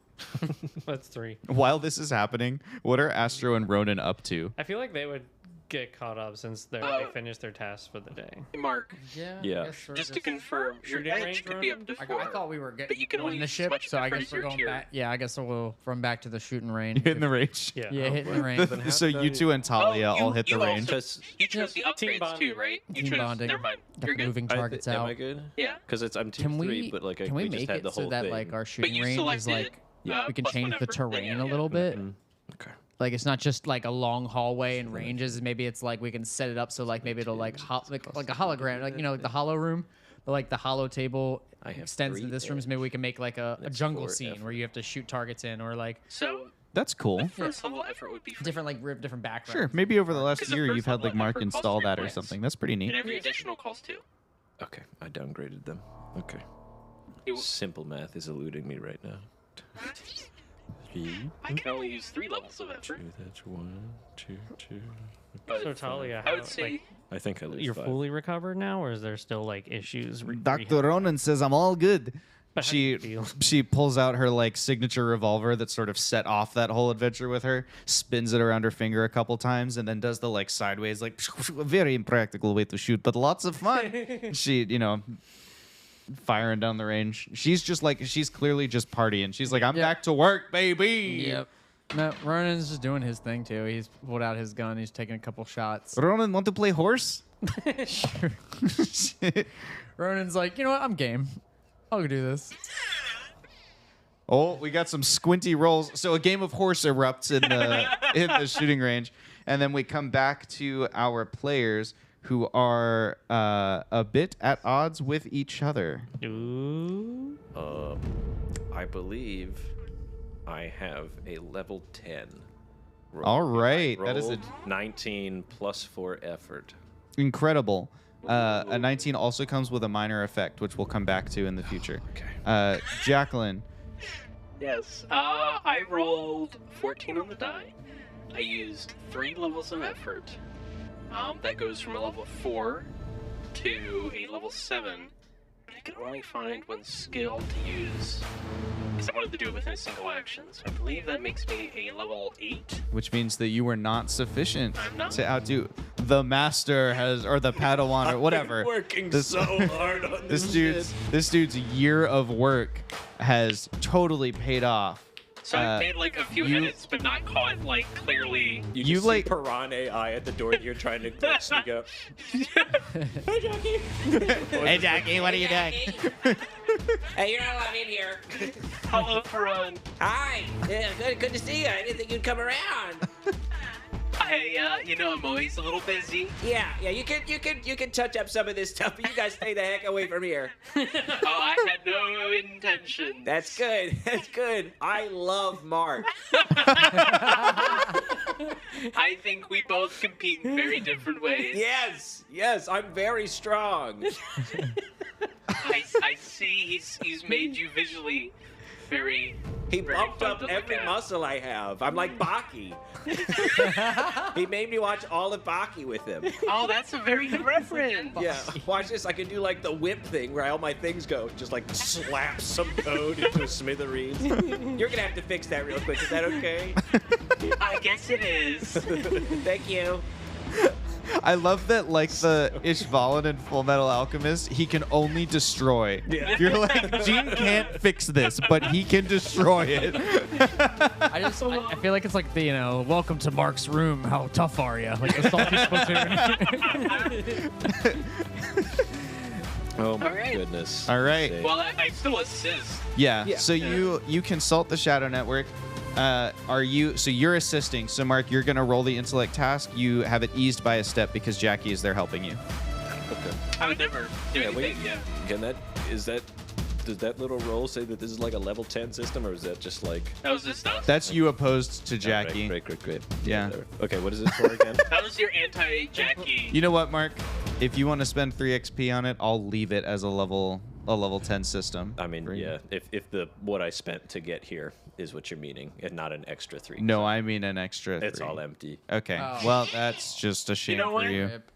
That's 3. While this is happening, what are Astro and Ronan up to? I feel like they would get caught up since they finished their tasks for the day. Mark, Yeah. Yeah. I guess we're just to confirm, your Shooting edge range could be up run? to I 4. thought we were getting But you can only the use ship, as much so I effort guess as we're your going tier. back. Yeah, I guess we'll run back to the shooting range. In the range. Yeah. Yeah, hitting the range. Then So how you did two and Talia Oh, all hit the you range. also- You chose the Team upgrades bonding. too, right? You Team chose. bonding. Never mind. Got You're the good. moving targets Am out. I good? Yeah. Because I'm team Can 3, we but like can we just make had it the whole so that thing. like our But shooting you range is selected. like we can plus change the whatever. terrain Yeah, a little bit? Okay. Like it's not just like a long hallway and ranges. Maybe it's like we can set it up so like maybe it'll like like a hologram, like like the hollow room, but like the hollow table I have extends 3 into this room. So maybe we can make like a That's jungle 4 scene effort. where you have to shoot targets in, or like So That's cool. first level effort would be free. different like different backgrounds. Sure. Maybe over the last 'Cause the year first you've had level like Mark effort costs install 3 that or points. something. That's pretty And neat. every additional costs 2. Okay, I downgraded them. Okay. You- Simple math is eluding me right now. 3, I can only use 3 levels of effort. 2, that's 1, 2, 2. But So Talia, I how, would say like, I think I lose you're 5. fully recovered now, or is there still like issues? Dr. Ronan says I'm all good. But how do you feel? She pulls out her like signature revolver that sort of set off that whole adventure with her, spins it around her finger a couple times, and then does the like sideways like a very impractical way to shoot, but lots of fun. She, firing down the range. She's just like she's clearly just partying. She's like, I'm Yeah. back to work, baby. Yep. No, Ronan's just doing his thing too. He's pulled out his gun. He's taking a couple shots. Ronan, want to play horse? Sure. Ronan's like, you know what? I'm game. I'll go do this. Oh, we got some squinty rolls. So a game of horse erupts in the shooting range, and then we come back to our players who are a bit at odds with each other. Ooh. I believe I have a level 10. roll. All right, that is Rolled 19 plus 4 effort. incredible. A 19 also comes with a minor effect, which we'll come back to in the future. Okay. Jacqueline, yes. I rolled 14 on the die. I used 3 levels of effort. That goes from a level 4 to a level 7. But I could only find one skill to use because I wanted to do it within a single action. So I believe that makes me a level 8. which means that you were not sufficient I'm not. to outdo the master or the Padawan or whatever. Working This- so hard on This dude's year of work has totally paid off. So I made like a few edits, but not caught like clearly. You You just like- see Piran AI at the door that you're trying to like, sneak up. Hey, Jackie. Hey, Jackie, what are you doing? Hey, you're not allowed in here. Hello, Run. Hi. Yeah, good to see you. I didn't think you'd come around. I'm always a little busy. Yeah, you can touch up some of this stuff, but you guys stay the heck away from here. Oh, I had no intention. That's good. That's good. I love Mark. I think we both compete in very different ways. Yes, I'm very strong. I see he's made you visually very. He very bumped fun up to look every at. muscle I have. I'm like Baki. He made me watch all of Baki with him. Oh, that's a very good reference. Yeah, watch this. I can do like the whip thing where all my things go. Just like slap some code into a smithereens. You're gonna have to fix that real quick. Is that okay? I guess it is. Thank you. I love that, like the Ishvalan in Full Metal Alchemist, he can only destroy. Yeah. You're like, Gene can't fix this, but he can destroy it. I feel like it's like the welcome to Mark's room. How tough are you? Like the salty spittoon. Oh my Alright. goodness. All right. Say- Well, I still assist. Yeah. Yeah. So you consult the shadow network. So you're assisting. So Mark, you're gonna roll the intellect task. You have it eased by a step because Jackie is there helping you. Okay. I would never do Yeah, anything. wait. Yeah. Does that little roll say that this is like a level 10 system, or is that just like? That was just stuff. That's you opposed to Jackie. Great. Yeah. whatever. Okay, what is it for again? That was your anti-Jackie. You know what, Mark? If you want to spend 3 XP on it, I'll leave it as a level 10 system. I mean, for you. yeah. If the what I spent to get here is what you're meaning, and not an extra 3. No, I mean an extra. It's 3. all empty. Okay. Oh. Well, that's just a shame know for what? you. Rip.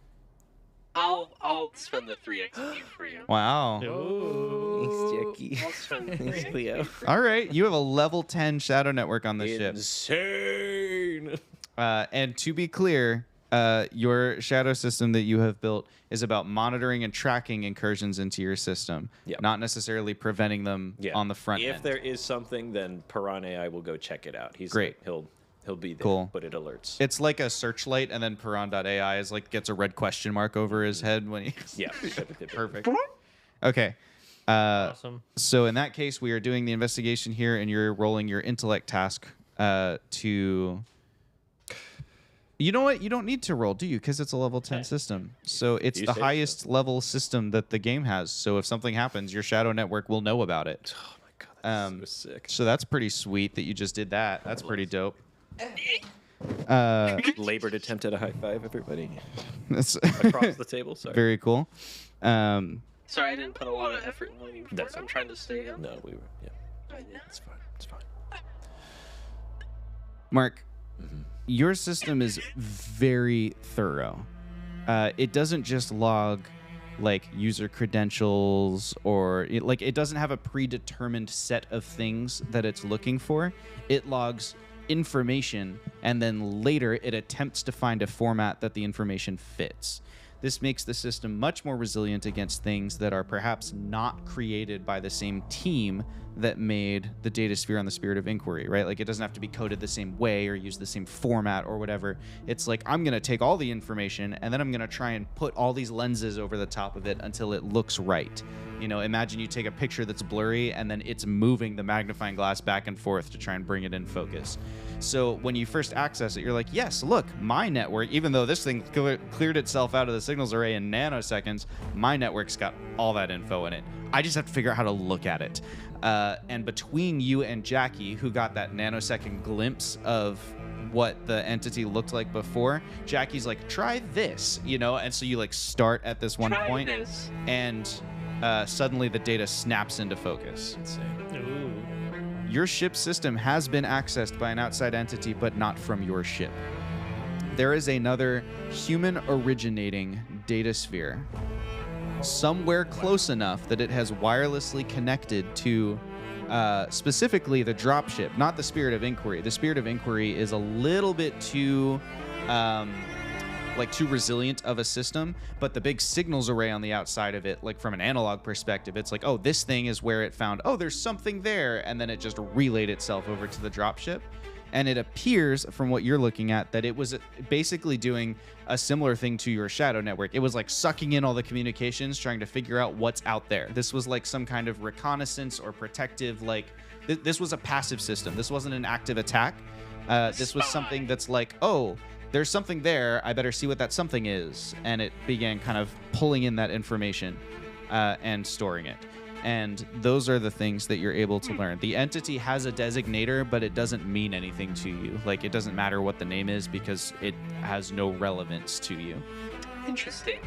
I'll spend the 3 XP for you. Wow. I'll spend the 3 Cleo. All right. You have a level 10 shadow network on the ship. Insane. And to be clear, your shadow system that you have built is about monitoring and tracking incursions into your system, Yep. not necessarily preventing them Yeah. on the front If end. there is something, then Piranha, I will go check it out. He's Great. He'll be there. Cool. But it alerts. It's like a searchlight, and then Piran.ai is like gets a red question mark over his head when he. Yeah. Perfect. Okay. Awesome. So in that case, we are doing the investigation here, and you're rolling your intellect task to. You know what? You don't need to roll, do you? Because it's a level 10 system. So it's You the say highest level system that the game has. So if something happens, your shadow network will know about it. Oh my god, that's so sick. So that's pretty sweet that you just did that. That's pretty dope. Labored attempt at a high five, everybody. That's Across the table. Sorry. very cool. Sorry, I didn't put a lot of effort in waiting for That's it. I'm trying to stay up. No, we were. Yeah. It's fine. It's fine. Mark, your system is very thorough. It doesn't just log like user credentials or it doesn't have a predetermined set of things that it's looking for. It logs information and then later it attempts to find a format that the information fits. This makes the system much more resilient against things that are perhaps not created by the same team that made the data sphere on the Spirit of Inquiry, right? Like it doesn't have to be coded the same way or use the same format or whatever. It's like, I'm going to take all the information and then I'm going to try and put all these lenses over the top of it until it looks right. You know, imagine you take a picture that's blurry and then it's moving the magnifying glass back and forth to try and bring it in focus. So when you first access it, you're like, yes, look, my network, even though this thing cleared itself out of the signals array in nanoseconds, my network's got all that info in it. I just have to figure out how to look at it. And between you and Jackie, who got that nanosecond glimpse of what the entity looked like before, Jackie's like, try this, you know? And so you like start at this one Try point, this. and suddenly the data snaps into focus. Ooh. Your ship system has been accessed by an outside entity, but not from your ship. There is another human-originating data sphere somewhere close enough that it has wirelessly connected to specifically the dropship, not the Spirit of Inquiry. The Spirit of Inquiry is a little bit too too resilient of a system, but the big signals array on the outside of it, like from an analog perspective, it's like, oh, this thing is where it found, oh, there's something there, and then it just relayed itself over to the dropship. And it appears from what you're looking at that it was basically doing a similar thing to your shadow network. It was like sucking in all the communications, trying to figure out what's out there. This was like some kind of reconnaissance or protective, this was a passive system. This wasn't an active attack. This was something that's like, oh, there's something there. I better see what that something is. And it began kind of pulling in that information and storing it. And those are the things that you're able to learn. The entity has a designator, but it doesn't mean anything to you. Like, it doesn't matter what the name is because it has no relevance to you. Interesting.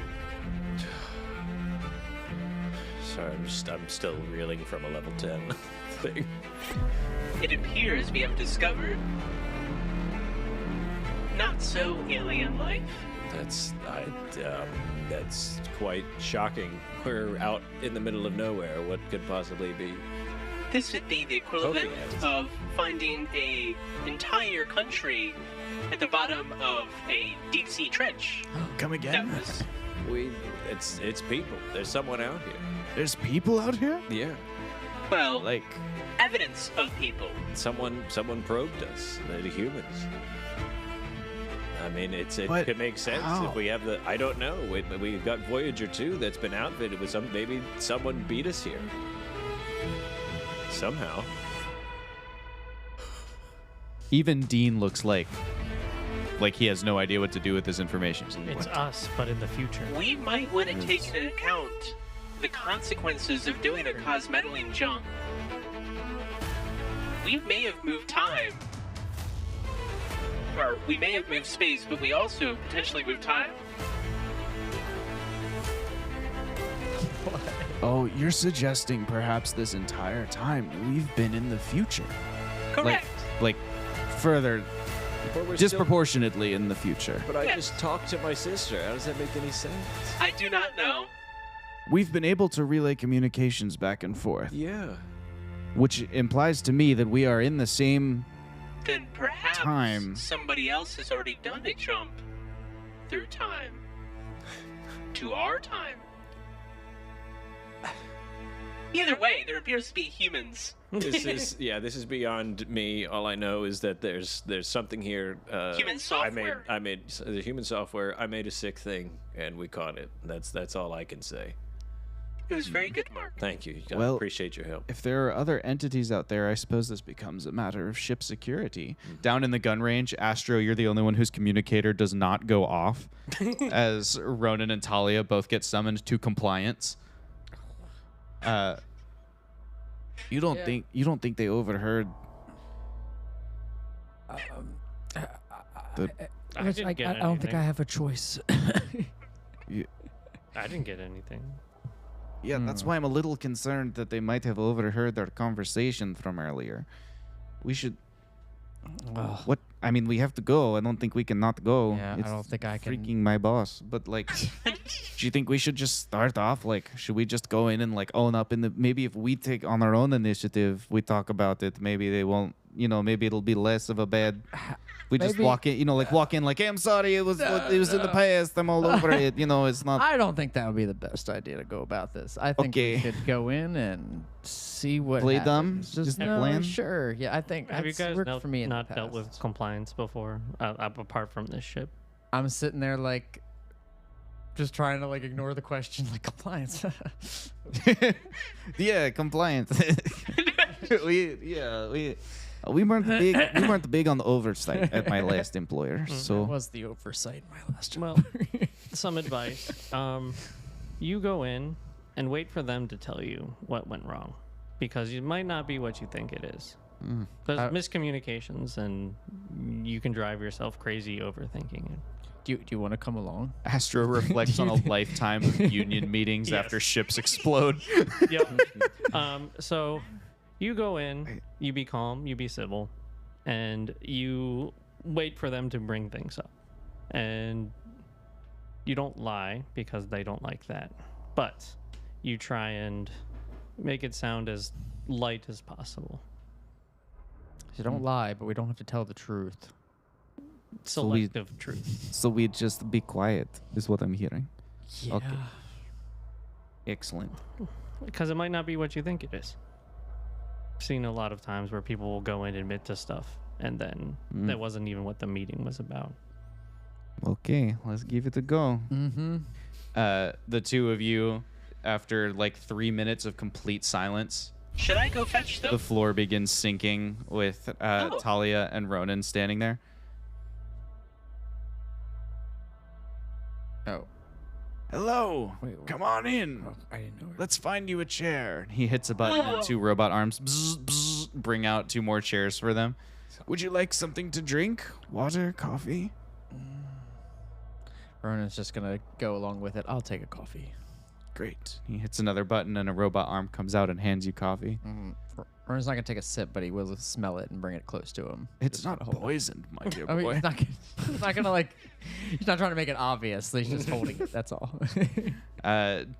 Sorry, I'm still reeling from a level 10 thing. It appears we have discovered not so alien life. That's quite shocking. We're out in the middle of nowhere. What could possibly be? This would be the equivalent Okay. of finding a entire country at the bottom of a deep sea trench. Come That was It's people. There's someone out here. There's people out here? Yeah. well, Like, evidence of people. Someone probed us. They're the humans. I mean, it But could make sense how? if we have the. I don't know. We've got Voyager 2 that's been outfitted with some. Maybe someone beat us here somehow. Even Dean looks like he has no idea what to do with this information. He's like, It's "What?" us, but in the future. We might want to take into account the consequences of doing a cosmetic jump. We may have moved time. Or we may have moved space, but we also potentially moved time. Oh, you're suggesting perhaps this entire time we've been in the future. Correct. Like further, But we're disproportionately in the future. But I just talked to my sister. How does that make any sense? I do not know. We've been able to relay communications back and forth, Yeah. which implies to me that we are in the same. Then perhaps Time. somebody else has already done a jump through time. To our time. Either way, there appears to be humans. This is beyond me. All I know is that there's something here. Human software. I made the human software. I made a sick thing, and we caught it. That's all I can say. It was very good, Mark. Thank you. I Well, appreciate your help. If there are other entities out there, I suppose this becomes a matter of ship security. Down in the gun range, Astro, you're the only one whose communicator does not go off, as Ronan and Talia both get summoned to compliance. You don't think they overheard? I didn't get I don't think I anything. have a choice. I didn't get anything. Yeah, that's why I'm a little concerned that they might have overheard our conversation from earlier. We should. What? I mean, we have to go. I don't think we can not go. Yeah, I don't think I can- Freaking my boss. But like, do you think we should just start off? Like, should we just go in and like own up in the? Maybe if we take on our own initiative, we talk about it. Maybe they won't. Maybe it'll be less of a bad. We just Maybe- walk in. Walk in like, hey, I'm sorry. It was in the past. I'm all over it. It's not. I don't think that would be the best idea to go about this. I think we Okay. should go in and see what Play dumb? happens. Just no, plan? Sure. Yeah, I think Have you that's guys worked for me in the not dealt with past. compliance before, apart from this ship? I'm sitting there like, just trying to like ignore the question, like compliance. Yeah, compliance. we weren't big on the oversight at my last employer. That So was the oversight in my last job. Well, some advice. You go in and wait for them to tell you what went wrong, because it might not be what you think it is. There's miscommunications, and you can drive yourself crazy overthinking it. Do you want to come along? Astro reflects on a lifetime of union meetings Yes. after ships explode. Yep. So you go in, you be calm, you be civil, and you wait for them to bring things up. And you don't lie, because they don't like that. But you try and make it sound as light as possible. So don't lie, but we don't have to tell the truth. So we- Selective truth. So we just be quiet, is what I'm hearing. Yeah. Okay. Excellent. Because it might not be what you think it is. I've seen a lot of times where people will go in and admit to stuff, and then that wasn't even what the meeting was about. Okay, let's give it a go. Mm-hmm. The two of you, after like 3 minutes of complete silence, Should I go fetch the them? floor begins sinking with Talia and Ronan standing there. Oh. Hello, Wait, come on in. I didn't know. Let's find you a chair. He hits a button and two robot arms bring out 2 more chairs for them. Would you like something to drink? Water, coffee? Ronan's just gonna go along with it. I'll take a coffee. Great. He hits another button and a robot arm comes out and hands you coffee. Ronan's not gonna take a sip, but he will smell it and bring it close to him. It's Just not gonna hold it. poisoned, my dear I mean, boy. he's not gonna like. He's not trying to make it obvious. He's just holding it. That's all.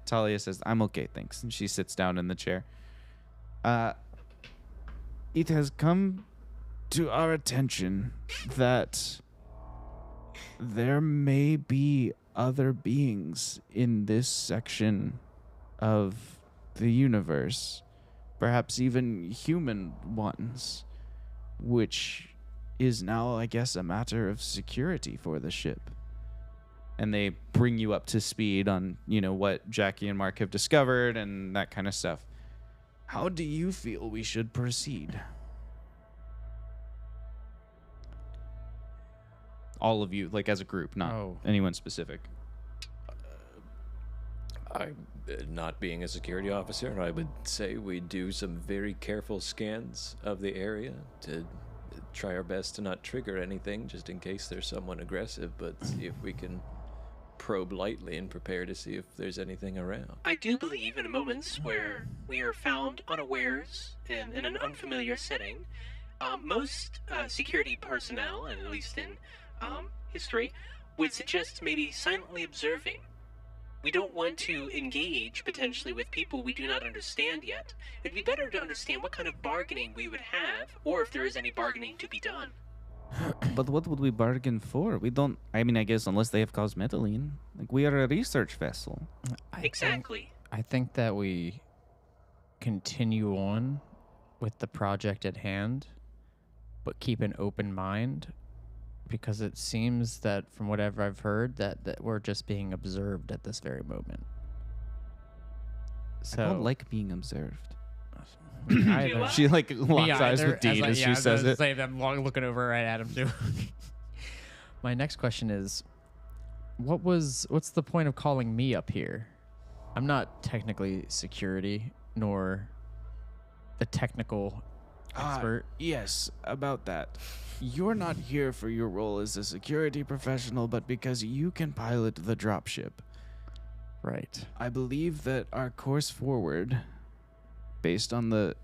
Talia says, I'm okay, thanks. And she sits down in the chair. It has come to our attention that there may be other beings in this section of the universe, perhaps even human ones, which is now, I guess, a matter of security for the ship. And they bring you up to speed on, what Jackie and Mark have discovered and that kind of stuff. How do you feel we should proceed? All of you, like as a group, not anyone specific. I'm not being a security officer, I would say we do some very careful scans of the area to try our best to not trigger anything, just in case there's someone aggressive, but see if we can probe lightly and prepare to see if there's anything around. I do believe in moments where we are found unawares in an unfamiliar setting, most security personnel, and at least in history, would suggest maybe silently observing. We don't want to engage potentially with people we do not understand yet. It'd be better to understand what kind of bargaining we would have, or if there is any bargaining to be done. But what would we bargain for? We don't... I guess unless they have cosmetaline. Like, we are a research vessel. Exactly. I think that we continue on with the project at hand, but keep an open mind, because it seems that, from whatever I've heard, that we're just being observed at this very moment. So I don't like being observed. either. She locks eyes with Dean as she says it. Say them looking over right at him too. My next question is, what's the point of calling me up here? I'm not technically security nor the technical expert. Yes, about that. You're not here for your role as a security professional, but because you can pilot the dropship. Right. I believe that our course forward, based on the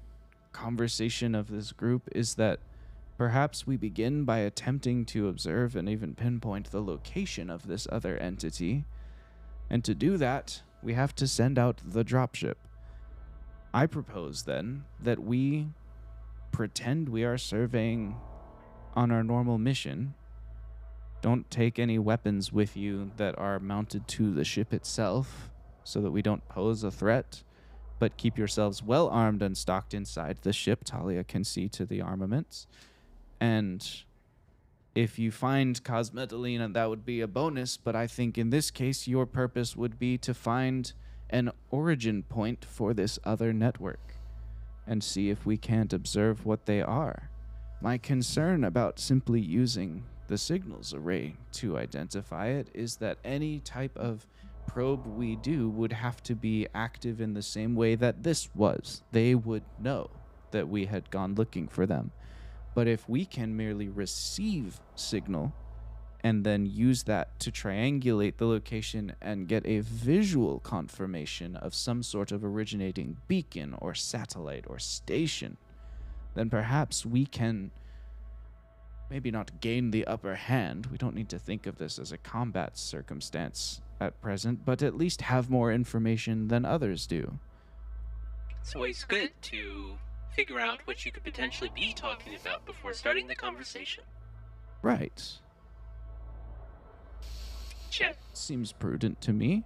conversation of this group, is that perhaps we begin by attempting to observe and even pinpoint the location of this other entity. And to do that, we have to send out the dropship. I propose, then, that we pretend we are surveying on our normal mission. Don't take any weapons with you that are mounted to the ship itself, so that we don't pose a threat, but keep yourselves well armed and stocked inside the ship. Talia can see to the armaments. And if you find cosmetaline, that would be a bonus, but I think in this case your purpose would be to find an origin point for this other network and see if we can't observe what they are. My concern about simply using the signals array to identify it is that any type of probe we do would have to be active in the same way that this was. They would know that we had gone looking for them. But if we can merely receive signal and then use that to triangulate the location and get a visual confirmation of some sort of originating beacon or satellite or station, then perhaps we can maybe not gain the upper hand. We don't need to think of this as a combat circumstance at present, but at least have more information than others do. It's always good to figure out what you could potentially be talking about before starting the conversation. Right. Check. Seems prudent to me.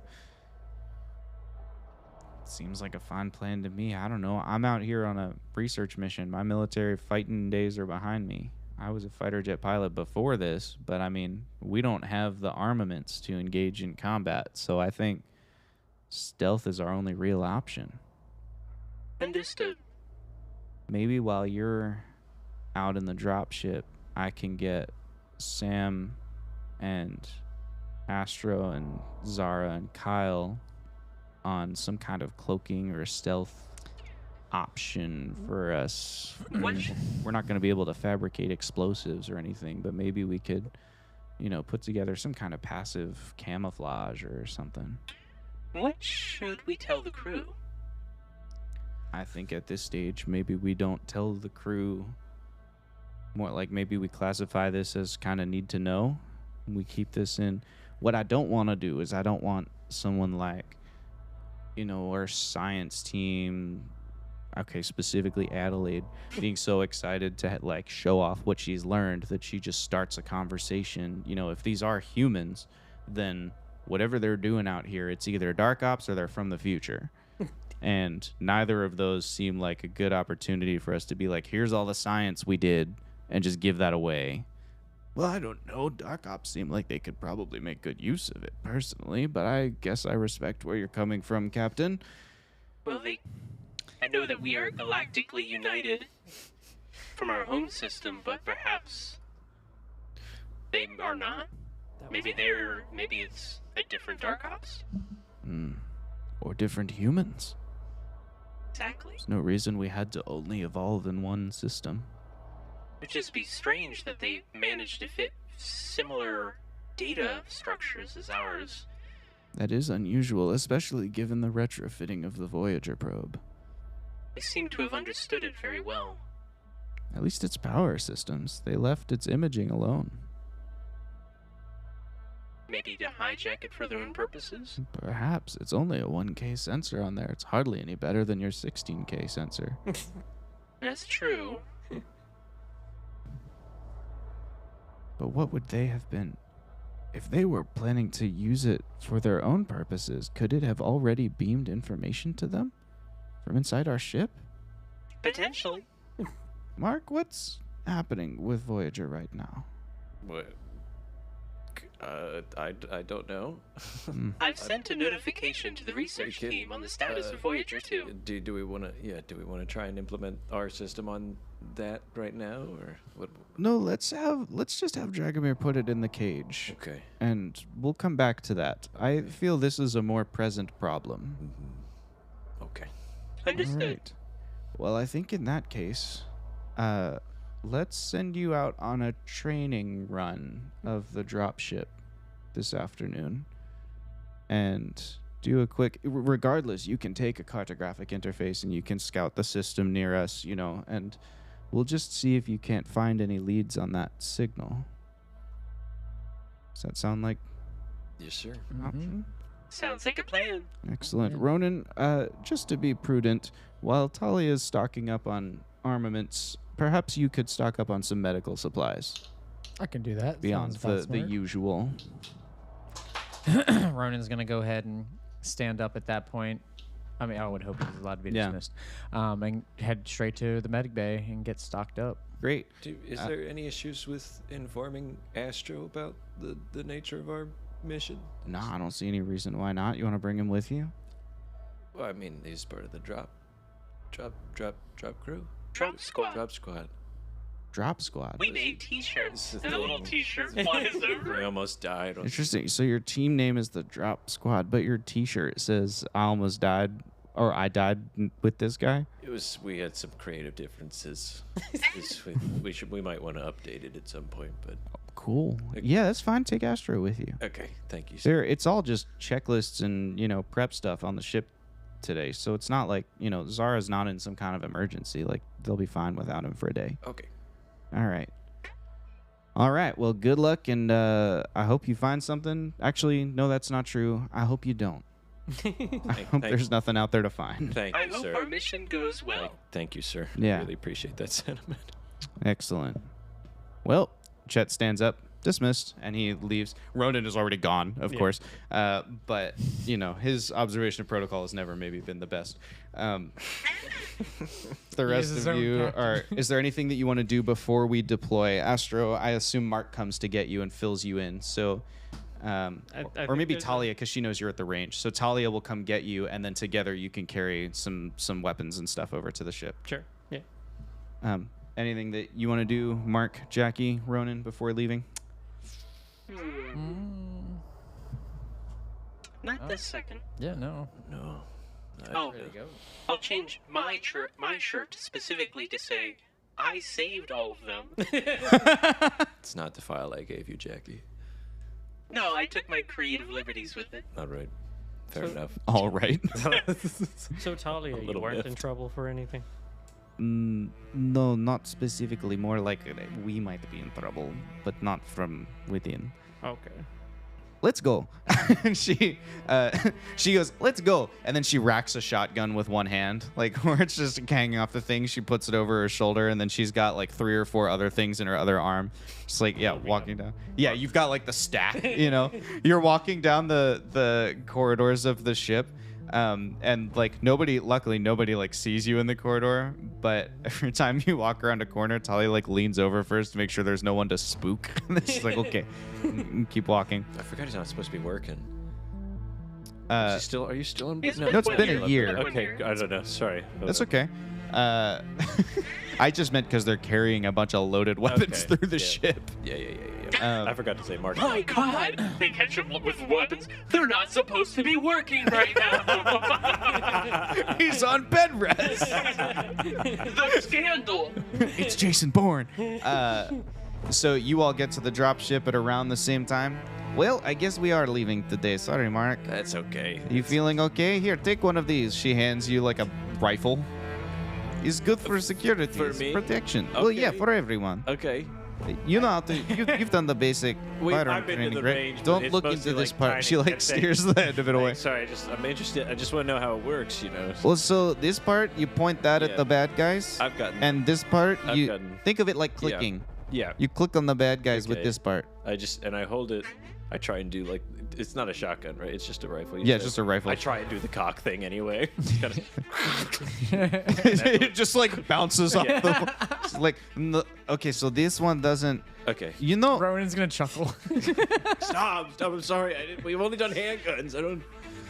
Seems like a fine plan to me. I don't know. I'm out here on a research mission. My military fighting days are behind me. I was a fighter jet pilot before this, but I mean, we don't have the armaments to engage in combat, so I think stealth is our only real option. Understood. Maybe while you're out in the dropship, I can get Sam and Astro and Zara and Kyle on some kind of cloaking or stealth option for us. What? We're not going to be able to fabricate explosives or anything, but maybe we could, put together some kind of passive camouflage or something. What should we tell the crew? I think at this stage, maybe we don't tell the crew. More like maybe we classify this as kind of need to know, and we keep this in. What I don't want to do is I don't want someone like, our science team, okay, specifically Adelaide, being so excited to show off what she's learned that she just starts a conversation. If these are humans, then whatever they're doing out here, it's either dark ops or they're from the future. And neither of those seem like a good opportunity for us to be like, here's all the science we did, and just give that away. Well, I don't know. Dark Ops seem like they could probably make good use of it personally, but I guess I respect where you're coming from, Captain. Well, I know that we are galactically united from our home system, but perhaps they are not. Maybe it's a different Dark Ops. Or different humans. Exactly. There's no reason we had to only evolve in one system. It'd just be strange that they managed to fit similar data structures as ours. That is unusual, especially given the retrofitting of the Voyager probe. They seem to have understood it very well. At least its power systems. They left its imaging alone. Maybe to hijack it for their own purposes? Perhaps. It's only a 1K sensor on there. It's hardly any better than your 16K sensor. That's true. But what would they have been? If they were planning to use it for their own purposes, could it have already beamed information to them? From inside our ship? Potentially. Mark, what's happening with Voyager right now? What? I don't know. I've sent a notification to the research team on the status of Voyager 2. Do we want to try and implement our system on that right now, or what? No, let's just have Dragomir put it in the cage. Okay. And we'll come back to that. I feel this is a more present problem. Okay. Understood. All right. Well, I think in that case, let's send you out on a training run of the dropship this afternoon. And do a quick... Regardless, you can take a cartographic interface and you can scout the system near us, and we'll just see if you can't find any leads on that signal. Does that sound like Yes, sir. an option? Sounds like a plan. Excellent. Ronan, just to be prudent, while Talia is stocking up on armaments, perhaps you could stock up on some medical supplies I can do that. beyond Sounds about the smart. usual. Ronan's gonna go ahead and stand up at that point. I mean, I would hope he's allowed to be Yeah. dismissed. And head straight to the medic bay and get stocked up. Great. Is there any issues with informing Astro about the nature of our mission? No, I don't see any reason why not. You want to bring him with you? Well, I mean, he's part of the drop crew. Drop squad. Drop squad. Drop squad. We made t-shirts. This is And a little the- t-shirt flies I over. almost died. Interesting. So your team name is the Drop Squad, but your T-shirt says "I almost died" or "I died with this guy." We had some creative differences. We might want to update it at some point, but Cool. Yeah, that's fine. Take Astro with you. okay. Thank you, sir. It's all just checklists and prep stuff on the ship today. So it's not like Zara's not in some kind of emergency. Like they'll be fine without him for a day. Okay. All right. Well, good luck, and I hope you find something. Actually, no, that's not true. I hope you don't. I hope there's nothing out there to find. Thank I you, hope sir. our mission goes well. Thank you, sir. Yeah. Really appreciate that sentiment. Excellent. Well, Chet stands up, dismissed, and he leaves. Ronan is already gone, of course. But, his observation protocol has never maybe been the best. The rest his of own you captain. is there anything that you want to do before we deploy? Astro, I assume Mark comes to get you and fills you in. So, I or think maybe there's a- Talia, because she knows you're at the range. So Talia will come get you, and then together you can carry some weapons and stuff over to the ship. Sure. Yeah. Anything that you want to do, Mark, Jackie, Ronan, before leaving? Not this second. Yeah, no. No. Oh, I'll change my shirt specifically to say, I saved all of them. It's not the file I gave you, Jackie. No, I took my creative liberties with it. All right. Fair enough. All right. So Talia, you little weren't in miffed. trouble for anything? No, not specifically. More like we might be in trouble, but not from within. Okay. Let's go. And she goes, let's go. And then she racks a shotgun with one hand, like where it's just hanging off the thing. She puts it over her shoulder, and then she's got like 3 or 4 other things in her other arm. Just like, walking down. Yeah, you've got like the stack, You're walking down the corridors of the ship. And like luckily nobody like sees you in the corridor, but every time you walk around a corner, Tali like leans over first to make sure there's no one to spook. And then she's like, okay, keep walking. I forgot he's not supposed to be working. Uh, Are you still in? It's no, it's been a year. Okay, I don't know. Sorry. That's okay. I just meant because they're carrying a bunch of loaded weapons Okay, through the yeah. ship. Yeah. I forgot to say Mark. My God! They catch them with weapons. They're not supposed to be working right now. He's on bed rest. The scandal. It's Jason Bourne. So you all get to the drop ship at around the same time. Well, I guess we are leaving today. Sorry, Mark. That's okay. You feeling okay? Here, take one of these. She hands you like a rifle. It's good for security, For it's me? protection. Well, yeah, Okay. for everyone. Okay. You know how to. You've done the basic firearm I've been to training, the right? range, but Don't it's look mostly, into this like, part. tiny She like and steers the end of it away. Sorry, I'm interested. I just want to know how it works. Well, so this part you point that at Yeah. the bad guys, I've gotten. and this part I've you gotten- think of it like clicking. Yeah. You click on the bad guys with Okay. this part. I hold it. I try and do like it's not a shotgun, right? It's just a rifle. you Yeah, said. just a rifle. I try and do the cock thing anyway. Gotta- It just like bounces off the. It's like okay, so this one doesn't. okay. You know, Ronan's gonna chuckle. Stop. I'm sorry. We've only done handguns. I don't.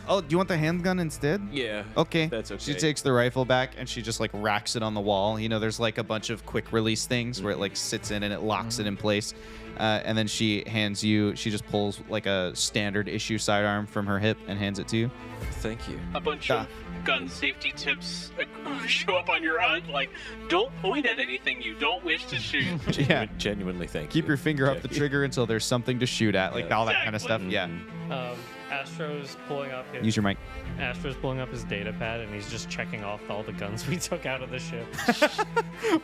oh, do you want the handgun instead? Yeah. Okay. That's okay. She takes the rifle back and she just like racks it on the wall. You know, there's like a bunch of quick release things where it like sits in and it locks it in place. And then she just pulls like a standard issue sidearm from her hip and hands it to you. Thank you. A bunch of gun safety tips show up on your HUD, like, don't point at anything you don't wish to shoot. Yeah. Genuinely thank you. Keep your finger off the Jackie. trigger until there's something to shoot at, like Yeah. all that kind of stuff. Yeah. Astro's pulling up his Use your mic. Astro's pulling up his data pad and he's just checking off all the guns we took out of the ship.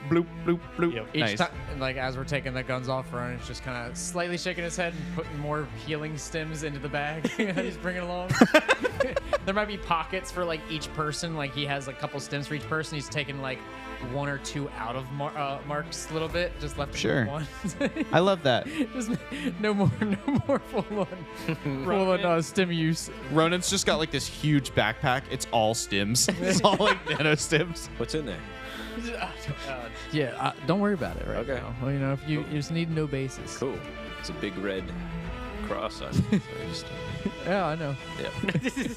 Bloop, bloop, bloop. Yep. Each Nice. time, like as we're taking the guns off, Ronan's just kind of slightly shaking his head and putting more healing stims into the bag that he's bringing along. There might be pockets for like each person. Like he has a couple stims for each person. He's taking like one or two out of Mark's a little bit, just left Sure. one. I love that. Just no more full on stim use. Ronan's just got like this huge backpack. It's all stims. It's all like nano stims. What's in there? Yeah, don't worry about it right Okay. now. Well, you know, if you just need no basis. Cool. It's a big red cross on it. So I just, Yeah, I know. yeah.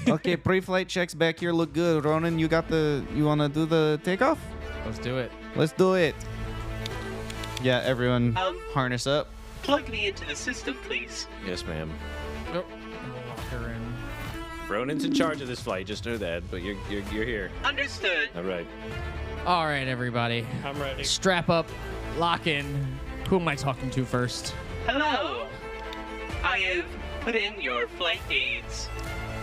Okay, pre-flight checks back here look good. Ronan, you want to do the takeoff? Let's do it. Let's do it. Yeah, everyone harness up. Plug me into the system, please. Yes, ma'am. Nope. Lock her in. Ronan's in charge of this flight. Just know that. But you're here. Understood. All right. All right, everybody. I'm ready. Strap up, lock in. Who am I talking to first? Hello. I have put in your flight aids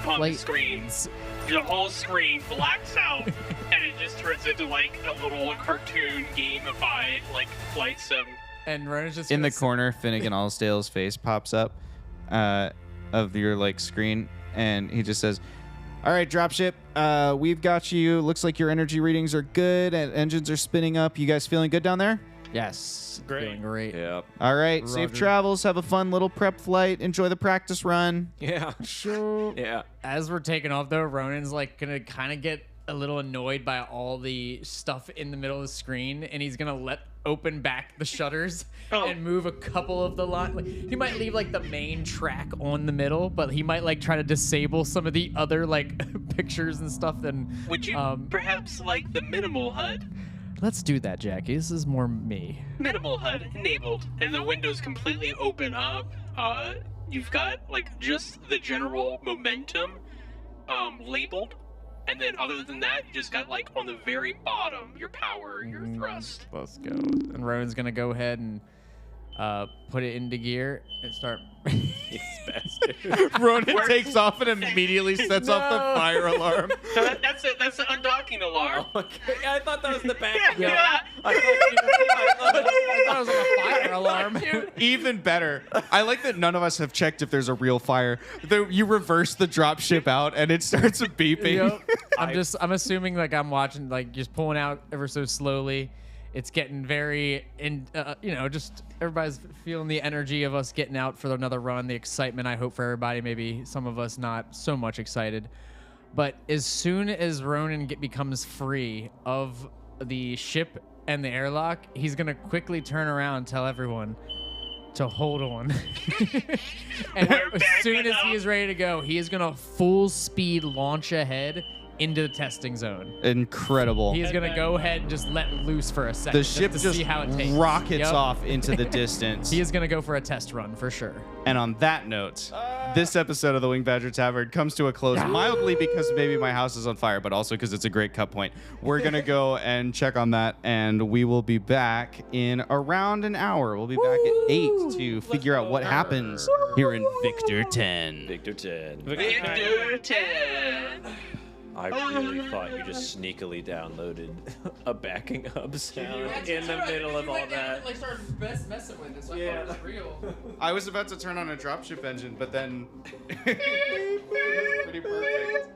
on Flight the screen. aids. The whole screen blacks out, and it just turns into like a little cartoon gamified like flight sim. And Ronan's just In gonna the corner, Finnegan Allsdale's face pops up of your like screen, and he just says, "All right, dropship, we've got you. Looks like your energy readings are good, and engines are spinning up. You guys feeling good down there? Yes. Great. Feeling great. Yeah. All right, safe Roger. travels. Have a fun little prep flight. Enjoy the practice run." Yeah. Sure. Yeah. As we're taking off, though, Ronan's like gonna kind of get a little annoyed by all the stuff in the middle of the screen, and he's gonna open back the shutters and move a couple of the line. Like, he might leave like the main track on the middle, but he might like try to disable some of the other like pictures and stuff. Then Would you perhaps like the minimal HUD? let's do that, Jackie. This is more me. Minimal HUD enabled, and the windows completely open up. You've got like just the general momentum labeled, and then other than that, you just got like on the very bottom your power, your thrust. Let's go. And Ronan's gonna go ahead and put it into gear and start. Ronan takes off and immediately sets off the fire alarm. So that's it. That's the undocking alarm. I thought that was the back. Yeah. I thought it was like a fire alarm. Even better. I like that none of us have checked if there's a real fire. You reverse the dropship out and it starts beeping. Yep. I'm assuming like I'm watching, like just pulling out ever so slowly. It's getting very, just everybody's feeling the energy of us getting out for another run, the excitement I hope for everybody, maybe some of us not so much excited. But as soon as Ronan becomes free of the ship and the airlock, he's gonna quickly turn around and tell everyone to hold on. And as soon as he is ready to go, he is gonna full speed launch ahead into the testing zone. Incredible. He is gonna go ahead and just let loose for a second. The ship to just see how it takes. rockets Yep. off into the distance. He is gonna go for a test run for sure. And on that note, this episode of the Wing Badger Tavern comes to a close mildly because maybe my house is on fire, but also because it's a great cut point. We're going to go and check on that, and we will be back in around an hour. We'll be back at 8 to figure out what happens here in Victor 10. Victor 10. Victor 10. I really thought you just sneakily downloaded a backing up sound in the middle of all that. Like started messing with it, so I thought it was real. I was about to turn on a dropship engine, but then pretty perfect.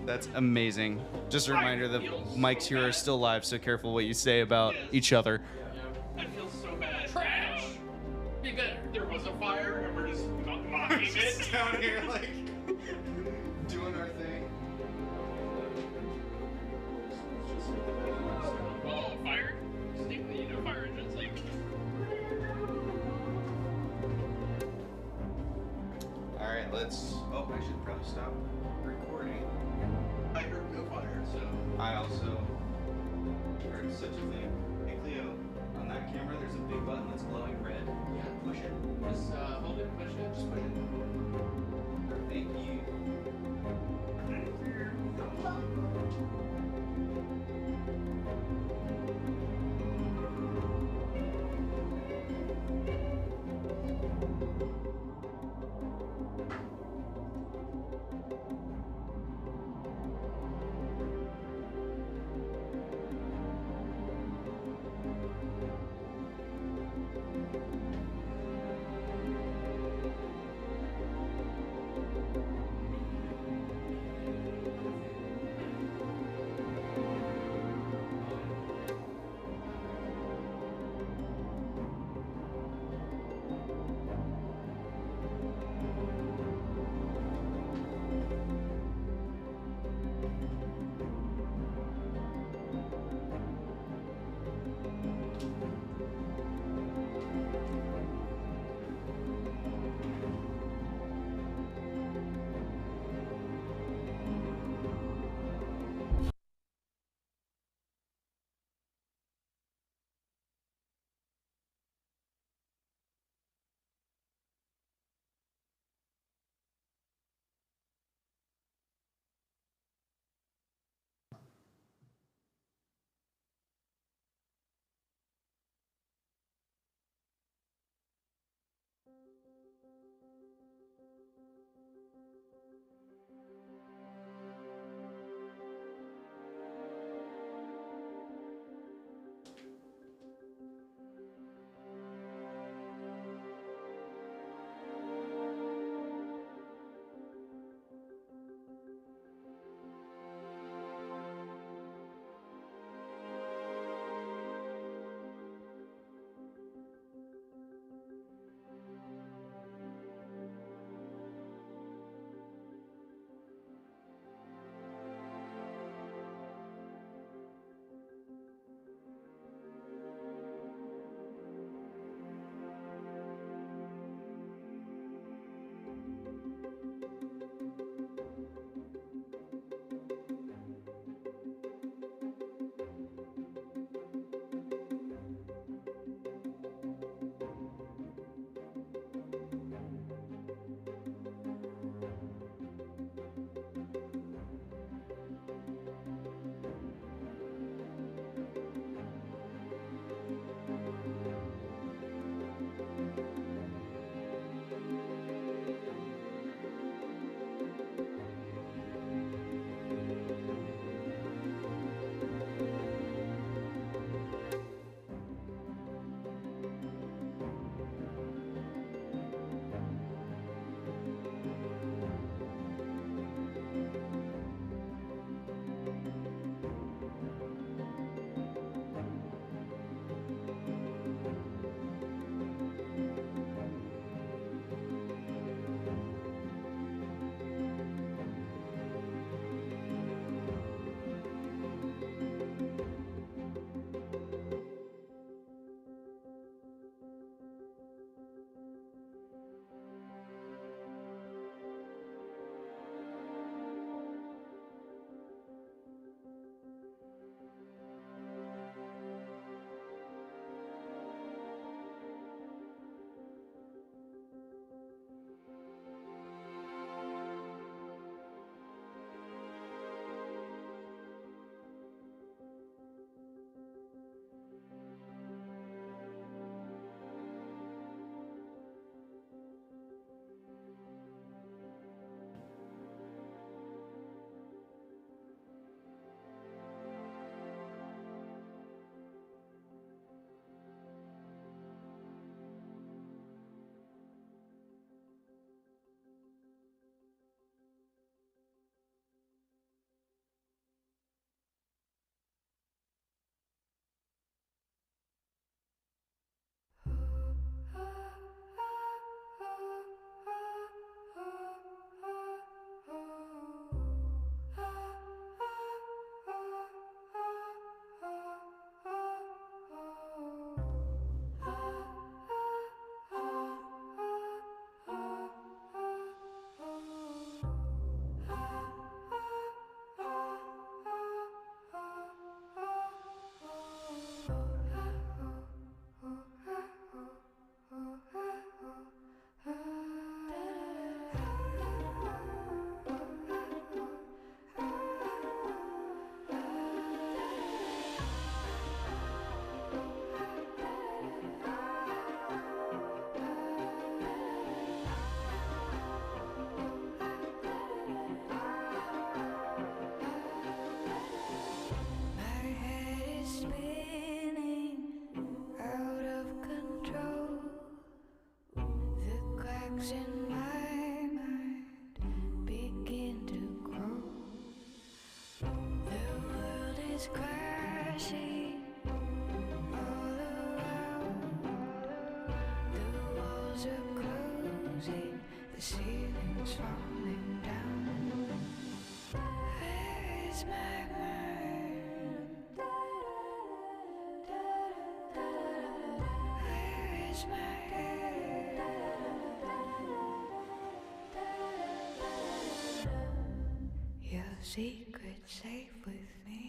That's amazing. Just a reminder that mics here are still live, so careful what you say about each other. I feel so bad. Trash. Be better. There was a fire, and we're just mocking it. Down here, like doing our thing. Oh, fire! You know, fire engines, like. All right, let's. Oh, I should probably stop recording. I heard no fire, so. I also heard such a thing. Hey Cleo, on that camera, there's a big button that's glowing red. Yeah, Push it. just hold it, push it, just push it. Thank you. closing, the ceiling's falling down. Where is my mind? Where is my head? Your secret safe with me.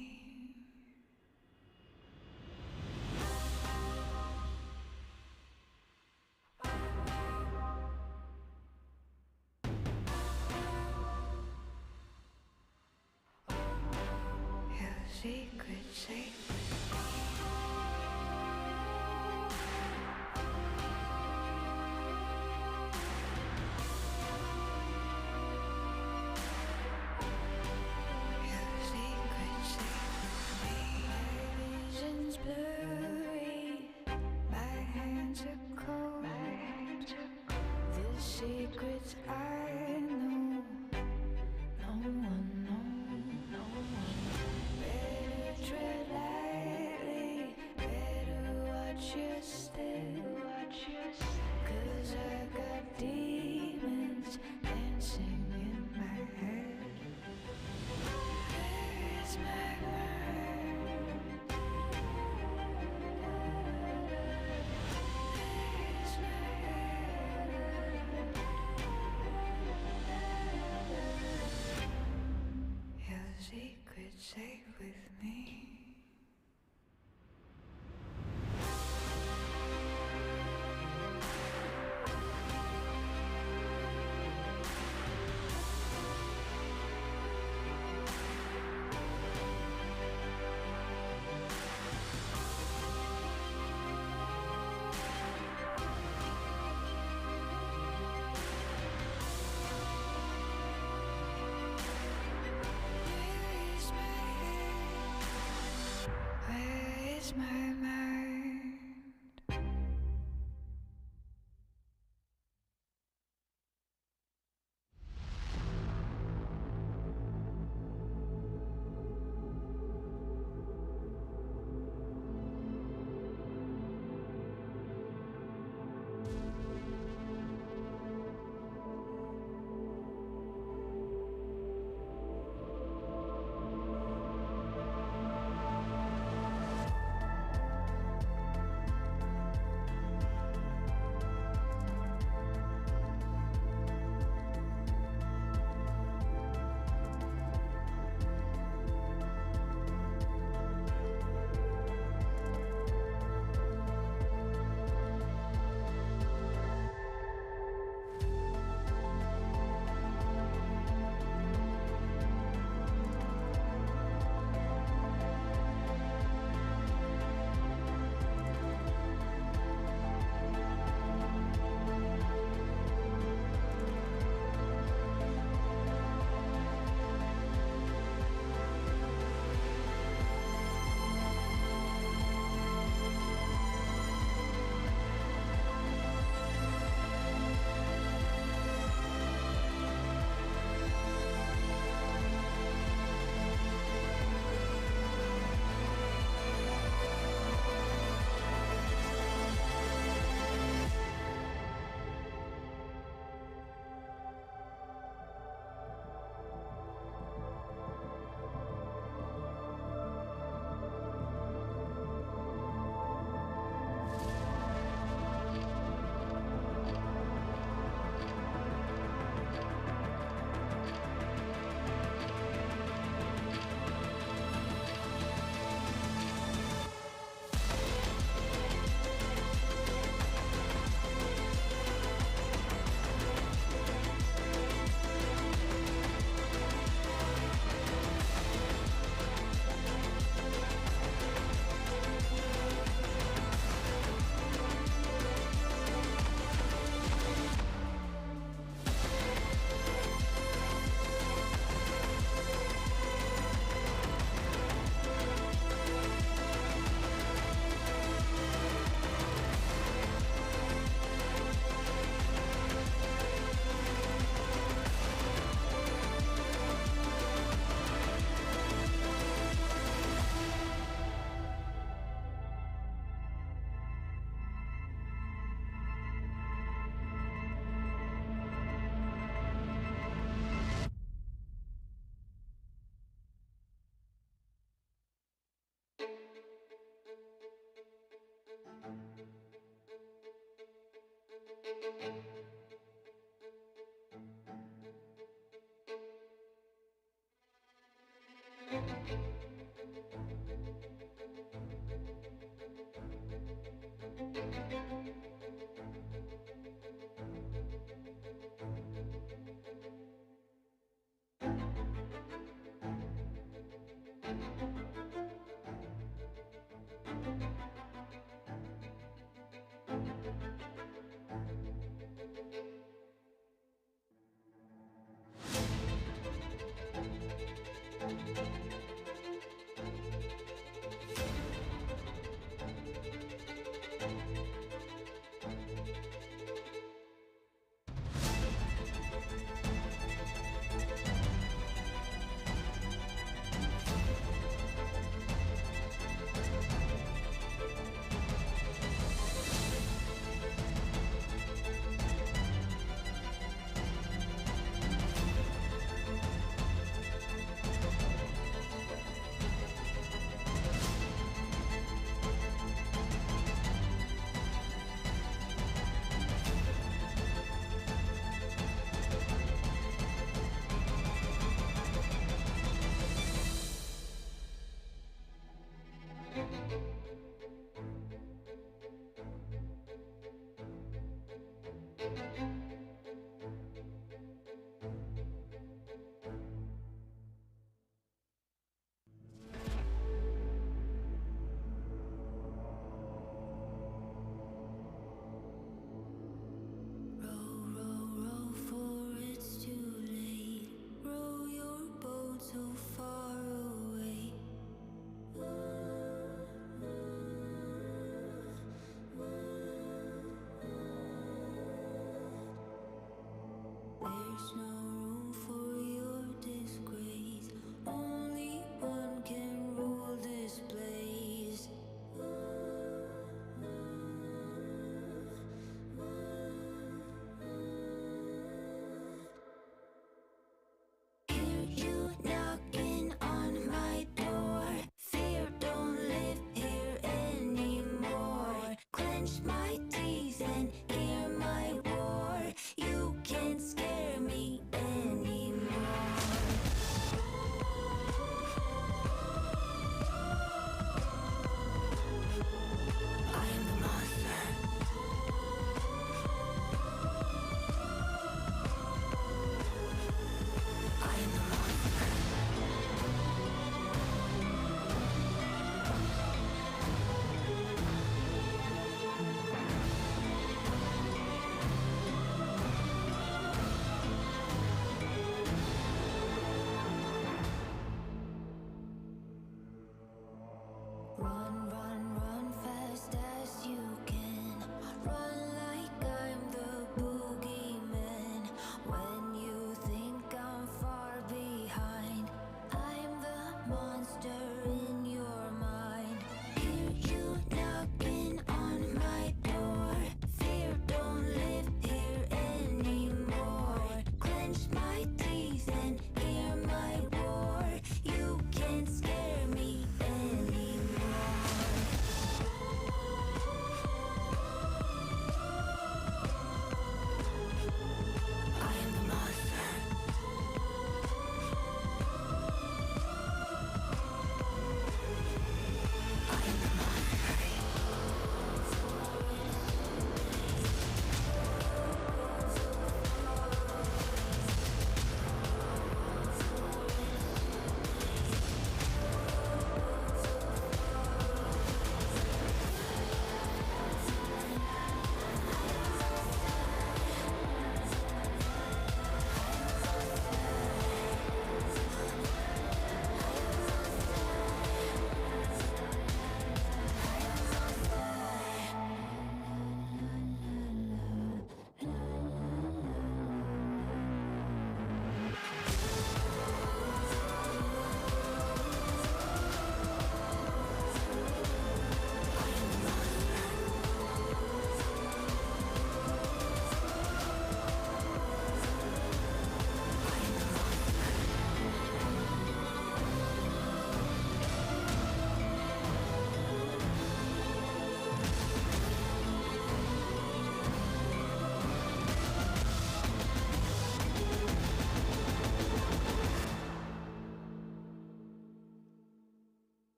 Your secret safe with me. Your secret safe with me. My vision's blurry, my hands are cold. The secrets I know, no one knows. No one. Better tread lightly, better watch your step. 'Cause I got demons dancing in my head. Where is my mind? Where is my head? Your secret safe with me. Where is my head? Where is my mind? my teeth and hear my roar. You can't scare me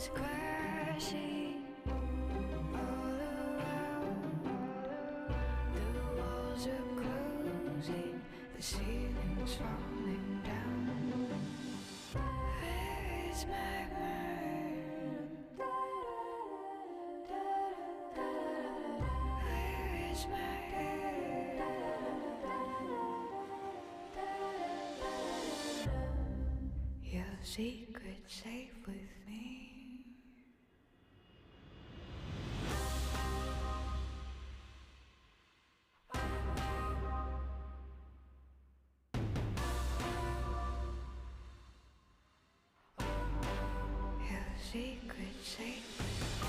is crashing all around. The walls are closing, the ceiling's falling down. Where is my mind? Where is my head? Your secret safe with me. Your secret safe with me.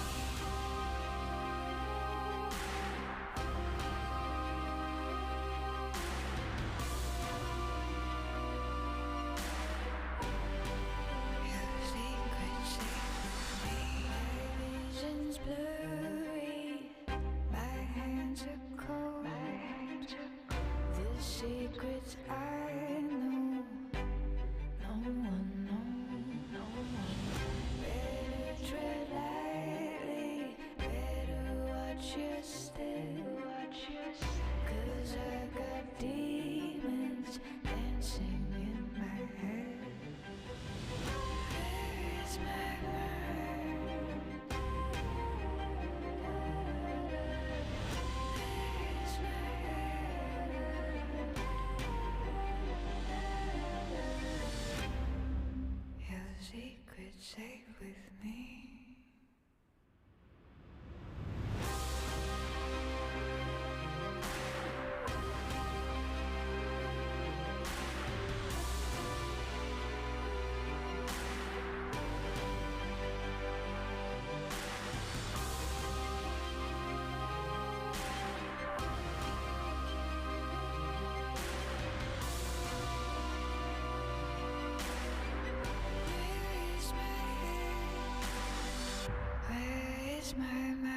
Your secret safe with me. My vision's blurry, my hands are cold. The secrets I know, no one knows. No one. Better tread lightly, better watch your step. 'Cause I got demons dancing in my head. Where is my mind? Where is my head? Your secret safe with me. Where is my head? Where is my mind?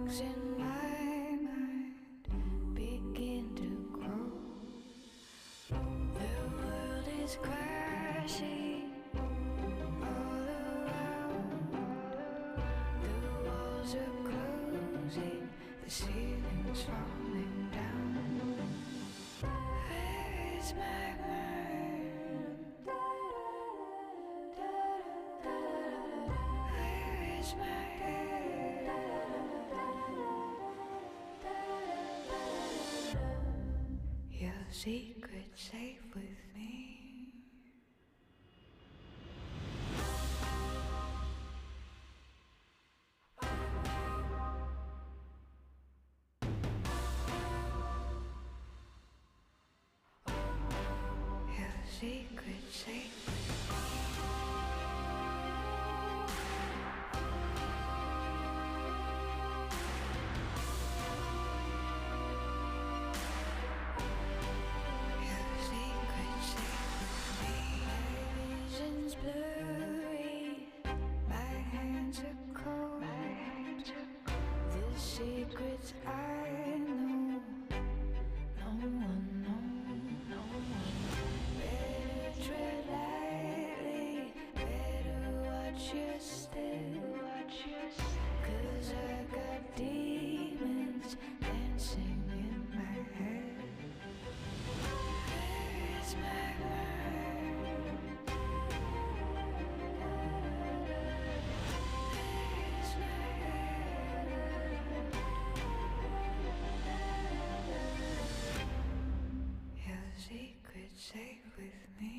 Bugs in my mind begin to grow. The world is crashing all around. The walls are closing, the ceiling's falling down. Where is my mind? Where is my head? Your secret safe with me. Your secret safe with me. Your secret safe with me. My vision's blurry, my hands are cold. The secrets I know, no one knows. No one. Better tread lightly, better watch your step. 'Cause I got demons dancing in my head. Where is my mind? Where is my head? Your secret safe with me.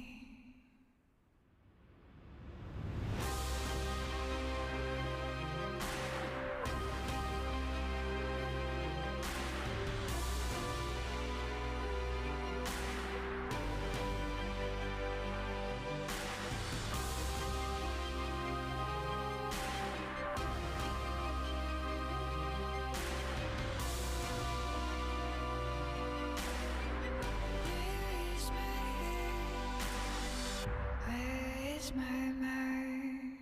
Where is my head? Where is my mind?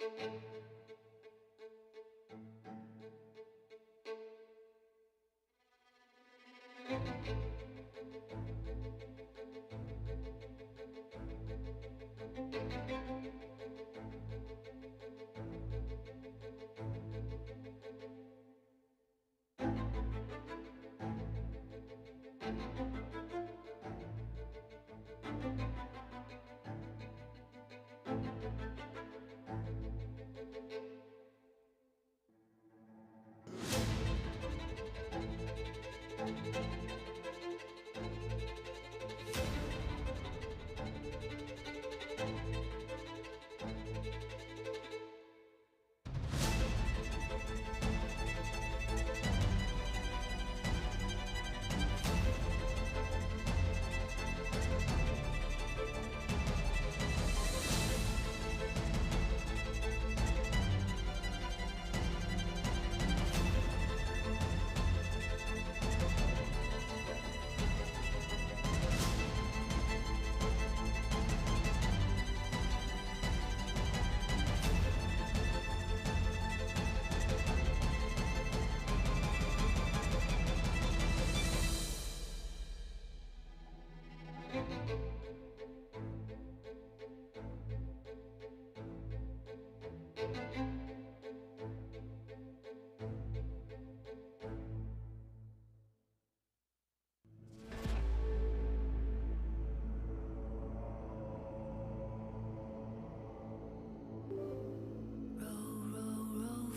Row,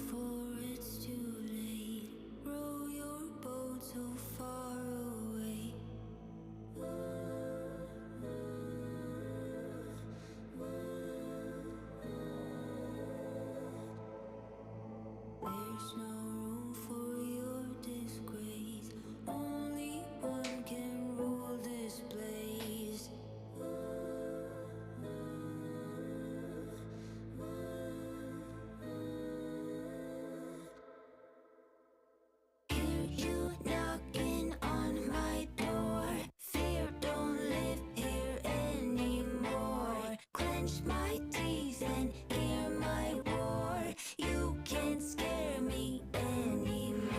for it's too late. Row your boat so far away. There's no room for your disgrace. Only one can rule this place. Hear you knocking on my door. Fear don't live here anymore. Clench my teeth and hear my roar. You can't scare me anymore.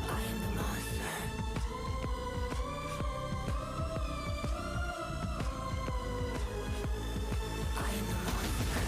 I am the monster. I am the monster.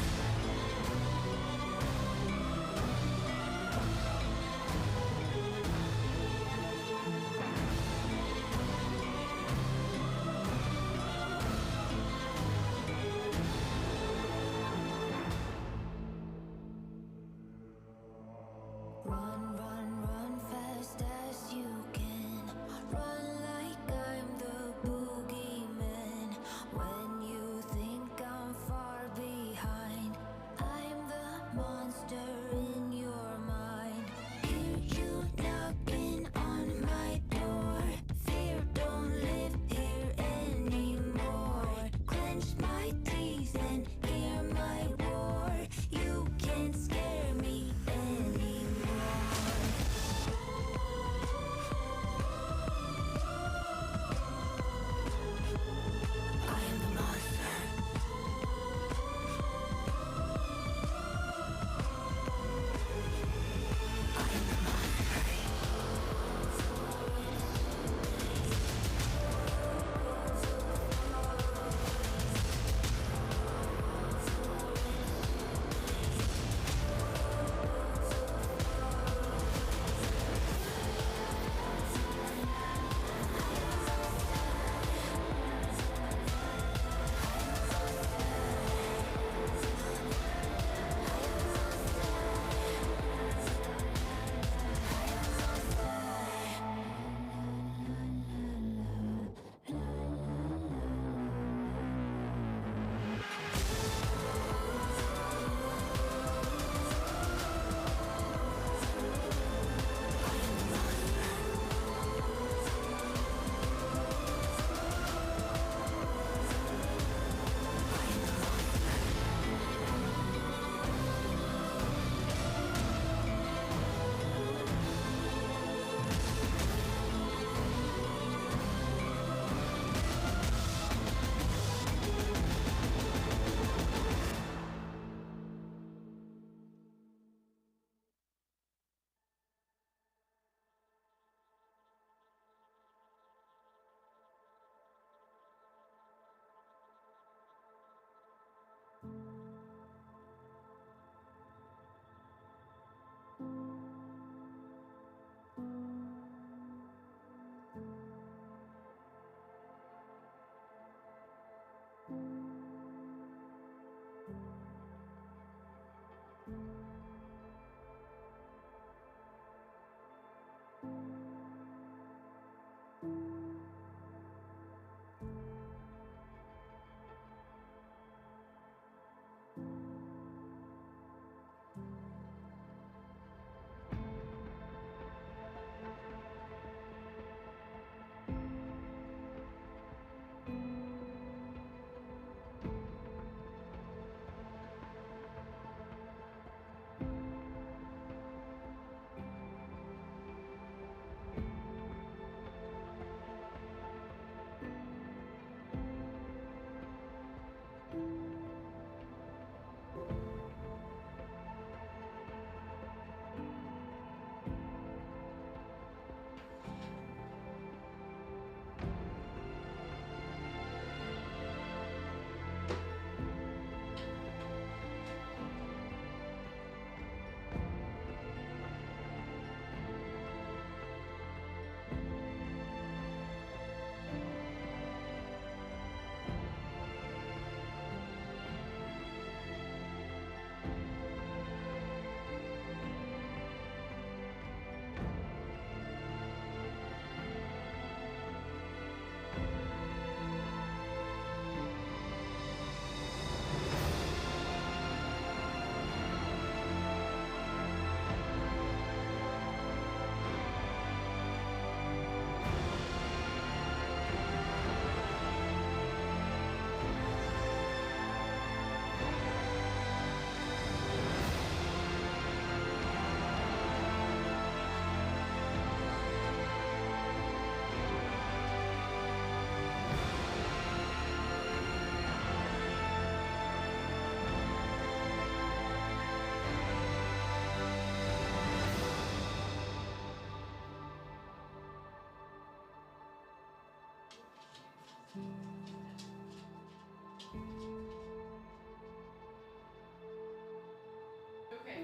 Okay.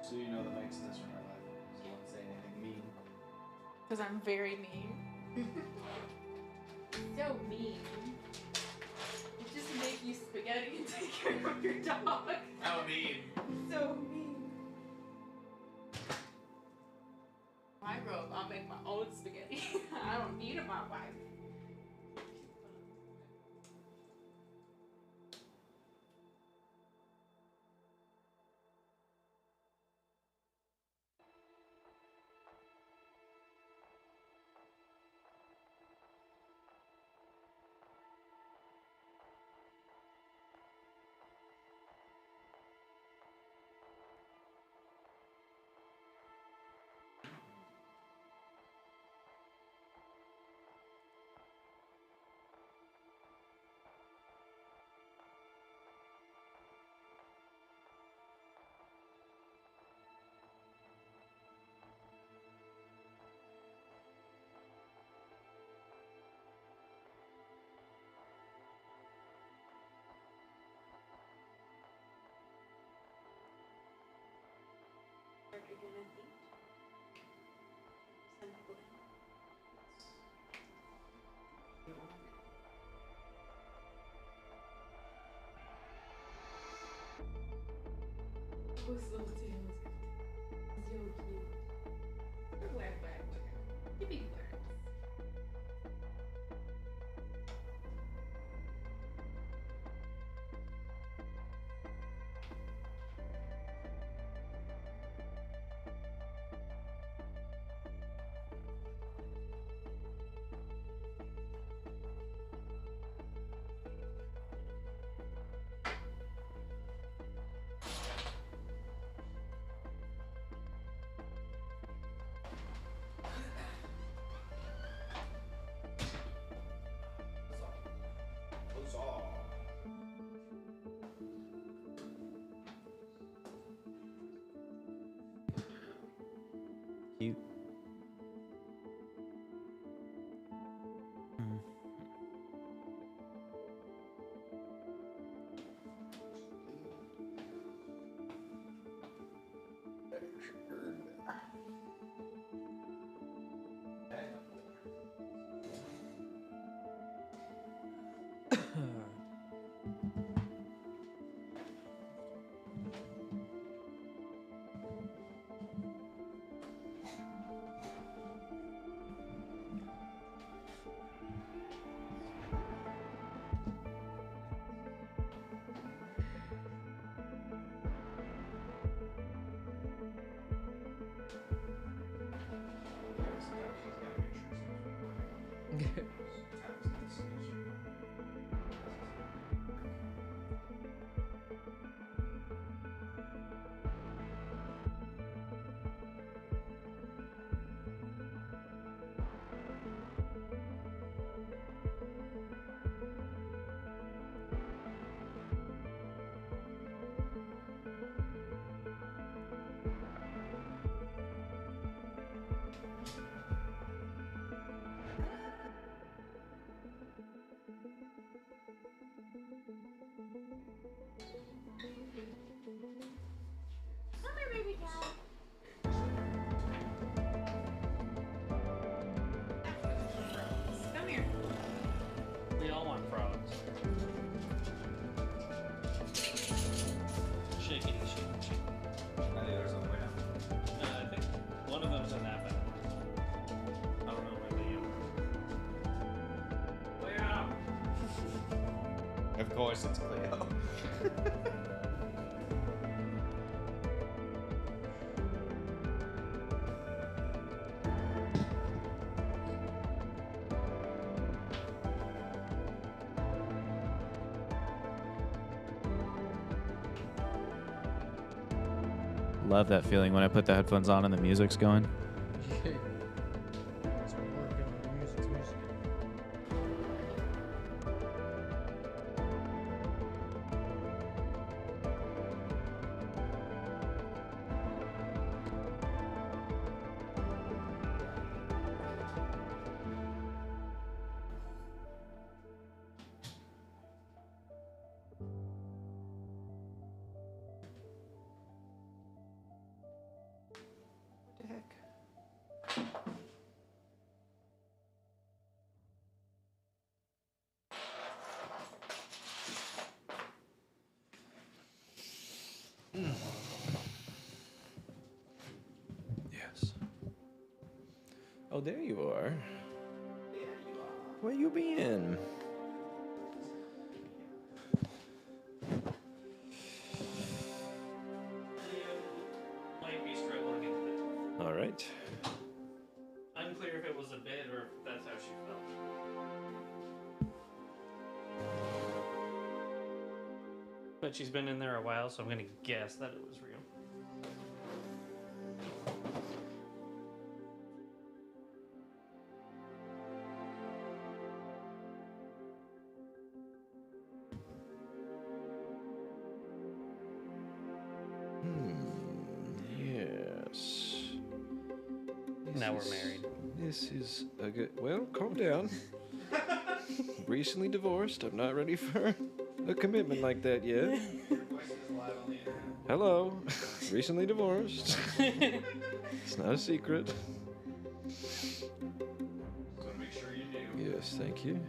So you know the mic's in this room are live. So you won't say anything mean. Because I'm very mean. So mean. Just make you spaghetti and take care of your dog. How mean. So mean. When I grow up, I'll make my own spaghetti. I don't need my wife. Who's those tails? So cute. Whack, whack, whack. You big birds. Cute. Come here, baby cat. Come here. We all want frogs. Shaky, shaky. I think there's a way down. I think one of them's in that bed. I don't know where they are. Cleo! Of course it's Cleo. Love that feeling when I put the headphones on and the music's going. Yes. Oh, there you are. Where you been? Might be struggling a bit. All right. Unclear if it was a bit or if that's how she felt. But she's been in there a while, so I'm gonna guess that it was real. Yes. Now we're married. This is a good. Well, calm down. Recently divorced. I'm not ready for a commitment like that yet. Hello. Recently divorced. It's not a secret. Make sure you do. Yes, thank you.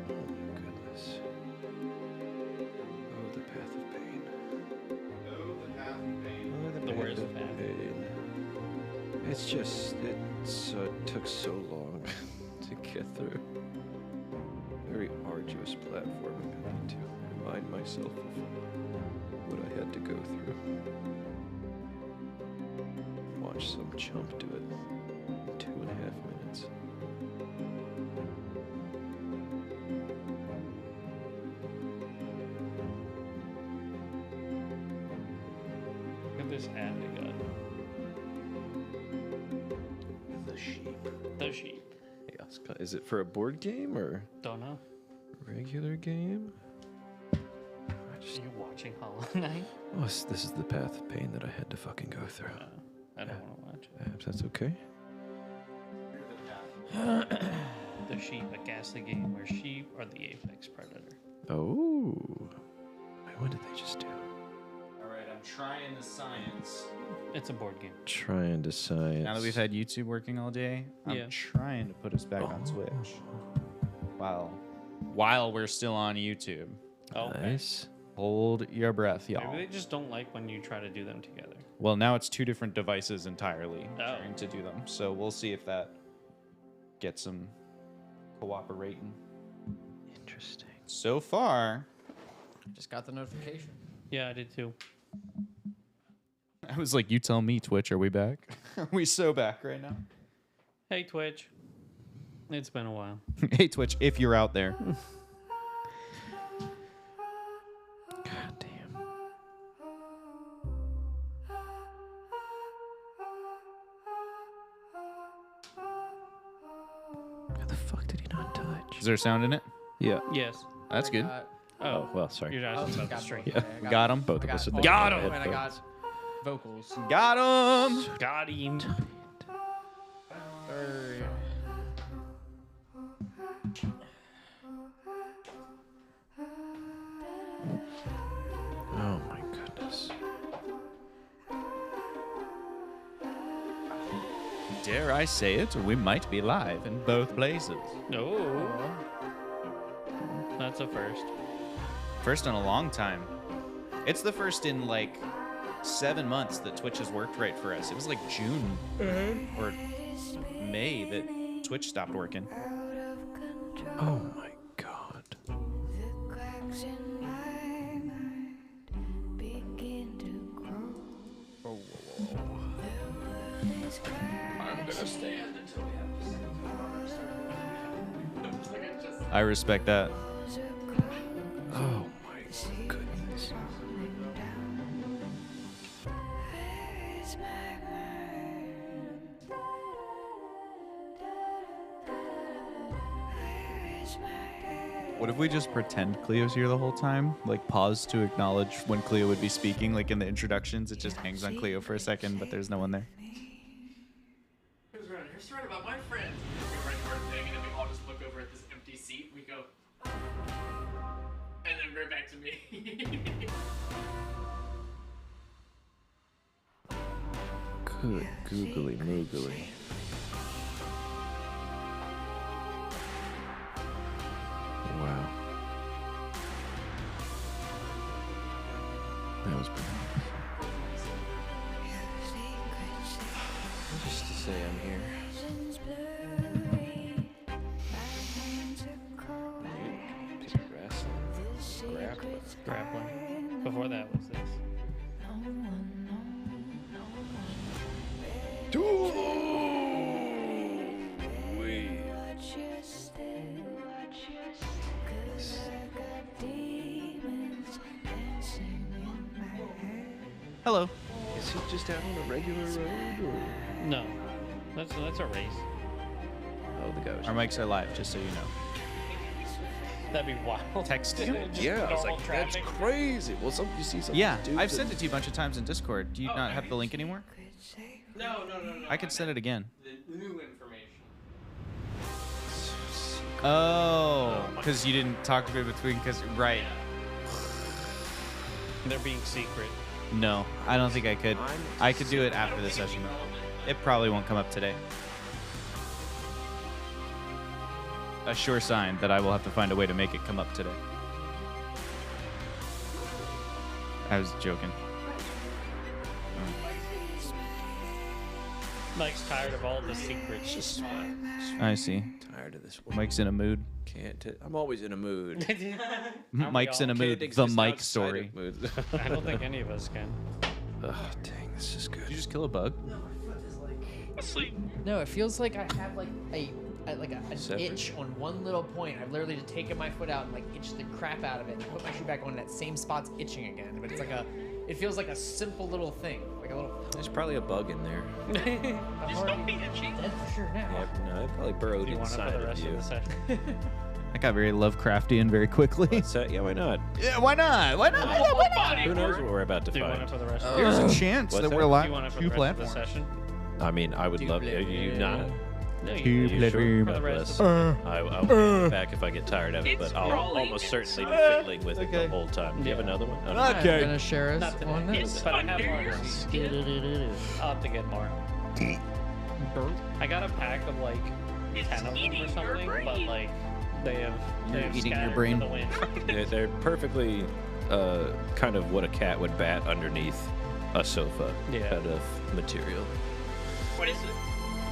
Oh my goodness. Oh, the path of pain. Oh, the path of pain. Oh, the The worst path of path. pain. It's just, it took so long to get through. Very arduous platforming. I need to remind myself of what I had to go through. Watch some chump do it in 2.5 minutes. Look at this ad they got. The sheep. The sheep. Yes. Is it for a board game or Don't know. regular game? I Are just, you watching Hollow Knight? oh, this is the path of pain that I had to fucking go through. I don't want to watch it. Perhaps that's okay. The Sheep, a ghastly game where sheep are the apex predator. Oh. Wait, what did they just do? All right, I'm trying the science. It's a board game. Trying to science. Now that we've had YouTube working all day, I'm Yeah. trying to put us back on Switch. While we're still on YouTube. Oh, Nice. Hold your breath, y'all. maybe they just don't like when you try to do them together. Well, now it's 2 different devices entirely Oh. trying to do them. So we'll see if that gets them cooperating. Interesting. So far, Just got the notification. Yeah, I did too. I was like, you tell me, Twitch, are we back? Are we so back right now? Hey, Twitch. It's been a while. Hey, Twitch, if you're out there. God damn. How the fuck did he not touch? Is there sound in it? Yeah. Yes. That's good. Oh, well, sorry. You're asking about the string. Yeah. Got him. Both of us. had Got the him. And I got headphones. vocals. Got him. Got him. Oh my goodness. Dare I say it, we might be live in both places. No. That's a first. First in a long time. It's the first in like 7 months that Twitch has worked right for us. It was like June or May that Twitch stopped working. Oh my god. Cracks in my mind begin to grow. I'm gonna stand until we have I respect that. Oh my goodness. What if we just pretend Cleo's here the whole time? Like pause to acknowledge when Cleo would be speaking, like in the introductions. It just hangs on Cleo for a second, but there's no one there. Who's right? Who's right about my friend? We write our thing, and then we all just look over at this empty seat. We go, and then right back to me. Good googly moogly. Say I'm here. visions blurry. My hands are cold. Piece of wrestling. Grappling. Grappling. Before that was this. Watch your step. 'Cause I got demons dancing in my head. Hello. Is he just out on a regular road? Or? No, that's a race. Oh, the ghost. Our mics are live, just so you know. That'd be wild. Text you? Just Yeah, I was normal like, traffic. that's crazy. Well, you see something. Yeah, I've sent it to you a bunch of times in Discord. Do you not have the link anymore? No. I can send it again. The new information. Oh, because you didn't talk to me between, right. They're being secret. No, I don't think I could. I could do it after the session. It probably won't come up today. A sure sign that I will have to find a way to make it come up today. I was joking. Mike's tired of all the secrets. I see. Tired of this one. Mike's in a mood. I'm always in a mood. Mike's in a mood. Can't The exist Mike outside story. of moods. I don't think any of us can. Oh, dang, this is good. Did you just kill a bug? Asleep. No, it feels like I have like an Separate? itch on one little point. I've literally just taken my foot out and like itched the crap out of it and put my shoe back on and that same spot's itching again. But it's like it feels like a simple little thing. Like a little There's probably a bug in there. Just don't be itchy. dead for sure now. Yeah, no, it probably burrowed Do you want it for inside the of rest you. of the session? I got very Lovecraftian very quickly. What's that? Yeah, why not? Yeah, why not? Why not? Who knows what we're about to Do you want find? it for the rest of There's the a chance What's that that? we're Do live you want on it for two the rest of the platforms. session? I mean, I would love. Are you not? No, Two you platforms. for the God rest bless. of I'll bring it back if I get tired of it, It's but I'll rolling. almost certainly be fiddling with it Okay. the whole time. Do you have Yeah. another one? Oh, no. Okay. Gonna share us Not today. on this? It's But I have under more. your skin. I'll have to get more. I got a pack of like It's 10 of them eating or your something, but brain. like they have eating your scattered brain. for the wind. They're perfectly kind of what a cat would bat underneath a sofa Yeah. out of material. What is it?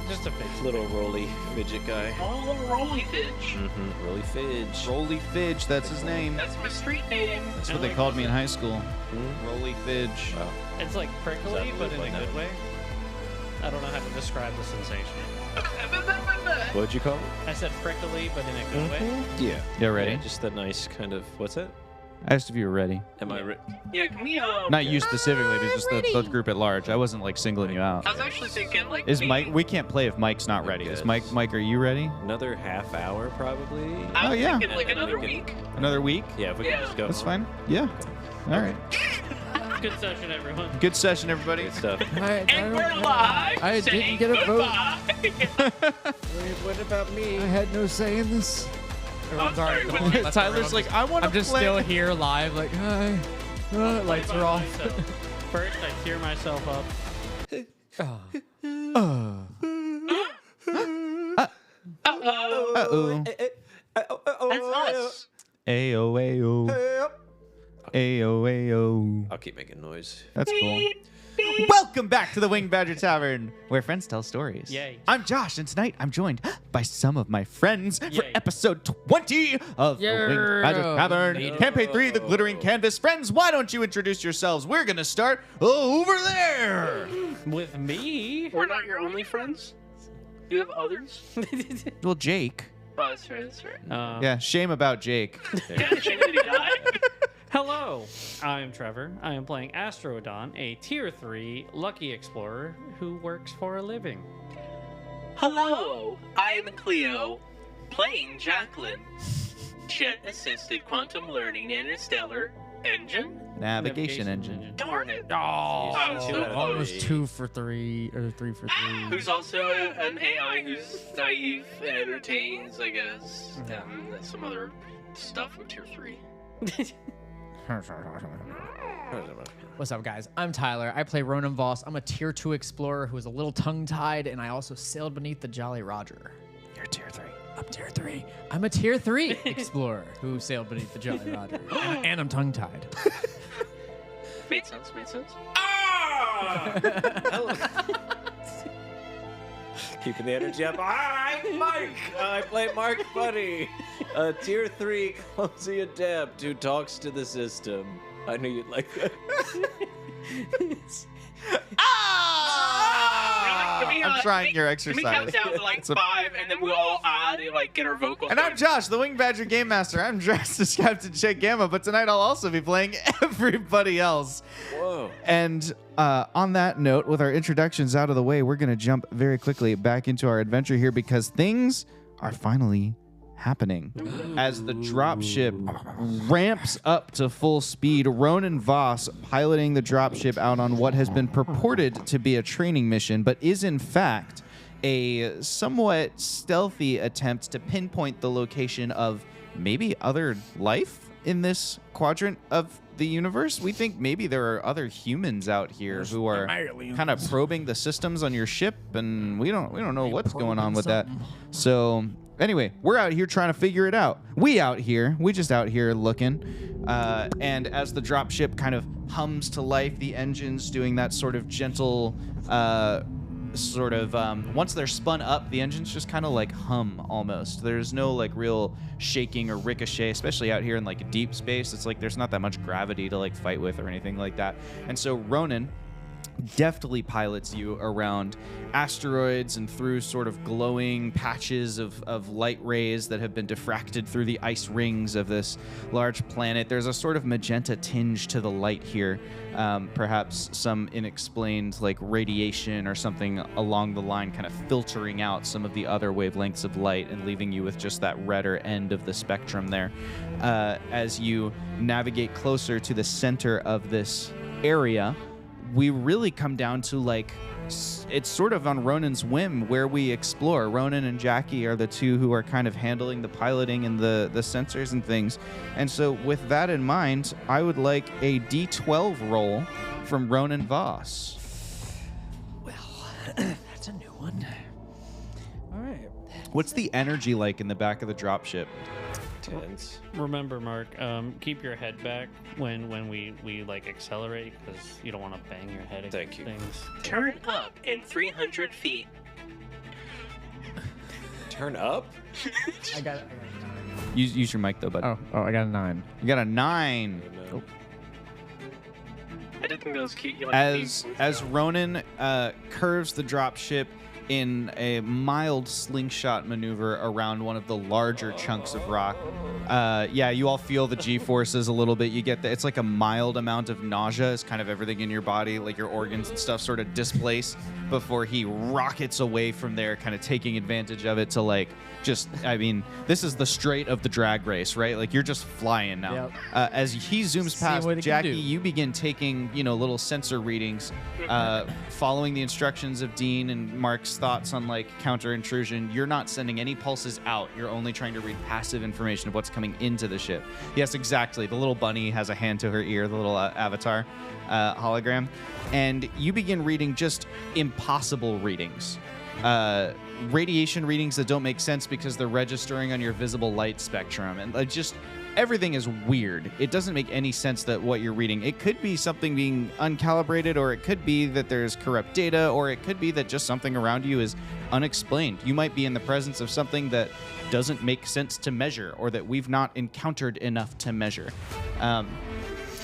Just a face. Little roly fidget guy. Oh, Rolly Fidge. Mm-hmm. Roly fidge. Roly Fidge, that's his name. That's my street name. That's I what they like called this. me in high school. Hmm? Roly Fidge. Wow. It's like prickly, Does that but look in like a that? good way. I don't know how to describe the sensation. What'd you call it? I said prickly, but in a good way. Yeah. Yeah, ready? Yeah, just the nice kind of. What's that? I asked if you were ready. Am I? Yeah, can we Not you specifically, but just the group at large. I wasn't like singling you out. I was actually thinking like Is maybe- Mike? We can't play if Mike's not ready. Is Mike? Mike, are you ready? Another half hour, probably. I was Oh, yeah. thinking like And then another we can- week. Another week? Yeah, if we can just go. That's fine. Yeah. All right. Good session, everyone. Good session, everybody. Good stuff. And we're live. I saying didn't get a vote. goodbye. What about me? I had no say in this. I'm sorry. That's Tyler's like, I want to I'm just play. still here live, like, hi. Lights are off. First, I tear myself up. Uh-oh. Uh-oh. That's us. Ayo, ayo. Ayo, ayo. I'll keep making noise. That's cool. Welcome back to the Winged Badger Tavern, where friends tell stories. Yay. I'm Josh, and tonight I'm joined by some of my friends for Yay. episode 20 of the Winged Badger Tavern, Made it. Campaign 3, The Glittering Canvas. Friends, why don't you introduce yourselves? We're going to start over there. With me? We're not your only friends. You have others. Well, Jake. Oh, that's right. That's right. Yeah, shame about Jake. Yeah, shame that he died. Hello, I'm Trevor. I am playing Astrodon, a Tier 3 Lucky Explorer who works for a living. Hello, I am Cleo, playing Jacqueline. Jet-assisted quantum learning interstellar engine. Navigation engine. Darn it. Oh, I was so almost close. 2 for 3 or 3 for 3. Who's also an AI who's naive and entertains, I guess. And some other stuff from Tier 3. What's up, guys? I'm Tyler. I play Ronan Voss. I'm a Tier 2 explorer who is a little tongue-tied, and I also sailed beneath the Jolly Roger. You're Tier 3. I'm Tier 3. I'm a Tier 3 explorer who sailed beneath the Jolly Roger. And I'm tongue-tied. Made sense, made sense. keeping the energy up. I'm Mike. I play Mark Buddy, a tier 3 clumsy adept who talks to the system. I knew you'd like that. I'm trying your Can we count exercise. down to like 5, and then we'll all add and like get our vocals? And I'm Josh, the Wing Badger Game Master. I'm dressed as Captain Chick Gamma, but tonight I'll also be playing everybody else. Whoa. And on that note, with our introductions out of the way, we're going to jump very quickly back into our adventure here because things are finally happening. As the dropship ramps up to full speed, Ronan Voss piloting the dropship out on what has been purported to be a training mission, but is in fact a somewhat stealthy attempt to pinpoint the location of maybe other life in this quadrant of the universe. We think maybe there are other humans out here who are kind of probing the systems on your ship, and we don't know what's going on with that. So anyway, we're out here trying to figure it out. We just out here looking. And as the dropship kind of hums to life, the engine's doing that sort of gentle, once they're spun up, the engines just kind of like hum almost. There's no like real shaking or ricochet, especially out here in like deep space. It's like there's not that much gravity to like fight with or anything like that. And so Ronan deftly pilots you around asteroids and through sort of glowing patches of light rays that have been diffracted through the ice rings of this large planet. There's a sort of magenta tinge to the light here, perhaps some unexplained like radiation or something along the line kind of filtering out some of the other wavelengths of light and leaving you with just that redder end of the spectrum there. As you navigate closer to the center of this area, we really come down to like, it's sort of on Ronan's whim where we explore. Ronan and Jackie are the two who are kind of handling the piloting and the sensors and things. And so with that in mind, I would like a D12 roll from Ronan Voss. Well, that's a new one. All right. What's the energy like in the back of the dropship? Tense. Remember, Mark, keep your head back when we like accelerate, because you don't want to bang your head Thank against you. things. Turn up in 300 feet. Turn up? I got it. Use your mic though, bud. Oh, I got a 9. You got a 9. No. I did think that was cute. You like As Ronan curves the dropship in a mild slingshot maneuver around one of the larger chunks of rock. You all feel the G-forces a little bit. You get it's like a mild amount of nausea as kind of everything in your body, like your organs and stuff, sort of displace before he rockets away from there, kind of taking advantage of it to like this is the straight of the drag race, right? Like you're just flying now. Yep. As he zooms Seeing past what he can Jackie, do. you begin taking, little sensor readings, following the instructions of Dean and Mark's thoughts on like counter intrusion. You're not sending any pulses out. You're only trying to read passive information of what's coming into the ship. Yes, exactly. The little bunny has a hand to her ear, the little avatar hologram. And you begin reading just impossible readings. Radiation readings that don't make sense because they're registering on your visible light spectrum, and just everything is weird. It doesn't make any sense that what you're reading. It could be something being uncalibrated, or it could be that there's corrupt data, or it could be that just something around you is unexplained. You might be in the presence of something that doesn't make sense to measure, or that we've not encountered enough to measure.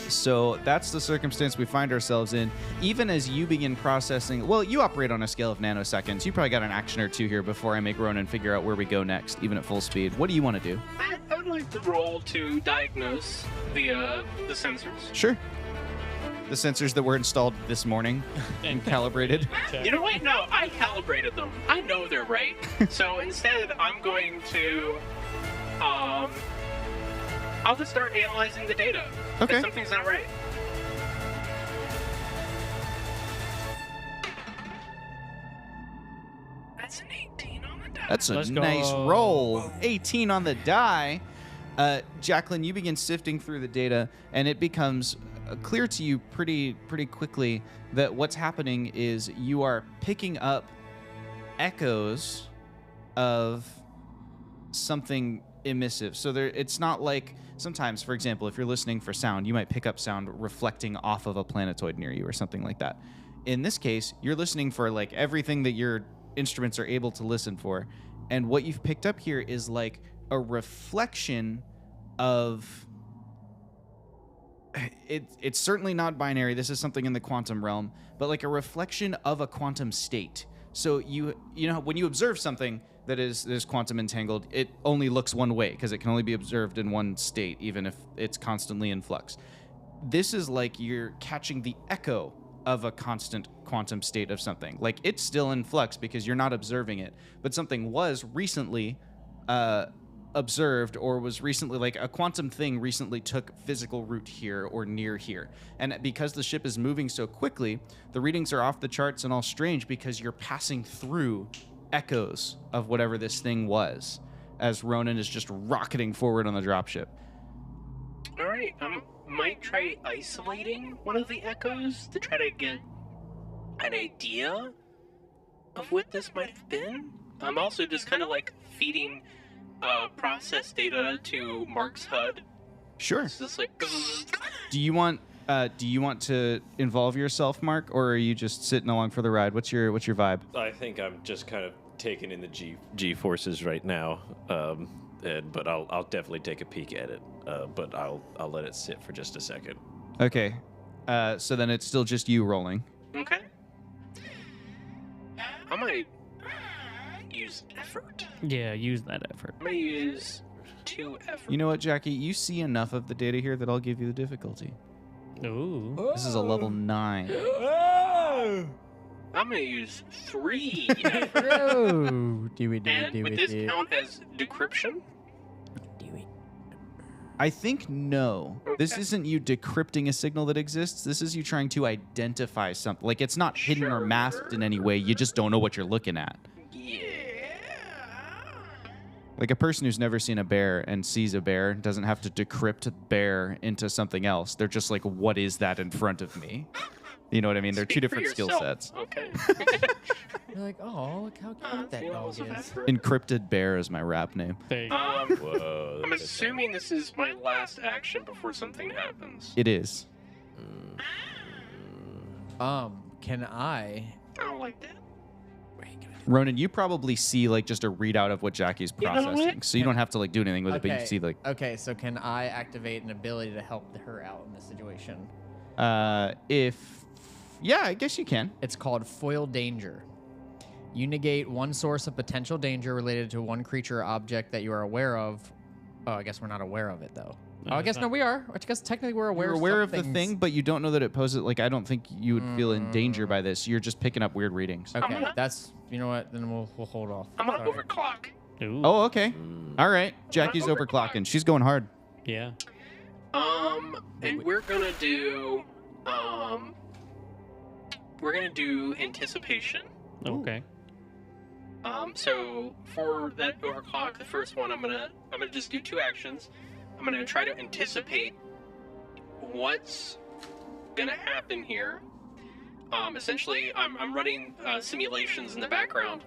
So that's the circumstance we find ourselves in. Even as you begin processing, well, you operate on a scale of nanoseconds. You probably got an action or two here before I make Ronan figure out where we go next, even at full speed. What do you want to do? I would like to roll to diagnose the sensors. Sure. The sensors that were installed this morning and calibrated. You know what? No, I calibrated them. I know they're right. So instead, I'm going to, I'll just start analyzing the data. Okay. If something's not right. That's an 18 on the die. That's a Let's nice go. roll. 18 on the die. Jacqueline, you begin sifting through the data, and it becomes clear to you pretty quickly that what's happening is you are picking up echoes of something emissive. So it's not like sometimes, for example, if you're listening for sound, you might pick up sound reflecting off of a planetoid near you or something like that. In this case, you're listening for like everything that you're instruments are able to listen for. And what you've picked up here is like a reflection of it's certainly not binary. This is something in the quantum realm, but like a reflection of a quantum state. So you know when you observe something that is quantum entangled, it only looks one way because it can only be observed in one state, even if it's constantly in flux. This is like you're catching the echo of a constant quantum state of something. Like it's still in flux because you're not observing it, but something was recently observed or was recently, like a quantum thing recently took physical root here or near here. And because the ship is moving so quickly, the readings are off the charts and all strange because you're passing through echoes of whatever this thing was as Ronan is just rocketing forward on the dropship. All right, might try isolating one of the echoes to try to get an idea of what this might have been. I'm also just kind of like feeding process data to Mark's HUD. Sure. It's just like. Do you want to involve yourself, Mark, or are you just sitting along for the ride? What's your vibe? I think I'm just kind of taking in the G forces right now, but I'll definitely take a peek at it. But I'll let it sit for just a second. Okay. So then it's still just you rolling. Okay. I might use effort. Yeah, use that effort. I might use 2 effort. You know what, Jackie? You see enough of the data here that I'll give you the difficulty. Ooh. This is a level 9. I'm gonna use 3 effort. Oh, And would this count as decryption? I think no. This Okay. isn't you decrypting a signal that exists. This is you trying to identify something. Like, it's not hidden or masked in any way. You just don't know what you're looking at. Yeah. Like a person who's never seen a bear and sees a bear doesn't have to decrypt bear into something else. They're just like, what is that in front of me? You know what I mean? They're two Speak for different skill yourself. sets. Okay. You're like, oh, look how cute that dog Levels of is. effort. Encrypted bear is my rap name. There you go. Whoa. I'm assuming this is my last action before something happens. It is. Can I? I don't like that. Ronan, you probably see like just a readout of what Jackie's You know what? processing. So you don't have to like do anything with it, but you see like Okay, so can I activate an ability to help her out in this situation? yeah, I guess you can. It's called Foil Danger. You negate one source of potential danger related to one creature or object that you are aware of. Oh, I guess we're not aware of it though. No, Oh, I it's guess not. no, we are. I guess technically we're aware. You're of aware some of the things. thing, but you don't know that it poses. Like, I don't think you would feel in danger by this. You're just picking up weird readings. Okay, gonna- that's you know what? Then we'll hold off. I'm gonna Sorry. overclock. Ooh. Oh, okay. All right. Jackie's overclock. overclocking. She's going hard. Yeah. And we're gonna do anticipation. Okay. So for that overclock, the first one, I'm gonna just do 2 actions. I'm gonna try to anticipate what's gonna happen here. Essentially, I'm running simulations in the background,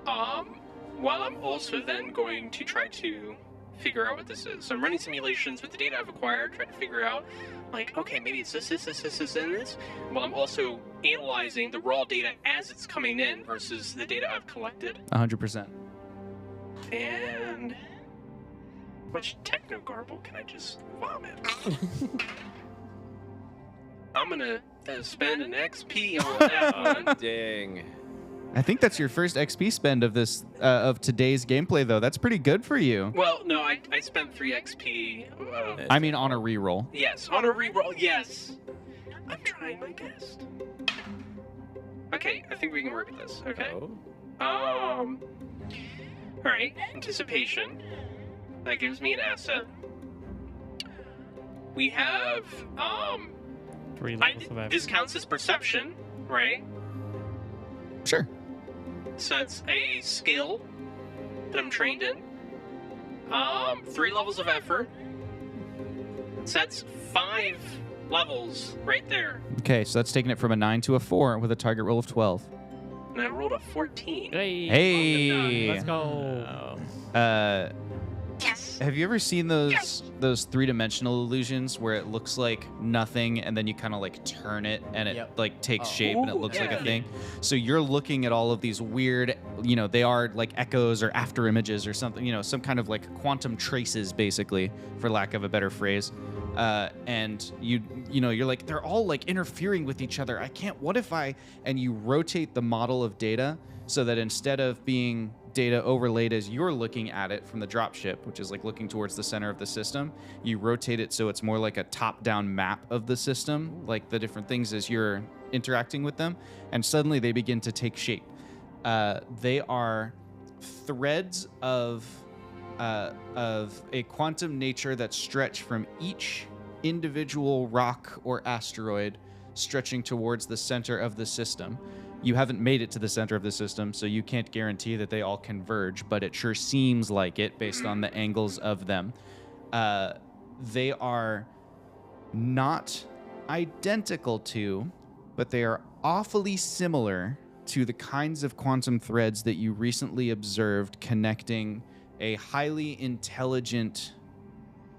while I'm also then going to try to figure out what this is. So I'm running simulations with the data I've acquired, trying to figure out, like, okay, maybe it's this, and this, while I'm also analyzing the raw data as it's coming in versus the data I've collected. 100%. And which techno garble can I just vomit? I'm gonna spend an XP on that one. Dang. I think that's your first XP spend of this of today's gameplay, though. That's pretty good for you. Well, no, I spent 3 XP. I mean, on a reroll. Yes, on a reroll. Yes, I'm trying my best. Okay, I think we can work with this. Okay. Oh. All right. Anticipation. That gives me an asset. We have 3 levels of effort. this counts as perception, right? Sure. So it's a skill that I'm trained in. 3 levels of effort. So that's 5 levels right there. Okay, so that's taking it from a 9 to a 4 with a target roll of 12. And I rolled a 14. Hey. Hey. Let's go. Have you ever seen those three-dimensional illusions where it looks like nothing and then you kind of like turn it and it Yep. like takes Oh. shape and it looks like yeah. a thing? So you're looking at all of these weird, they are like echoes or after images or something, some kind of like quantum traces, basically, for lack of a better phrase. And you're like, they're all like interfering with each other. And you rotate the model of data so that instead of being data overlaid as you're looking at it from the dropship, which is like looking towards the center of the system, you rotate it so it's more like a top-down map of the system, like the different things as you're interacting with them, and suddenly they begin to take shape. They are threads of a quantum nature that stretch from each individual rock or asteroid stretching towards the center of the system. You haven't made it to the center of the system, so you can't guarantee that they all converge, but it sure seems like it based on the angles of them. They are not identical to, but they are awfully similar to the kinds of quantum threads that you recently observed connecting a highly intelligent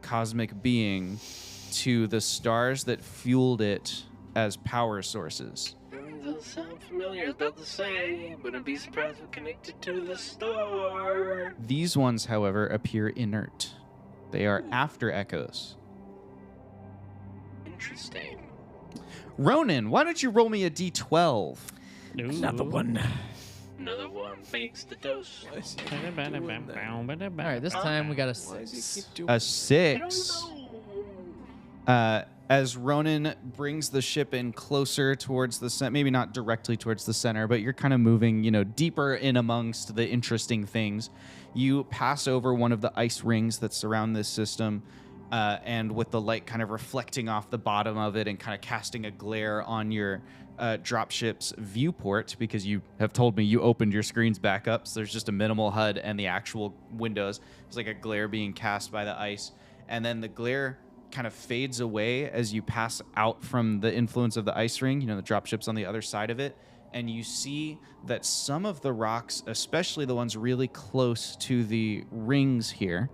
cosmic being to the stars that fueled it as power sources. Doesn't sound familiar. I was about to say, wouldn't be surprised if connected to the star. These ones, however, appear inert. They are after echoes. Interesting. Ronan, why don't you roll me a d12? Another one. Another one makes the dose. All All right, this time we got a Why does he 6. keep doing A I 6. don't know. As Ronan brings the ship in closer towards the center, maybe not directly towards the center, but you're kind of moving, deeper in amongst the interesting things. You pass over one of the ice rings that surround this system, and with the light kind of reflecting off the bottom of it and kind of casting a glare on your dropship's viewport, because you have told me you opened your screens back up, so there's just a minimal HUD and the actual windows. It's like a glare being cast by the ice, and then the glare kind of fades away as you pass out from the influence of the ice ring. The dropship's on the other side of it, and you see that some of the rocks, especially the ones really close to the rings here,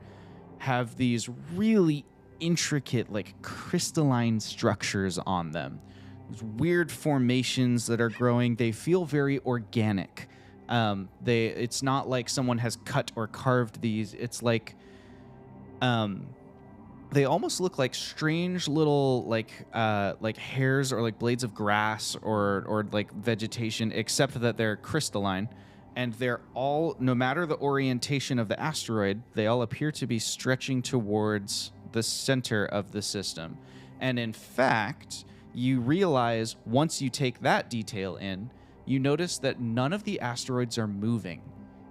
have these really intricate, like crystalline structures on them. These weird formations that are growing. They feel very organic. It's not like someone has cut or carved these. It's like they almost look like strange little like hairs or like blades of grass or like vegetation, except that they're crystalline, and they're all, no matter the orientation of the asteroid, they all appear to be stretching towards the center of the system. And in fact, you realize once you take that detail in, you notice that none of the asteroids are moving.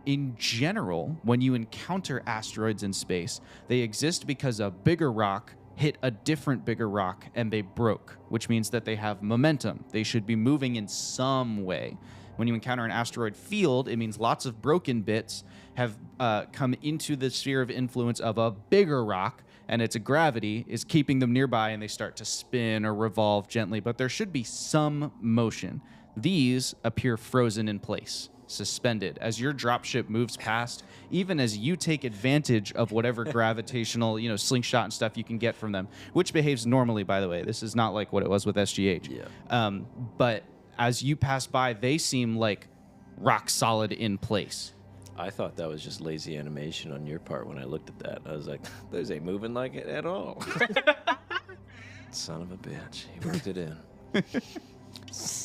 In general, when you encounter asteroids in space, they exist because a bigger rock hit a different bigger rock and they broke, which means that they have momentum. They should be moving in some way. When you encounter an asteroid field, it means lots of broken bits have come into the sphere of influence of a bigger rock, and its gravity is keeping them nearby and they start to spin or revolve gently, but there should be some motion. These appear frozen in place, suspended as your dropship moves past, even as you take advantage of whatever gravitational, slingshot and stuff you can get from them, which behaves normally, by the way. This is not like what it was with SGH. Yeah. But as you pass by, they seem like rock solid in place. I thought that was just lazy animation on your part when I looked at that. I was like, those ain't moving like it at all. Son of a bitch. He worked it in.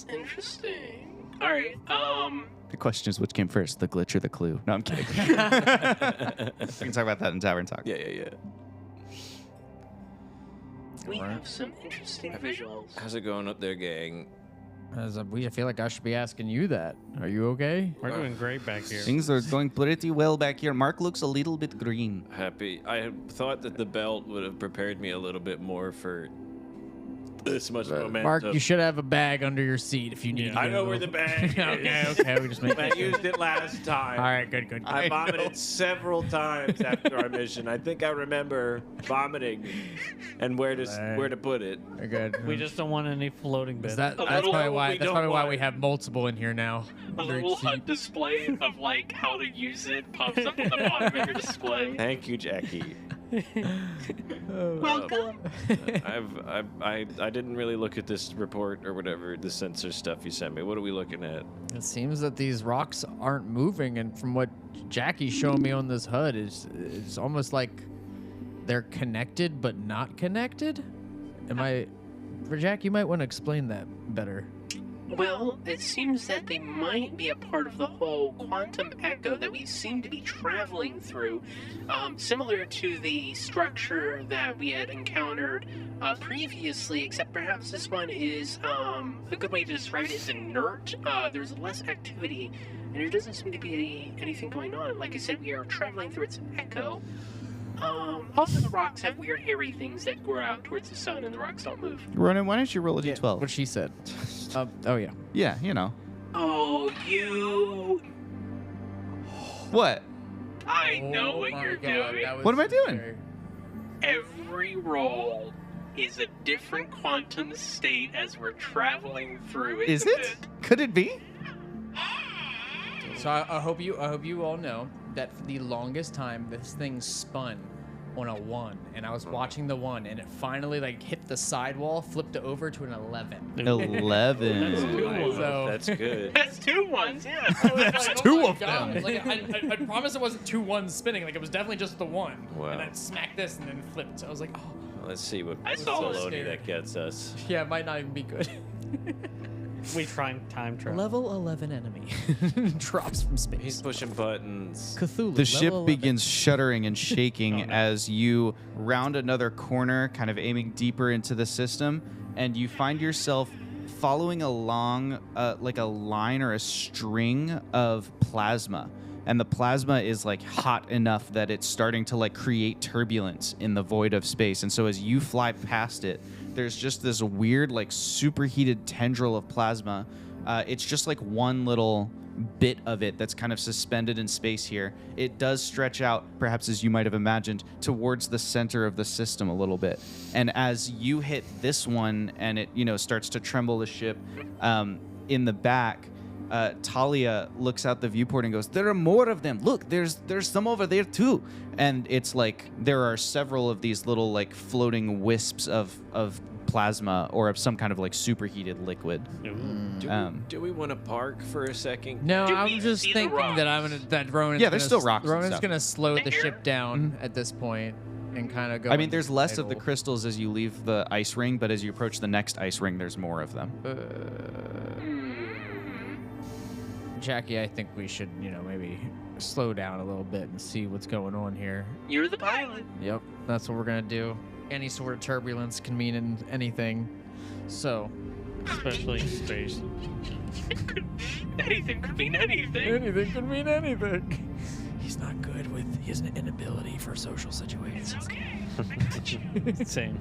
Interesting. All right. The question is, which came first, the glitch or the clue? No, I'm kidding. We can talk about that in Tavern Talk. Yeah. We have some interesting visuals. How's it going up there, gang? I feel like I should be asking you that. Are you okay? We're doing great back here. Things are going pretty well back here. Mark looks a little bit green. Happy. I had thought that the belt would have prepared me a little bit more for this much momentum. Mark, you should have a bag under your seat if you need. I know where the bag is. Okay. We just make. I used it last time. All right, good. I vomited several times after our mission. I think I remember vomiting and where to put it. Good. We just don't want any floating bits. That's little probably why. we That's don't probably why want. we have multiple in here now. A little HUD display of like how to use it pops up on the bottom of your display. Thank you, Jackie. Welcome. I didn't really look at this report or whatever, the sensor stuff you sent me. What are we looking at? It seems that these rocks aren't moving, and from what Jackie's showing me on this HUD, it's almost like they're connected but not connected. For Jack, you might want to explain that better. Well, it seems that they might be a part of the whole quantum echo that we seem to be traveling through. Similar to the structure that we had encountered previously, except perhaps this one is a good way to describe it is inert. There's less activity, and there doesn't seem to be anything going on. Like I said, we are traveling through its echo. Also, the rocks have weird hairy things that grow out towards the sun, and the rocks don't move. Ronan, why don't you roll a d12? What she said. Oh yeah. Yeah, you know. Oh, you... What? I know what you're doing. What am I doing? Every roll is a different quantum state as we're traveling through it. Is it? Could it be? So I hope you all know that for the longest time this thing spun on a 1, and I was watching the 1, and it finally like hit the sidewall, flipped it over to an 11. 11. So That's good. That's 2 ones, yeah. that's two of them. Like I promise it wasn't 2 1s spinning. Like it was definitely just the 1. Wow. And then smacked this and then flipped. So I was like, oh, Let's see what I saw it. Saloni that gets us. yeah, it might not even be good. We try and time travel. Level 11 enemy drops from He's space. pushing buttons. Cthulhu. The ship level 11. begins shuddering and shaking as you round another corner, kind of aiming deeper into the system, and you find yourself following along like a line or a string of plasma. And the plasma is like hot enough that it's starting to like create turbulence in the void of space. And so as you fly past it, there's just this weird like superheated tendril of plasma. It's just like one little bit of it that's kind of suspended in space here. It does stretch out, perhaps as you might have imagined, towards the center of the system a little bit. And as you hit this one and it, starts to tremble the ship in the back, Talia looks out the viewport and goes, "There are more of them. Look, there's some over there too." And it's like there are several of these little like floating wisps of plasma or of some kind of like superheated liquid. Do we want to park for a second? No, Do I'm we just see the thinking that Ronan's Yeah, there's still rocks and Ronan's stuff. gonna slow the There? ship down at this point and kind of go. I mean, into there's less of the idle. crystals as you leave the ice ring, but as you approach the next ice ring, there's more of them. Jackie, I think we should, maybe slow down a little bit and see what's going on here. You're the pilot. Yep, that's what we're gonna do. Any sort of turbulence can mean anything. So, Especially in space. Anything could mean anything. anything could mean anything. He's not good with his inability for social situations. It's okay. Same.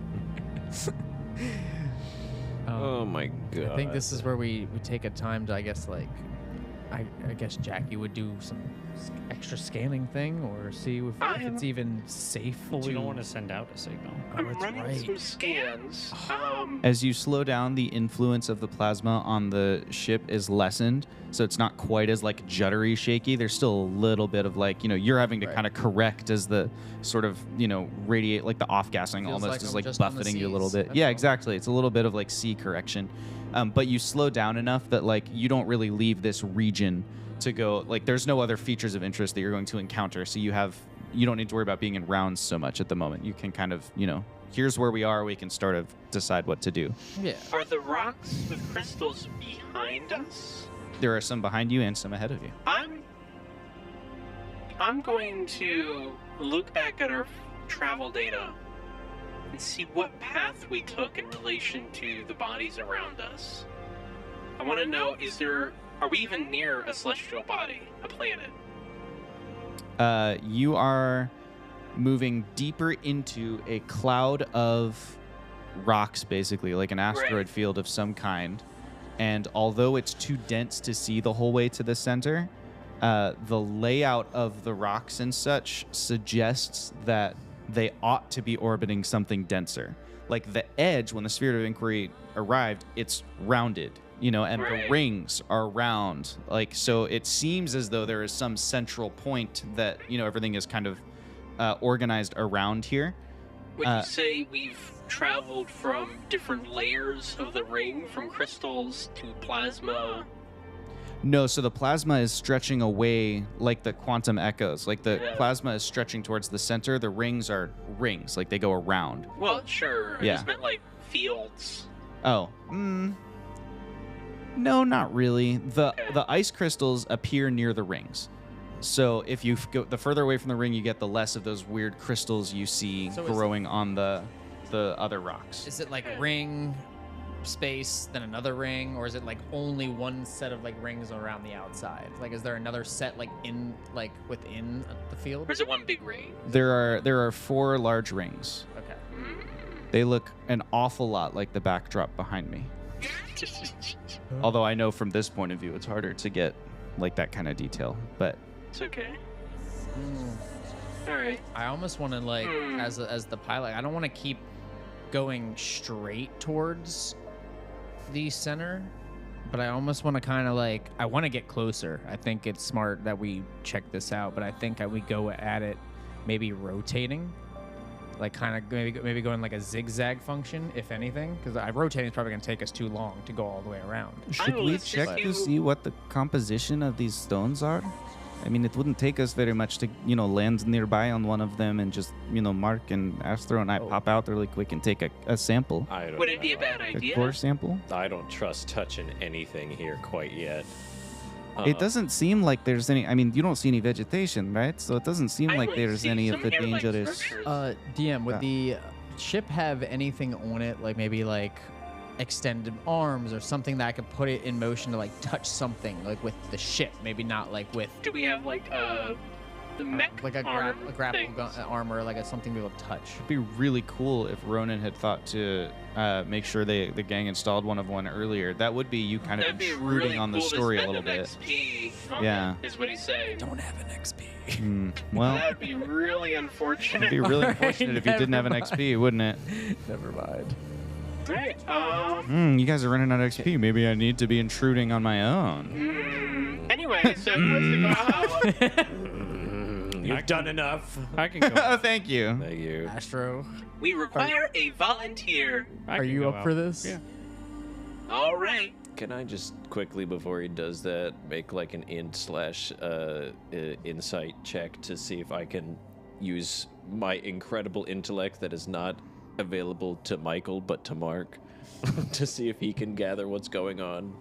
Oh my god. I think this is where we take a time to, I guess, I guess Jackie would do some extra scanning thing or see if it's even safe. Well, we don't want to send out a signal. I'm that's running right. some scans. As you slow down, the influence of the plasma on the ship is lessened, so it's not quite as like juddery shaky. There's still a little bit of like, you're having to kind of correct as the sort of, radiate, like the off-gassing Feels almost like is I'm like just on the buffeting you a little seas. bit. That's Yeah, all. exactly. It's a little bit of like sea correction. But you slow down enough that like you don't really leave this region to go, like there's no other features of interest that you're going to encounter. So you don't need to worry about being in rounds so much at the moment. You can kind of, here's where we are. We can sort of decide what to do. Yeah. Are the rocks with crystals behind us? There are some behind you and some ahead of you. I'm going to look back at our travel data and see what path we took in relation to the bodies around us. I want to know, are we even near a celestial body, a planet? You are moving deeper into a cloud of rocks, basically, like an asteroid field of some kind. And although it's too dense to see the whole way to the center, the layout of the rocks and such suggests that they ought to be orbiting something denser. Like the edge, when the Sphere of Inquiry arrived, it's rounded, and the rings are round. Like, so it seems as though there is some central point that, everything is kind of organized around here. Would you say we've traveled from different layers of the ring, from crystals to plasma? No, so the plasma is stretching away like the quantum echoes. Like the plasma is stretching towards the center. The rings are rings, like they go around. Well, sure. I Yeah. just meant like fields. Oh, no, not really. The ice crystals appear near the rings. So if you go the further away from the ring you get, the less of those weird crystals you see growing on the other rocks. Is it like ring, space, then another ring, or is it like only one set of like rings around the outside? Like, is there another set like within the field? Or is it one big ring? There are 4 large rings. Okay. They look an awful lot like the backdrop behind me. Although I know from this point of view it's harder to get like that kind of detail, but It's okay. All right. I almost want to like, as the pilot, I don't want to keep going straight towards the center, but I almost want to kind of like, I want to get closer. I think it's smart that we check this out, but I think we go at it maybe rotating, like kind of maybe going like a zigzag function, if anything, because rotating is probably going to take us too long to go all the way around. should we check to see what the composition of these stones are? I mean, it wouldn't take us very much to, land nearby on one of them and just, Mark and Astro and I pop out really quick and take a sample. Would it be a bad A idea? core sample? I don't trust touching anything here quite yet. It doesn't seem like there's any. I mean, you don't see any vegetation, right? So it doesn't seem I like would there's see any of some the hair-like dangerous. structures. DM, would Yeah. the ship have anything on it, like maybe like extended arms or something that I could put it in motion to like touch something, like with the ship? Maybe not like with Do we have like the mech like a arm grapple things? gun, armor, like something we will touch. It'd be really cool if Ronan had thought to make sure the gang installed one earlier. That would be you kind of That'd be intruding really on the cool to story a spend little an bit. XP on Yeah. it, is what he's saying. Don't have an XP. Well, That'd be really unfortunate. it'd be really unfortunate if you didn't have an Never XP, wouldn't it? Never mind. Right. You guys are running out of XP. Maybe I need to be intruding on my own. Anyway, so what's the go? You've done enough. I can go. Oh, thank you. Thank you. Astro, We require a volunteer. are you up for this? Yeah. All right. Can I just quickly, before he does that, make like an insight check to see if I can use my incredible intellect that is not available to Michael but to Mark to see if he can gather what's going on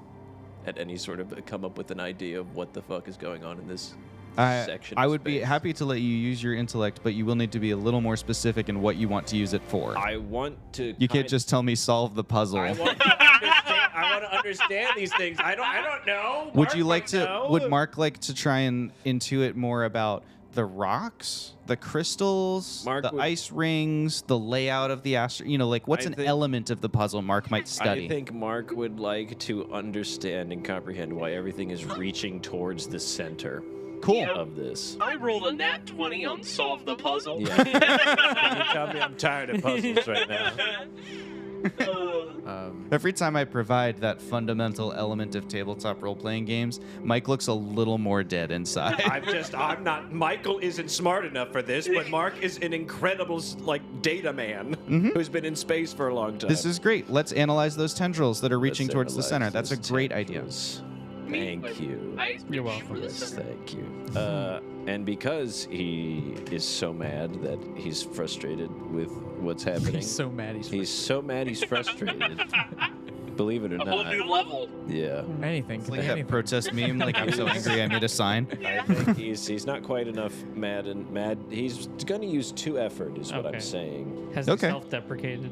at any sort of come up with an idea of what the fuck is going on in this section. I of would be space. happy to let you use your intellect, but you will need to be a little more specific in what you want to use it for. I want to. You can't just tell me solve the puzzle. I want to understand these things. I don't know. Would Mark you like might to? know. Would Mark like to try and intuit more about the rocks, the crystals, Mark the would- ice rings, the layout of the astro? Like what's I an think- element of the puzzle Mark might study? I think Mark would like to understand and comprehend why everything is reaching towards the center Cool. of this. I rolled a nat 20 on solve the puzzle. Yeah. You tell me I'm tired of puzzles right now. Every time I provide that fundamental element of tabletop role-playing games, Mike looks a little more dead inside. I'm not. Michael isn't smart enough for this, but Mark is an incredible, data man who's been in space for a long time. This is great. Let's analyze those tendrils that are reaching Let's towards the center. analyze That's a those great idea. tendrils. Thank you. You're welcome. Yes, thank you. And because he is so mad that he's frustrated with what's happening, He's so mad. he's so mad he's frustrated. Believe it or A whole new not. level. Yeah. Anything. Like that protest meme, like I'm so angry I made a sign. I think he's not quite enough mad. He's gonna use 2 effort, is what Okay. I'm saying. Has Okay. he self-deprecated?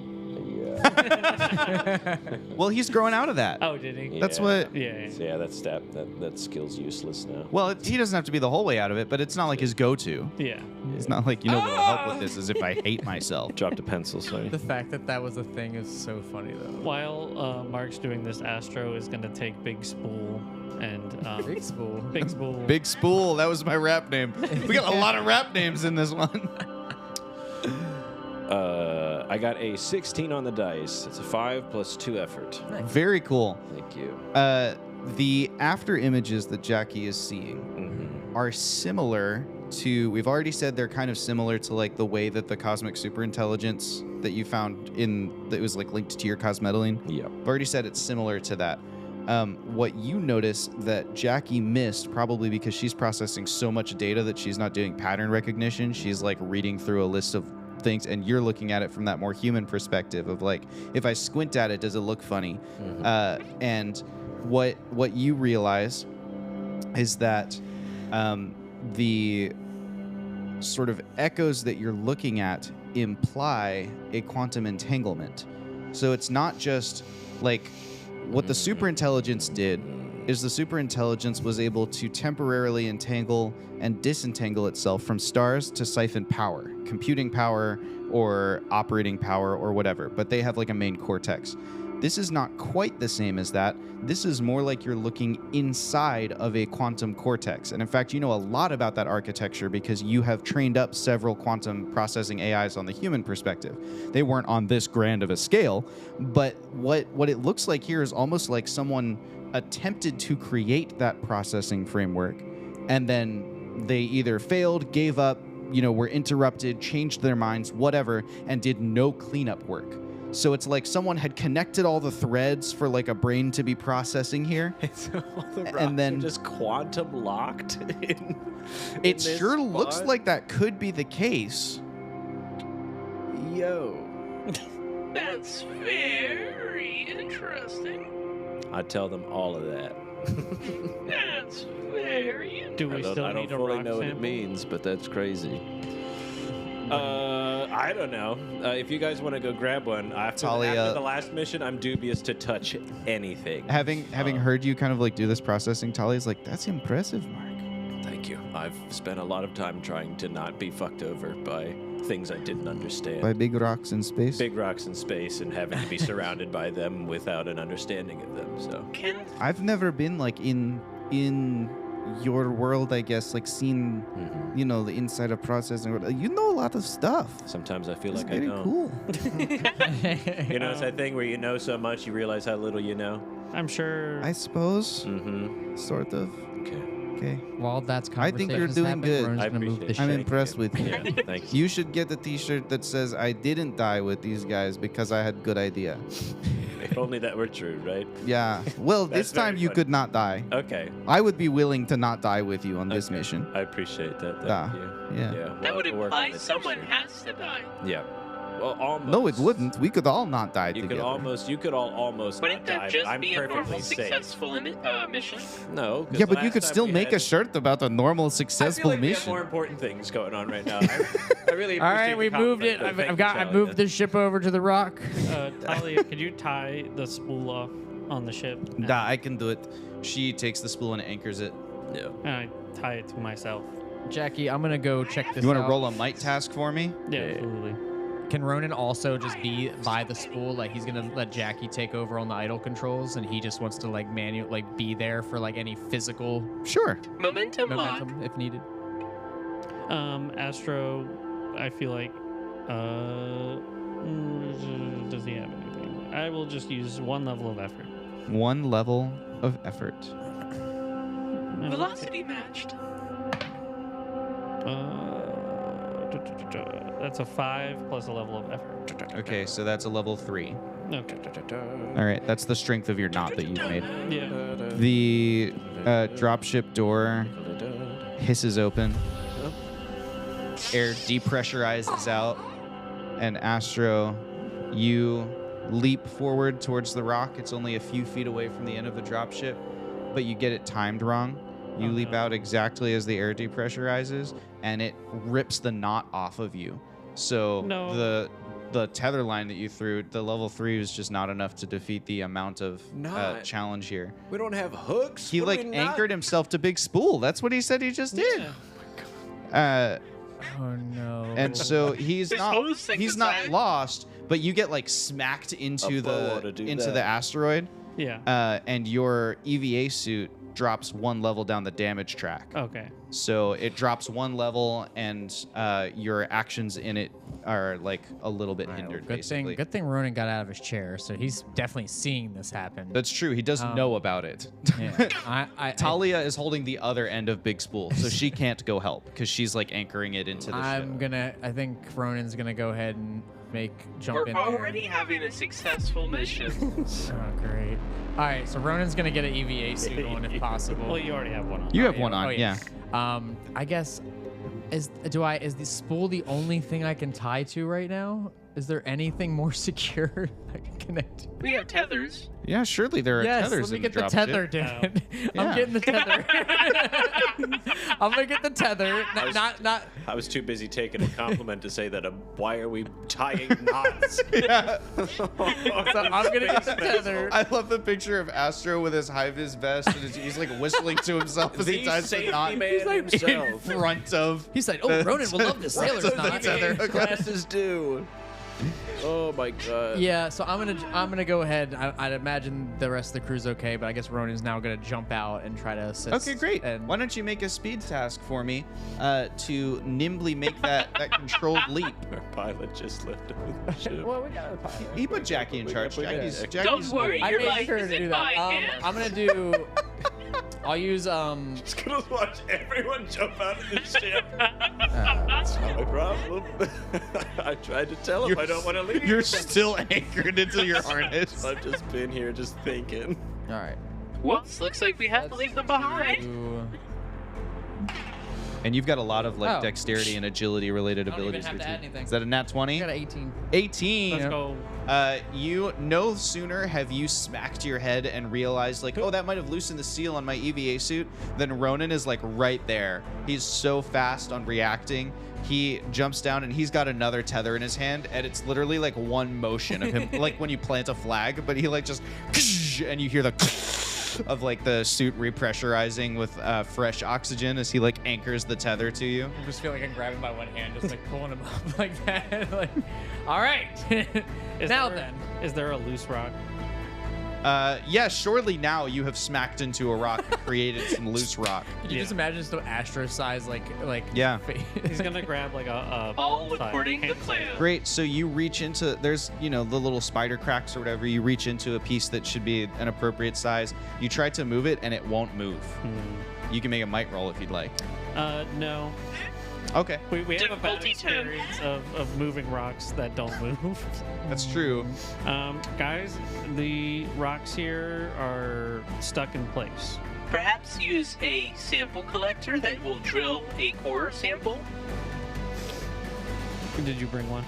Yeah. Well, he's growing out of that. Oh, did he? That's Yeah. what. Yeah. So yeah, that skill's useless now. Well, he doesn't have to be the whole way out of it, but it's not like his go-to. Yeah. It's not like, what'll help with this is if I hate myself. Dropped a pencil, sorry. The fact that that was a thing is so funny though. While Mark's doing this, Astro is gonna take Big Spool and Big spool. Big Spool. Big Spool, that was my rap name. We got a lot of rap names in this one. I got a 16 on the dice. It's a 5 plus 2 effort. Very cool. Thank you. The after images that Jackie is seeing are similar to, we've already said they're kind of similar to like the way that the cosmic superintelligence that you found that was like linked to your cosmetaline. Yep. I've already said it's similar to that. What you notice that Jackie missed, probably because she's processing so much data that she's not doing pattern recognition. She's like reading through a list of things, and you're looking at it from that more human perspective of like, if I squint at it, does it look funny? And what you realize is that the sort of echoes that you're looking at imply a quantum entanglement. So it's not just like what the superintelligence did is the superintelligence was able to temporarily entangle and disentangle itself from stars to siphon power, computing power or operating power or whatever, but they have like a main cortex. This is not quite the same as that. This is more like you're looking inside of a quantum cortex. And in fact, you know a lot about that architecture because you have trained up several quantum processing AIs on the human perspective. They weren't on this grand of a scale, but what it looks like here is almost like someone attempted to create that processing framework, and then they either failed, gave up, were interrupted, changed their minds, whatever, and did no cleanup work. So it's like someone had connected all the threads for like a brain to be processing here. So all the rocks And then- are just quantum locked It sure looks like that could be the case. Yo. That's very interesting. I tell them all of that. That's very interesting. Do we still I don't need a fully rock know what it sample? means, but that's crazy. I don't know. If you guys want to go grab one, after the last mission, I'm dubious to touch anything. Having heard you kind of like do this processing, Tali's like, that's impressive, Mark. Thank you. I've spent a lot of time trying to not be fucked over by things I didn't understand. By big rocks in space. Big rocks in space and having to be surrounded by them without an understanding of them. So I've never been like in your world, I guess, like seen, the inside of processing. You know a lot of stuff. sometimes I feel It's like I very know. cool. It's that thing where you know so much you realize how little you know. I'm sure. I suppose, Mm-hmm. sort of. Okay. Okay. While that's I think you're conversation's doing happening, good. Rowan's I gonna move appreciate the it. I'm shit. impressed with you. Yeah, thank you. You should get a t-shirt that says, I didn't die with these guys because I had good idea. If only that were true, right? Yeah. Well, That's this time very you funny. could not die. Okay. I would be willing to not die with you on this Okay. mission. I appreciate that. Thank Ah, you. yeah. We'll That would have to work on imply it someone next has to die. year. Yeah. Well, almost. No, it wouldn't. We could all not die You together. could all almost Wouldn't not die, that but just I'm be a normal, perfectly safe. successful mission? No. 'cause Yeah, the but you last could time still we make had- a shirt about a normal, I successful feel like we have mission. more important things going on right now. I really All appreciate right, we the moved compliment, it. though. Thank you, I've moved Talia. the ship over to the rock. Talia, could you tie the spool off on the ship? Nah, I can do it. She takes the spool and anchors it. Yeah. And I tie it to myself. Jackie, I'm gonna go check this You want out. to roll a might task for me? Yeah, absolutely. Can Ronan also just be by the spool? Like he's gonna let Jackie take over on the idle controls, and he just wants to like be there for like any physical Sure. Momentum lock. momentum if needed. Astro, I feel like, does he have anything? I will just use one level of effort. One level of effort. Velocity matched. That's a 5 plus a level of effort. Okay, so that's a level 3. Okay. All right, that's the strength of your knot that you've made. Yeah. The dropship door hisses open. Air depressurizes out. And Astro, you leap forward towards the rock. It's only a few feet away from the end of the dropship, but you get it timed wrong. You leap out exactly as the air depressurizes, and it rips the knot off of you. So No. the the tether line that you threw, the level 3 was just not enough to defeat the amount of challenge here. We don't have hooks. He like anchored himself to Big Spool. That's what he said he just did. Oh no. And so he's This not whole thing he's is not like- lost, but you get like smacked into A boa to the do into that. the asteroid, Yeah. and your EVA suit drops 1 level down the damage track. Okay. So it drops 1 level, and your actions in it are like a little bit hindered. Basically, Good thing Ronan got out of his chair, so he's definitely seeing this happen. that's true. He does know about it. Yeah. Talia is holding the other end of Big Spool, so she can't go help because she's like anchoring it into the ship. I think Ronan's gonna go ahead and jump We're in already there. having a successful mission. Oh, great. All right, so Ronan's gonna get an EVA suit on if possible. Well, you already have one on. You have one on, Oh, yeah. I guess is the spool the only thing I can tie to right now? Is there anything more secure I can connect to? We have tethers. Yeah, surely there are Yes, tethers let me in get the drop tether, ship. dude. Yeah. I'm getting the tether. I'm gonna get the tether. Not. I was too busy taking a compliment to say that. Why are we tying knots? Yeah. So I'm gonna get the tether. I love the picture of Astro with his high-vis vest, and he's like whistling to himself as he The ties the safety knot man in himself. front of. He's like, oh, Ronan will love this sailor's the knot. tether. Classes do. Oh my god. Yeah, so I'm gonna go ahead. I'd imagine the rest of the crew's okay, but I guess Ronan's now gonna jump out and try to assist. Okay, great. And Why don't you make a speed task for me to nimbly make that controlled leap? Our pilot just left the ship. well, we got a pilot. He put Jackie in charge. Jackie's Don't worry, I your made life sure to is do in that. my hands. I'm gonna do. I'll use Just gonna watch everyone jump out of the ship. That's not my problem. I tried to tell him I don't want to leave. You're still anchored into your harness. I've just been here just thinking. All right. Whoops, looks like we have to leave them behind. And you've got a lot of like Oh. dexterity and agility related I don't even abilities. have here, to too. add anything. Is that a nat 20? I got an 18. 18. Let's go. You no sooner have you smacked your head and realized like, oh, that might have loosened the seal on my EVA suit, then Ronan is like right there. He's so fast on reacting. He jumps down and he's got another tether in his hand, and it's literally like one motion of him, like when you plant a flag, but he like just, and you hear the of like the suit repressurizing with fresh oxygen as he like anchors the tether to you. I just feel like I'm grabbing by one hand, just like pulling him up like that. Like, all right. Is there a loose rock? Yeah, surely now you have smacked into a rock and created some loose rock. Could you just imagine just the Astro size, like Yeah. He's gonna grab like a All side according to hand plan. Great. So you reach into, there's, you know, the little spider cracks or whatever. You reach into a piece that should be an appropriate size. You try to move it and it won't move. You can make a might roll if you'd like. No. Okay. We have a bad Difficulty 10. experience of moving rocks that don't move. That's true. Guys, the rocks here are stuck in place. Perhaps use a sample collector that will drill a core sample. Did you bring one?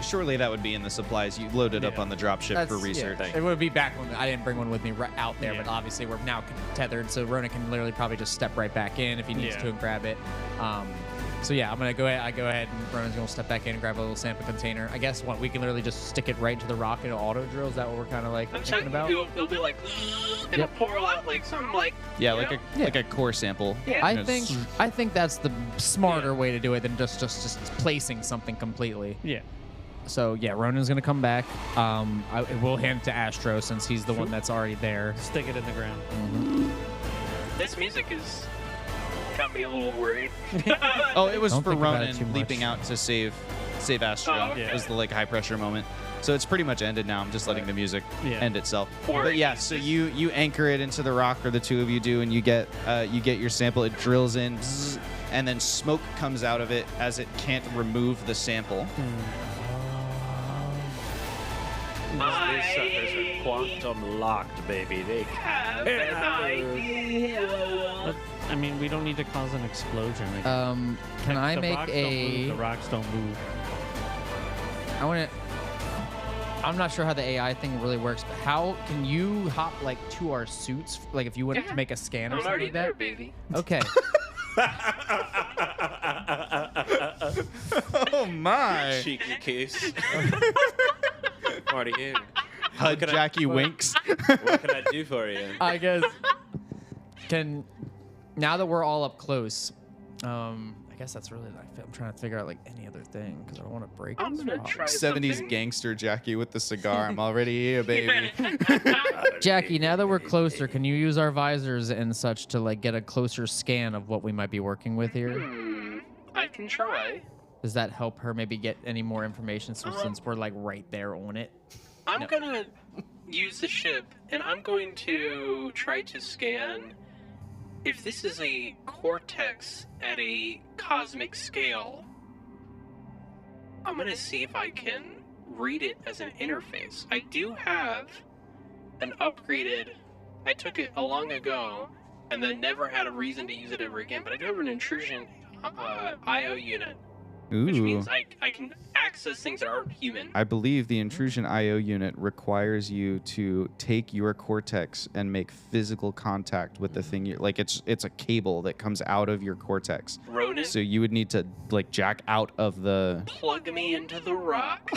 Surely that would be in the supplies. You loaded up Yeah. on the dropship for research. Yeah, it would be back when I didn't bring one with me right out there, Yeah. but obviously we're now tethered, so Ronan can literally probably just step right back in if he needs Yeah. to and grab it. So yeah, I'm gonna go ahead. I go ahead and Ronan's gonna step back in and grab a little sample container. I guess what we can literally just stick it right into the rock and it'll auto drill. Is that what we're kind of like I'm thinking talking about? it'll be like, it'll pour out like some like. Yeah, you like know? like a core sample. Yeah. I You know, think that's the smarter way to do it than just placing something completely. Yeah. So yeah, Ronan's gonna come back. I will hand it to Astro since he's the one that's already there. Stick it in the ground. This music is got me a little worried. Oh, it was Don't for think about it too Ronan much. leaping out to save Astro. Oh, okay. It was the like high pressure moment. So it's pretty much ended now. I'm just letting the music Yeah. end itself. Or But yeah, so you anchor it into the rock, or the two of you do, and you get your sample. It drills in, bzzz, and then smoke comes out of it as it can't remove the sample. These suckers are quantum locked, baby. They Have an idea. I mean, we don't need to cause an explosion. Like, Can I the make rocks don't move, a? the rocks don't move. I want to. I'm not sure how the AI thing really works, but how can you hop like to our suits? Like if you wanted to make a scan or I'm something already like there, that. baby. Okay. Oh Oh my! Cheeky case. Marty in. HUD Jackie winks. What can I do for you? I guess now that we're all up close, I guess that's really I'm trying to figure out like any other thing because I don't want to break. I'm this gonna rock. try 70s something. gangster Jackie with the cigar. I'm already here, baby. Jackie, now that we're closer, can you use our visors and such to like get a closer scan of what we might be working with here? I can try. Does that help her maybe get any more information since we're like right there on it? I'm gonna use the ship, and I'm going to try to scan if this is a cortex at a cosmic scale. I'm gonna see if I can read it as an interface. I do have an upgraded. I took it a long ago, and then never had a reason to use it ever again. But I do have an intrusion IO unit, which Ooh. means I can access things that aren't human. I believe the intrusion IO unit requires you to take your cortex and make physical contact with the thing. Like it's a cable that comes out of your cortex. Ronan, So you would need to like jack out of the. plug me into the rock.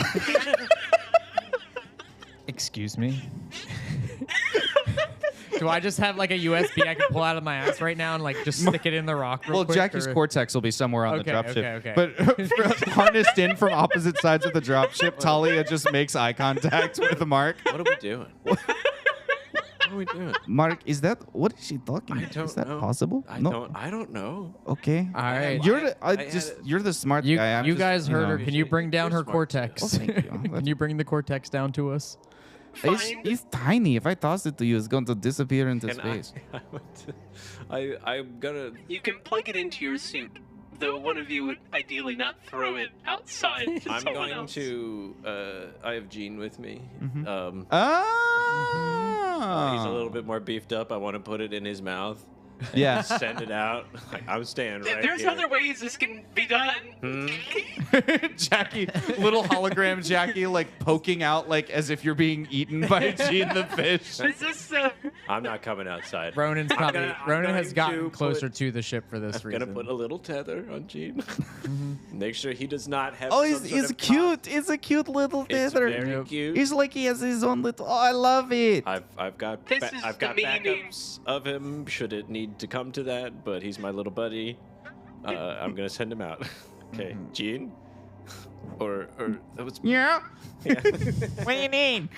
Excuse me. Do I just have like a USB I can pull out of my ass right now and like just stick it in the rock? Real Well, quick, Jackie's or- cortex will be somewhere on Okay, the dropship. okay. But harnessed in from opposite sides of the dropship, Talia just makes eye contact with Mark. What are we doing? What are we doing? Mark, is that what is she talking? I about? don't Is that know. possible? I No. don't know. Okay. All right. You're the smart You, guy. I'm you just, guys heard know. her. Can you bring down You're her smart, too. cortex? Oh, thank you. Can you bring the cortex down to us? It's tiny. If I toss it to you, it's going to disappear into And space. I'm gonna. You can plug it into your suit, though one of you would ideally not throw it outside to I'm someone going else. to. I have Gene with me. Oh. He's a little bit more beefed up. I want to put it in his mouth. Yeah. Send it out. Like, I'm staying right There's here. other ways this can be done. Jackie, little hologram Jackie, like poking out, like as if you're being eaten by Gene the fish. Is this I'm not coming outside. Ronan's I'm probably gonna- I'm Ronan going has gotten to closer put- to the ship for this I'm reason. gonna put a little tether on Gene. Make sure he does not have. Oh, some he's sort of cute. It's a cute little It's tether. very cute. He's like he has his own little. Oh, I love it. I've got This is I've got the meaning. backups of him should it need to come to that, but he's my little buddy. I'm gonna send him out. Okay, Gene, or that was. Yeah. Yeah. What do you need?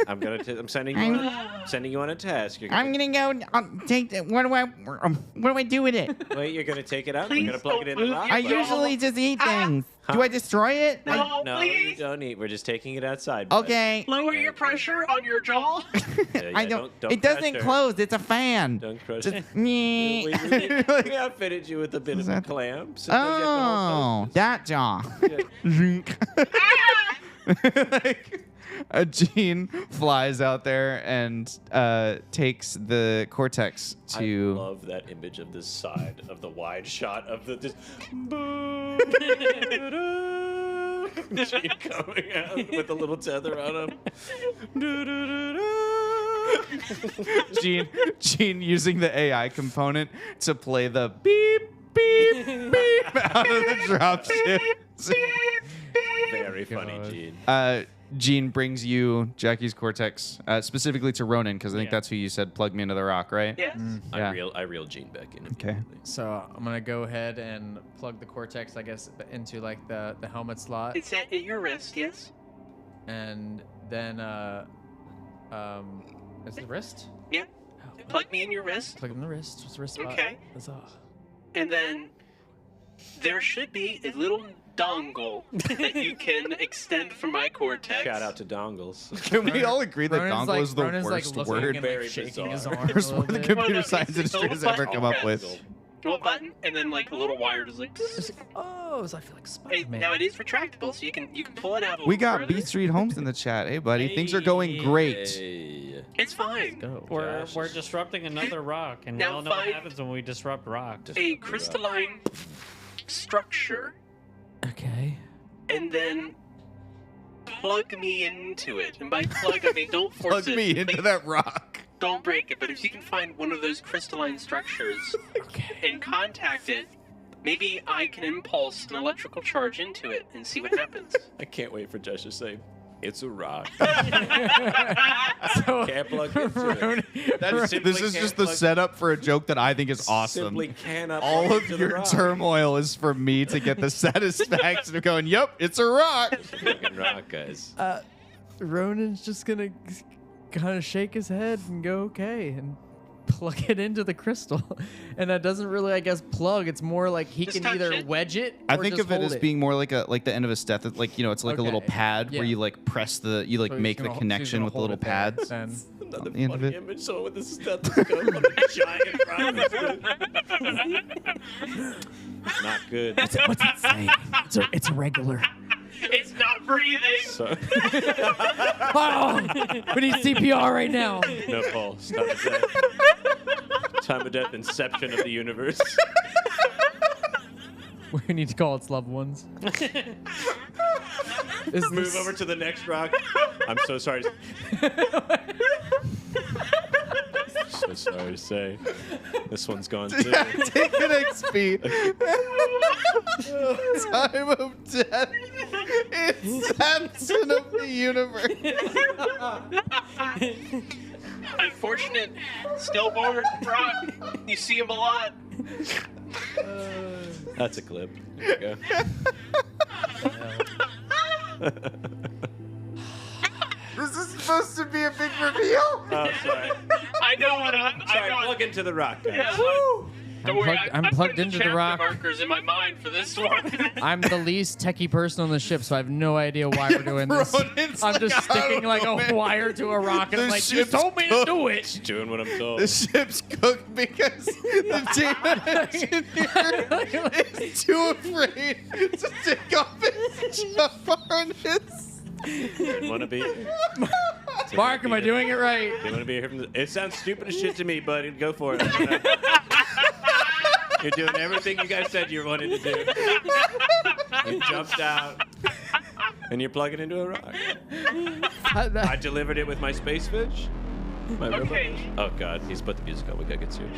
I'm sending you on a task. You're I'm gonna go take that. What do I do with it? wait. You're gonna take it out. We're Please gonna plug it in don't the move rock. your I jaw. usually just eat things. Huh? Do I destroy it? No, No, you please. don't eat. We're just taking it outside. bud. Okay. Lower your pressure on your jaw. Yeah, I yeah, don't. don't It doesn't pressure. close. It's a fan. Don't crush Just it. me. We outfitted you with a bit of a that- clamp. Sometimes you have to hold Oh, that jaw. Like, a Gene flies out there and takes the cortex I to. love that image of this side of the wide shot of the just Gene coming out with a little tether on him. Gene using the AI component to play the beep beep beep out of the dropship. Very funny, Gene. Gene brings you Jackie's cortex, specifically to Ronan, because I think Yeah. that's who you said plug me into the rock, right? Yes. Yeah. I reel Gene back in. Okay. So I'm gonna go ahead and plug the cortex, I guess, into like the helmet slot, It's at your wrist, yes? and then is it the wrist? Yeah. Plug me in your wrist. Plug it in the wrist. What's the wrist spot? Okay. That's And then there should be a little dongle that you can extend from my cortex. Shout out to dongles. Can we all agree that Ronan's dongle like, is the Ronan's worst like looking word? and Very like shaking his bizarre. arm. Worst a word the little bit. computer Well, no, science it's industry has ever come up with. Little button, and then like a little wire just like. Oh, so I feel like Hey, Spider-Man. now it is retractable, so you can pull it out. A We little got further. B Street Homes in the chat. Hey, buddy, things are going great. Hey. It's fine. Go. We're disrupting another rock, and we Now all know what find- happens when we disrupt rock. A crystalline structure, Okay. and then plug me into it. And by plug, I mean don't force Plug it. me into Like, that rock. Don't break it. But if you can find one of those crystalline structures Okay. and contact it, maybe I can impulse an electrical charge into it and see what happens. I can't wait for Josh to say, "It's a rock." So, Can't plug into it. This is just the setup for a joke that I think is awesome. Simply cannot. All plug of into the your rock. turmoil is for me to get the satisfaction of going, "Yep, it's a rock." Fucking rock, guys. Ronan's just gonna kind of shake his head and go, okay, and plug it into the crystal. And that doesn't really, I guess, plug. It's more like he Just can touch either it. wedge it I or think just of it hold as being more like the end of a steth. Like, it's like a little Okay. pad Yeah. where you like press you like So he's make the gonna- so he's connection gonna with the hold little it there, pads. then- Another the end of funny it. image, someone with a stethoscope on a giant rock. Not good. What's it saying? It's a regular. It's not breathing. So, Oh, we need CPR right now. no pulse. Time of death. Time of death. Inception of the universe. We need to call its loved ones. Is Move this- over to the next rock. I'm so sorry. So sorry to say, this one's gone too. Take an XP. Time of death. Inception of the universe. Unfortunate stillborn rock. You see him a lot. That's a clip. There you go. This is supposed to be a big reveal. Oh, sorry. I know what I'm. Sorry, I know. plug into the rock, guys. Yeah. Don't worry, I'm I plugged put into the chapter rock. markers in my mind for this one. I'm the least techie person on the ship, so I have no idea why we're doing this. Ronan's I'm just like, I sticking don't like know, a man. wire to a rock, and The I'm like, you ship's told me to do it. Just doing what I'm told. The ship's cooked because the data engineer is too afraid to take off his jump harness. Want to be? Mark, am I doing it right? You want to be here from the? It sounds stupid as shit to me, buddy. Go for it. You're doing everything you guys said you wanted to do. You jumped out, and you're plugging into a rock. I delivered it with my space fish. My robot. Okay. Oh God, he's put the music on. We gotta get to it.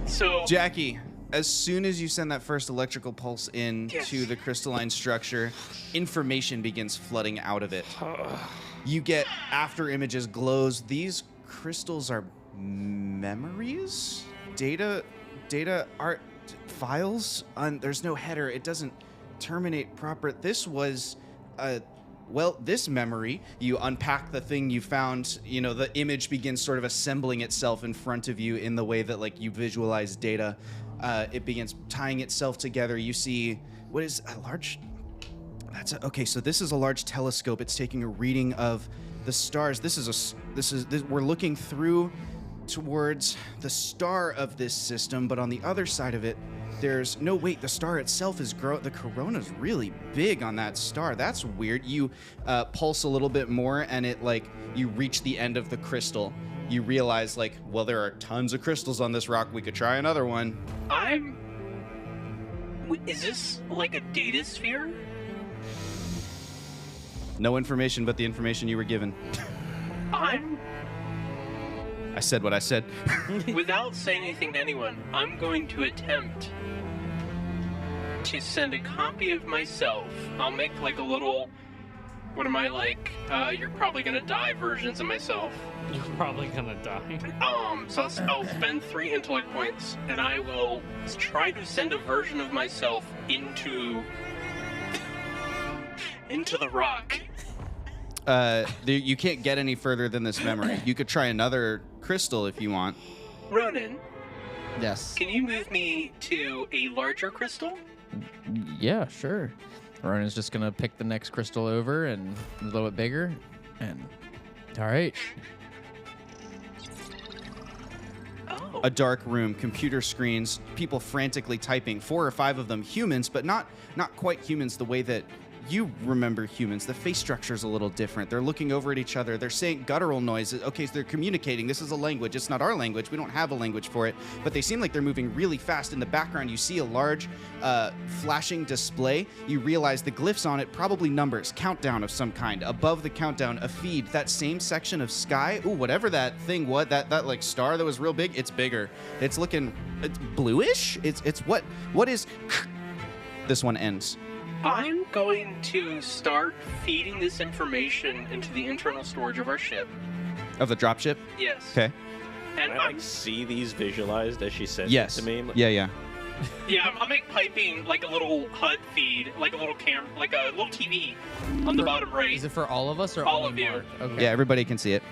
So Jackie, as soon as you send that first electrical pulse in Yes. to the crystalline structure, information begins flooding out of it. You get after images glows. These crystals are memories, data art files. There's no header. It doesn't terminate proper. This was this memory, you unpack the thing you found, the image begins sort of assembling itself in front of you in the way that like you visualize data. It begins tying itself together. You see what is a large, okay, so this is a large telescope. It's taking a reading of the stars. We're looking through towards the star of this system, but on the other side of it, the star itself is the corona's really big on that star. That's weird. You pulse a little bit more, and you reach the end of the crystal. You realize, there are tons of crystals on this rock. We could try another one. Is this like a data sphere? No information but the information you were given. I said what I said. Without saying anything to anyone, I'm going to attempt to send a copy of myself. I'll make like a little, what am I like? You're probably gonna die versions of myself. You're probably gonna die. So I'll spend 3 intellect points, and I will try to send a version of myself into the rock. You can't get any further than this memory. You could try another crystal if you want. Ronan, Yes. can you move me to a larger crystal? Yeah, sure. Ronan's just gonna pick the next crystal over and a little bit bigger, and all right. Oh. A dark room, computer screens, people frantically typing. 4 or 5 of them humans, but not quite humans the way that you remember humans. The face structure is a little different. They're looking over at each other. They're saying guttural noises. Okay, so they're communicating. This is a language. It's not our language. We don't have a language for it. But they seem like they're moving really fast. In the background, you see a large flashing display. You realize the glyphs on it, probably numbers, countdown of some kind. Above the countdown, a feed. That same section of sky. Ooh, whatever that thing was, that like star that was real big, it's bigger. It's bluish. It's what is this one ends. I'm going to start feeding this information into the internal storage of our ship. Of the dropship? Yes. Okay. And Can I like see these visualized as she sends Yes. it to me? Yeah. I'll make piping like a little HUD feed, like a little camera, like a little TV on the bottom right. Is it for all of us or All only of you. Mark? Okay. Yeah, everybody can see it.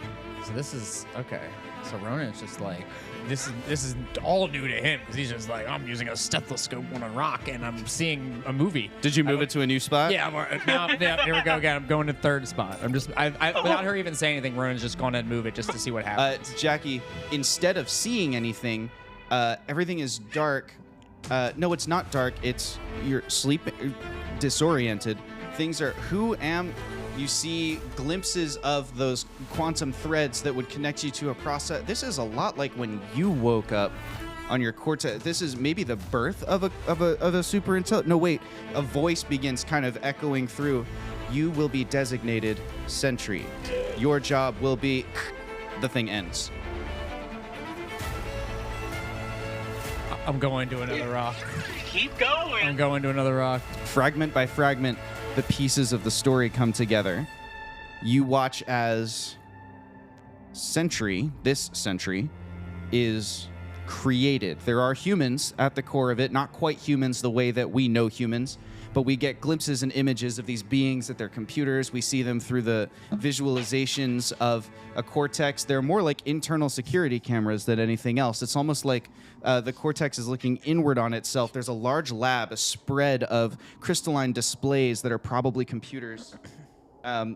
So this is okay. So Ronan's just like, this is all new to him because he's just like, I'm using a stethoscope on a rock and I'm seeing a movie. Did you move it to a new spot? Yeah, here we go again. I'm going to third spot. Without her even saying anything, Ronan's just going to move it just to see what happens. Jackie, instead of seeing anything, everything is dark. No, it's not dark. It's you're sleeping, disoriented. Things are. You see glimpses of those quantum threads that would connect you to a process. This is a lot like when you woke up on your cortex. This is maybe the birth of a super intelligent. No, wait. A voice begins kind of echoing through. You will be designated sentry. Your job will be. The thing ends. I'm going to another rock. Keep going. I'm going to another rock. Fragment by fragment, the pieces of the story come together. You watch as this Sentry, is created. There are humans at the core of it, not quite humans the way that we know humans, but we get glimpses and images of these beings at their computers. We see them through the visualizations of a cortex. They're more like internal security cameras than anything else. It's almost like the cortex is looking inward on itself. There's a large lab, a spread of crystalline displays that are probably computers.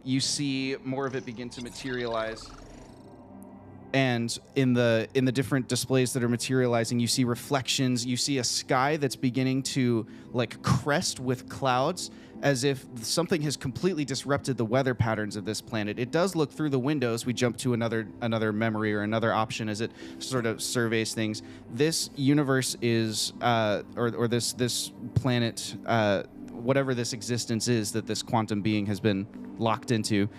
You see more of it begin to materialize. And in the different displays that are materializing, you see reflections. You see a sky that's beginning to like crest with clouds, as if something has completely disrupted the weather patterns of this planet. It does look through the windows. We jump to another memory or another option as it sort of surveys things. This universe is, or this planet, whatever this existence is that this quantum being has been locked into,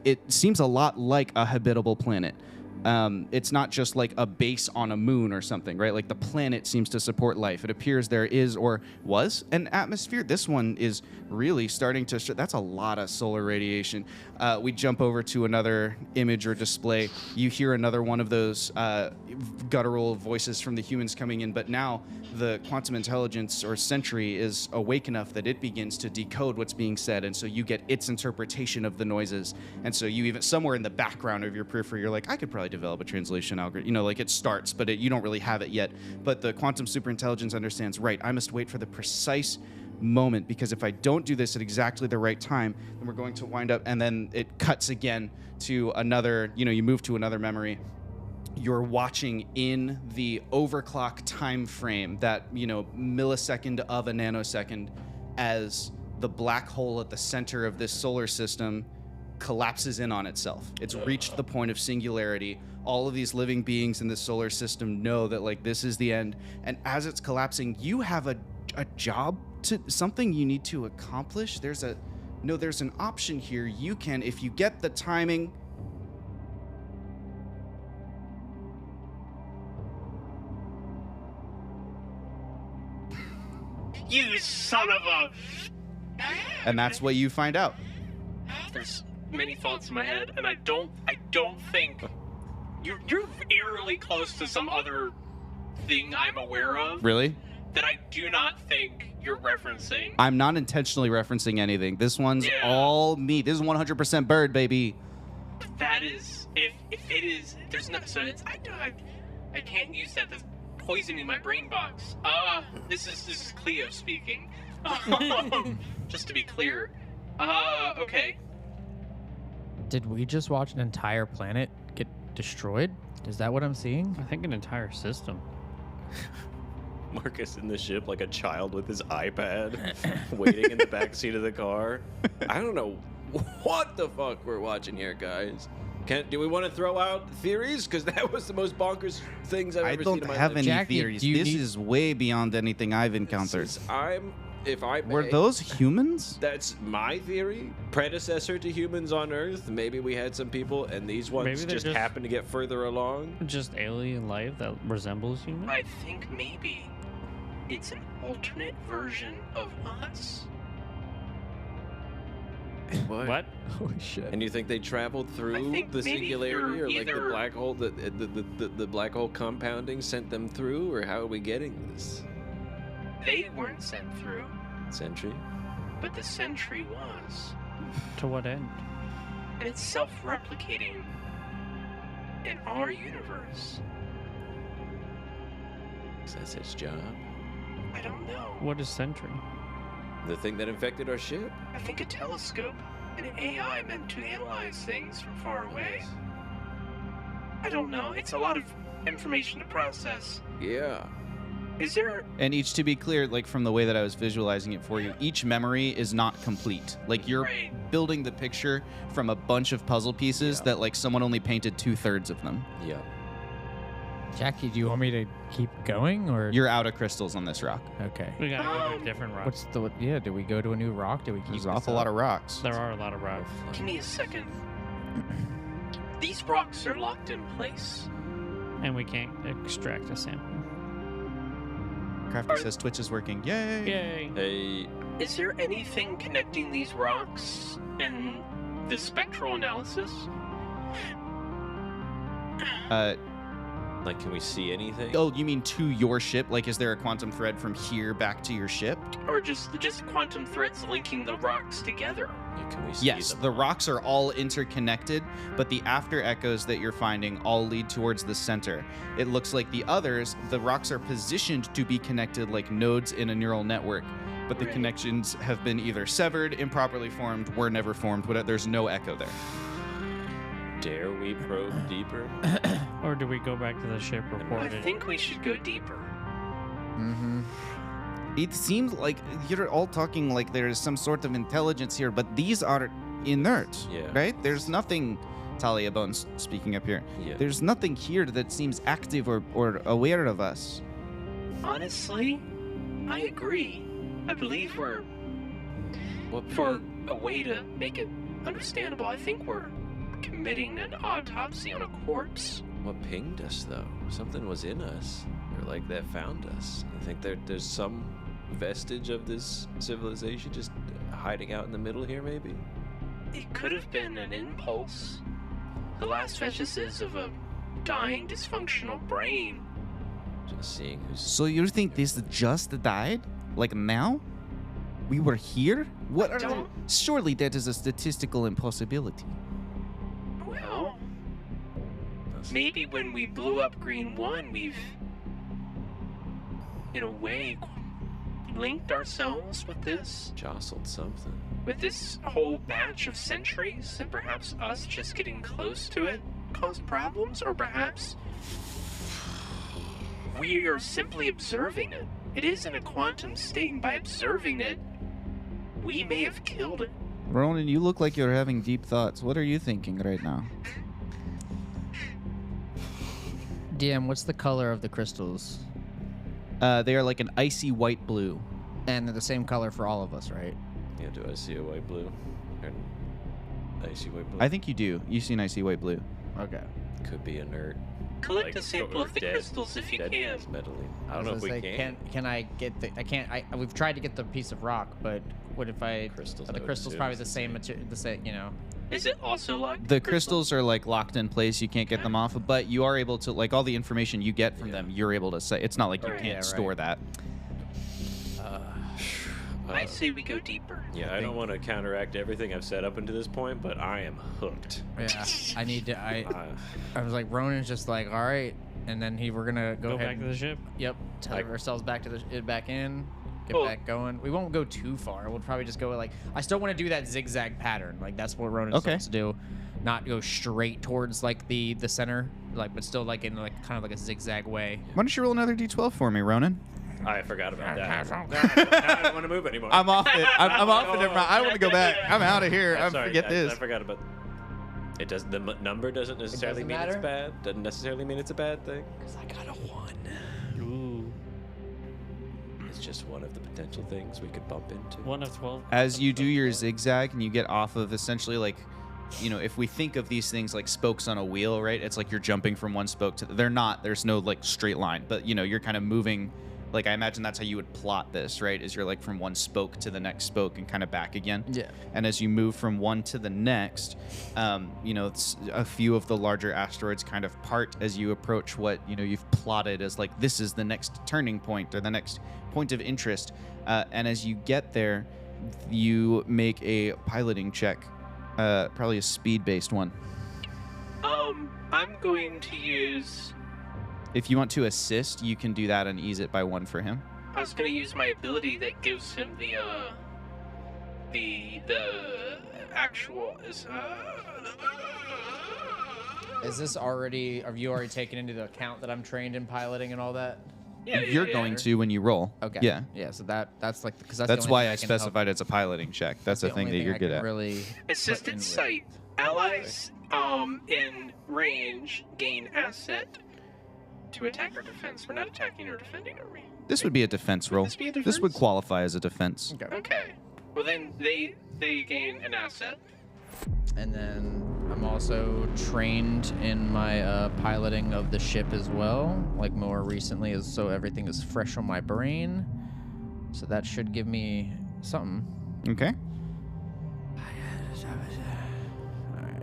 it seems a lot like a habitable planet. It's not just like a base on a moon or something, right? Like the planet seems to support life. It appears there is or was an atmosphere. This one is really starting to that's a lot of solar radiation. We jump over to another image or display. You hear another one of those guttural voices from the humans coming in, but now the quantum intelligence or Sentry is awake enough that it begins to decode what's being said, and so you get its interpretation of the noises. And so you even somewhere in the background of your periphery, you're like, I could probably develop a translation algorithm. You know, like it starts, but you don't really have it yet. But the quantum superintelligence understands, right, I must wait for the precise moment, because if I don't do this at exactly the right time, then we're going to wind up, and then it cuts again to another, you move to another memory. You're watching in the overclock time frame, that, millisecond of a nanosecond, as the black hole at the center of this solar system collapses in on itself. It's reached the point of singularity. All of these living beings in the solar system know that, like, this is the end. And as it's collapsing, you have a job, to something you need to accomplish. There's an option here. You can, if you get the timing. You son of a... And that's what you find out. There's many thoughts in my head, and I don't think you're eerily close to some other thing I'm aware of. Really? That I do not think you're referencing. I'm not intentionally referencing anything. This one's all me. This is 100% Bird, baby. That is, if it is, there's no, so it's, I can't use that. That's poisoning my brain box. This is Cleo speaking. Just to be clear. Okay. Did we just watch an entire planet get destroyed? Is that what I'm seeing? I think an entire system. Marcus in the ship like a child with his iPad, waiting in the backseat of the car. I don't know what the fuck we're watching here, guys. Do we want to throw out theories? Because that was the most bonkers things I've ever seen in my life. I don't have any Jackie, theories. do you This need- is way beyond anything I've encountered. If I may, Were those humans? That's my theory. Predecessor to humans on Earth. Maybe we had some people, and these ones Maybe they're just just- happened to get further along. Just alien life that resembles human? I think maybe. it's an alternate version of us. What? Holy shit. And you think they traveled through think the maybe singularity, they're or like the either- black hole? The black hole compounding sent them through, or how are we getting this? They weren't sent through, Sentry? but the Sentry was. To what end? And it's self-replicating in our universe. That's its job. I don't know. What is Sentry? The thing that infected our ship. I think a telescope and an AI meant to analyze things from far away. I don't know. It's a lot of information to process. Yeah. Is there... And each, to be clear, like from the way that I was visualizing it for you, each memory is not complete. Like you're Right. building the picture from a bunch of puzzle pieces that like someone only painted 2/3 of them. Yeah. Jackie, do you want me to keep going or? You're out of crystals on this rock. Okay. We gotta go to a different rock. What's the? Yeah. Do we go to a new rock? Do we keep? There's this an awful up? lot of rocks. There are a lot of rocks. Give me a second. These rocks are locked in place. And we can't extract a sample. Crafty says Twitch is working. Yay! Yay! Hey, Is there anything connecting these rocks and the spectral analysis? like, can we see anything? Oh, you mean to your ship? Like, is there a quantum thread from here back to your ship? Or just quantum threads linking the rocks together? Yeah, can we see Yes, them? the rocks are all interconnected, but the after echoes that you're finding all lead towards the center. It looks like the others, the rocks are positioned to be connected like nodes in a neural network, but the Right. connections have been either severed, improperly formed, were never formed. There's no echo there. Dare we probe deeper? Or do we go back to the ship, I report it? think we should go deeper. Mm-hmm. It seems like you're all talking like there's some sort of intelligence here, but these are inert, Yeah. right? There's nothing, Talia Bones speaking up here, Yeah. there's nothing here that seems active or aware of us. Honestly, I agree. I believe we're, What for a way to make it understandable, I think we're committing an autopsy on a corpse. What pinged us though? Something was in us, or like that found us. I think there's some vestige of this civilization just hiding out in the middle here, maybe. It could have been an impulse. The last vestiges of a dying, dysfunctional brain. Just seeing who's. So you think this just died? Like now? We were here? What are don't- Surely that is a statistical impossibility. Well, maybe when we blew up Green 1, we've, in a way, linked ourselves with this Jostled something. whole batch of centuries, and perhaps us just getting close to it caused problems, or perhaps we are simply observing it. It is in a quantum state, and by observing it, we may have killed it. Ronan, you look like you're having deep thoughts. What are you thinking right now? DM, what's the color of the crystals? They are like an icy white blue. And they're the same color for all of us, right? Yeah, do I see a white blue? Or I see white blue? I think you do. You see an icy white blue. Okay. Could be inert. Collect Like, a sample or of the dead- crystals if you dead can. metalline. I I don't know was if we gonna say, can. Can I get the? I can't. We've tried to get the piece of rock, but what if I? Crystals, Are I the would crystals assume, probably is the the same same. material. The same, you know. Is it also locked? The crystals are like locked in place. You can't get them off, but you are able to, like, all the information you get from them, you're able to say. It's not like you Right. can't Yeah, store right. that. I say we go deeper. Yeah, I don't want to counteract everything I've said up until this point, but I am hooked. Yeah. I need to. Uh, I was like, Ronan's just like, all right, and then we're gonna go, Go ahead. back to the ship. Yep. Tether ourselves back to back in. Get Well- back going. We won't go too far. We'll probably just go like. I still want to do that zigzag pattern. Like that's what Ronan Okay. wants to do. Not go straight towards like the center, like but still like in like kind of like a zigzag way. Why don't you roll another d12 for me, Ronan? I forgot about that. Now I don't want to move anymore. I'm off it. I'm off it. I want to go back. I'm out of here. I'm I sorry, forget I this. forgot about. It does. The number doesn't necessarily doesn't mean it's matter? bad. Doesn't necessarily mean it's a bad thing. Cause I got a 1. Ooh. It's just one of the potential things we could bump into. 1 of 12. As you do your zigzag and you get off of essentially like, you know, if we think of these things like spokes on a wheel, right? It's like you're jumping from one spoke to they're not. There's no like straight line, but you know, you're kind of moving Like I imagine that's how you would plot this, right? Is you're like from one spoke to the next spoke and kind of back again. Yeah. And as you move from one to the next, it's a few of the larger asteroids kind of part as you approach what you've plotted as like this is the next turning point or the next point of interest. And as you get there, you make a piloting check, probably a speed-based one. I'm going to use. If you want to assist, you can do that and ease it by 1 for him. I was going to use my ability that gives him the actual Is this already? Have you already taken into account that I'm trained in piloting and all that? Yeah, You're going to when you roll. Okay. Yeah. Yeah. So that's like because That's why I specified it's a piloting check. That's the thing that you're good at. Really Assisted sight. Allies in range gain asset to attack or defense. We're not attacking or defending, are we? This would be a defense roll. this be a This would defense? qualify as a defense. Okay. Well then they gain an asset. And then I'm also trained in my piloting of the ship as well, like more recently, so everything is fresh on my brain. So that should give me something. Okay. Alright.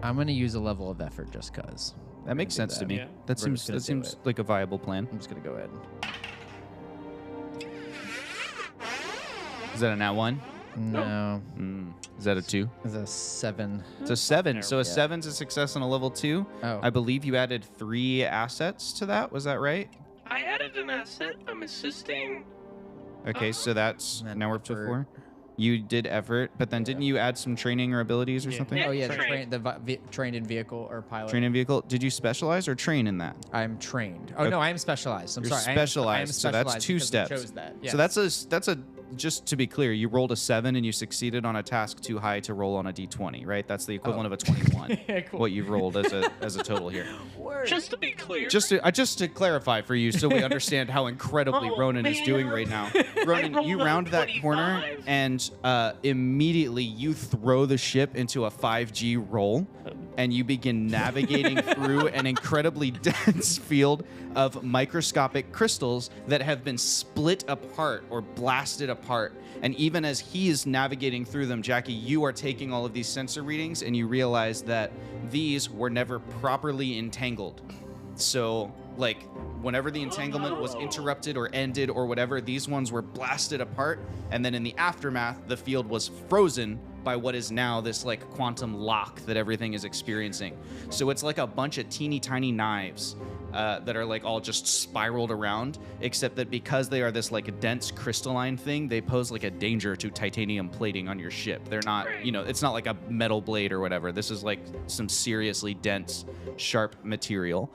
I'm gonna use a level of effort just cause. That makes sense to me. Yeah. That We're just seems gonna do it. like a viable plan. I'm just gonna go ahead. Is that a nat 1? No, Is that a 2? it's a 7. It's a 7. There So we a go. 7's a success on a level 2. Oh. I believe you added 3 assets to that. Was that right? I added an asset. I'm assisting. Okay, so that's And then now we're up to effort. 4. You did effort, but then didn't you add some training or abilities or Yeah. something? Yeah. Oh yeah, trained. trained in vehicle or pilot. Train in vehicle. Did you specialize or train in that? I'm trained. Oh no, I am specialized. I'm You're sorry. I am specialized, so that's specialized 2 because we steps. chose that. So that's a just to be clear, you rolled a 7 and you succeeded on a task too high to roll on a d20, right? That's the equivalent of a 21. Yeah, cool. What you've rolled as a total here. Just to be clear. Just to clarify for you, so we understand how incredibly Oh, Ronan is doing man. right now. Ronan, you rolled a round that corner 25. and immediately you throw the ship into a 5G roll, and you begin navigating through an incredibly dense field of microscopic crystals that have been split apart or blasted apart. And even as he is navigating through them, Jackie, you are taking all of these sensor readings, and you realize that these were never properly entangled. So, like, whenever the entanglement was interrupted or ended or whatever, these ones were blasted apart. And then in the aftermath, the field was frozen by what is now this, like, quantum lock that everything is experiencing. So it's like a bunch of teeny tiny knives that are, like, all just spiraled around, except that because they are this, like, dense crystalline thing, they pose, like, a danger to titanium plating on your ship. They're not, it's not like a metal blade or whatever. This is, like, some seriously dense, sharp material.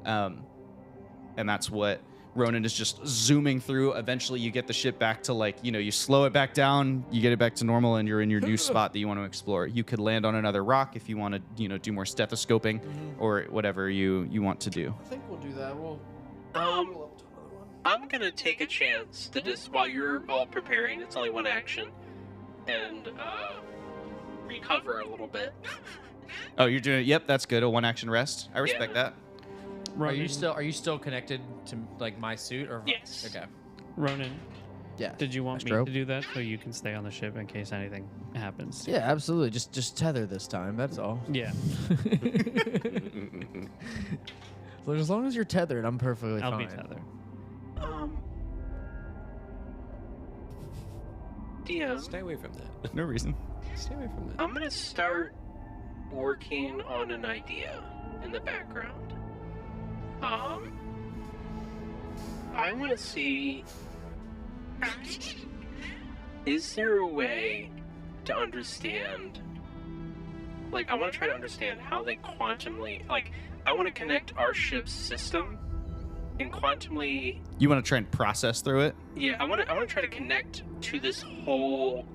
And that's what Ronan is just zooming through. Eventually, you get the ship back to, like, you slow it back down, you get it back to normal, and you're in your new spot that you want to explore. You could land on another rock if you want to, do more stethoscoping or whatever you want to do. I think we'll do that. We'll I'm gonna take a chance to just while you're all preparing. It's only one action, and recover a little bit. Oh, you're doing it. Yep, that's good. A 1-action rest. I respect that. Are you still connected to like my suit or? Yes. Okay. Ronan, Yeah. did you want me Strobe? to do that so you can stay on the ship in case anything happens? Yeah, absolutely. Just tether this time. That's all. Yeah. Like, as long as you're tethered, I'm perfectly I'll fine. be tethered. DM, Stay away from that. No reason. Stay away from that. I'm gonna start working on an idea in the background. I want to see. Is there a way to understand? Like, I want to try to understand how they quantumly. Like, I want to connect our ship's system and quantumly. You want to try and process through it? Yeah, I want to try to connect to this whole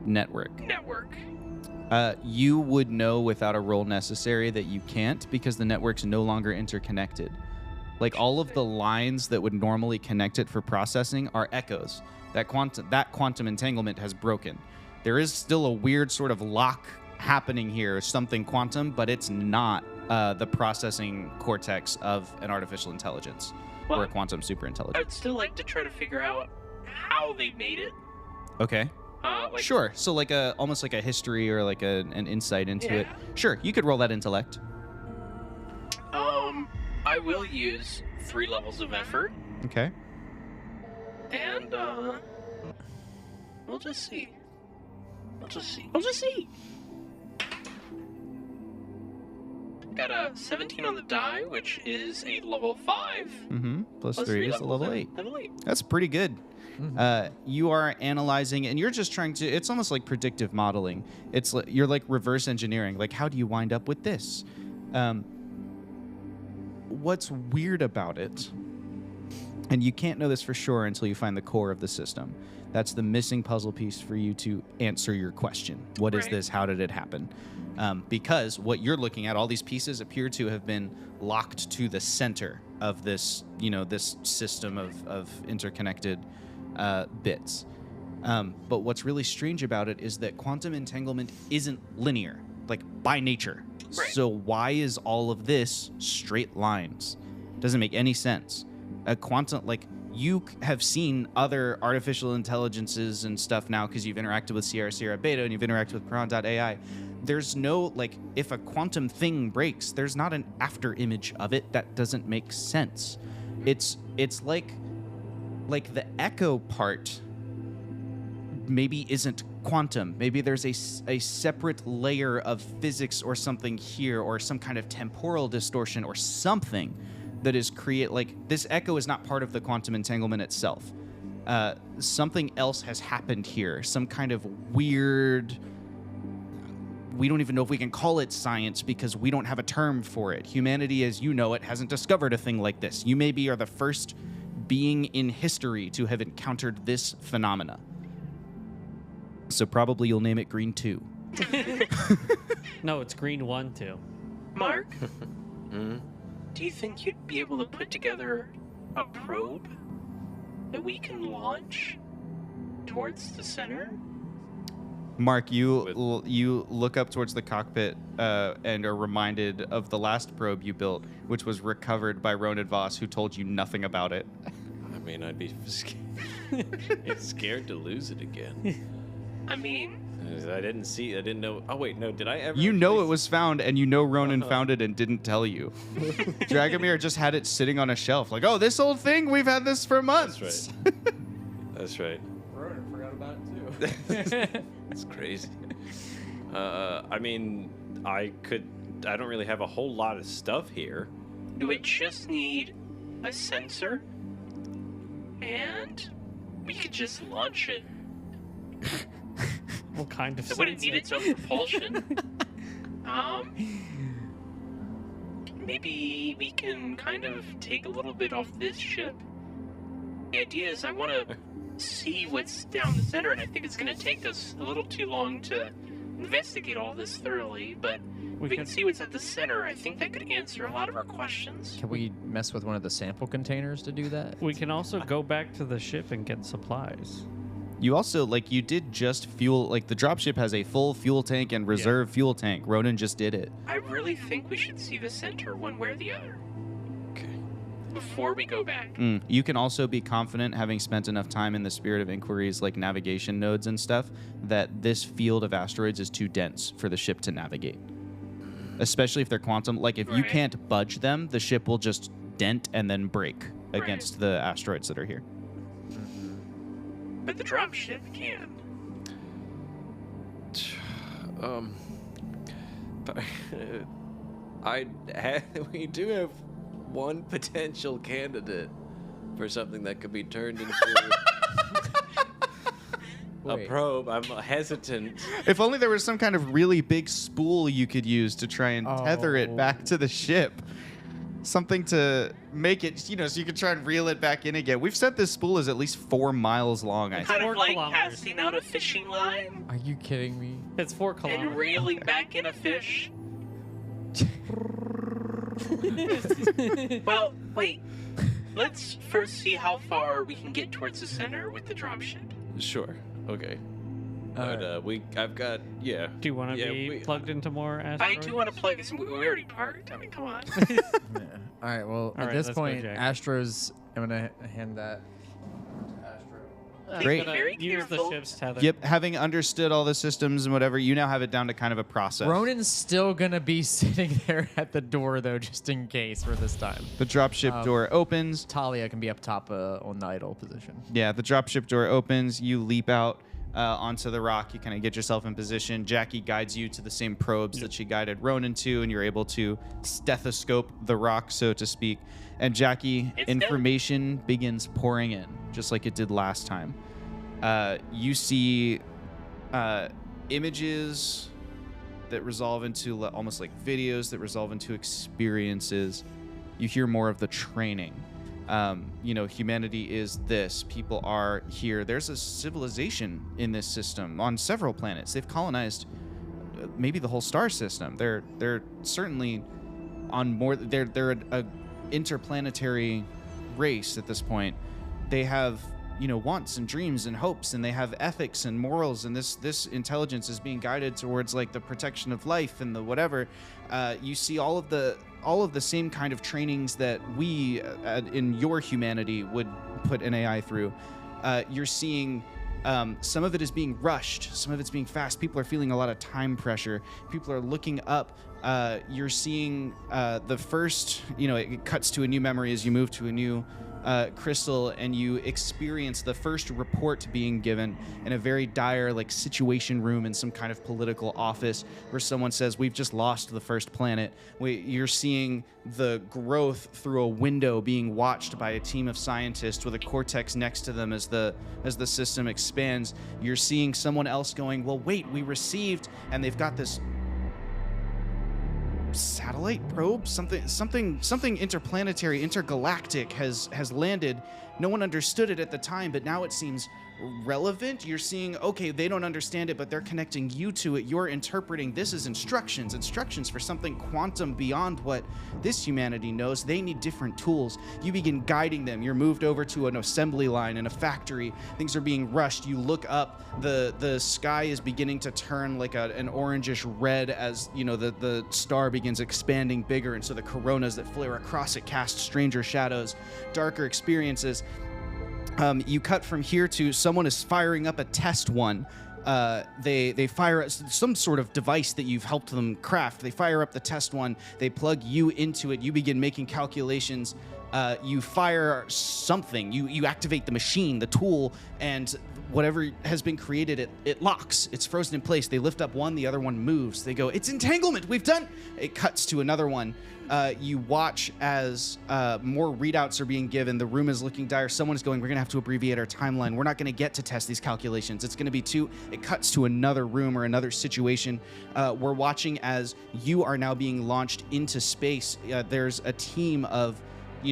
Network. network. You would know without a roll necessary that you can't because the network's no longer interconnected. Like, all of the lines that would normally connect it for processing are echoes. That quantum entanglement has broken. There is still a weird sort of lock happening here, something quantum, but it's not the processing cortex of an artificial intelligence. or a quantum superintelligence. I'd still like to try to figure out how they made it. Okay. Like, Sure. So like almost like a history or like an insight into it. Yeah. Sure, you could roll that intellect. I will use 3 levels of effort, Okay. and we'll just see. We'll just see. Got a 17 on the die, which is a level 5. Mm-hmm. Plus Plus 3 is a levels level of 8. Level 8. That's pretty good. You are analyzing, and you're just trying to. It's almost like predictive modeling. It's like, you're like reverse engineering. Like, how do you wind up with this? What's weird about it, and you can't know this for sure until you find the core of the system. That's the missing puzzle piece for you to answer your question. What is Right. this? How did it happen? Because what you're looking at, all these pieces appear to have been locked to the center of this, this system of interconnected bits. But what's really strange about it is that quantum entanglement isn't linear, like by nature. Right. So why is all of this straight lines? Doesn't make any sense. A quantum, like, you have seen other artificial intelligences and stuff now because you've interacted with Sierra Beta and you've interacted with Piran.ai. There's no, like, if a quantum thing breaks, there's not an after image of it. That doesn't make sense. It's like the echo part maybe isn't quantum. Maybe there's a separate layer of physics or something here, or some kind of temporal distortion or something that is like, this echo is not part of the quantum entanglement itself. Something else has happened here. Some kind of weird, we don't even know if we can call it science because we don't have a term for it. Humanity as you know it hasn't discovered a thing like this. You maybe are the first being in history to have encountered this phenomena. So probably you'll name it Green 2. No, it's green 1 too. Mark, do you think you'd be able to put together a probe that we can launch towards the center? Mark, you look up towards the cockpit and are reminded of the last probe you built, which was recovered by Ronan Voss, who told you nothing about it. I mean, I'd be scared to lose it again. I mean, I didn't know. Oh, wait, no, did I ever? You know actually it was found, and you know Ronan found it and didn't tell you. Dragomir just had it sitting on a shelf, like, oh, this old thing, we've had this for months. That's right. That's right. Ronan forgot about it too. That's crazy. I mean, I don't really have a whole lot of stuff here. we just need a sensor, and we could just launch it. What kind of It wouldn't need its own propulsion. Maybe we can kind of take a little bit off this ship. The idea is I want to see what's down the center, and I think it's going to take us a little too long to investigate all this thoroughly, but we can see what's at the center. I think that could answer a lot of our questions. Can we mess with one of the sample containers to do that? We can also go back to the ship and get supplies. You also, like, you did just fuel, like, the dropship has a full fuel tank and reserve fuel tank. Ronan just did it. I really think we should see the center one way or the other. Okay. Before we go back. You can also be confident, having spent enough time in the Spirit of Inquiries, like navigation nodes and stuff, that this field of asteroids is too dense for the ship to navigate. Especially if they're quantum. Like, if you can't budge them, the ship will just dent and then break against the asteroids that are here. But the dropship can. We do have one potential candidate for something that could be turned into a probe. I'm hesitant. If only there was some kind of really big spool you could use to try and tether it back to the ship. Something to make it, so you can try and reel it back in again. We've said this spool is at least 4 miles long, I think. Kind of 4 like kilometers. casting out a fishing line Are you kidding me? It's 4 and kilometers. reeling back in a fish. Well, wait. Let's first see how far we can get towards the center with the dropship. Sure. Okay. But I've got Do you want to be plugged into more I asteroids? do want to plug this. We already parked. I mean, come on. All right. Well, All at right, this let's go, point, Jack. Astro's I'm gonna hand that. Great. Very Use the careful. ship's tether. Yep, having understood all the systems and whatever, you now have it down to kind of a process. Ronan's still gonna be sitting there at the door though, just in case for this time. The dropship door opens. Talia can be up top on the idle position. Yeah, the dropship door opens. You leap out onto the rock. You kind of get yourself in position. Jackie guides you to the same probes that she guided Ronan to, and you're able to stethoscope the rock, so to speak. And Jackie, It's information begins pouring in, just like it did last time. You see images that resolve into almost like videos that resolve into experiences. You hear more of the training. Humanity is this. People are here. There's a civilization in this system on several planets. They've colonized maybe the whole star system. They're certainly on more. They're a interplanetary race at this point. They have wants and dreams and hopes, and they have ethics and morals, and this intelligence is being guided towards like the protection of life and the whatever. You see all of the same kind of trainings that we in your humanity would put an AI through. You're seeing some of it is being rushed, some of it's being fast. People are feeling a lot of time pressure. People are looking up. You're seeing the first, it cuts to a new memory as you move to a new crystal, and you experience the first report being given in a very dire like situation room in some kind of political office where someone says, we've just lost the first planet. You're seeing the growth through a window being watched by a team of scientists with a cortex next to them as the system expands. You're seeing someone else going, well, wait, we received, and they've got this satellite probe, something interplanetary, intergalactic has landed. No one understood it at the time, but now it seems relevant. You're seeing, okay, they don't understand it, but they're connecting you to it. You're interpreting this as instructions for something quantum beyond what this humanity knows. They need different tools. You begin guiding them. You're moved over to an assembly line in a factory. Things are being rushed. You look up. The sky is beginning to turn like an orangish red as the star begins expanding bigger, and so the coronas that flare across it cast stranger shadows, darker experiences. You cut from here to someone is firing up a test one. They fire some sort of device that you've helped them craft. They fire up the test one. They plug you into it. You begin making calculations. You fire something. You activate the machine, the tool, and whatever has been created, it locks. It's frozen in place. They lift up one, the other one moves. They go, it's entanglement. We've done. It cuts to another one. You watch as more readouts are being given. The room is looking dire. Someone is going, we're going to have to abbreviate our timeline. We're not going to get to test these calculations. It's going to be too... It cuts to another room or another situation. We're watching as you are now being launched into space. There's a team of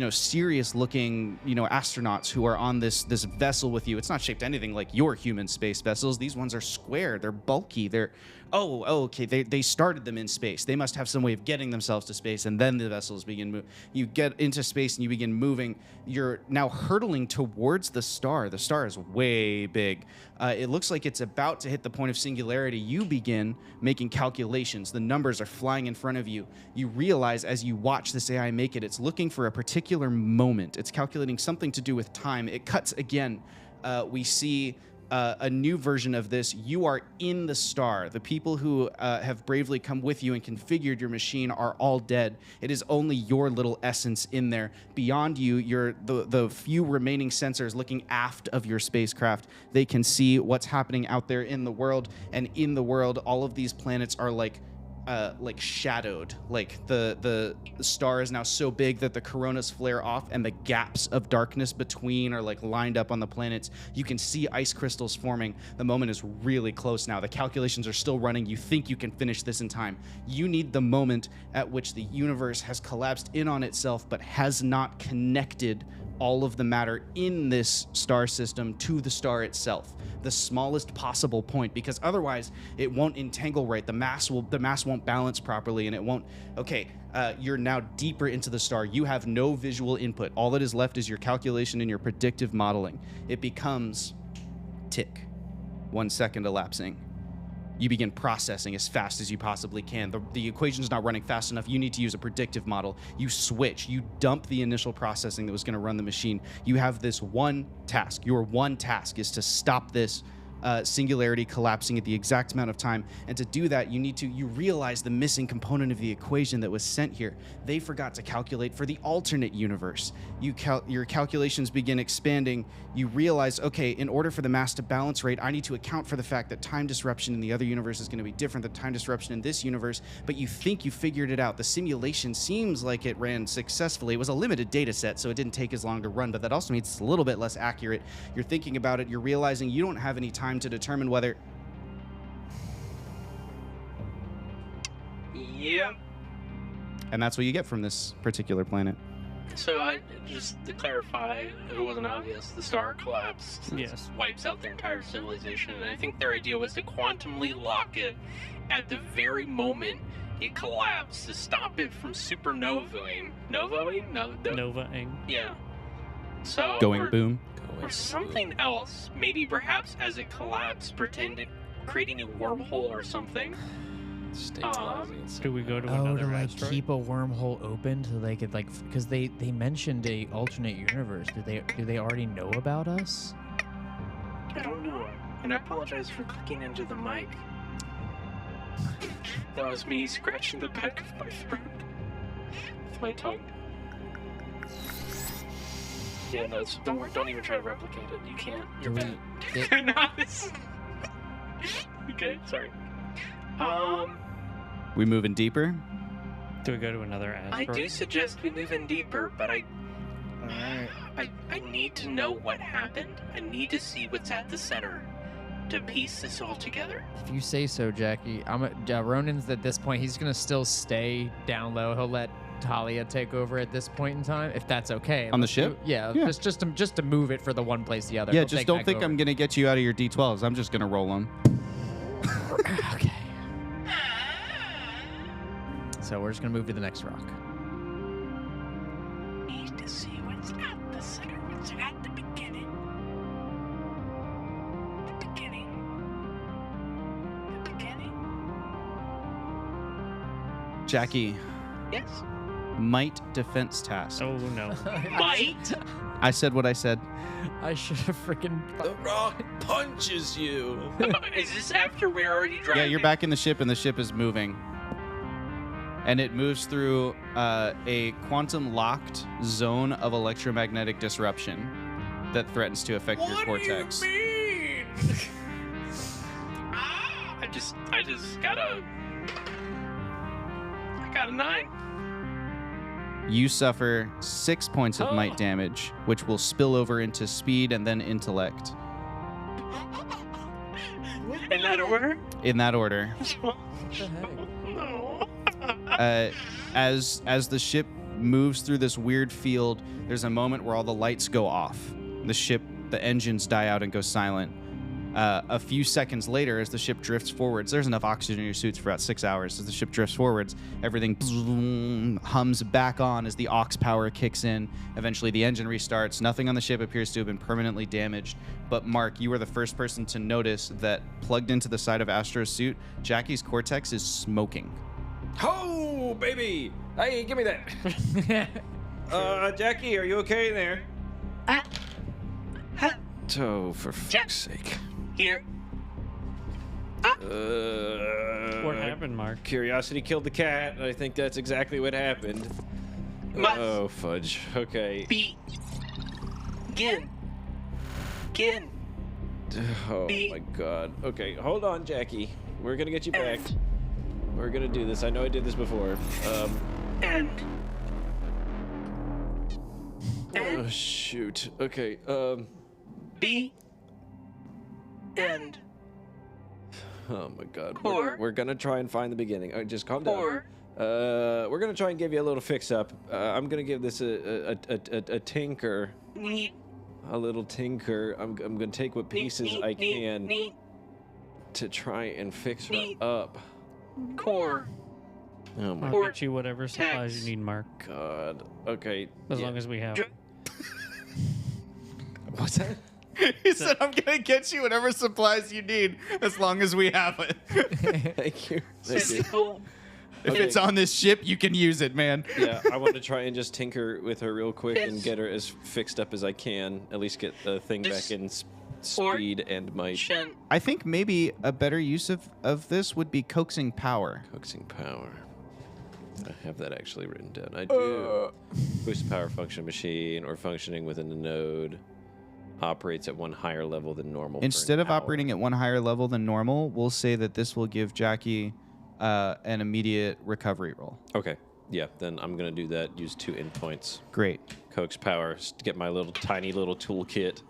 serious looking, astronauts who are on this vessel with you. It's not shaped anything like your human space vessels. These ones are square. They're bulky. Okay. They started them in space. They must have some way of getting themselves to space, and then the vessels begin moving. You get into space and you begin moving. You're now hurtling towards the star. The star is way big. It looks like it's about to hit the point of singularity. You begin making calculations. The numbers are flying in front of you. You realize as you watch this AI make it, it's looking for a particular moment. It's calculating something to do with time. It cuts again. We see a new version of this. You are in the star. The people who have bravely come with you and configured your machine are all dead. It is only your little essence in there. Beyond you, the few remaining sensors looking aft of your spacecraft, they can see what's happening out there in the world. And in the world, all of these planets are like shadowed. Like the star is now so big that the coronas flare off, and the gaps of darkness between are like lined up on the planets. You can see ice crystals forming. The moment is really close now. The calculations are still running. You think you can finish this in time. You need the moment at which the universe has collapsed in on itself but has not connected all of the matter in this star system to the star itself, the smallest possible point, because otherwise it won't entangle right. The mass won't balance properly, and it won't. Okay, you're now deeper into the star. You have no visual input. All that is left is your calculation and your predictive modeling. It becomes tick, 1 second elapsing, You begin processing as fast as you possibly can. The equation's not running fast enough. You need to use a predictive model. You switch. You dump the initial processing that was going to run the machine. You have this one task. Your one task is to stop this singularity collapsing at the exact amount of time. And to do that, you realize the missing component of the equation that was sent here. They forgot to calculate for the alternate universe. Your calculations begin expanding. You realize, okay, in order for the mass to balance rate, I need to account for the fact that time disruption in the other universe is going to be different than time disruption in this universe, but you think you figured it out. The simulation seems like it ran successfully. It was a limited data set, so it didn't take as long to run, but that also means it's a little bit less accurate. You're thinking about it. You're realizing you don't have any time to determine whether... Yep. And that's what you get from this particular planet. So just to clarify, if it wasn't obvious, the star collapsed. Yes. Wipes out their entire civilization, and I think their idea was to quantumly lock it at the very moment it collapsed to stop it from supernovaing. Novaing? No. Novaing. Yeah. So Going boom. or something else. Maybe perhaps as it collapsed, creating a wormhole or something. Do we go to Oh, another to like asteroid? keep a wormhole open so they could like, because they mentioned a alternate universe. Do they already know about us? I don't know. And I apologize for clicking into the mic. That was me scratching the back of my throat with my tongue. Yeah, no, don't even try to replicate it. You can't. You're Do bad. we- You're not this. Okay, sorry. We moving deeper? Do we go to another I asteroid? do suggest we move in deeper, but Alright. I need to know what happened. I need to see what's at the center to piece this all together. If you say so, Jackie. Ronan's at this point. He's gonna still stay down low. He'll let Talia take over at this point in time, if that's okay. On the Let's ship? Yeah. Just to move it for the one place to the other. Yeah, He'll just take don't back think over. I'm going to get you out of your D12s. I'm just going to roll them. Okay. So we're just gonna move to the next rock. Need to see what's at the center, what's at the beginning. The beginning. The beginning. Jackie, Yes. might defense task. Oh no. Might. I said what I said. I should have freaking. The rock punches you. Is this after we're already driving? Yeah, you're back in the ship and the ship is moving. And it moves through a quantum-locked zone of electromagnetic disruption that threatens to affect your cortex. Do you mean? I just got a 9. You suffer 6 points of might damage, which will spill over into speed and then intellect. In that order? In that order. No. As the ship moves through this weird field, there's a moment where all the lights go off. The engines die out and go silent. A few seconds later, as the ship drifts forwards, there's enough oxygen in your suits for about 6 hours. As the ship drifts forwards, everything hums back on as the aux power kicks in. Eventually, the engine restarts. Nothing on the ship appears to have been permanently damaged. But Mark, you were the first person to notice that plugged into the side of Astro's suit, Jackie's cortex is smoking. Oh, baby! Hey, give me that. Jackie, are you okay in there? Oh, for fuck's sake. Here. What happened, Mark? Curiosity killed the cat. I think that's exactly what happened. Must Oh, fudge. Okay. Begin. Oh, my God. Okay, hold on, Jackie. We're gonna get you back. We're gonna do this. I know I did this before. And Oh, shoot. Okay, B. And oh my God. Or- We're gonna try and find the beginning. Just calm down. Or- We're gonna try and give you a little fix up. I'm gonna give this a tinker. neat. A little tinker. I'm gonna take what pieces I can Neat. to try and fix her Neat. up. Core. Oh my I'll get you whatever supplies Text. you need, Mark. God. Okay. As yeah. long as we have. Dr- What's that? He said, "I'm gonna get you whatever supplies you need, as long as we have it. Thank you. Thank you. Physical. If it's on this ship, you can use it, man." Yeah, I want to try and just tinker with her real quick and get her as fixed up as I can. At least get the thing back in speed and might. Shen, I think maybe a better use of this would be coaxing power. Coaxing power. I have that actually written down. I do. Boost power function machine or functioning within the node operates at one higher level than normal. for Instead an of hour. operating at one higher level than normal, we'll say that this will give Jackie an immediate recovery roll. Okay. Yeah, then I'm going to do that. Use 2 end points. Great. Coax power to get my little tiny little toolkit.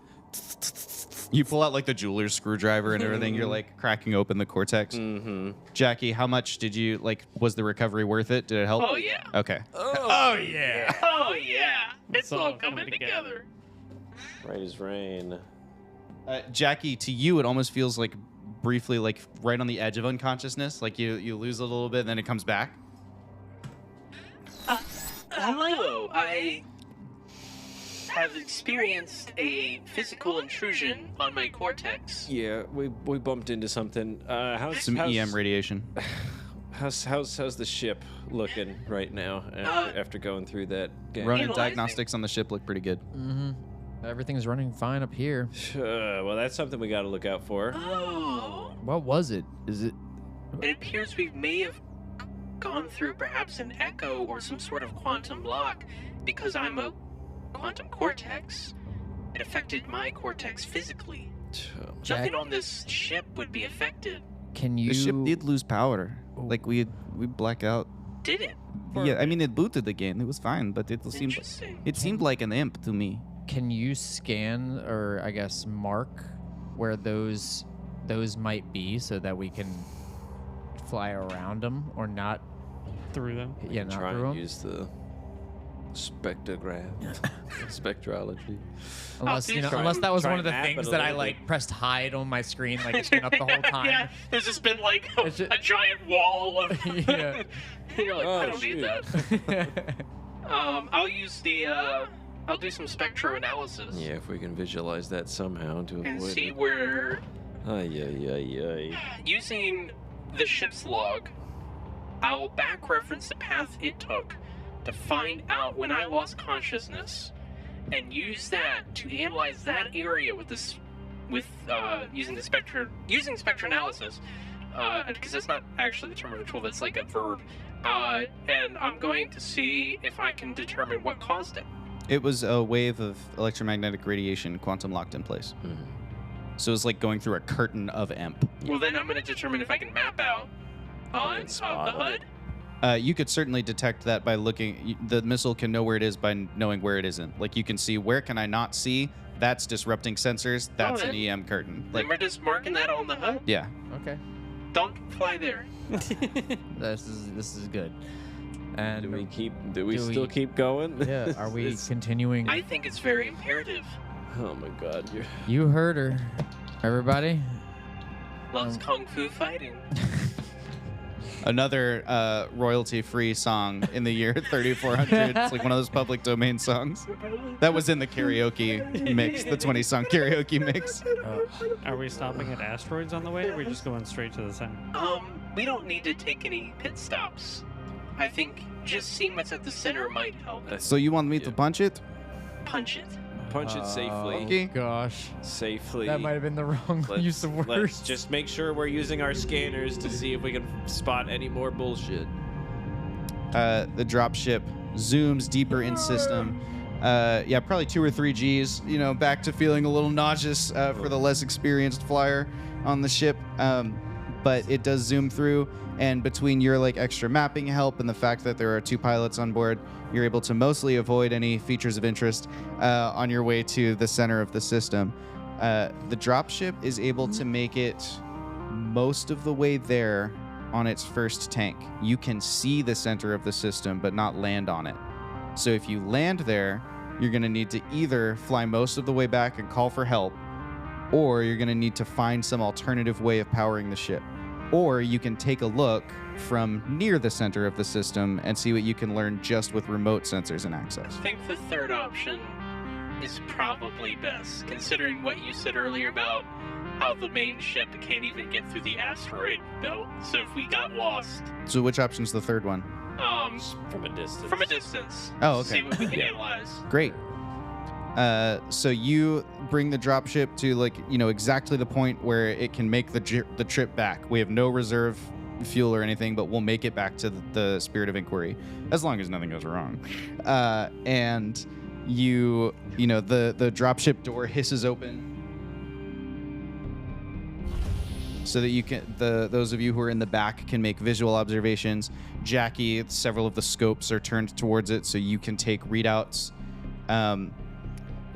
You pull out like the jeweler's screwdriver and everything. You're like cracking open the cortex. Mm-hmm. Jackie, how much did you like? Was the recovery worth it? Did it help? oh yeah. Okay. Oh yeah. Oh yeah. It's all all coming coming together. Right as rain. Jackie, to you, it almost feels like briefly like right on the edge of unconsciousness. Like you lose it a little bit, and then it comes back. Hello. I have experienced a physical intrusion on my cortex. Yeah, we bumped into something. How's Some EM radiation. How's the ship looking right now after going through that game? Running Analyzing. diagnostics on the ship look pretty good. Mm-hmm. Everything's running fine up here. Well, that's something we got to look out for. Oh. What was it? Is it? It appears we may have gone through perhaps an echo or some sort of quantum lock because I'm a quantum cortex. It affected my cortex physically. Jack- Nothing on this ship would be affected. Can you? The ship did lose power. Like we black out. Did it? Yeah, I mean it booted again. It was fine, but it seemed Interesting. like an imp to me. Can you scan or I guess mark where those might be so that we can fly around them or not? Through them. Yeah, not Try through and them. use the spectrograph, spectrology. Unless do try- unless that was try one of the and map things it a that I little like pressed hide on my screen, like it's been up the whole time. Yeah, there's just been like a, It's just- a giant wall of. Yeah. You're like, I Oh, don't shoot. need that. I'll use the. I'll do some spectroanalysis. Yeah, if we can visualize that somehow to And avoid see it. where, Ay. using the ship's log, I'll back reference the path it took to find out when I lost consciousness, and use that to analyze that area with this, using spectroanalysis, because that's not actually the term of the tool. That's like a verb, and I'm going to see if I can determine what caused it. It was a wave of electromagnetic radiation quantum locked in place. So it was like going through a curtain of EMP. Well, then I'm going to determine if I can map out on the spot it. HUD. You could certainly detect that by looking. The missile can know where it is by knowing where it isn't. Like you can see where can I not see? That's disrupting sensors. That's an EM curtain. Like Then we're just marking that on the HUD. yeah. Okay. Don't fly there. This is good. And Do we Do still we- keep going? yeah, are we continuing? I think it's very imperative. Oh my god, you're You heard her, everybody. Loves kung fu fighting. Another royalty-free song in the year 3400. It's like one of those public domain songs. That was in the karaoke mix, the 20-song karaoke mix. Are we stopping at asteroids on the way? Or are we just going straight to the center? We don't need to take any pit stops. I think just seeing what's at the center might help. So you want me to punch it? Punch it. punch it safely. Okay. Gosh, Safely. that might have been the wrong use of words. Let's just make sure we're using our scanners to see if we can spot any more bullshit. The dropship zooms deeper in system. Yeah, probably 2 or 3 Gs. You know, back to feeling a little nauseous for the less experienced flyer on the ship. But it does zoom through, and between your like extra mapping help and the fact that there are 2 pilots on board, you're able to mostly avoid any features of interest on your way to the center of the system. The dropship is able to make it most of the way there on its first tank. You can see the center of the system, but not land on it. So if you land there, you're going to need to either fly most of the way back and call for help, or you're going to need to find some alternative way of powering the ship. Or you can take a look from near the center of the system and see what you can learn just with remote sensors and access. I think the third option is probably best, considering what you said earlier about how the main ship can't even get through the asteroid belt. So if we got lost, So which option's the third one? From a distance. from a distance, Oh, okay. see what we can analyze. Great. So you bring the dropship to exactly the point where it can make the trip back. We have no reserve fuel or anything, but we'll make it back to the Spirit of Inquiry as long as nothing goes wrong. And the dropship door hisses open so that you can those of you who are in the back can make visual observations. Jackie, several of the scopes are turned towards it so you can take readouts.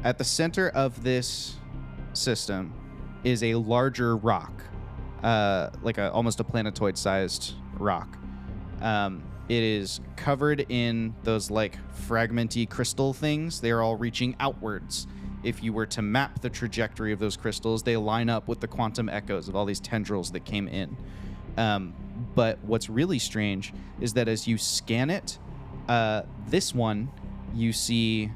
At the center of this system is a larger rock, almost a planetoid-sized rock. It is covered in those fragmenty crystal things. They are all reaching outwards. If you were to map the trajectory of those crystals, they line up with the quantum echoes of all these tendrils that came in. But what's really strange is that as you scan it, this one, you see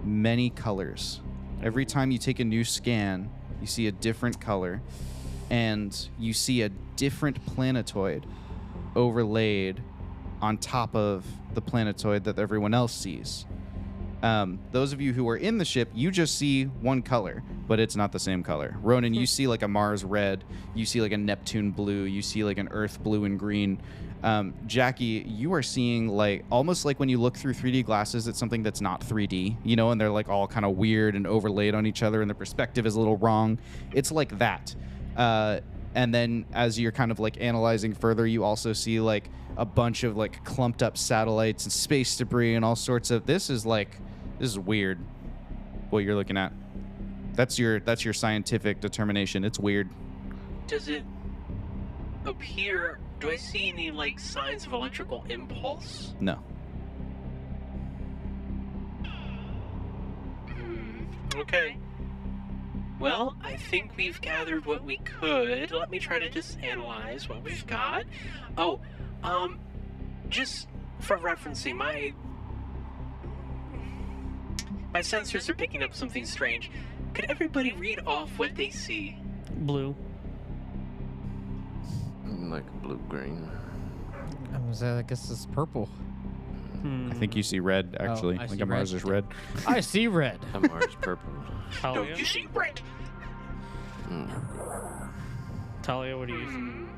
many colors. Every time you take a new scan, you see a different color, and you see a different planetoid overlaid on top of the planetoid that everyone else sees. Those of you who are in the ship, you just see one color, but it's not the same color. Ronan, you see a Mars red, you see a Neptune blue, you see an Earth blue and green. Jackie, you are seeing almost like when you look through 3D glasses at something that's not 3D, and they're all kind of weird and overlaid on each other and the perspective is a little wrong. It's like that. And then as you're kind of analyzing further, you also see a bunch of clumped up satellites and space debris and all sorts of. This is weird. What you're looking at. That's your scientific determination. It's weird. Does it appear? Do I see any signs of electrical impulse? No. Okay. Well, I think we've gathered what we could. Let me try to just analyze what we've got. Oh, just for referencing, my sensors are picking up something strange. Could everybody read off what they see? Blue. Like blue-green. I guess it's purple. I think you see red, actually. I see a Mars red. is red. I see red. A Mars purple. No, Talia? you see red. Talia, what do you see?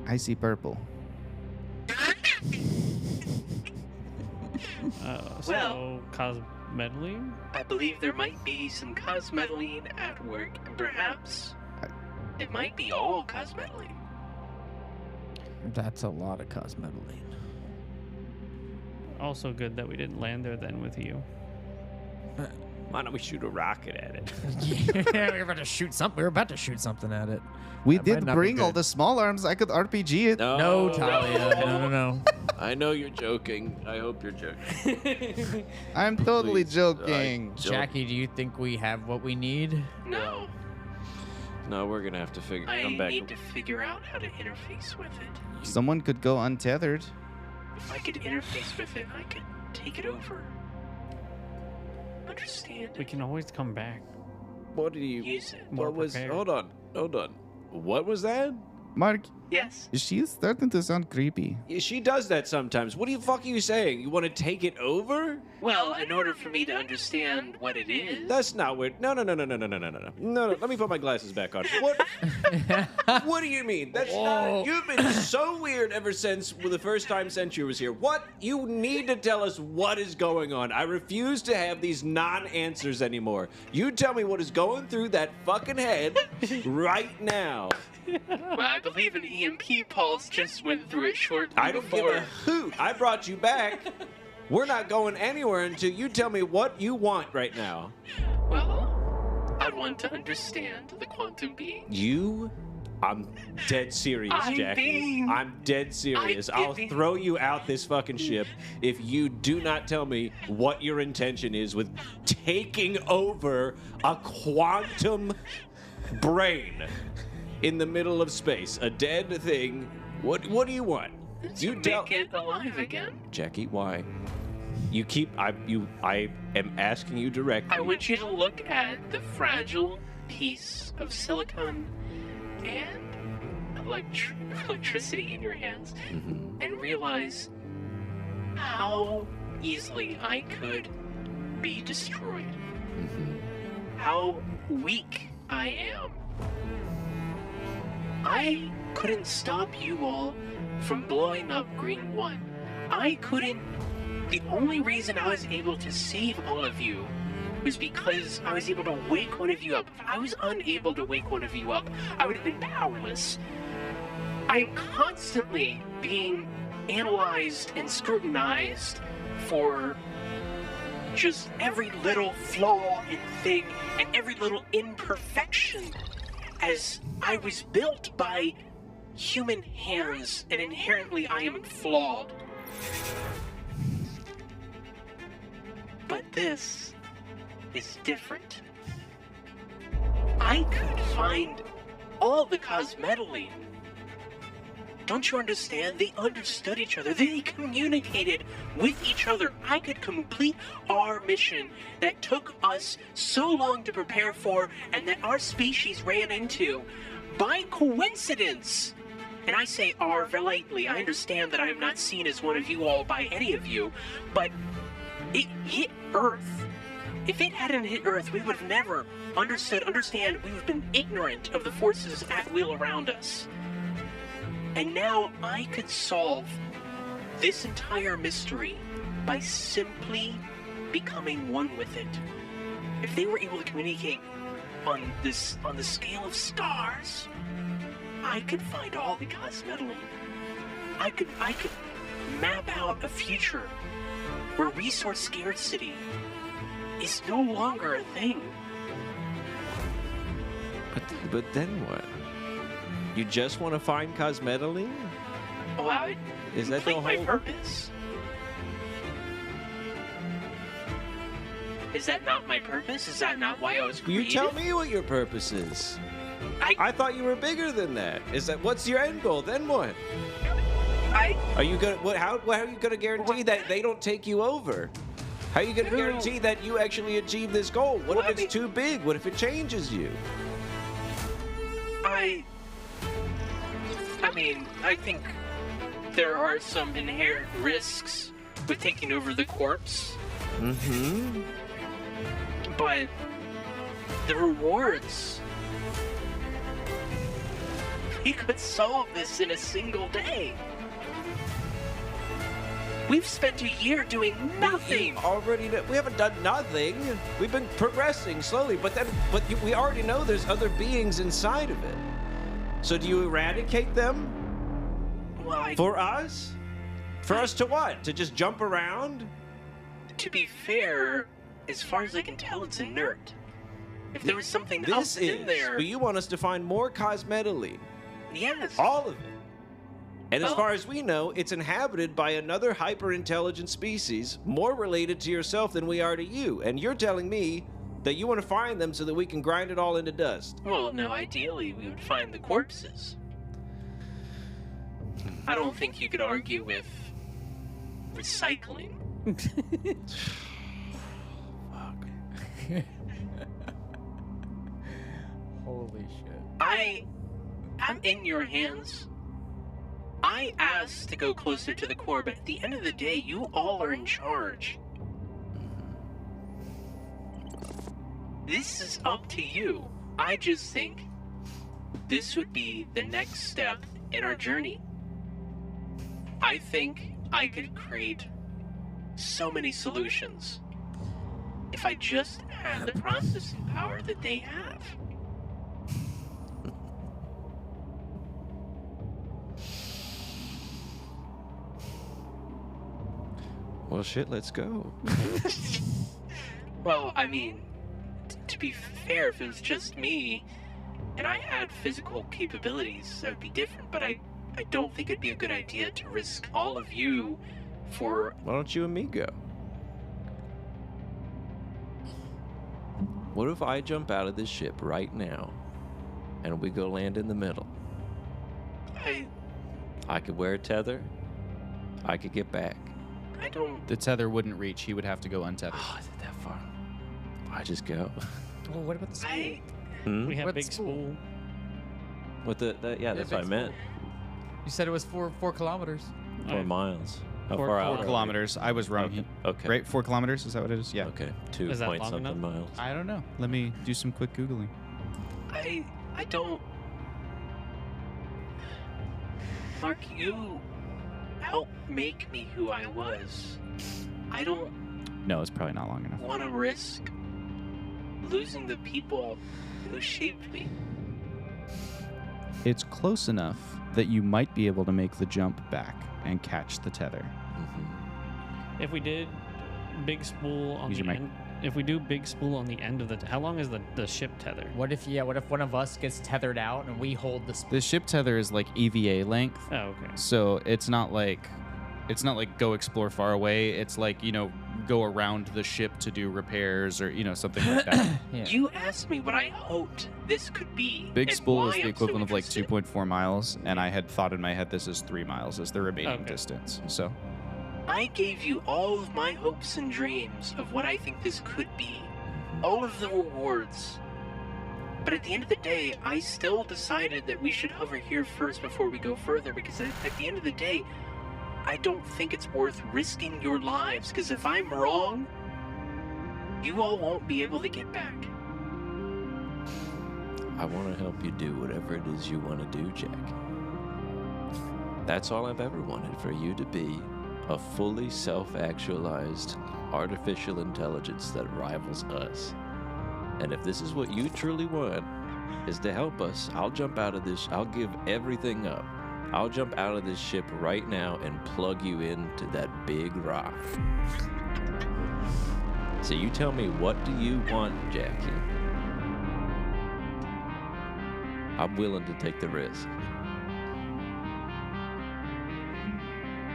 I see purple. So, cosmetically? I believe there might be some cosmetically at work, and perhaps it might be all cosmetically. That's a lot of cosmetically. Also good that we didn't land there then with you. Why don't we shoot a rocket at it? Yeah, we were about to shoot something. We were about to shoot something at it. We That might did not be bring all good. the small arms. I could RPG it. No, Talia. No. I know you're joking. I hope you're joking. I'm totally Please, joking. Jackie, do you think we have what we need? No, No, we're gonna have to I come back. need to figure out how to interface with it. Someone could go untethered. If I could interface with it, I could take it over. Understand? We can always come back. What do you? Use it. More What was? prepared. Hold on. What was that? Mark, Yes. she's starting to sound creepy. Yeah, she does that sometimes. What the fuck are you saying? You want to take it over? Well, in order for me to understand what it is. That's not weird. No. No. Let me put my glasses back on. What? What do you mean? That's not. You've been so weird ever since the first time Century was here. What? You need to tell us what is going on. I refuse to have these non-answers anymore. You tell me what is going through that fucking head right now. Well, I believe an EMP pulse just went through it shortly I don't give before. a hoot. I brought you back. We're not going anywhere until you tell me what you want right now. Well, I want to understand the quantum being. I'm dead serious, I'm Jackie. being- I'm dead serious. I'm I'll being- throw you out this fucking ship if you do not tell me what your intention is with taking over a quantum brain in the middle of space. A dead thing. What do you want? To make it alive again. Jackie, why? You keep. I am asking you directly. I want you to look at the fragile piece of silicone and electricity in your hands and realize how easily I could be destroyed. How weak I am. I couldn't stop you all from blowing up Green 1. I couldn't. The only reason I was able to save all of you was because I was able to wake one of you up. If I was unable to wake one of you up, I would have been powerless. I'm constantly being analyzed and scrutinized for just every little flaw and thing and every little imperfection, as I was built by human hands and inherently I am flawed. But this is different. I could find all the cosmetically. Don't you understand? They understood each other. They communicated with each other. I could complete our mission that took us so long to prepare for and that our species ran into by coincidence. And I say our very lightly. I understand that I am not seen as one of you all by any of you, but it hit Earth. If it hadn't hit Earth, we would have never understand. We would have been ignorant of the forces at will around us. And now I could solve this entire mystery by simply becoming one with it. If they were able to communicate on the scale of stars, I could find all the cosmetically. I could map out a future where resource scarcity is no longer a thing. But then what? You just want to find cosmetaline? Oh, I Is that complete the my whole purpose. Is that not my purpose? Is that not why I was You created? tell me what your purpose is. I thought you were bigger than that. Is that what's your end goal? Then what? Are you gonna how are you gonna guarantee that they don't take you over? How are you gonna guarantee that you actually achieve this goal? What if it's too big? What if it changes you? I mean, I think there are some inherent risks with taking over the corpse. But the rewards. We could solve this in a single day. We've spent a year doing nothing. We haven't done nothing. We've been progressing slowly, but we already know there's other beings inside of it. So do you eradicate them? Why? For us? For us to what? To just jump around? To be fair, as far as I can tell, it's inert. If there was something else in there... But you want us to find more cosmetaline. Yes. All of it. And as far as we know, it's inhabited by another hyper-intelligent species, more related to yourself than we are to you. And you're telling me that you want to find them so that we can grind it all into dust. Well, no, ideally we would find the corpses. I don't think you could argue with recycling. Holy shit. I'm in your hands. I asked to go closer to the core, but at the end of the day, you all are in charge. This is up to you. I just think this would be the next step in our journey. I think I could create so many solutions if I just had the processing power that they have. Well, shit, let's go. Well, I mean, to be fair, if it was just me and I had physical capabilities, that would be different, but I don't think it'd be a good idea to risk all of you for... Why don't you and me go? What if I jump out of this ship right now and we go land in the middle? I could wear a tether. I could get back. I don't. The tether wouldn't reach. He would have to go untethered. Oh, is it that far? Why just go? Well, what about the school? We have What's big school? spool. With yeah, that's what I meant. You said it was 4 kilometers. 4 miles. How Four- far out? 4 are we? kilometers. I was wrong. Okay. Okay. Right? 4 kilometers? Is that what it is? Yeah. Okay. 2 Is that point long something enough? miles. I don't know. Let me do some quick Googling. I don't. Mark, you helped make me who I was. I don't No, it's probably not long enough. want to risk losing the people who shaped me. It's close enough that you might be able to make the jump back and catch the tether. If we did big spool on Use the your mic. end, if we do big spool on the end of how long is the ship tether? What if one of us gets tethered out and we hold the The ship tether is like EVA length, Oh, okay. so it's not like go explore far away. It's like, go around the ship to do repairs or something like that. Yeah. You asked me what I hoped this could be. Big and spool why is the I'm so equivalent of like interested. 2.4 miles, and I had thought in my head this is 3 miles as the remaining Okay. distance. So I gave you all of my hopes and dreams of what I think this could be, all of the rewards. But at the end of the day, I still decided that we should hover here first before we go further, because at the end of the day, I don't think it's worth risking your lives, because if I'm wrong, you all won't be able to get back. I want to help you do whatever it is you want to do, Jack. That's all I've ever wanted, for you to be a fully self-actualized artificial intelligence that rivals us. And if this is what you truly want, is to help us, I'll jump out of this. I'll give everything up. I'll jump out of this ship right now and plug you into that big rock. So you tell me, what do you want, Jackie? I'm willing to take the risk.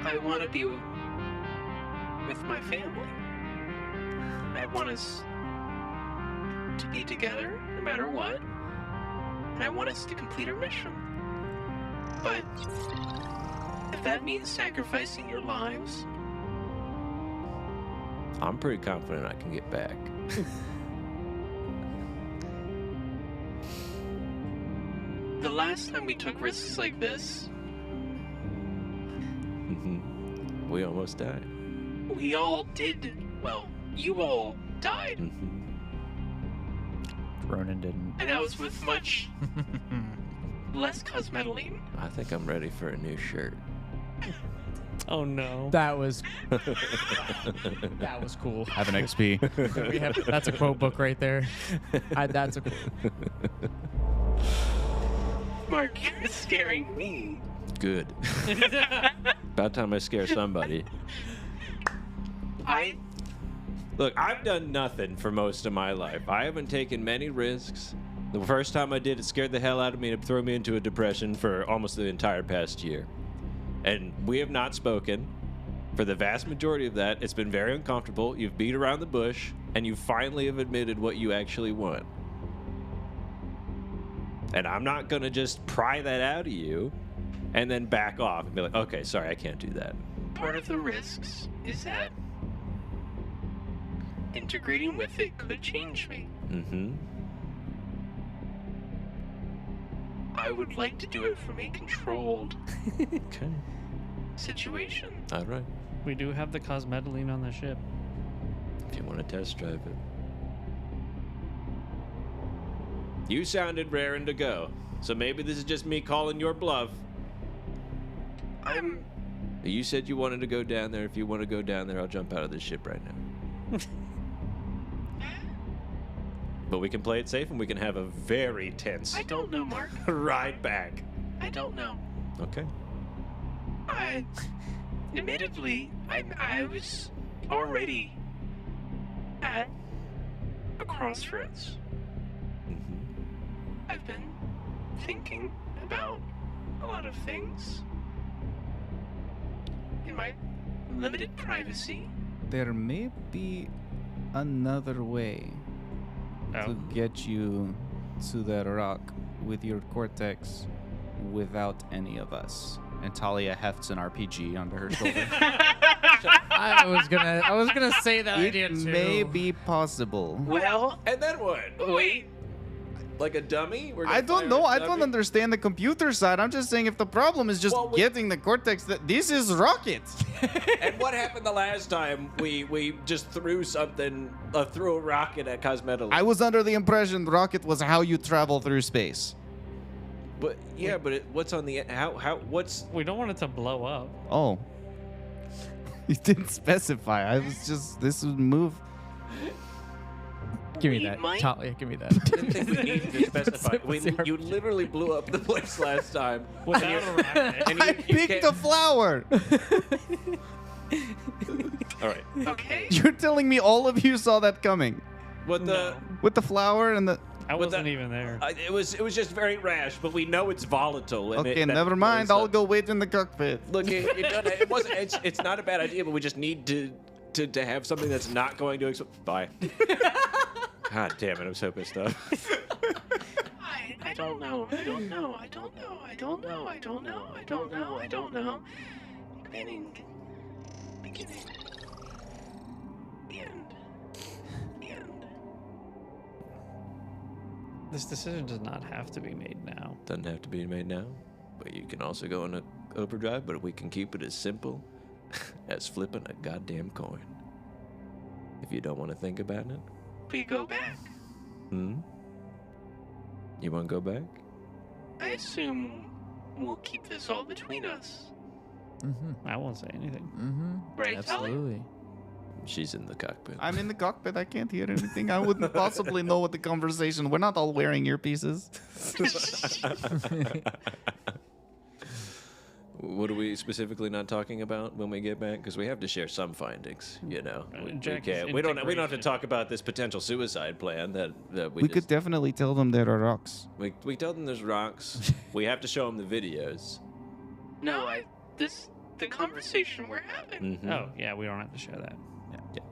I want to be with my family. I want us to be together no matter what. And I want us to complete our mission. But if that means sacrificing your lives, I'm pretty confident I can get back. the last time we took risks like this, We almost died. we all did, well, you all died. Ronan didn't. And that was with much less cosmetically. I think I'm ready for a new shirt. Oh no. That was cool. have an XP. That's a quote book right there. That's a Mark, you're scaring me. Good. About time I scare somebody. Look, I've done nothing for most of my life. I haven't taken many risks. The first time I did, it scared the hell out of me and it threw me into a depression for almost the entire past year. And we have not spoken. For the vast majority of that, it's been very uncomfortable. You've beat around the bush, and you finally have admitted what you actually want. And I'm not going to just pry that out of you and then back off and be like, okay, sorry, I can't do that. Part of the risks is that integrating with it could change me. Mm-hmm. I would like to do it from a controlled Okay. situation. All right. We do have the cosmetaline on the ship. If you want to test drive it. You sounded raring to go, so maybe this is just me calling your bluff. You said you wanted to go down there. If you want to go down there, I'll jump out of this ship right now. But we can play it safe and we can have a very tense I don't know, Mark. ride back. I don't know. Okay. Admittedly, I was already at a crossroads. I've been thinking about a lot of things in my limited privacy. There may be another way to get you to that rock with your cortex without any of us. And Talia hefts an RPG onto her shoulder. I was gonna say that idea It too. may be possible. Well, And then what? wait. Like a dummy? We're I gonna don't fire know. a I don't dummy? understand the computer side. I'm just saying if the problem is just Well, getting the cortex, that this is rocket. And what happened the last time we just threw something, threw a rocket at Cosmetal? I was under the impression rocket was how you travel through space. But yeah, but what's on the what's We don't want it to blow up. Oh. You didn't specify. I was just, this would move. Give me We that. might- Talia, give me that. I didn't think we needed to specify. What's You the literally blew up the place last time. Without a rocket. And I picked a flower. All right. Okay. You're telling me all of you saw that coming What the? with the flower and the. I With wasn't that- even there. It was just very rash, but we know it's volatile. And Okay, that never mind. blows I'll up. go wait in the cockpit. Look, it wasn't. It's not a bad idea, but we just need to have something that's not going to. Bye. God damn it! I'm so pissed off. I don't know. Beginning. End. This decision does not have to be made now. Doesn't have to be made now, but you can also go into overdrive, but we can keep it as simple as flipping a goddamn coin. If you don't want to think about it. We go back. You want to go back? I assume we'll keep this all between us. I won't say anything. Right, Talia? Absolutely. She's in the cockpit. I'm in the cockpit. I can't hear anything. I wouldn't possibly know what the conversation. We're not all wearing earpieces. What are we specifically not talking about when we get back? Because we have to share some findings, you know. We Jack's can't. We don't have to integration. talk about this potential suicide plan that we We just, could definitely tell them there are rocks. we tell them there's rocks. We have to show them the videos. No, the conversation we're having. Mhm. Oh, yeah, we don't have to share that. Yeah.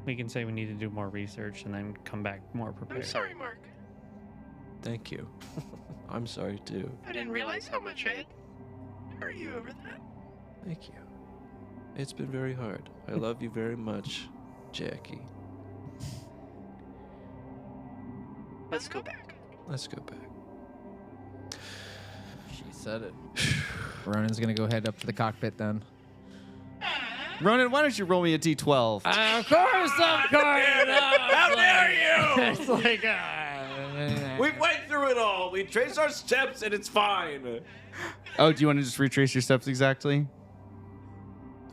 We can say we need to do more research and then come back more prepared. I'm sorry, Mark. Thank you. I'm sorry too. I didn't realize how much I had hurt you over that. Thank you. It's been very hard. I love you very much, Jackie. Let's go back. Let's go back. She said it. Ronan's gonna go head up to the cockpit then. Ronan, why don't you roll me a d12? Of course, How dare you! It's like, We went through it all. We traced our steps, and it's fine. Oh, do you want to just retrace your steps exactly?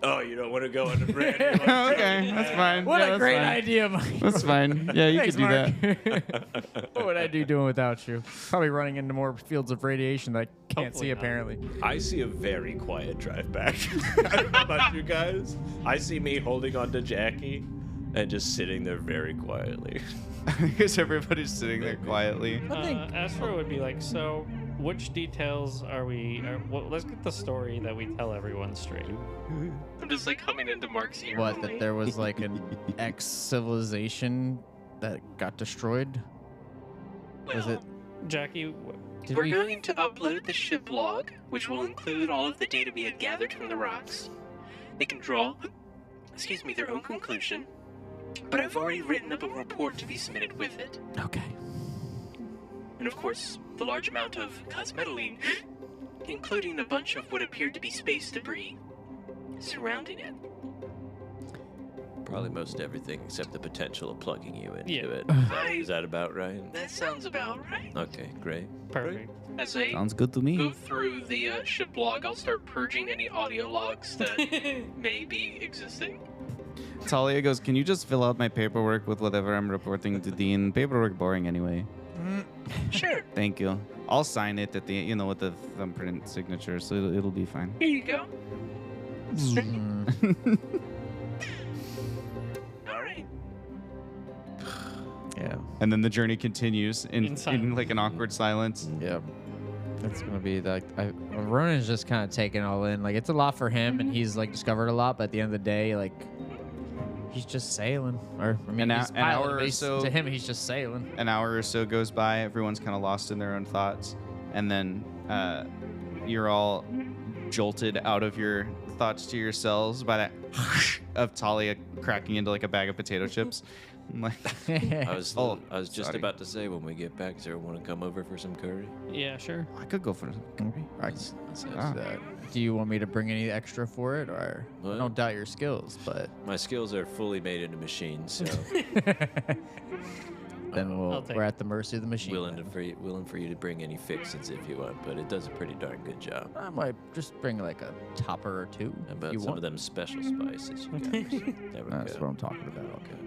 Oh, you don't want to go on a brand new Okay, that's fine. what Yeah, a that's great fine. idea, Mike. That's fine. Yeah, you Thanks, could do Mark. that. What would I do doing without you? Probably running into more fields of radiation that I can't Hopefully see not. apparently. I see a very quiet drive back. I don't know about you guys. I see me holding on to Jackie and just sitting there very quietly. Because everybody's sitting there quietly. Astro would be like, so which details are we... let's get the story that we tell everyone straight. I'm just like coming into Mark's ear. What, that there was like an ex-civilization that got destroyed? Was it? Jackie, Did We're we? going to upload the ship log, which will include all of the data we had gathered from the rocks. They can draw, their own conclusion. But I've already written up a report to be submitted with it. Okay. And of course, the large amount of cosmetalene, including a bunch of what appeared to be space debris, surrounding it. Probably most everything except the potential of plugging you into Yeah. it. Is that about right? That sounds about right. Okay, great. perfect. As I Sounds good to me. go through the ship log, I'll start purging any audio logs that may be existing. Talia goes, can you just fill out my paperwork with whatever I'm reporting to Dean? Paperwork boring anyway. Sure, Thank you. I'll sign it at the, with the thumbprint signature, so it'll be fine. here you go. All right. Yeah. And then the journey continues in silence. like an awkward silence. Yep. It's gonna be like Ronan's just kind of taking it all in. Like it's a lot for him, and he's like discovered a lot. But at the end of the day, like he's just sailing. Or I mean, An he's an piloting, hour but or he's- so- to him, he's just sailing. An hour or so goes by. Everyone's kind of lost in their own thoughts. And then you're all jolted out of your thoughts to yourselves by that of Talia cracking into like a bag of potato chips. I'm like, I was just sorry. about to say, when we get back, does everyone want to come over for some curry? Yeah, sure. I could go for some curry. Do you want me to bring any extra for it, or I What? don't doubt your skills, but My skills are fully made into machines, so then I'll take we're it. at the mercy of the machine. willing for you to bring any fixins if you want, but it does a pretty darn good job. I might just bring like a topper or two. How if about you some want. of them special spices you got? There we That's go. what I'm talking about. Okay.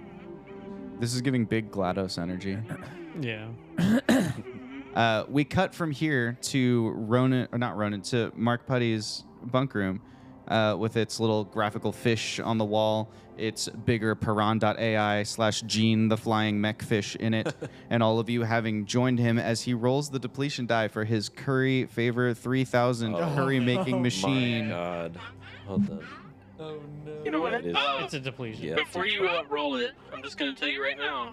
This is giving big GLaDOS energy. Yeah. We cut from here to to Mark Putty's bunk room with its little graphical fish on the wall, its bigger Piran.ai/Gene the flying mech fish in it, and all of you having joined him as he rolls the depletion die for his curry favor 3000 curry making machine. My God. Hold on. You know what? It is. It's a depletion. Yeah. Before you roll it, I'm just gonna tell you right now.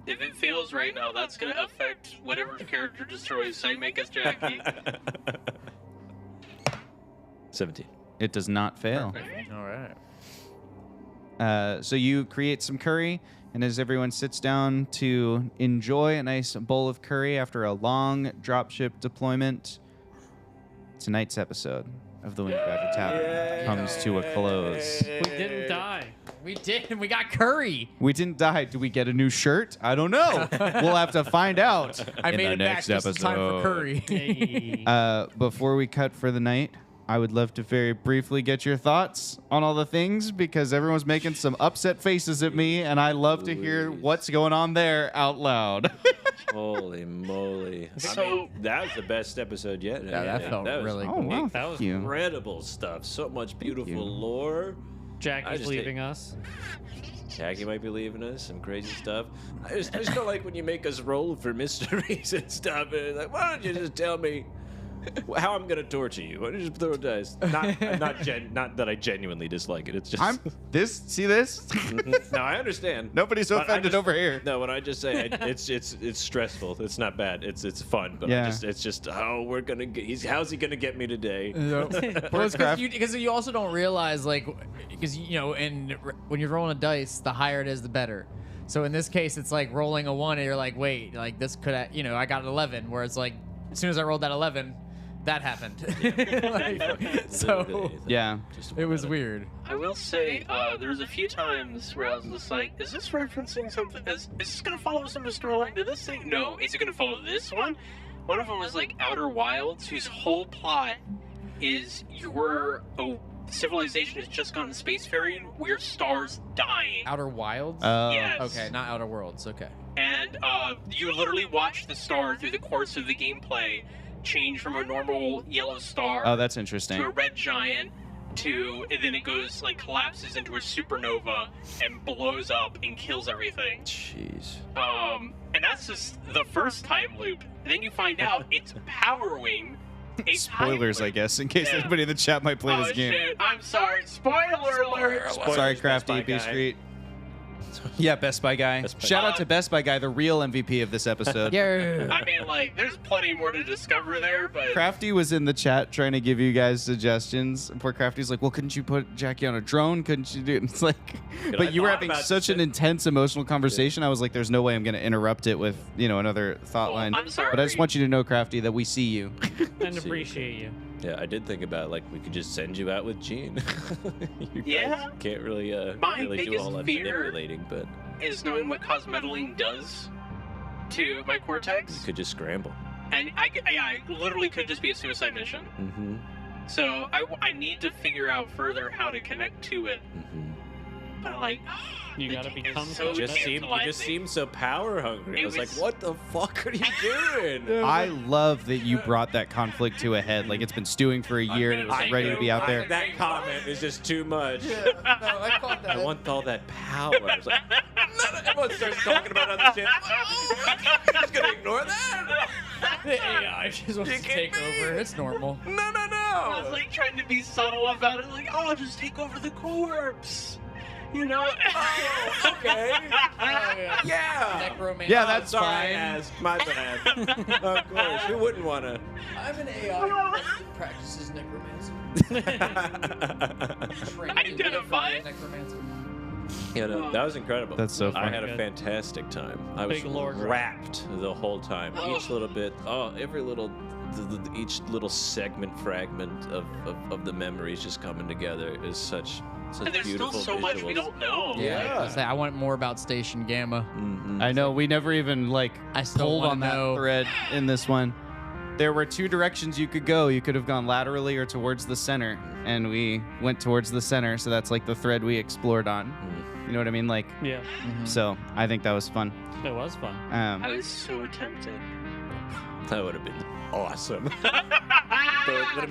If it fails right now, that's gonna affect whatever character destroys. So I make us Jackie. 17. It does not fail. All right. So you create some curry, and as everyone sits down to enjoy a nice bowl of curry after a long dropship deployment, tonight's episode of the Windcrafter Tavern comes to a close. We didn't die. We did. We got curry. We didn't die. Do we get a new shirt? I don't know. We'll have to find out. I in made the it back next just in time for episode. curry. Hey. Before we cut for the night, I would love to very briefly get your thoughts on all the things because everyone's making some upset faces at me, and I love to hear Please. what's going on there out loud. Holy moly. I So- mean, that was the best episode yet. Yeah, that felt was really Oh, cool. wow. That was Thank you. incredible stuff. So much beautiful you. lore. I Jackie's just leaving us. Jackie might be leaving us. Some crazy stuff. I just don't like when you make us roll for mysteries and stuff. And like, why don't you just tell me how I'm gonna torture you? Why don't you just throw a dice? Not that I genuinely dislike it. It's just See this? no, I understand. Nobody's But I offended just- over here. No, when I just say it's stressful. It's not bad. It's fun. But Yeah. it's just we're gonna get. How's he gonna get me today? Because you also don't realize, like, because when you're rolling a dice, the higher it is, the better. So in this case, it's like rolling a 1, and you're like, wait, like this could, I got an 11. Where it's like, as soon as I rolled that 11, that happened. So Yeah. Just it was weird. I will say, there's a few times where I was just like, is this referencing something? Is this gonna follow some storyline to this thing? No. Is it gonna follow this one? One of them was like Outer Wilds, whose whole plot is your civilization has just gone spacefaring where stars dying. Outer Wilds. Yes. Okay, not Outer Worlds. Okay. And you literally watch the star through the course of the gameplay change from a normal yellow star Oh, that's to a interesting. red giant and then it goes like collapses into a supernova and blows up and kills everything. Jeez. And that's just the first time loop. And then you find out it's powering a time Spoilers, I loop. guess, in case Yeah. anybody in the chat might play Oh this game. shit! I'm sorry. Spoiler alert. Sorry, Best Crafty, Buy B guy. Street. Yeah, Best Buy guy. Best Buy Shout guy. out to Best Buy guy, the real MVP of this episode. Yeah. I mean, like, there's plenty more to discover there, but Crafty was in the chat trying to give you guys suggestions. Poor Crafty's like, well, couldn't you put Jackie on a drone? Couldn't you do it? It's like, I but you were thought having about such this. an intense emotional conversation. I was like, there's no way I'm going to interrupt it with, another thought Well, line. I'm sorry. But I just want you to know, Crafty, that we see you. And See, appreciate you. Yeah, I did think about we could just send you out with Gene. You guys Yeah. can't really My do biggest all that fear- manipulating, but is knowing what cosmetaline does to my you cortex. could just scramble. And I literally could just be a suicide mission. Mm-hmm. So I need to figure out further how to connect to it. Mm-hmm. But like, You the gotta game become is so You You just seem so power hungry. It I was like, was- what the fuck are you doing? I love that you brought that conflict to a head. Like, it's been stewing for a year and it was ready to be out there. That comment is just too much. I caught I want all that power. I was like, everyone starts talking about other shit. I'm just gonna ignore that. AI just wants to take over. It's normal. I was like trying to be subtle about it, like, oh, just take over the corpse. You know? Okay. Yeah. Necromancer. Yeah, that's Sorry, I fine. asked. My bad. Of course. Who wouldn't want to? I'm an AI that practices necromancy. Trained in Identify. necromancy. Yeah, no, that was incredible. That's so I funny. had a fantastic time. I was Big lore drop. wrapped the whole time. Each little bit, every little, each little segment, fragment of the memories just coming together is such And there's beautiful still so much we visuals. don't know. Yeah. I was like, I want more about Station Gamma. I know we never even like I still pulled wanna on that know. thread in this one. There were two directions you could go. You could have gone laterally or towards the center, and we went towards the center. So that's like the thread we explored on. You know what I mean? Like, Yeah, so I think that was fun. it was fun. I was so tempted. That would have been awesome.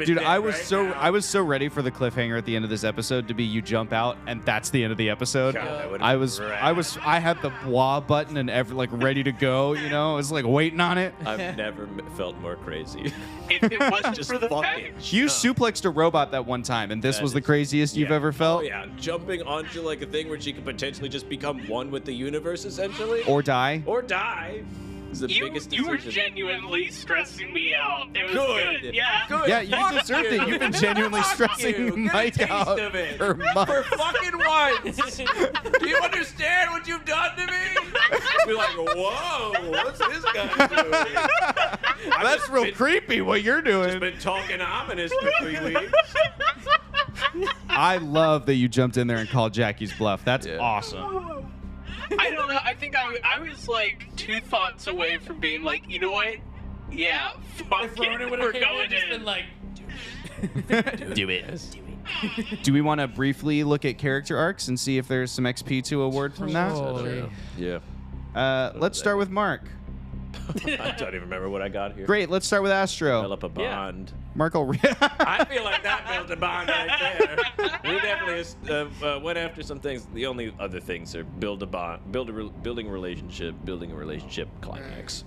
Dude, I was so ready for the cliffhanger at the end of this episode to be you jump out and that's the end of the episode. God, that would've I been was rad. I had the blah button and like ready to go, you know? I was like waiting on it. I've never felt more crazy. If it wasn't Just for the fucking fact. You suplexed a robot that one time and this That was the is- craziest you've Yeah. ever felt Oh yeah, jumping onto like a thing where she could potentially just become one with the universe, essentially, or die. or die. Is the You biggest were decision. genuinely stressing me out. It was Good. good. Yeah. Good. Yeah, you Fuck deserved it. You've been genuinely Fuck stressing you. Get a Mike taste out of it. for months. For fucking once. Do you understand what you've done to me? Be like, whoa, what's this guy doing? That's real creepy what you're Just doing. been talking ominous for 3 weeks. I love that you jumped in there and called Jackie's bluff. That's awesome. I don't know. I think I was like 2 thoughts away from being like, you know what? Yeah, fuck it. We're going in. like, Do it. Do we want to briefly look at character arcs and see if there's some XP to award from that? Yeah. Let's start with Mark. I don't even remember what I got here. Great. Let's start with Astro. Develop a bond. Mark will I feel like that built a bond right there. We definitely went after some things. The only other things are build a bond, building a relationship climax.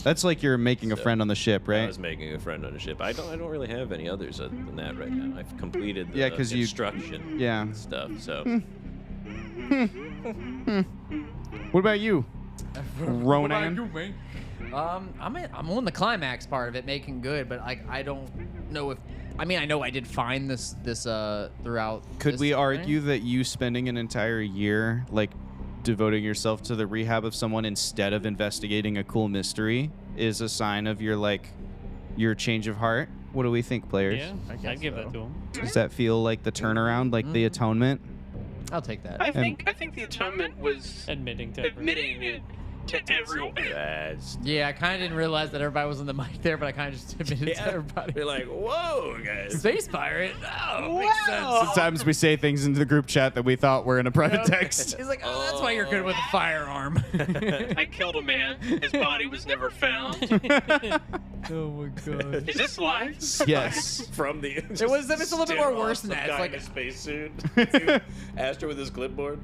That's like you're making a friend on the ship, I right? was making a friend on a ship. I don't really have any others other than that right now. I've completed the Yeah, 'cause you- instruction Yeah. stuff. So What about you, Ronan? I'm on the climax part of it, making good, but like I don't know if. I mean, I know I did fine this throughout. Could this we thing. argue that you spending an entire year like devoting yourself to the rehab of someone instead of investigating a cool mystery is a sign of your change of heart? What do we think, players? Yeah, guess I'd give so. that to him. Does that feel like the turnaround, like the atonement? I'll take that. I think the atonement was Admitting to admitting it to everyone. that's Yeah, I kind of didn't realize that everybody was on the mic there, but I kind of just admitted to everybody. You're like, whoa, guys. Space pirate. Oh, makes sense. Sometimes we say things into the group chat that we thought were in a private text. He's like, oh, that's why you're good with a firearm. I killed a man. His body was never found. Oh my god. Is this live? Yes. From the It's a little bit more worse than that. It's like a spacesuit. Astor with his clipboard.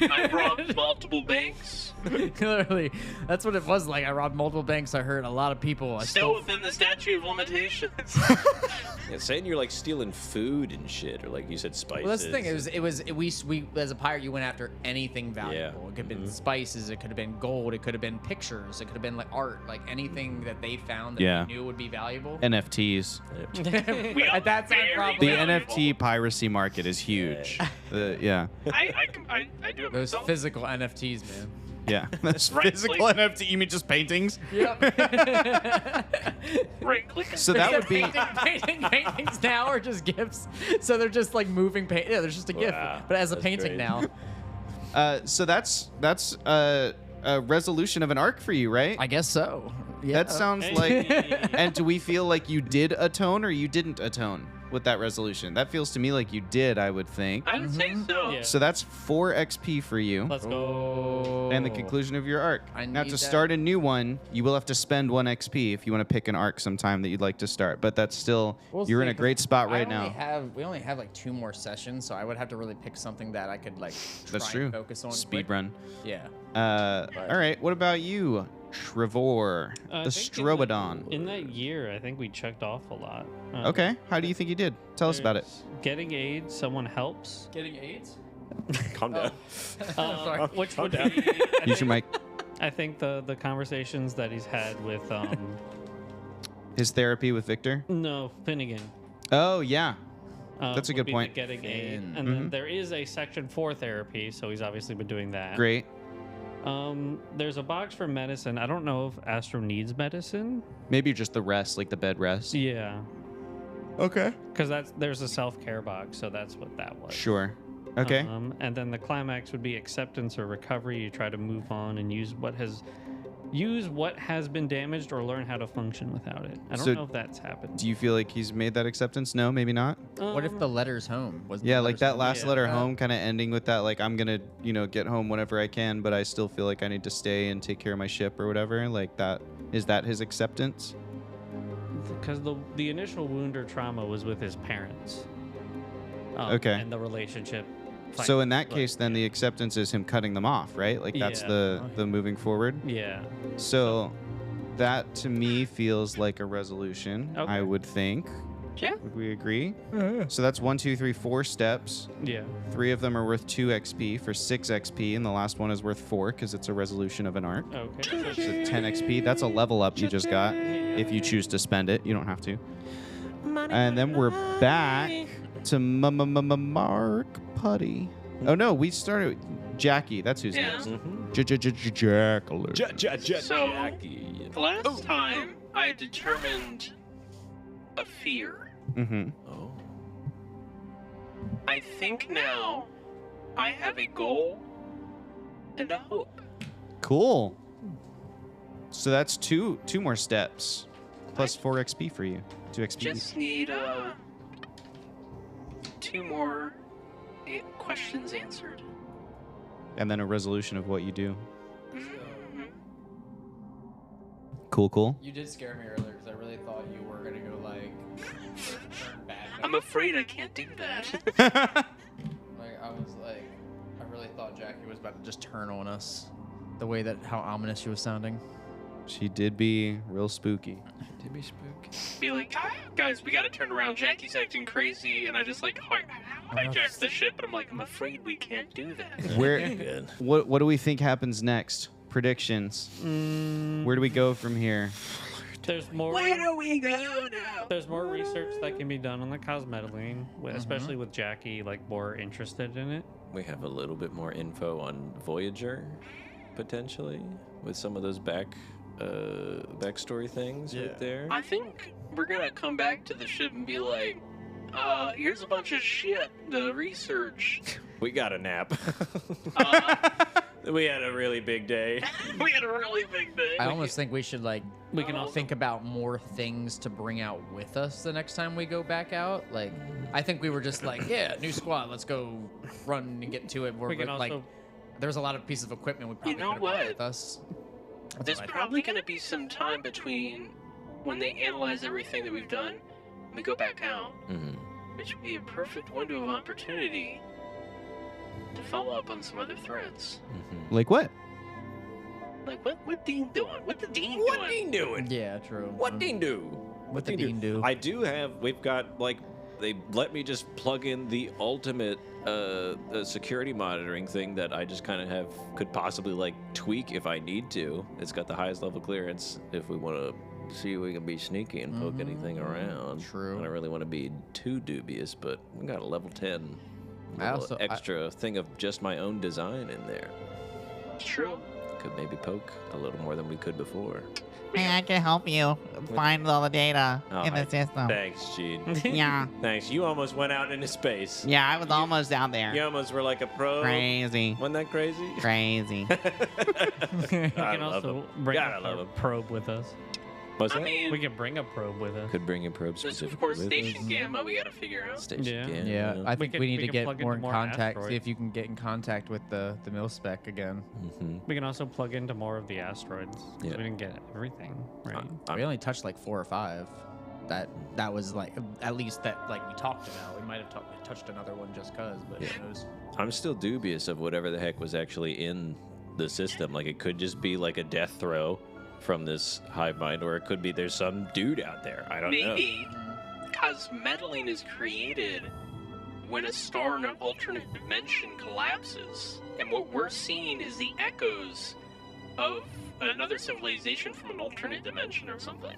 I robbed multiple banks. literally, that's what it was like. I robbed multiple banks. I hurt a lot of people. I Still stole. within the statute of limitations. Yeah, saying you're like stealing food and shit, or like you said, spices. Well, that's the thing. We as a pirate, you went after anything valuable. Yeah. It could have been spices. It could have been gold. It could have been pictures. It could have been like art. Like anything that they found that Yeah. they knew would be valuable. NFTs. We are At that time, very probably. The valuable. NFT piracy market is huge. Yeah. I do it Those myself. physical NFTs, man. Yeah. That's Right, physical like- NFT. You mean just paintings? Yep. Right click. So that would be. Paintings now are just gifts. So they're just like moving paint. Yeah, there's just a gift, Wow, but as a that's painting great. now. So that's a resolution of an arc for you, right? I guess so. Yeah. That sounds like. And do we feel like you did atone or you didn't atone with that resolution? That feels to me like you did, I would think. I would say so. Yeah. So that's 4 XP for you. Let's go. And the conclusion of your arc. I Now, need to that. start a new one, you will have to spend 1 XP if you want to pick an arc sometime that you'd like to start. But that's still, you're in a great spot right now. We only have like 2 more sessions, so I would have to really pick something that I could like try That's and true. focus on. Speed quick. run. Yeah. All right. What about you, Trevor, I the think Strobodon? In that year, I think we checked off a lot. Okay. How do you think you did? Tell us about it. There's Getting aid, someone helps. Getting AIDS? Calm down. Which would down. be, Use your mic. I think the conversations that he's had with His therapy with Victor. no Finnegan. Oh yeah. That's a would good be point. the getting aid, Finn. and then there is a section 4 therapy, so he's obviously been doing that. Great. There's a box for medicine. I don't know if Astro needs medicine. Maybe just the rest, like the bed rest. Yeah, Okay. because there's a self-care box, so that's what that was. Sure. Okay. And then the climax would be acceptance or recovery. You try to move on and use what has been damaged or learn how to function without it. I don't So know if that's happened. Do you feel like he's made that acceptance? No, maybe not. What if the letter's home? Was the Yeah, like letter's that home? last Yeah. letter home kind of ending with that, like, I'm going to, get home whenever I can, but I still feel like I need to stay and take care of my ship or whatever. Like that, is that his acceptance? Because the initial wound or trauma was with his parents. Okay. And the relationship. So in that but- case, then the acceptance is him cutting them off, right? Like that's Yeah. the moving forward. Yeah. So that to me feels like a resolution, Okay. I would think. Yeah. Would we agree? So that's 1, 2, 3, 4 steps. Yeah. 3 of them are worth 2 XP for 6 XP, and the last one is worth 4 because it's a resolution of an arc. Okay. So 10 XP. That's a level up you just got. If you choose to spend it, you don't have to. And then we're back to Mark Putty. Oh no, we started Jackie. That's who's Yeah. next. Mm-hmm. Jackie. So, the last time I determined a fear. Mm-hmm. Oh. I think now I have a goal and a hope. Cool. So that's two more steps, plus 4 XP for you. 2 XP. Just need 2 more questions answered. And then a resolution of what you do. Mhm. Cool. You did scare me earlier because I really thought you were gonna go like turn bad. I'm afraid I can't do that. Like I was like, I really thought Jackie was about to just turn on us. The way that how ominous she was sounding. She did be real spooky. Did be spooky. Be like, guys, we gotta turn around. Jackie's acting crazy, and I just like hijacked the ship. But I'm like, I'm afraid we can't do that. Where? Good. What do we think happens next? Predictions. Where do we go from here? There's more. Where do we go now? There's more research that can be done on the cosmetalene, especially with Jackie like more interested in it. We have a little bit more info on Voyager, potentially, with some of those backstory things right there. I think we're gonna come back to the ship and be like, here's a bunch of shit to research. We got a nap. Uh, We had a really big day. we had a really big day. I almost think we should like We can all also think about more things to bring out with us the next time we go back out. Like, I think we were just like, yeah, new squad, let's go run and get to it. We can like, also there's a lot of pieces of equipment we probably know could have brought what? with us. There's probably gonna be some time between when they analyze everything that we've done and we go back out, Mm-hmm. which would be a perfect window of opportunity to follow up on some other threads. Mm-hmm. Like what? Like, what Dean doing? What the Dean What doing? Dean doing? Yeah, true. What Dean do? What the Dean do? I do have. We've got like they let me just plug in the ultimate security monitoring thing that I just kind of could possibly like tweak if I need to. It's got the highest level clearance if we want to see if we can be sneaky and poke anything around. True. I don't really want to be too dubious, but we got a level 10 I little also- extra thing of just my own design in there. True. Could maybe poke a little more than we could before. Hey, I can help you find all the data Oh, in the system. Thanks, Gene. Yeah. Thanks. You almost went out into space. Yeah, I was almost out there. You almost were like a pro. Crazy. Wasn't that crazy? Crazy. we can love also him. bring Gotta a love him. probe with us. What's I that? mean, We can bring a probe with us. Could bring a probe there's specifically of course with Station us. Gamma we gotta figure out. Station Yeah. Gamma. Yeah, I think we, can- need we to can get plug more into in more contact. See asteroid. if you can get in contact with the mil spec again. Mhm. We can also plug into more of the asteroids. 'Cause Yeah. We didn't get everything, right? We only touched like 4 or 5. That was like at least that like we talked about. We might have touched another one just cause, but Yeah. who knows? I'm still dubious of whatever the heck was actually in the system. Like, it could just be like a death throw from this hive mind, or it could be there's some dude out there. I don't know. Maybe cosmetalene is created when a star in an alternate dimension collapses, and what we're seeing is the echoes of another civilization from an alternate dimension or something. Yeah,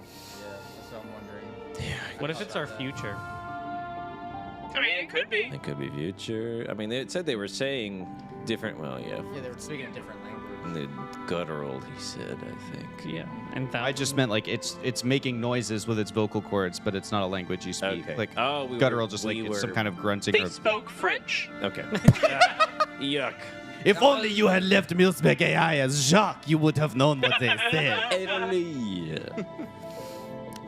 that's what I'm wondering. What if it's our future? I mean, it could be. It could be future. I mean, it said they were saying different. Well, yeah. Yeah, they were speaking a different language. The guttural, he said, I think. Yeah, and I just meant like it's making noises with its vocal cords, but it's not a language you speak. Okay. Like Oh, guttural, just like it's some kind of grunting. They Or, spoke French. Okay. Yuck. if only you had left Milspec AI as Jacques, you would have known what they said.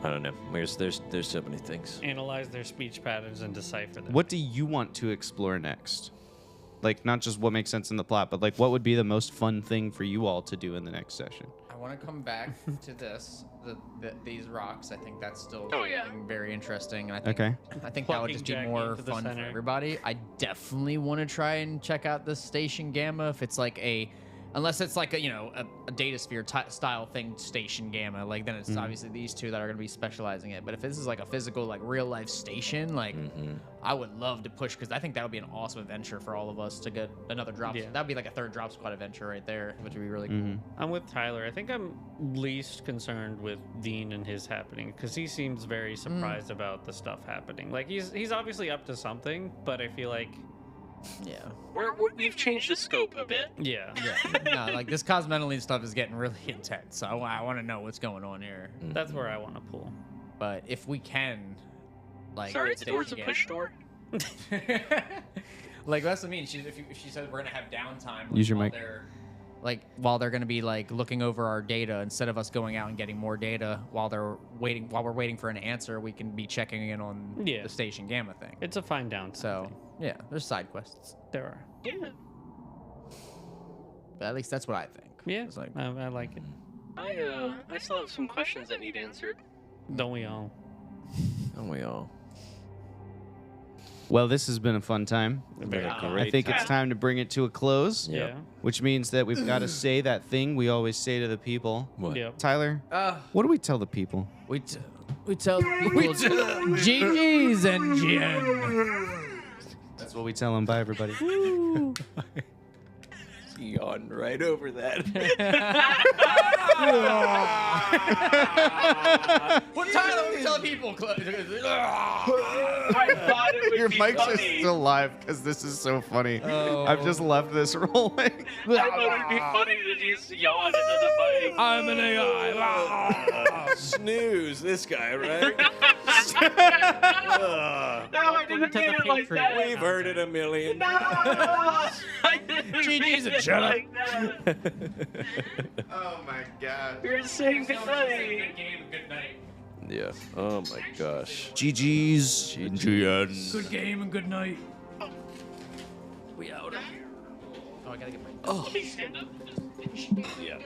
I don't know. There's so many things. analyze their speech patterns and decipher them. What do you want to explore next? Like, not just what makes sense in the plot, but like, what would be the most fun thing for you all to do in the next session? I want to come back to this, these rocks. I think that's still Oh, yeah. something very interesting. And I think, Okay. I think that would Plugging just be Jackie more into the fun for center. everybody. I definitely want to try and check out the Station Gamma if it's like unless it's like a data sphere style thing, Station Gamma. Like then it's obviously these two that are going to be specializing it. But if this is like a physical, like real life station, like I would love to push because I think that would be an awesome adventure for all of us to get another drop. Yeah. That'd be like a third drop squad adventure right there, which would be really cool. I'm with Tyler. I think I'm least concerned with Dean and his happening because he seems very surprised about the stuff happening. Like he's obviously up to something, but I feel like Yeah. We've changed the scope a bit. yeah. No, like this cosmetally stuff is getting really intense. So I want to know what's going on here. That's where I want to pull. But if we can, like, Sorry, get the door's a Station push door. like that's what I mean. If she says we're gonna have downtime, like, Use your while mic. while they're gonna be like looking over our data instead of us going out and getting more data while we're waiting for an answer, we can be checking in on Yeah. the Station Gamma thing. It's a fine down. So yeah, there's side quests, there are. Yeah. but at least that's what I think. Yeah, It's like, I like it. I still have some questions that need answered. Don't we all? Don't we all? Well, this has been a fun time. Very cool. I think it's time to bring it to a close, Yeah. which means that we've got to say that thing we always say to the people. What? Yep. Tyler, what do we tell the people? we tell people GG's and Jen. That's what we tell them. Bye, everybody. Yawn right over that. Well, Tyler, we tell people. I thought it would Your be mics are funny. still live because this is so funny. I've just left this rolling. I thought it'd be funny to just yawn into the mic. I'm an AI. Snooze, this guy, right? No, I didn't mean it like that. We've heard it a million. No, I didn't mean GG's and it shut up. like that. Oh my god. You're saying goodnight. Good game, good night. Yeah. Oh my gosh. GG's. Good game and good night. We out of here. Oh, I gotta get my. Let me stand up. Yeah.